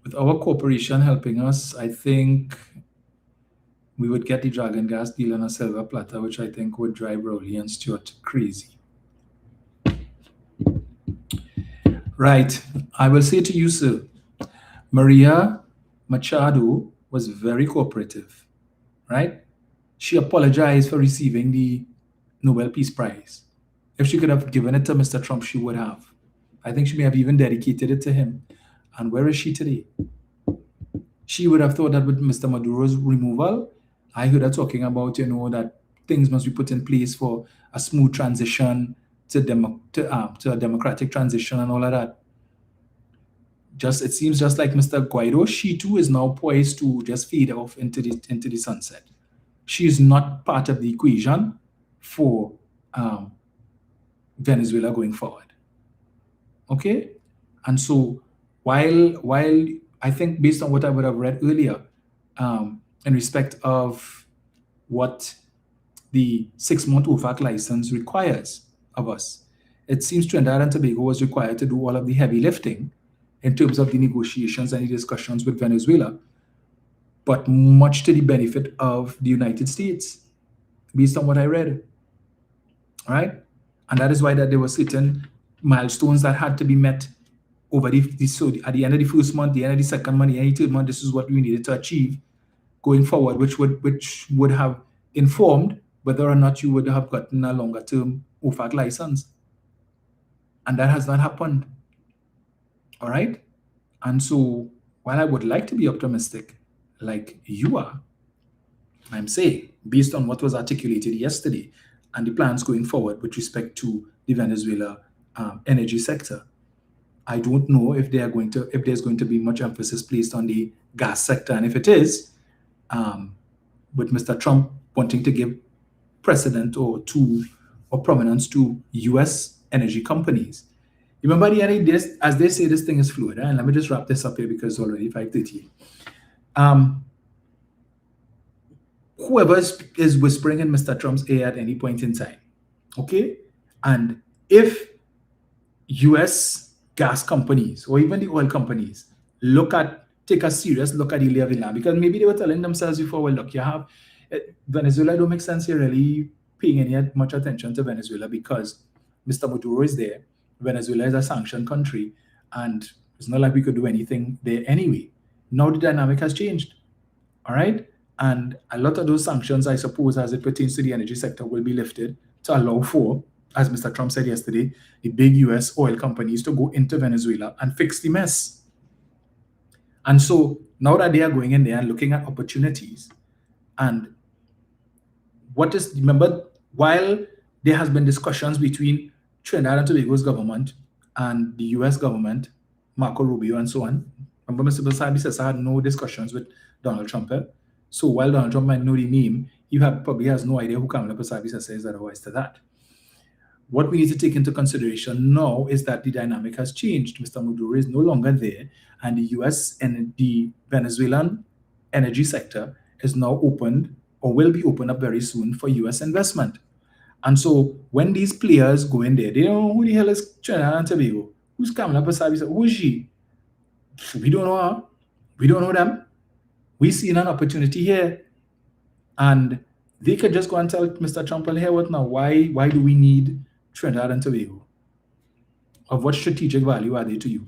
with our corporation helping us, I think we would get the Dragon Gas deal on a silver platter, which I think would drive Rowley and Stewart crazy. Right. I will say to you, sir, Maria Machado was very cooperative, right? She apologized for receiving the Nobel Peace Prize. If she could have given it to Mr. Trump, she would have. I think she may have even dedicated it to him. And where is she today? She would have thought that with Mr. Maduro's removal, I heard her talking about, that things must be put in place for a smooth transition to a democratic transition and all of that. It seems just like Mr. Guaido, she too is now poised to just fade off into the sunset. She is not part of the equation for Venezuela going forward. Okay? And so while I think based on what I would have read earlier, in respect of what the 6-month OFAC license requires of us, it seems Trinidad and Tobago was required to do all of the heavy lifting in terms of the negotiations and the discussions with Venezuela, but much to the benefit of the United States, based on what I read. All right? And that is why that there were certain milestones that had to be met over so at the end of the first month, the end of the second month, the end of the third month. This is what we needed to achieve going forward, which would have informed whether or not you would have gotten a longer term OFAC license. And that has not happened. All right? And so while I would like to be optimistic like you are, I'm saying, based on what was articulated yesterday and the plans going forward with respect to the Venezuela energy sector, I don't know if there's going to be much emphasis placed on the gas sector. And if it is, with Mr. Trump wanting to give precedent or prominence to U.S. energy companies. Remember the other day, as they say, this thing is fluid. And let me just wrap this up here because it's already 5:30. Whoever is whispering in Mr. Trump's ear at any point in time, okay? And if U.S. gas companies or even the oil companies take a serious look at the lay of the land, because maybe they were telling themselves before, well, look, you have Venezuela, don't make sense here really paying any much attention to Venezuela because Mr. Maduro is there. Venezuela is a sanctioned country, and it's not like we could do anything there anyway. Now the dynamic has changed, all right? And a lot of those sanctions, I suppose, as it pertains to the energy sector, will be lifted to allow for, as Mr. Trump said yesterday, the big U.S. oil companies to go into Venezuela and fix the mess. And so now that they are going in there and looking at opportunities, and remember, while there has been discussions between Trinidad and Tobago's government and the U.S. government, Marco Rubio and so on, remember Mr. Basabi says I had no discussions with Donald Trump. So while Donald Trump might know the name, he probably has no idea who Kamala Basabi says otherwise to that. What we need to take into consideration now is that the dynamic has changed. Mr. Maduro is no longer there, and the U.S. and the Venezuelan energy sector is now opened or will be opened up very soon for US investment. And so when these players go in there, they don't know who the hell is Trinidad and Tobago. Who's Kamala Persaud? Who is she? We don't know her. We don't know them. We see an opportunity here. And they could just go and tell Mr. Trump, well, here what now? Why do we need Trinidad and Tobago? Of what strategic value are they to you?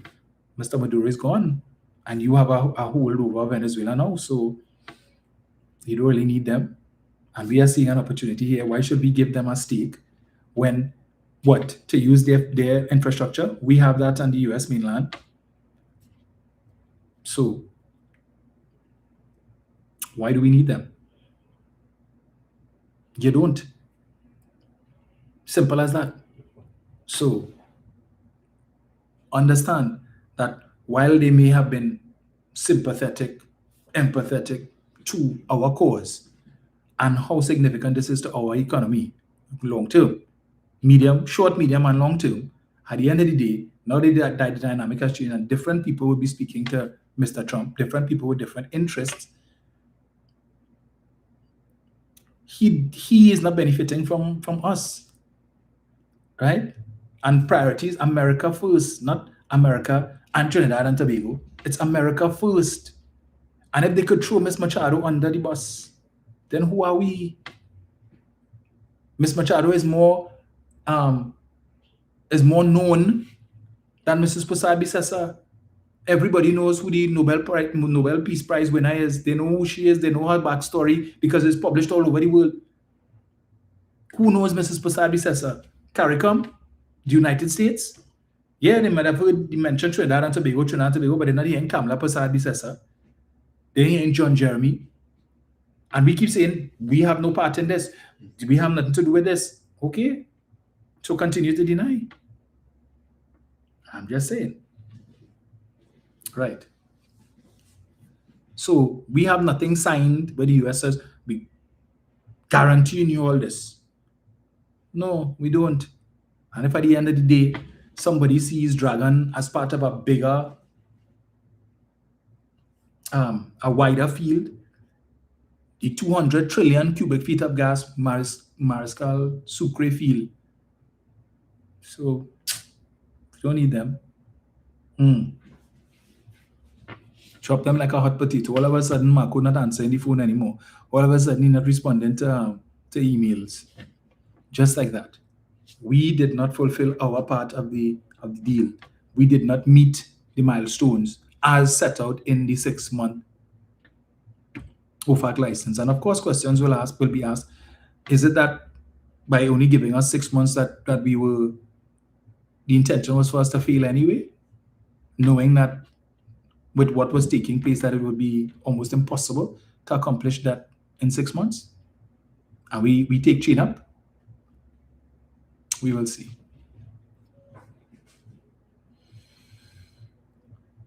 Mr. Maduro is gone. And you have a hold over Venezuela now. So you don't really need them. And we are seeing an opportunity here. Why should we give them a stake when, what, to use their infrastructure? We have that on the US mainland. So why do we need them? You don't. Simple as that. So understand that while they may have been sympathetic, empathetic to our cause, and how significant this is to our economy, long term, short, medium, and long term, at the end of the day, now that the dynamic has changed and different people will be speaking to Mr. Trump, different people with different interests, he is not benefiting from us, right? And priorities, America first, not America and Trinidad and Tobago. It's America first. And if they could throw Ms. Machado under the bus, then who are we? Ms. Machado is more known than Mrs. Persaud-Bissessar. Everybody knows who the Nobel Peace Prize winner is. They know who she is. They know her backstory because it's published all over the world. Who knows Mrs. Persaud-Bissessar? CARICOM, the United States. Yeah, they might have heard mentioned Trinidad and Tobago, but they're not hearing Kamala Persaud-Bissessar. They're hearing John Jeremy. And we keep saying, we have no part in this. We have nothing to do with this. Okay. So continue to deny. I'm just saying. Right. So we have nothing signed where the US says, we guaranteeing you all this. No, we don't. And if at the end of the day, somebody sees Dragon as part of a bigger, a wider field, the 200 trillion cubic feet of gas Mariscal Sucre field. So, you don't need them. Chop them like a hot potato. All of a sudden, Marco not answering the phone anymore. All of a sudden, he's not responding to emails. Just like that. We did not fulfill our part of the deal. We did not meet the milestones as set out in the 6-month OFAC license. And of course, questions will be asked, is it that by only giving us 6 months that the intention was for us to fail anyway? Knowing that with what was taking place, that it would be almost impossible to accomplish that in 6 months? And we take chain up? We will see.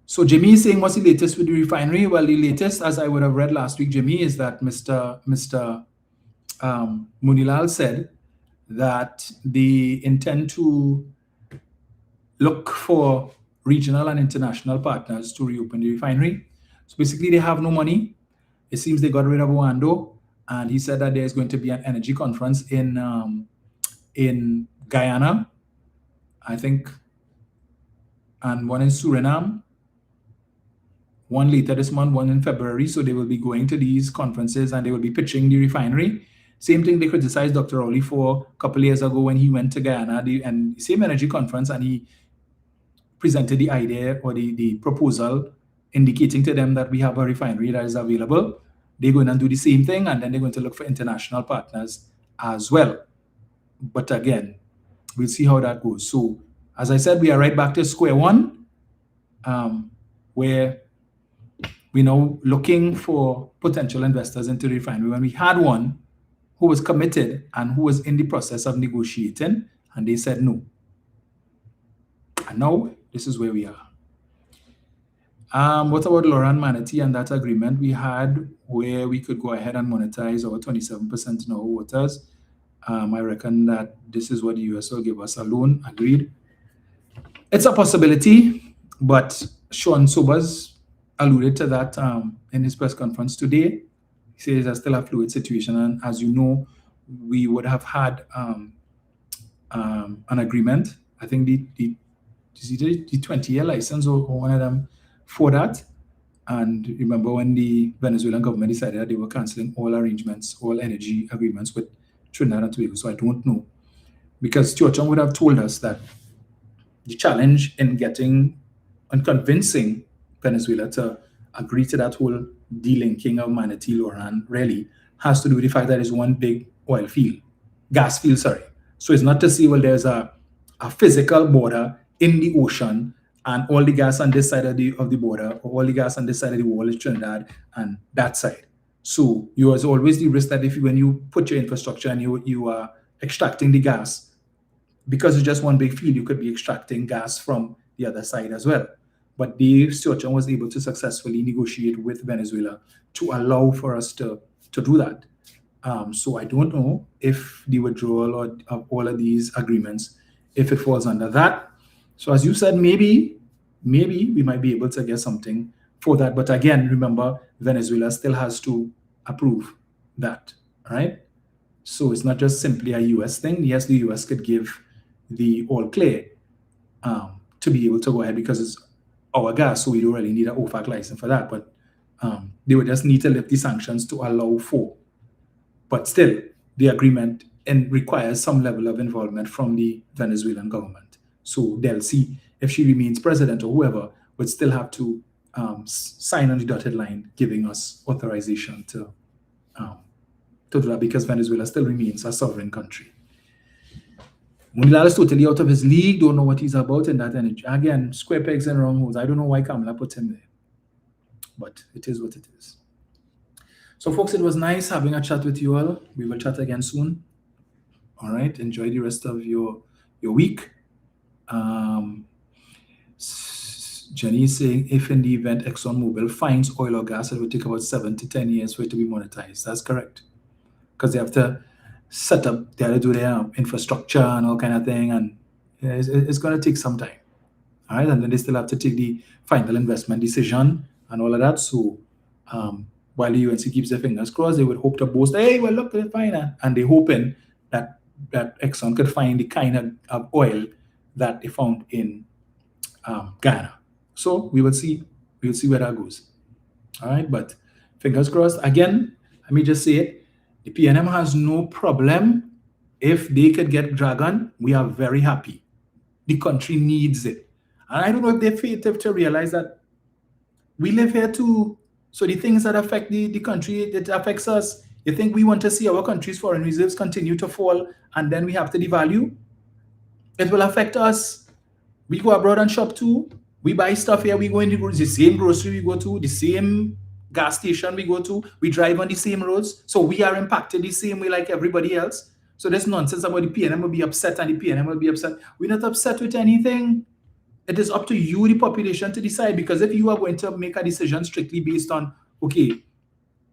So Jimmy is saying, what's the latest with the refinery? Well, the latest, as I would have read last week, Jimmy, is that Mr. Munilal said that they intend to look for regional and international partners to reopen the refinery. So basically, they have no money. It seems they got rid of Wando, and he said that there's going to be an energy conference in Guyana, I think, and one in Suriname. One later this month, one in February. So they will be going to these conferences and they will be pitching the refinery. Same thing they criticized Dr. Rowley for a couple of years ago when he went to Guyana, and same energy conference, and he presented the idea or the proposal indicating to them that we have a refinery that is available. They're going to do the same thing, and then they're going to look for international partners as well. But again, we'll see how that goes. So as I said, we are right back to square one, where we're now looking for potential investors into the refinery. When we had one who was committed and who was in the process of negotiating, and they said no. And now this is where we are. What about Loran Manatee and that agreement we had where we could go ahead and monetize our 27% in our waters? I reckon that this is what the US will give us a loan. Agreed. It's a possibility, but Sean Sobers alluded to that in his press conference today. He says it's still a fluid situation, and as you know, we would have had an agreement. I think the 20-year license or one of them for that. And remember when the Venezuelan government decided that they were cancelling all arrangements, all energy agreements with Trinidad and Tobago. So I don't know, because Stuart Young would have told us that the challenge in getting and convincing Venezuela to agree to that whole delinking of Manatee, Loran really has to do with the fact that it's one big oil field, gas field, sorry. So it's not to say, well, there's a physical border in the ocean and all the gas on this side of the border, or all the gas on this side of the wall is Trinidad and that side. So there's always the risk that when you put your infrastructure and you are extracting the gas, because it's just one big field, you could be extracting gas from the other side as well. But Stuart Young was able to successfully negotiate with Venezuela to allow for us to do that. So I don't know if the withdrawal of all of these agreements, if it falls under that. So as you said, maybe we might be able to get something for that. But again, remember, Venezuela still has to approve that, right? So it's not just simply a US thing. Yes, the US could give the all clear to be able to go ahead because it's our gas, so we don't really need an OFAC license for that. But they would just need to lift the sanctions to allow for. But still, the agreement requires some level of involvement from the Venezuelan government. So they'll see if she remains president or whoever would still have to sign on the dotted line, giving us authorization to do that, because Venezuela still remains a sovereign country. Munilal is totally out of his league, don't know what he's about in that energy. Again, square pegs and round holes. I don't know why Kamala put him there, but it is what it is. So folks, it was nice having a chat with you all. We will chat again soon. All right, enjoy the rest of your week. Jenny is saying, if in the event ExxonMobil finds oil or gas, it will take about 7 to 10 years for it to be monetized. That's correct, because they have to set up, they have to do their infrastructure and all kind of thing, and it's going to take some time. All right, and then they still have to take the final investment decision and all of that. So while the UNC keeps their fingers crossed, they would hope to boast, hey, well, look, they're fine, and they're hoping that Exxon could find the kind of oil that they found in Ghana. So we will see where that goes. All right, but fingers crossed. Again, let me just say it. The PNM has no problem. If they could get Dragon, we are very happy. The country needs it. And I don't know if they're fated to realize that we live here too. So the things that affect the country, it affects us. You think we want to see our country's foreign reserves continue to fall and then we have to devalue? It will affect us. We go abroad and shop too. We buy stuff here. We go in the same grocery we go to, the same gas station we go to. We drive on the same roads. So we are impacted the same way like everybody else. So this nonsense about the PNM will be upset and the PNM will be upset. We're not upset with anything. It is up to you, the population, to decide. Because if you are going to make a decision strictly based on, okay,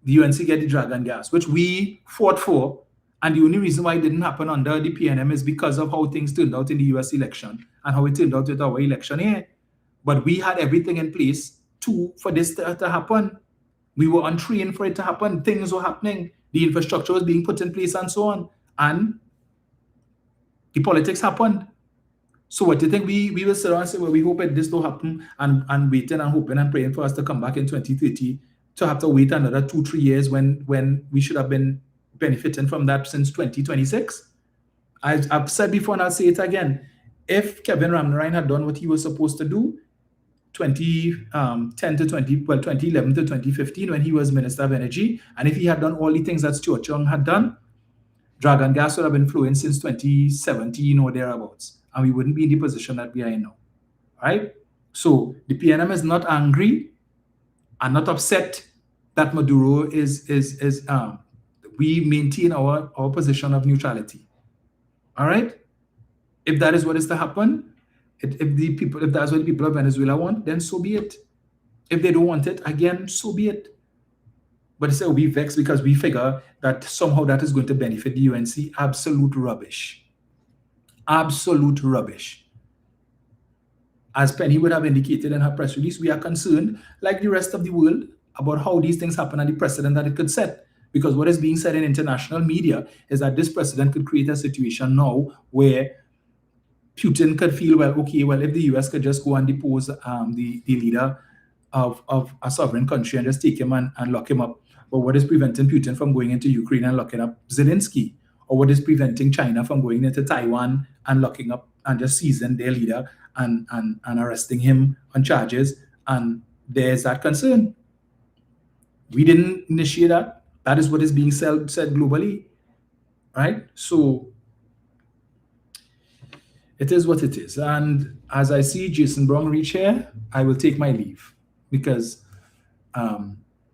the UNC get the Dragon gas, which we fought for, and the only reason why it didn't happen under the PNM is because of how things turned out in the US election and how it turned out with our election here. But we had everything in place for this to happen. We were untrained for it to happen. Things were happening. The infrastructure was being put in place and so on. And the politics happened. So what do you think we will sit around and say, well, we hope that this don't happen and waiting and hoping and praying for us to come back in 2030 to have to wait another 2-3 years when we should have been benefiting from that since 2026? I've said before and I'll say it again. If Kevin Ramnarine had done what he was supposed to do 2011 to 2015 when he was Minister of Energy, and if he had done all the things that Stuart Young had done, Dragon gas would have been flowing since 2017 or thereabouts, and we wouldn't be in the position that we are in now, right? So the PNM is not angry and not upset that Maduro we maintain our position of neutrality, all right? If that is what is to happen, if that's what the people of Venezuela want, then so be it. If they don't want it, again, so be it. But it's we vexed because we figure that somehow that is going to benefit the UNC. Absolute rubbish. Absolute rubbish. As Penny would have indicated in her press release, we are concerned, like the rest of the world, about how these things happen and the precedent that it could set. Because what is being said in international media is that this president could create a situation now where Putin could feel, well, okay, well, if the US could just go and depose the leader of a sovereign country and just take him and lock him up. But what is preventing Putin from going into Ukraine and locking up Zelensky? Or what is preventing China from going into Taiwan and locking up and just seizing their leader and arresting him on charges? And there's that concern. We didn't initiate that. That is what is being said globally, right? So it is what it is. And as I see Jason Brown reach here, I will take my leave, because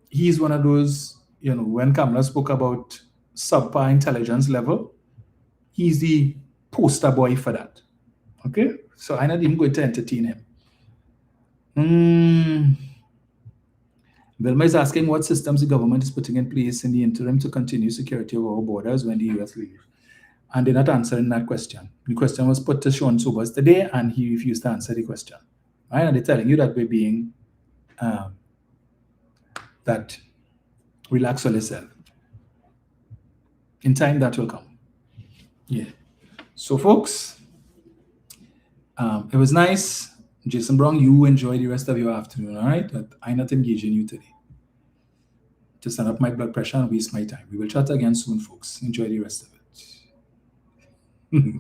he's one of those, when Kamala spoke about subpar intelligence level, he's the poster boy for that. Okay? So I'm not even going to entertain him. Vilma is asking what systems the government is putting in place in the interim to continue security of our borders when the US leaves. And they're not answering that question. The question was put to Sean Sobers today, and he refused to answer the question. Right? And they're telling you that we're being, that relax on yourself. In time, that will come. Yeah. So, folks, it was nice. Jason Brown, you enjoy the rest of your afternoon, all right? But I'm not engaging you today to send up my blood pressure and waste my time. We will chat again soon, folks. Enjoy the rest of it.